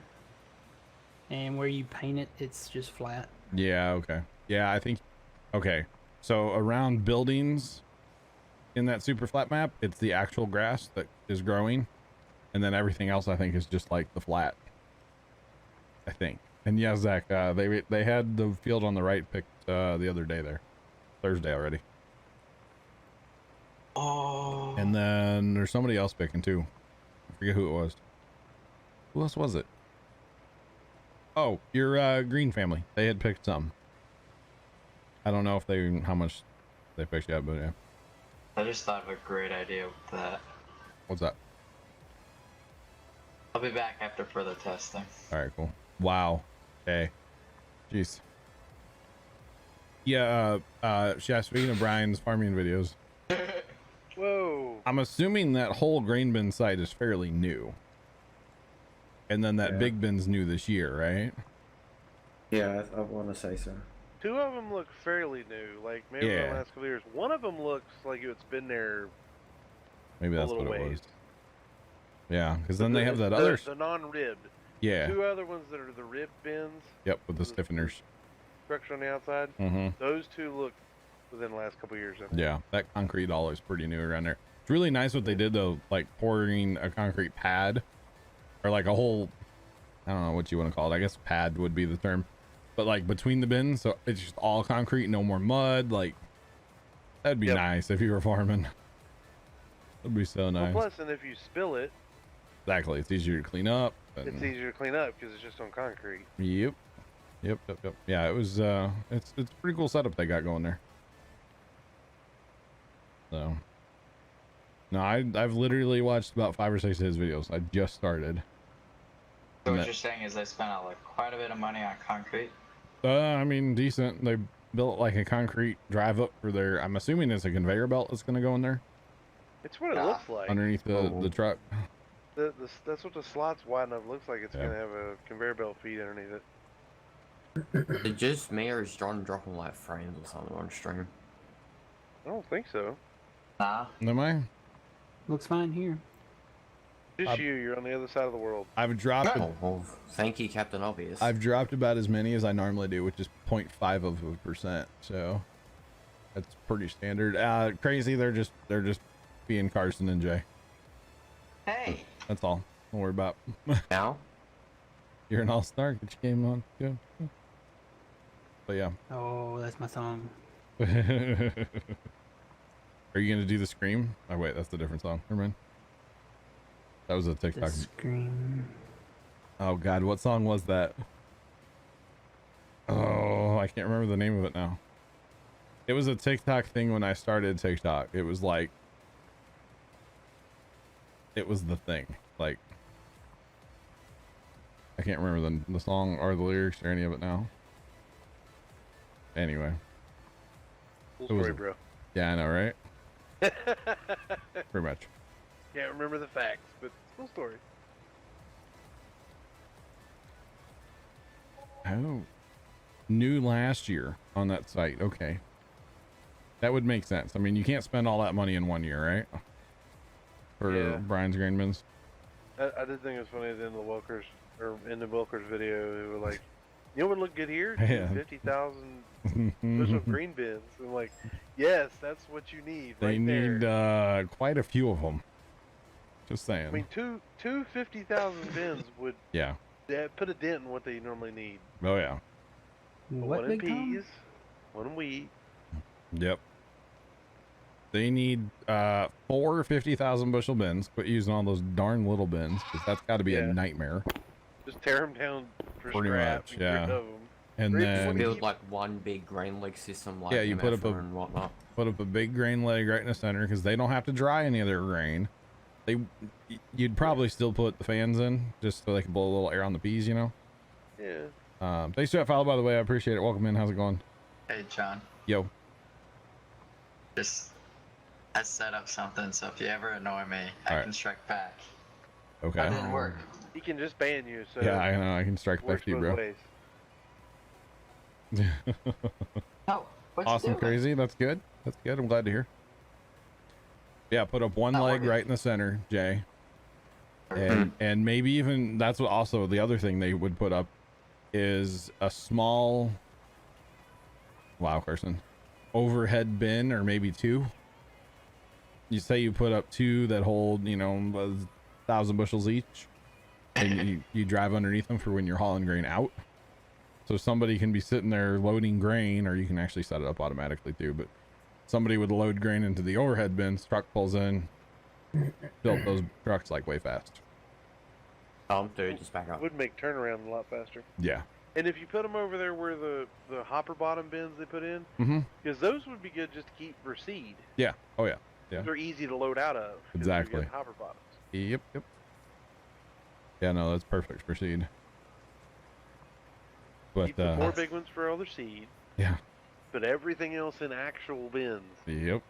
And where you paint it, it's just flat. Yeah, okay. Yeah, I think, okay. So around buildings in that super flat map, it's the actual grass that is growing. And then everything else, I think, is just like the flat. I think. And yeah, Zach, they had the field on the right picked the other day there, Thursday already. Oh. And then there's somebody else picking too. I forget who it was. Who else was it? Oh, your Green family. They had picked some. I don't know if how much they picked yet, but yeah. I just thought of a great idea with that. What's that? I'll be back after further testing. All right, cool. Wow. Okay. Jeez. Yeah. Speaking of Brian's farming videos. Whoa. I'm assuming that whole grain bin site is fairly new. And then that big bin's new this year, right? Yeah, I want to say so. 2 of them look fairly new, like maybe in the last couple years. One of them looks like it's been there. Maybe that's what ways. it was. Yeah, because then they have that other. The non-ribbed. Yeah. 2 other ones that are the ribbed bins. Yep, with the stiffeners. Structure on the outside. Mm-hmm. Those 2 look within the last couple years. I think. Yeah, that concrete all is pretty new around there. It's really nice what they did though, like pouring a concrete pad, or like a whole, I don't know what you want to call it. I guess pad would be the term, but like between the bins, so it's just all concrete, no more mud. Like that'd be nice if you were farming. That'd be so nice. Well, plus, and if you spill it, exactly, it's easier to clean up. it's easier to clean up because it's just on concrete. Yep. Yeah, it was. It's a pretty cool setup they got going there. So, no, I've literally watched about 5 or 6 of his videos. I just started. So what you're saying is they spent like quite a bit of money on concrete? I mean, decent. They built like a concrete drive up for their. I'm assuming it's a conveyor belt that's going to go in there. It's what it looks like. Underneath the truck. That's what the slots wide enough looks like. It's going to have a conveyor belt feed underneath it. Did just me or is John dropping like frames or something on stream? I don't think so. Nah. Am I? Looks fine here. Just you're on the other side of the world. I've dropped. Well, thank you, Captain Obvious. I've dropped about as many as I normally do, which is 0.5%. So that's pretty standard. Crazy. They're just being Carson and Jay. Hey. That's all. Don't worry about. Now. You're an all-star. Get your game on. Good. But yeah. Oh, that's my song. Are you gonna do the scream? Oh wait, that's a different song. Never mind. That was a TikTok. The scream. Oh god, what song was that? Oh, I can't remember the name of it now. It was a TikTok thing when I started TikTok. It was like, it was the thing. Like, I can't remember the song or the lyrics or any of it now. Anyway. Cool story, bro. Yeah, I know, right? Pretty much. Can't remember the facts, but cool story. Oh, new last year on that site. Okay, that would make sense. I mean, you can't spend all that money in 1 year, right? For Brian's grain bins. I did think it was funny at the end of the Welkers, or in the Welkers video, they were like, "You know what would look good here? Yeah. 50,000 bushel green bins." I'm like, yes, that's what you need. They need quite a few of them. Just saying. I mean, two 50,000 bins would put a dent in what they normally need. Oh yeah. What, one in Big Tom? peas, one in wheat. Yep. They need 4 50,000 bushel bins. Quit using all those darn little bins, because that's got to be a nightmare. Just tear them down for Pretty scrap much, and get rid of them. And then build like one big grain leg system, like you put up and whatnot. Put up a big grain leg right in the center, because they don't have to dry any of their grain. You'd probably still put the fans in just so they can blow a little air on the peas, you know. Yeah. Thanks for that follow, by the way. I appreciate it. Welcome in. How's it going? Hey, John. Yo. I set up something, so if you ever annoy me, I can strike back. Okay. That didn't work. He can just ban you. So yeah, I know. I can strike back to you, bro. Oh, awesome, crazy. That's good. That's good. I'm glad to hear. Yeah, put up one leg right in the center, Jay. And maybe even that's what also the other thing they would put up is a small, wow, Carson, overhead bin, or maybe 2. You say you put up 2 that hold, 1,000 bushels each, and you drive underneath them for when you're hauling grain out. So somebody can be sitting there loading grain, or you can actually set it up automatically too, but somebody would load grain into the overhead bins, truck pulls in, fill up those trucks like way fast. Dude, just back up. Would make turnaround a lot faster. Yeah. And if you put them over there where the hopper bottom bins they put in, because those would be good just to keep for seed. Yeah. Oh yeah. Yeah. They're easy to load out of. Exactly. Hopper bottoms. Yep. Yep. Yeah. No, that's perfect for seed. But Keep the 4 big ones for all their seed. Yeah. But everything else in actual bins. Yep.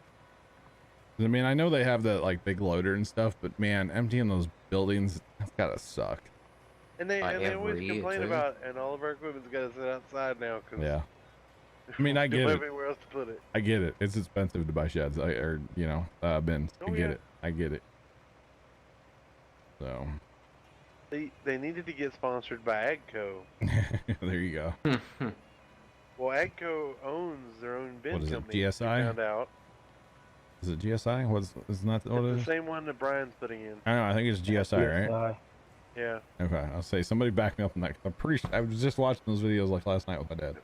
I mean, I know they have the like big loader and stuff, but man, emptying those buildings, that's gotta suck. And they always complain about, and all of our equipment's got to sit outside now. Cause Yeah. I mean, I get it. Everywhere else to put it. I get it. It's expensive to buy sheds, or you know, bins. Oh, I get yeah. it. I get it. So. They needed to get sponsored by Agco. There you go. Well, Agco owns their own bin What is it, company. GSI? We found out. Is it GSI? Isn't that what it It's is? the same one that Brian's putting in. I know. I think it's GSI, right? Yeah. Okay. I'll say somebody back me up on that. I'm pretty sure I was just watching those videos like last night with my dad,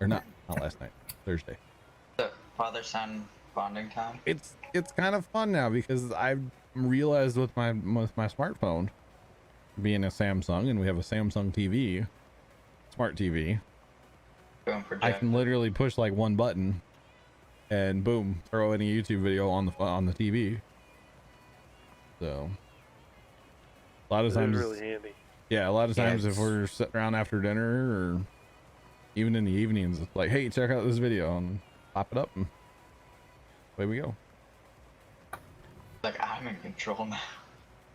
or not last night, Thursday. The father-son bonding time. It's kind of fun now because I've realized with my smartphone being a Samsung, and we have a Samsung TV, smart TV. I can literally push like one button and boom, throw any YouTube video on the TV. So a lot of times, really handy. Yeah, a lot of times if we're sitting around after dinner or even in the evenings, it's like, hey, check out this video, and pop it up and away we go. Like, I'm in control now.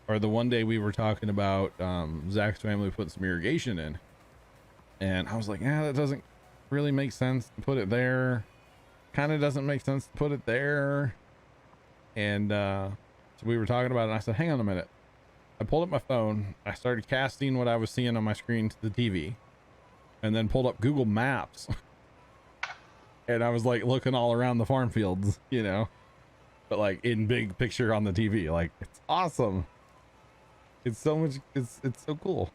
Or the one day we were talking about Zach's family putting some irrigation in, and I was like, yeah, that doesn't really make sense to put it there. Kind of doesn't make sense to put it there. And so we were talking about it, and I said, hang on a minute. I pulled up my phone, I started casting what I was seeing on my screen to the TV, and then pulled up Google Maps. And I was like looking all around the farm fields, you know, but like in big picture on the TV. Like, it's awesome. It's so much, it's so cool.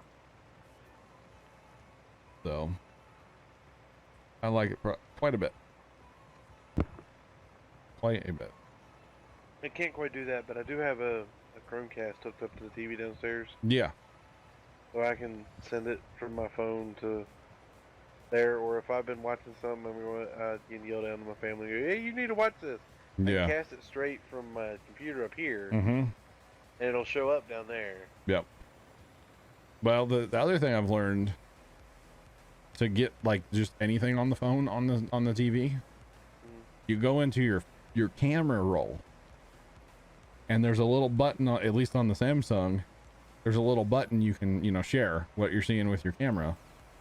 So I like it quite a bit. Quite a bit. I can't quite do that, but I do have a Chromecast hooked up to the TV downstairs. Yeah. So I can send it from my phone to there, or if I've been watching something, I can yell down to my family, hey, you need to watch this. Yeah. I can cast it straight from my computer up here, Mm-hmm. and it'll show up down there. Yep. Well, the other thing I've learned to get like just anything on the phone on the TV, you go into your camera roll, and there's a little button on, at least on the Samsung, there's a little button you can, you know, share what you're seeing with your camera.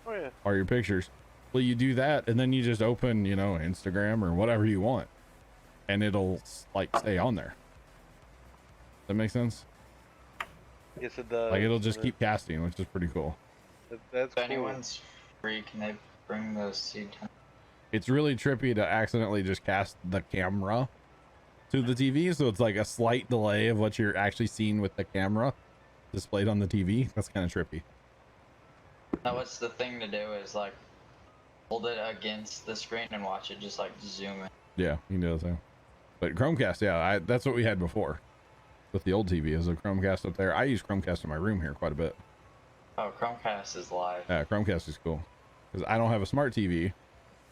Oh yeah. Or your pictures. Well, you do that, and then you just open, you know, Instagram or whatever you want, and it'll like stay on there. Does that make sense? Yes, it does. Like, it'll just keep casting, which is pretty cool. That's if anyone's free, can they bring the seed time? It's really trippy to accidentally just cast the camera to the TV, so it's like a slight delay of what you're actually seeing with the camera displayed on the TV. That's kind of trippy. Now, what's the thing to do is like hold it against the screen and watch it just like zoom in. Yeah, you can do the same. But Chromecast, yeah, that's what we had before with the old TV, is a Chromecast up there. I use Chromecast in my room here quite a bit. Oh, Chromecast is live. Yeah, Chromecast is cool because I don't have a smart TV.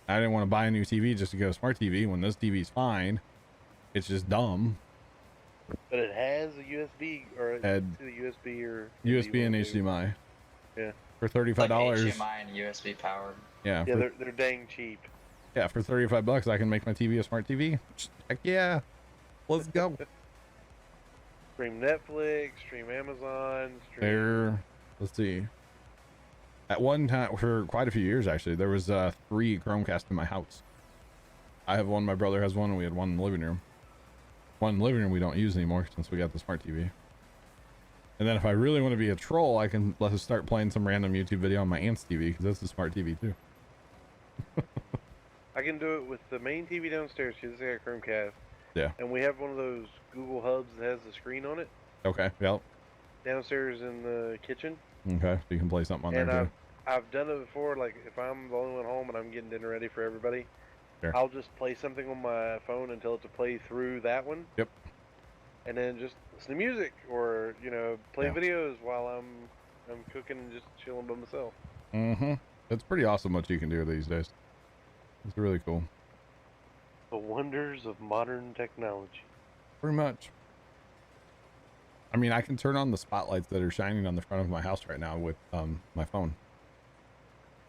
I didn't want to buy a new TV just to get a smart TV when this TV's fine. It's just dumb. But it has a USB or Had to the USB or USB and HDMI. Yeah. For $35. Like HDMI and USB powered. Yeah. Yeah, they're dang cheap. Yeah, for $35, I can make my TV a smart TV. Heck yeah, let's go. Stream Netflix, stream Amazon, stream. There, let's see. At one time, for quite a few years actually, there was 3 Chromecast in my house. I have one, my brother has one, and we had one in the living room. One in the living room we don't use anymore since we got the smart TV. And then if I really want to be a troll, I can let us start playing some random YouTube video on my aunt's TV, because that's a smart TV too. I can do it with the main TV downstairs because it's got a Chromecast. Yeah. And we have one of those Google hubs that has the screen on it Okay, yep. downstairs in the kitchen. Okay, so you can play something on And there too. I've done it before. Like if I'm the only one home and I'm getting dinner ready for everybody, Sure. I'll just play something on my phone and tell it to play through that one. Yep. And then just listen to music or play Yeah. videos while I'm cooking and just chilling by myself. Mm-hmm. It's pretty awesome what you can do these days. It's really cool. The wonders of modern technology. Pretty much. I mean, I can turn on the spotlights that are shining on the front of my house right now with my phone.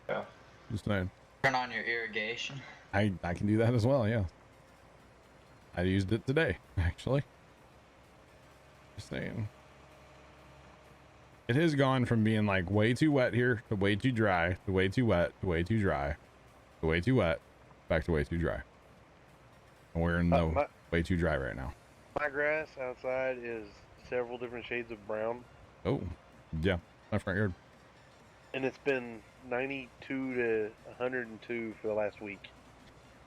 Yeah. Just saying. Turn on your irrigation. I can do that as well, yeah. I used it today, actually. Just saying. It has gone from being like way too wet here to way too dry to way too wet to way too dry to way too wet back to way too dry. And we're in the way too dry right now. My grass outside is several different shades of brown. Oh, yeah, my front yard. And it's been 92 to 102 for the last week.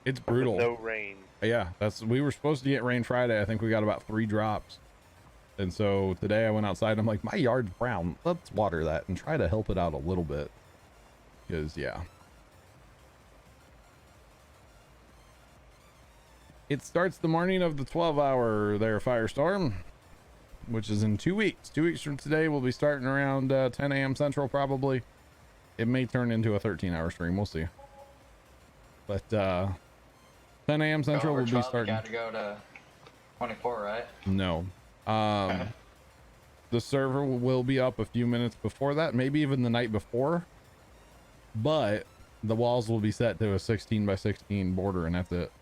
It's brutal. With no rain. Yeah, we were supposed to get rain Friday. I think we got about 3 drops. And so today I went outside. I'm like, my yard's brown. Let's water that and try to help it out a little bit. Because, yeah. It starts the morning of the 12-hour there, Firestorm, which is in 2 weeks. 2 weeks from today, we'll be starting around 10 a.m. Central, probably. It may turn into a 13-hour stream. We'll see. But 10 a.m. Central will be starting. Got to go to 24, right? No. The server will be up a few minutes before that, maybe even the night before. But the walls will be set to a 16 by 16 border, and that's it.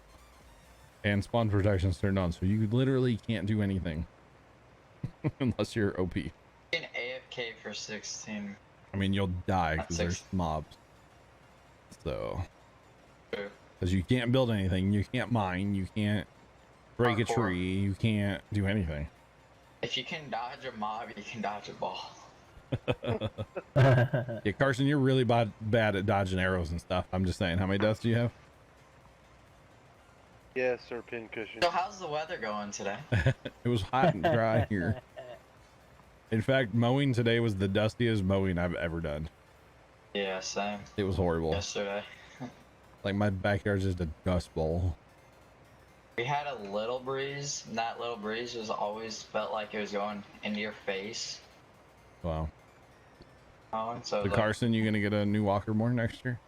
And spawn protection's turned on, so you literally can't do anything unless you're OP. You can AFK for 16. I mean, you'll die because there's mobs. So, because you can't build anything, you can't mine, you can't break a tree, you can't do anything. If you can dodge a mob, you can dodge a ball. Yeah, Carson, you're really bad at dodging arrows and stuff. I'm just saying. How many deaths do you have? Yes, sir, pincushion. So how's the weather going today? It was hot and dry here. In fact, mowing today was the dustiest mowing I've ever done. Yeah, same. It was horrible. Yesterday. Like, my backyard's just a dust bowl. We had a little breeze, and that little breeze was always felt like it was going into your face. Wow. Oh, and so So, Carson, you gonna get a new walker more next year?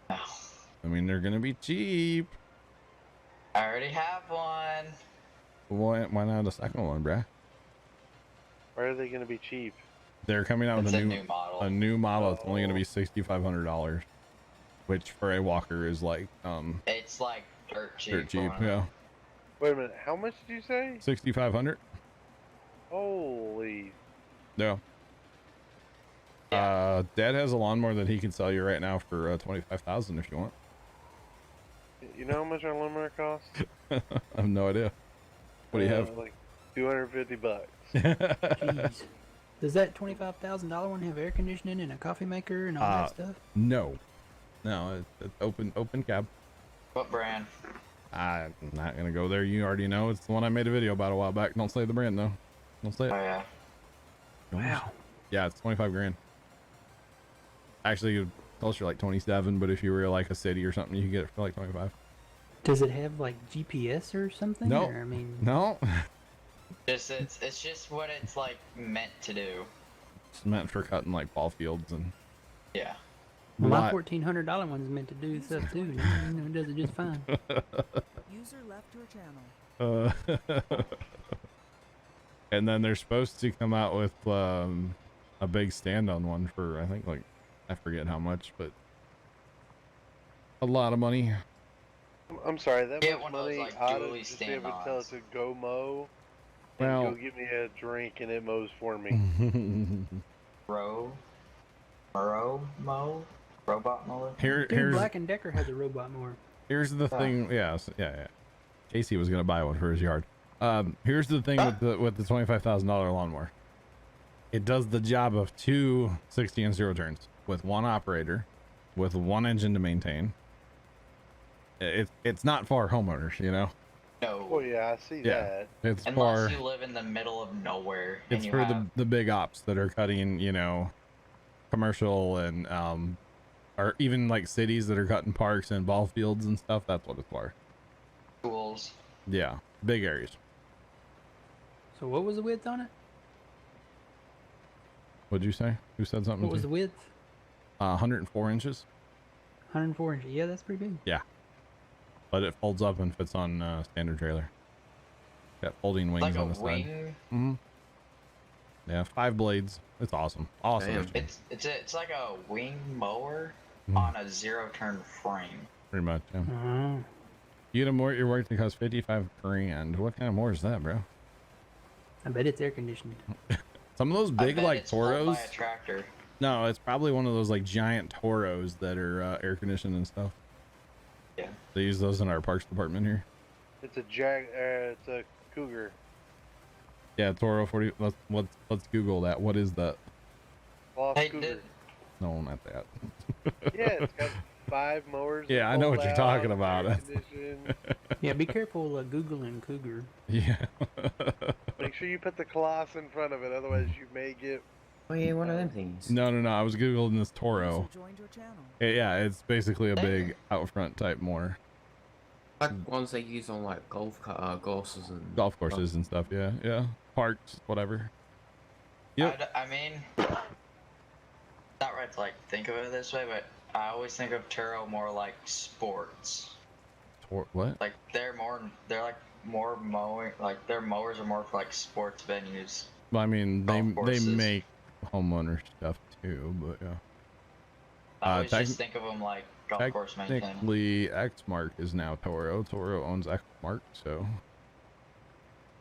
No. I mean, they're gonna be cheap. I already have one. Why not a second one, bruh? Why are they going to be cheap? They're coming out with It's a a new new model. A new model. It's only gonna be $6,500, which for a walker is like It's like dirt cheap. dirt cheap. for one. Yeah, Wait a minute, how much did you say? 6,500. Holy. No. Dad has a lawnmower that he can sell you right now for 25,000 if you want. You know how much our lawnmower costs? I have no idea. What do you have? Like $250. Jeez. Does that $25,000 one have air conditioning and a coffee maker and all that stuff? No, it's open cab. What brand? I'm not gonna go there. You already know. It's the one I made a video about a while back. Don't say the brand though. Don't say it. Oh yeah. Wow. Yeah, it's 25 grand. Actually, it costs you like 27, but if you were like a city or something, you could get it for like 25. Does it have like GPS or something? No. Or, I mean, No. It's just what it's like meant to do. It's meant for cutting like ball fields and. Yeah. Well, my Lot- $1,400 one's meant to do stuff too. It does it just fine. User left your channel. And then they're supposed to come out with a big stand-on one for I think like I forget how much, but a lot of money. I'm sorry, that Get much one of those, money like, ought to dually just be able to tell it stand-ons. to go mow and Well- go give me a drink and it mows for me. Robot mower. Dude, Here's Black and Decker has a robot mower. Here's the thing. Yeah. Casey was gonna buy one for his yard. Here's the thing with the $25,000 lawnmower. It does the job of 2 60 and 0 turns with one operator, with one engine to maintain. It's not for homeowners, you know. No. Oh yeah, I see that. It's Unless for you live in the middle of nowhere. it's and you for have... the big ops that are cutting, you know, commercial and or even like cities that are cutting parks and ball fields and stuff. That's what it's for. Schools. Yeah, big areas. So what was the width on it? What'd you say? Who said something? What was the width? 104 inches. 104 inches. Yeah, that's pretty big. Yeah, but it folds up and fits on standard trailer. Got folding wings Like on the side. Mm-hmm. Yeah, 5 blades. It's awesome. Awesome. It's like a wing mower on a 0-turn frame. Pretty much. Yeah. You get a mower at your work that costs 55 grand. What kind of mower is that, bro? I bet it's air conditioned. Some of those big like it's pulled Toros. by a tractor. No, it's probably one of those like giant Toros that are air conditioned and stuff. Yeah. They use those in our parks department here. It's a it's a Cougar. Yeah, Toro 40. Let's Google that. What is that? Lost Cougar. No, not that. Yeah, it's got 5 mowers. Yeah, I know what you're talking about. Yeah, be careful Googling Cougar. Yeah. Make sure you put the Colossus in front of it, otherwise you may get. Oh yeah, one of them things. No. I was Googling this Toro. Yeah, it's basically a big out front type mower. Like ones they use on like golf courses and golf courses and stuff. Yeah. Parks, whatever. Yep. I mean, not right to like think of it this way, but I always think of Turo more like sports. What? Like they're like more mowing. Like their mowers are more for like sports venues. Well, I mean, they make homeowner stuff too, but yeah. I always just think of them like golf course maintenance. Technically, Xmark is now Toro. Toro owns Xmark, so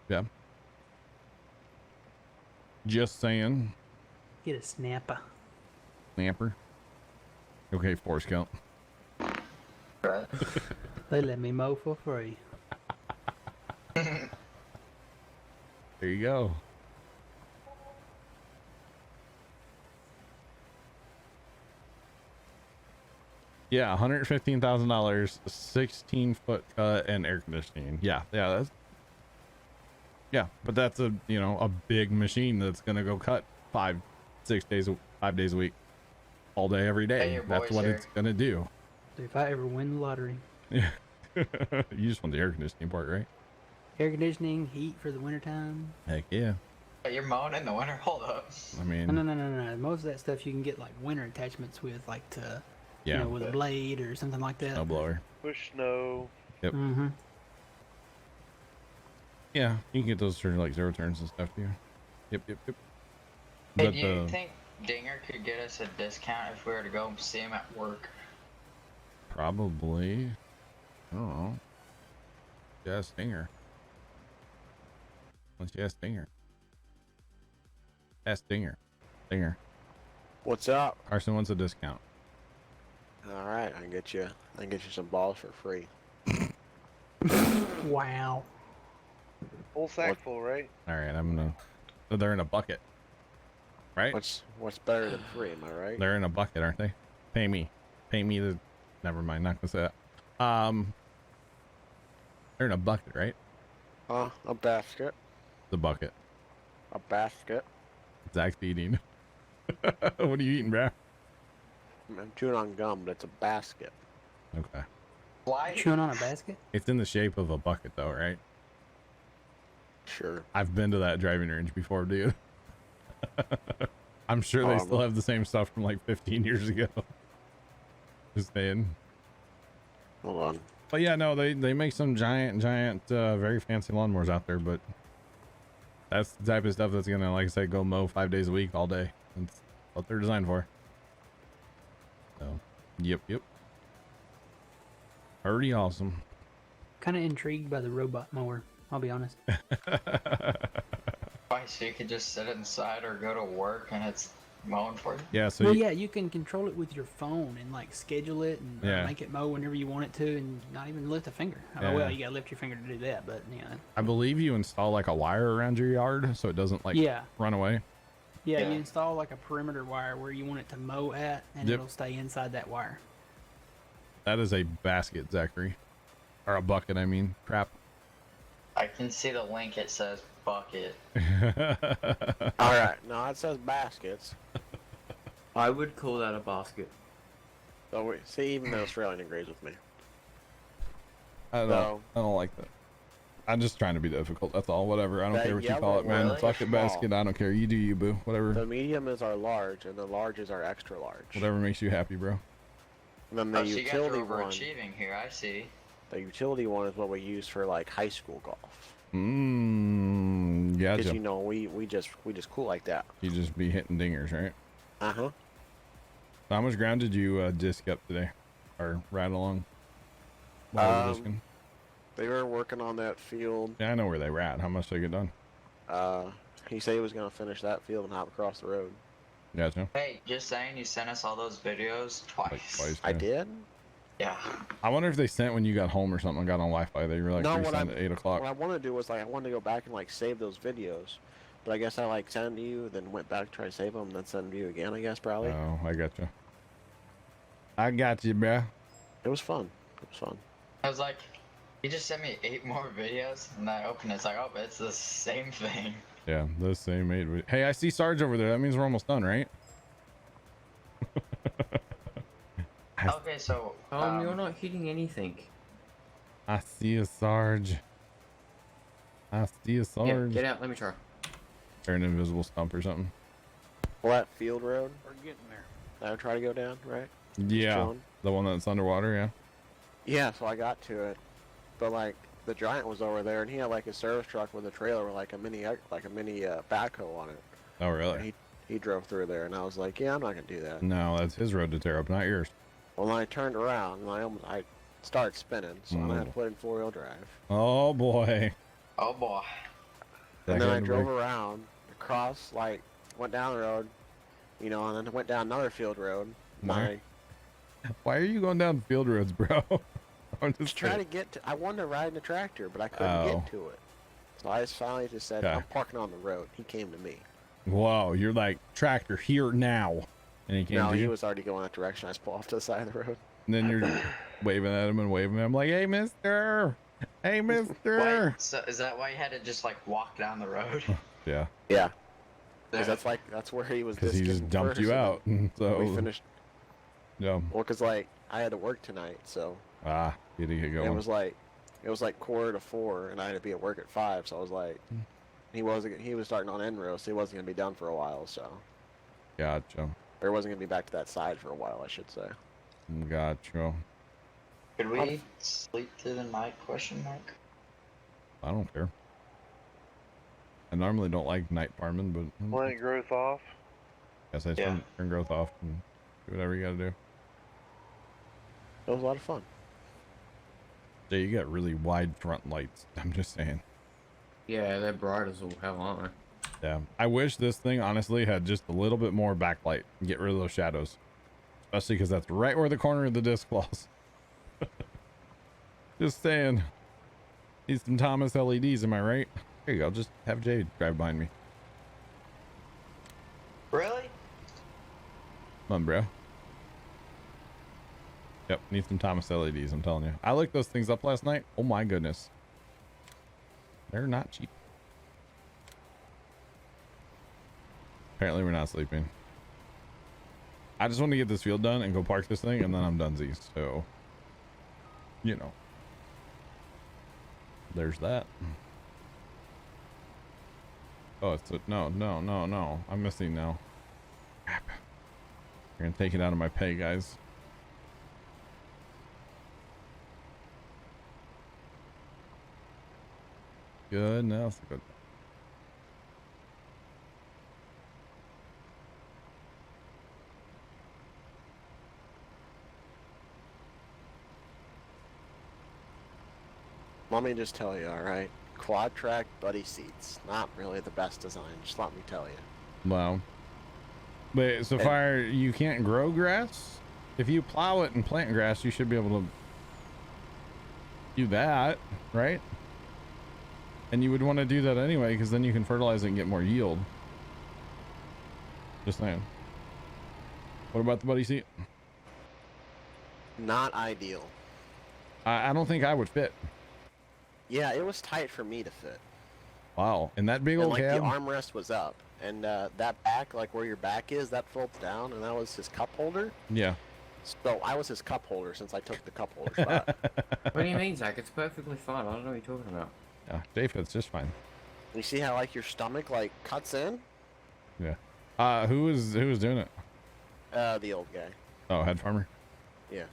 yeah. Just saying. Get a snapper. Snapper. Okay, Force count. Right. They let me mow for free. There you go. Yeah, $115,000, 16-foot cut, and air conditioning. Yeah, but that's a big machine that's gonna go cut 5 days a week, all day, every day. Hey, that's what it's gonna do. If I ever win the lottery. Yeah. You just want the air conditioning part, right? Air conditioning, heat for the wintertime. Heck yeah. You're mowing in the winter. Hold up. I mean, no. Most of that stuff you can get like winter attachments with, like to, with a blade or something like that. Snow blower. Push snow. Yep. Mm-hmm. Yeah, you can get those for like 0 turns and stuff too. Yep. Hey, But, do you think Dinger could get us a discount if we were to go see him at work? Probably. I don't know. Yeah, Stinger. Let's ask Stinger. Ask Stinger. Stinger. What's up? Carson wants a discount. All right, I can get you some balls for free. Wow. Whole sack full, right? All right, I'm gonna. So they're in a bucket, right? What's better than free? Am I right? They're in a bucket, aren't they? Pay me the. Never mind, not gonna say that. They're in a bucket, right? A basket. The bucket. A basket. Zach's eating. What are you eating, bro? I'm chewing on gum, but it's a basket. Okay. Why? Chewing on a basket? It's in the shape of a bucket, though, right? Sure. I've been to that driving range before, dude. I'm sure they still have the same stuff from like 15 years ago. Just saying. Hold on. But yeah, no, they make some giant, very fancy lawnmowers out there, but that's the type of stuff that's gonna, like I said, go mow 5 days a week, all day. That's what they're designed for. So, yep. Pretty awesome. Kind of intrigued by the robot mower, I'll be honest. Why, so you could just sit inside or go to work and it's mowing for you? Yeah, so you can control it with your phone and like schedule it and make it mow whenever you want it to and not even lift a finger. Well, you gotta lift your finger to do that, but I believe you install like a wire around your yard so it doesn't like run away. Yeah, you install like a perimeter wire where you want it to mow at and it'll stay inside that wire. That is a basket, Zachary. Or a bucket, I mean. Crap. I can see the link, it says bucket. Alright, no, it says baskets. I would call that a basket. So wait, see, even the Australian agrees with me. I don't like that. I'm just trying to be difficult. That's all. Whatever. I don't care what you call it, man. Really? Fuck it, basket. I don't care. You do you, boo. Whatever. The medium is our large, and the large is our extra large. Whatever makes you happy, bro. And then the So you guys are utility one. overachieving here, I see. The utility one is what we use for like high school golf. Gotcha. Because you know we just cool like that. You just be hitting dingers, right? Uh-huh. How much ground did you disc up today, or ride along? While you were discing? They were working on that field. Yeah, I know where they were at. How much they get done? He said he was gonna finish that field and hop across the road. Gotcha. Hey, just saying, you sent us all those videos twice. Like twice, I yeah. did. Yeah. I wonder if they sent when you got home or something and got on Wi-Fi. They were like, No, resend at 8 o'clock. What I wanted to do was like I wanted to go back and like save those videos, but I guess I like sent them to you, then went back to try to save them, and then send them to you again. I guess probably. Oh, I got you. I got you, bro. It was fun. It was fun. I was like, he just sent me 8 more videos, and I opened it, it's like, oh, it's the same thing. Yeah, the same 8. Hey, I see Sarge over there. That means we're almost done, right? Okay, so You're not hitting anything. I see a Sarge. I see a Sarge. Yeah, get out. Let me try. Or an invisible stump or something. Well, that field road. We're getting there. I would try to go down, right? Yeah, chilling. the one that's underwater. Yeah. Yeah, so I got to it, but like the giant was over there, and he had like a service truck with a trailer with like a mini backhoe on it. Oh, really? And he drove through there, and I was like, yeah, I'm not gonna do that. No, that's his road to tear up, not yours. Well, then I turned around, and I started spinning, so I had to put in 4-wheel drive. Oh boy. Oh boy. And then I drove around, across, like, went down the road, you know, and then went down another field road. Why are you going down field roads, bro? I'm just trying to get to. I wanted to ride in the tractor, but I couldn't get to it. So I just finally just said, I'm parking on the road. He came to me. Whoa, you're like, tractor here now. And he came No, to he you? was already going that direction. I just pulled off to the side of the road. And then you're waving at him and waving at him like, hey, mister. Hey, mister. Wait, so is that why you had to just like walk down the road? Yeah. Yeah. Because that's where he was. Because he just dumped you out. So we finished. Yeah. Well, because like I had to work tonight, so. You had to get going. It was like 3:45, and I had to be at work at 5. So I was like, he was starting on end row, so he wasn't gonna be done for a while. So. Gotcha. Or wasn't gonna be back to that side for a while, I should say. Gotcha. Could we sleep through the night? Question mark. I don't care. I normally don't like night farming, but Plant growth off. guess I turn growth off and do whatever you gotta do. It was a lot of fun. Yeah, you got really wide front lights. I'm just saying. Yeah, they're bright as all hell, aren't they? Yeah, I wish this thing honestly had just a little bit more backlight and get rid of those shadows, especially because that's right where the corner of the disc falls. Just saying. Need some Thomas LEDs, am I right? Here you go. Just have Jade drive behind me. Really? Come on, bro. Yep, need some Thomas LEDs, I'm telling you. I looked those things up last night. Oh my goodness. They're not cheap. Apparently we're not sleeping. I just want to get this field done and go park this thing, and then I'm donezies. So, you know. There's that. Oh, it's a, no. I'm missing now. Crap. You're gonna take it out of my pay, guys. Good, now it's good. Let me just tell you, alright? Quad track buddy seats. Not really the best design, just let me tell you. Wow. But so far, you can't grow grass? If you plow it and plant grass, you should be able to do that, right? And you would want to do that anyway, because then you can fertilize it and get more yield. Just saying. What about the buddy seat? Not ideal. I don't think I would fit. Yeah, it was tight for me to fit. Wow. And that big And old like cab? the armrest was up, and that back, like where your back is, that folds down, and that was his cup holder. Yeah. So I was his cup holder since I took the cup holder spot. What do you mean, Zach? It's perfectly fine. I don't know what you're talking about. Yeah, J fits just fine. You see how like your stomach like cuts in? Yeah. Who was doing it? The old guy. Oh, head farmer. Yeah.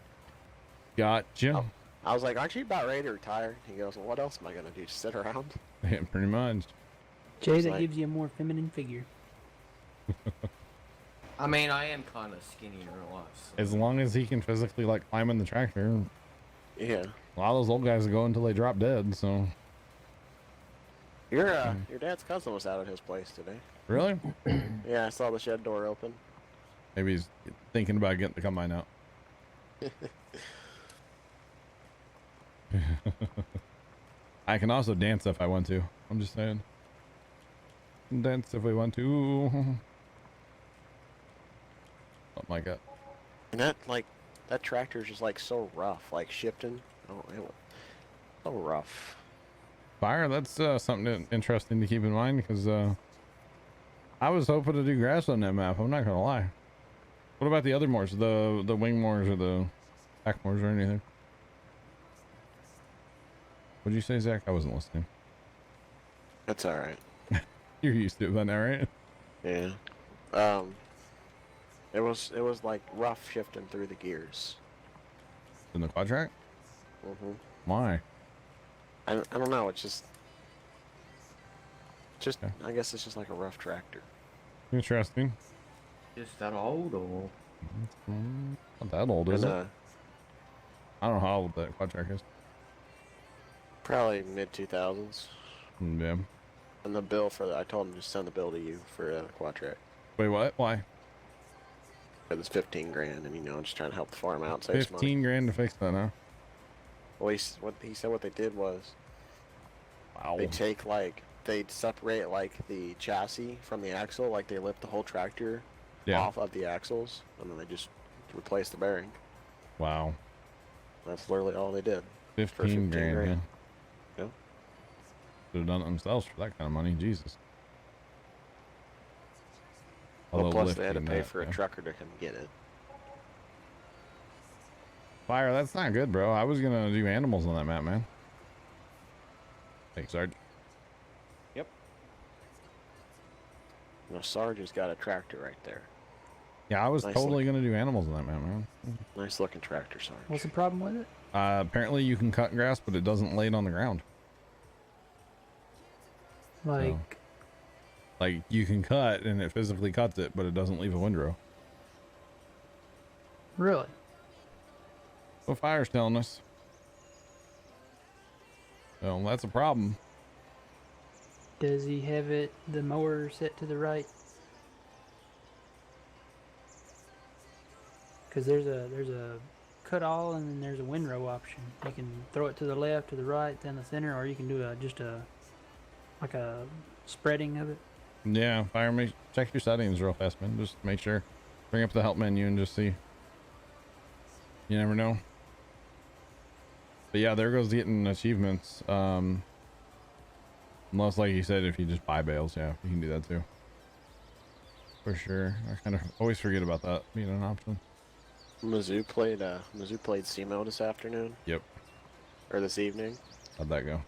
Gotcha. Oh, I was like, aren't you about ready to retire? He goes, well, what else am I gonna do? Just sit around? Yeah, pretty much. Jay, that gives you a more feminine figure. I mean, I am kind of skinny in real life. So. As long as he can physically like climb in the tractor. Yeah. A lot of those old guys go until they drop dead. So. Your dad's cousin was out at his place today. Really? Yeah, I saw the shed door open. Maybe he's thinking about getting the combine out. I can also dance if I want to. I'm just saying. Dance if we want to. Something like that. And that tractor's just like so rough, like shifting. Oh, it was so rough. Fire, that's something interesting to keep in mind, because I was hoping to do grass on that map. I'm not gonna lie. What about the other moors, the wing moors or the back moors or anything? What'd you say, Zach? I wasn't listening. That's all right. You're used to it by now, right? Yeah. It was like rough shifting through the gears. In the quad track? Mm-hmm. Why? I don't know. It's just okay. I guess it's just like a rough tractor. Interesting. Just that old, or not that old, is it? I don't know how old that quad track is. Probably mid 2000s. Yeah. And the bill for that, I told him to send the bill to you for the quad track. Wait, what? Why? It was 15 grand, and I'm just trying to help the farm out. Save 15 grand to fix that, huh? Well, he said what they did was, wow. They'd separate like the chassis from the axle, like they lift the whole tractor off of the axles, and then they just replace the bearing. Wow. That's literally all they did. 15 grand. Yeah. Yeah. Should have done it themselves for that kind of money. Jesus. Well, plus they had to pay for a trucker to come get it. Fire, that's not good, bro. I was gonna do animals on that map, man. Thanks, Sarge. Yep. Sarge has got a tractor right there. Yeah, I was totally gonna do animals on that map, man. Nice looking tractor, Sarge. What's the problem with it? Apparently you can cut grass, but it doesn't lay it on the ground. Like you can cut and it physically cuts it, but it doesn't leave a windrow. Really? What Fire's telling us. Well, that's a problem. Does he have the mower set to the right? Because there's a cut all and then there's a windrow option. You can throw it to the left, to the right, down the center, or you can do like a spreading of it. Yeah, Fire, check your settings real fast, man. Just make sure. Bring up the help menu and just see. You never know. But yeah, there goes getting achievements. Unless, like you said, if you just buy bales, yeah, you can do that too. For sure. I kind of always forget about that being an option. Mizzou played SEMO this afternoon. Yep. Or this evening. How'd that go?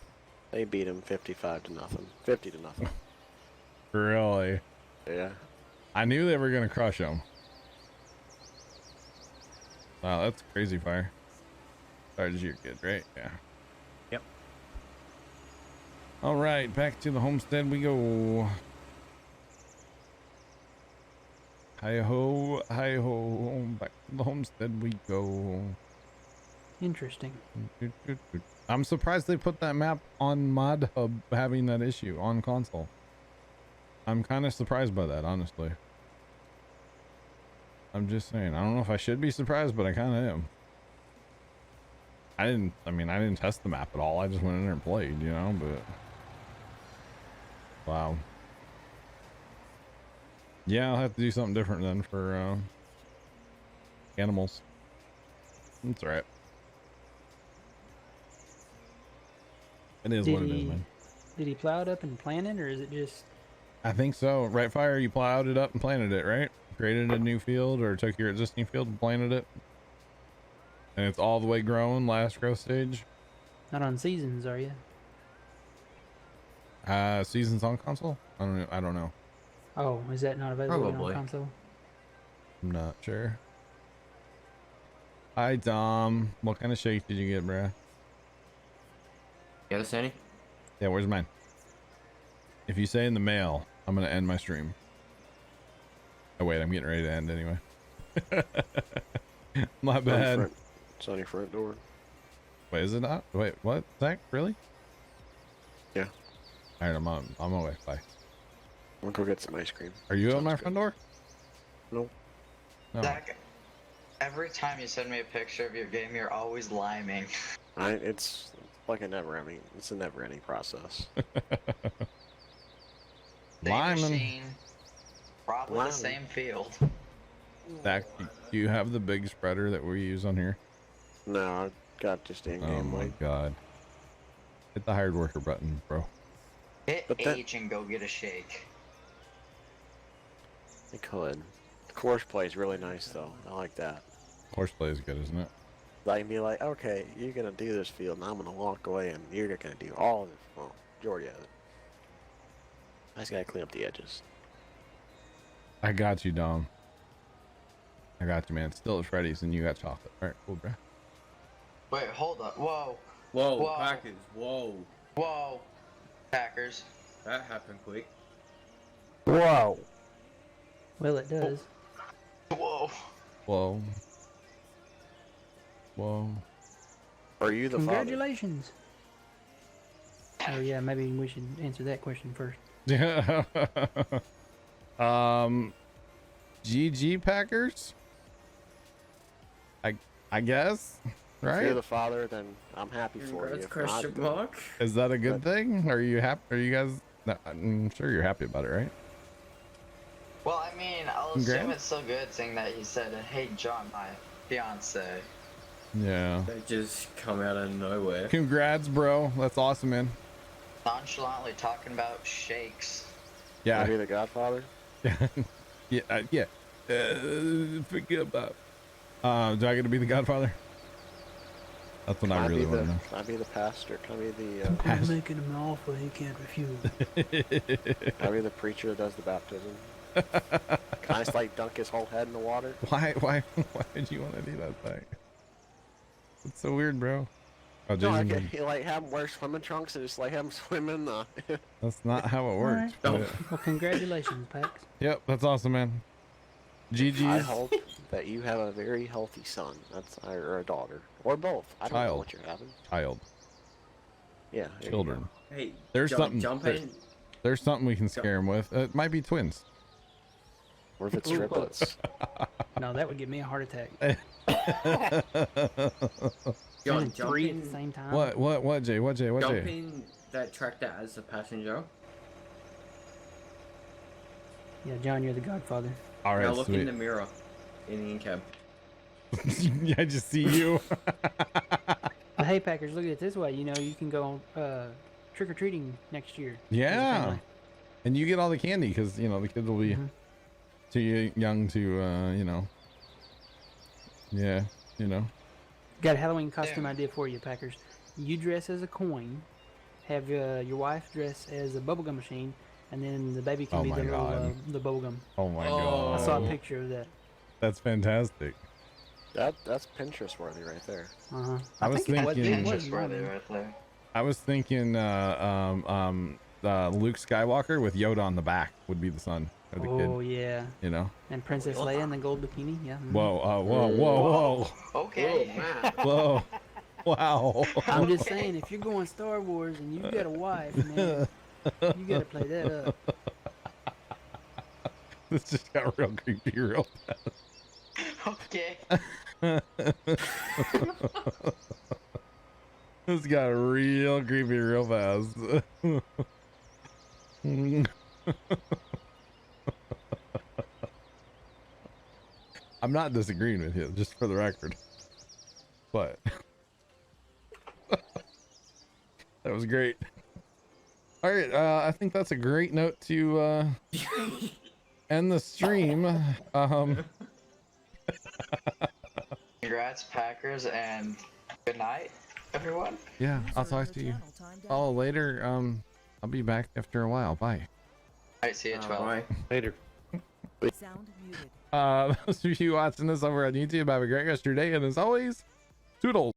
They beat him 55 to nothing. 50 to nothing. Really? Yeah. I knew they were gonna crush him. Wow, that's crazy, Fire. Sorry, you're good, right? Yeah. Yep. All right, back to the homestead we go. Hi-ho, hi-ho, back to the homestead we go. Interesting. I'm surprised they put that map on Mod Hub having that issue on console. I'm kind of surprised by that, honestly. I'm just saying. I don't know if I should be surprised, but I kind of am. I didn't test the map at all. I just went in there and played, you know, but... Wow. Yeah, I'll have to do something different then for animals. That's alright. It is what it is, man. Did he plow it up and plant it, or is it just I think so. Right, Fire, you plowed it up and planted it, right? Created a new field or took your existing field and planted it. And it's all the way grown, last growth stage. Not on seasons, are you? Seasons on console? I don't know. Oh, is that not available Probably. on console? I'm not sure. Hi, Dom. What kind of shake did you get, bruh? You got this, Annie? Yeah, where's mine? If you say in the mail, I'm gonna end my stream. Oh wait, I'm getting ready to end anyway. My bad. It's on your front door. Wait, is it not? Wait, what? Zach, really? Yeah. All right, I'm on my way. Bye. I'm gonna go get some ice cream. Are you on my front door? No. No. Zach, every time you send me a picture of your game, you're always liming. It's like a never-ending. It's a never-ending process. Liming. Machine, probably the same field. Zach, do you have the big spreader that we use on here? No, I got just in-game. Oh my god. Hit the hired worker button, bro. Hit H and go get a shake. I could. The course play is really nice, though. I like that. Course play is good, isn't it? Like, be like, okay, you're gonna do this field, and I'm gonna walk away, and you're gonna do all of it. Well, majority of it. I just gotta clean up the edges. I got you, Dom. I got you, man. Still at Freddy's, and you got chocolate. All right, cool, bro. Wait, hold up. Whoa. Whoa, Packers. Whoa. Whoa. Packers. That happened quick. Whoa. Well, it does. Whoa. Whoa. Whoa. Are you the Congratulations. Oh yeah, maybe we should answer that question first. Yeah. GG Packers. I guess, right? If you're the father, then I'm happy for you. Question mark. Is that a good thing? Are you happy? Are you guys? I'm sure you're happy about it, right? Well, I mean, I'll assume it's so good saying that he said, "Hey, John, my fiance." Yeah. They just come out of nowhere. Congrats, bro. That's awesome, man. Nonchalantly talking about shakes. Yeah. Are you the godfather? Yeah. Yeah. Forget about. Do I get to be the godfather? That's what I really want to know. Can I be the pastor? Can I be the I'm making him an offer he can't refuse. Can I be the preacher that does the baptism? Can I just like dunk his whole head in the water? Why did you want to do that thing? It's so weird, bro. Oh, No, I Jason, can like have him wear swimming trunks and just like have him swim in the. that's not how it works. Alright. but- Well, congratulations, Pax. Yep, that's awesome, man. GG's. I hope that you have a very healthy son. Or a daughter, or both. I don't know what you're having. Child. Yeah. there you Children. go. Hey, There's jump something. in. There's something we can scare him with. It might be twins. Or if it's triplets. No, that would give me a heart attack. John, And jump three in. at the same time. What, Jay? What, Jay? What, Jump Jay? in that tractor as a passenger. Yeah, John, you're the godfather. All right, Now look sweet. in the mirror. In the in-cab. Yeah, I just see you. But hey, Packers, look at it this way. You know, you can go trick or treating next year. as a Yeah. family. And you get all the candy because, you know, the kids will be too young to, you know. Yeah, you know. Got a Halloween costume idea for you, Packers. You dress as a coin, have your wife dress as a bubblegum machine, and then the baby can Oh be my the little God. the bubblegum. Oh my God. I saw a picture of that. That's fantastic. That's Pinterest worthy right there. I was thinking. Pinterest worthy right there. I was thinking Luke Skywalker with Yoda on the back would be the son of the Oh kid. yeah. You know. And Princess Leia in the gold bikini. Yeah. Whoa. Okay. Whoa. Wow. I'm just saying, if you're going Star Wars and you've got a wife, man, you gotta play that up. This just got real creepy real fast. Okay. This got real creepy real fast. I'm not disagreeing with you, just for the record. But that was great. All right, I think that's a great note to end the stream. Congrats, Packers, and good night, everyone. Yeah, I'll talk to you all later. I'll be back after a while. Bye. Alright, see you at 12. Bye. Later. Sound muted. Those of you watching this over on YouTube, have a great rest of your day, and as always, toodles.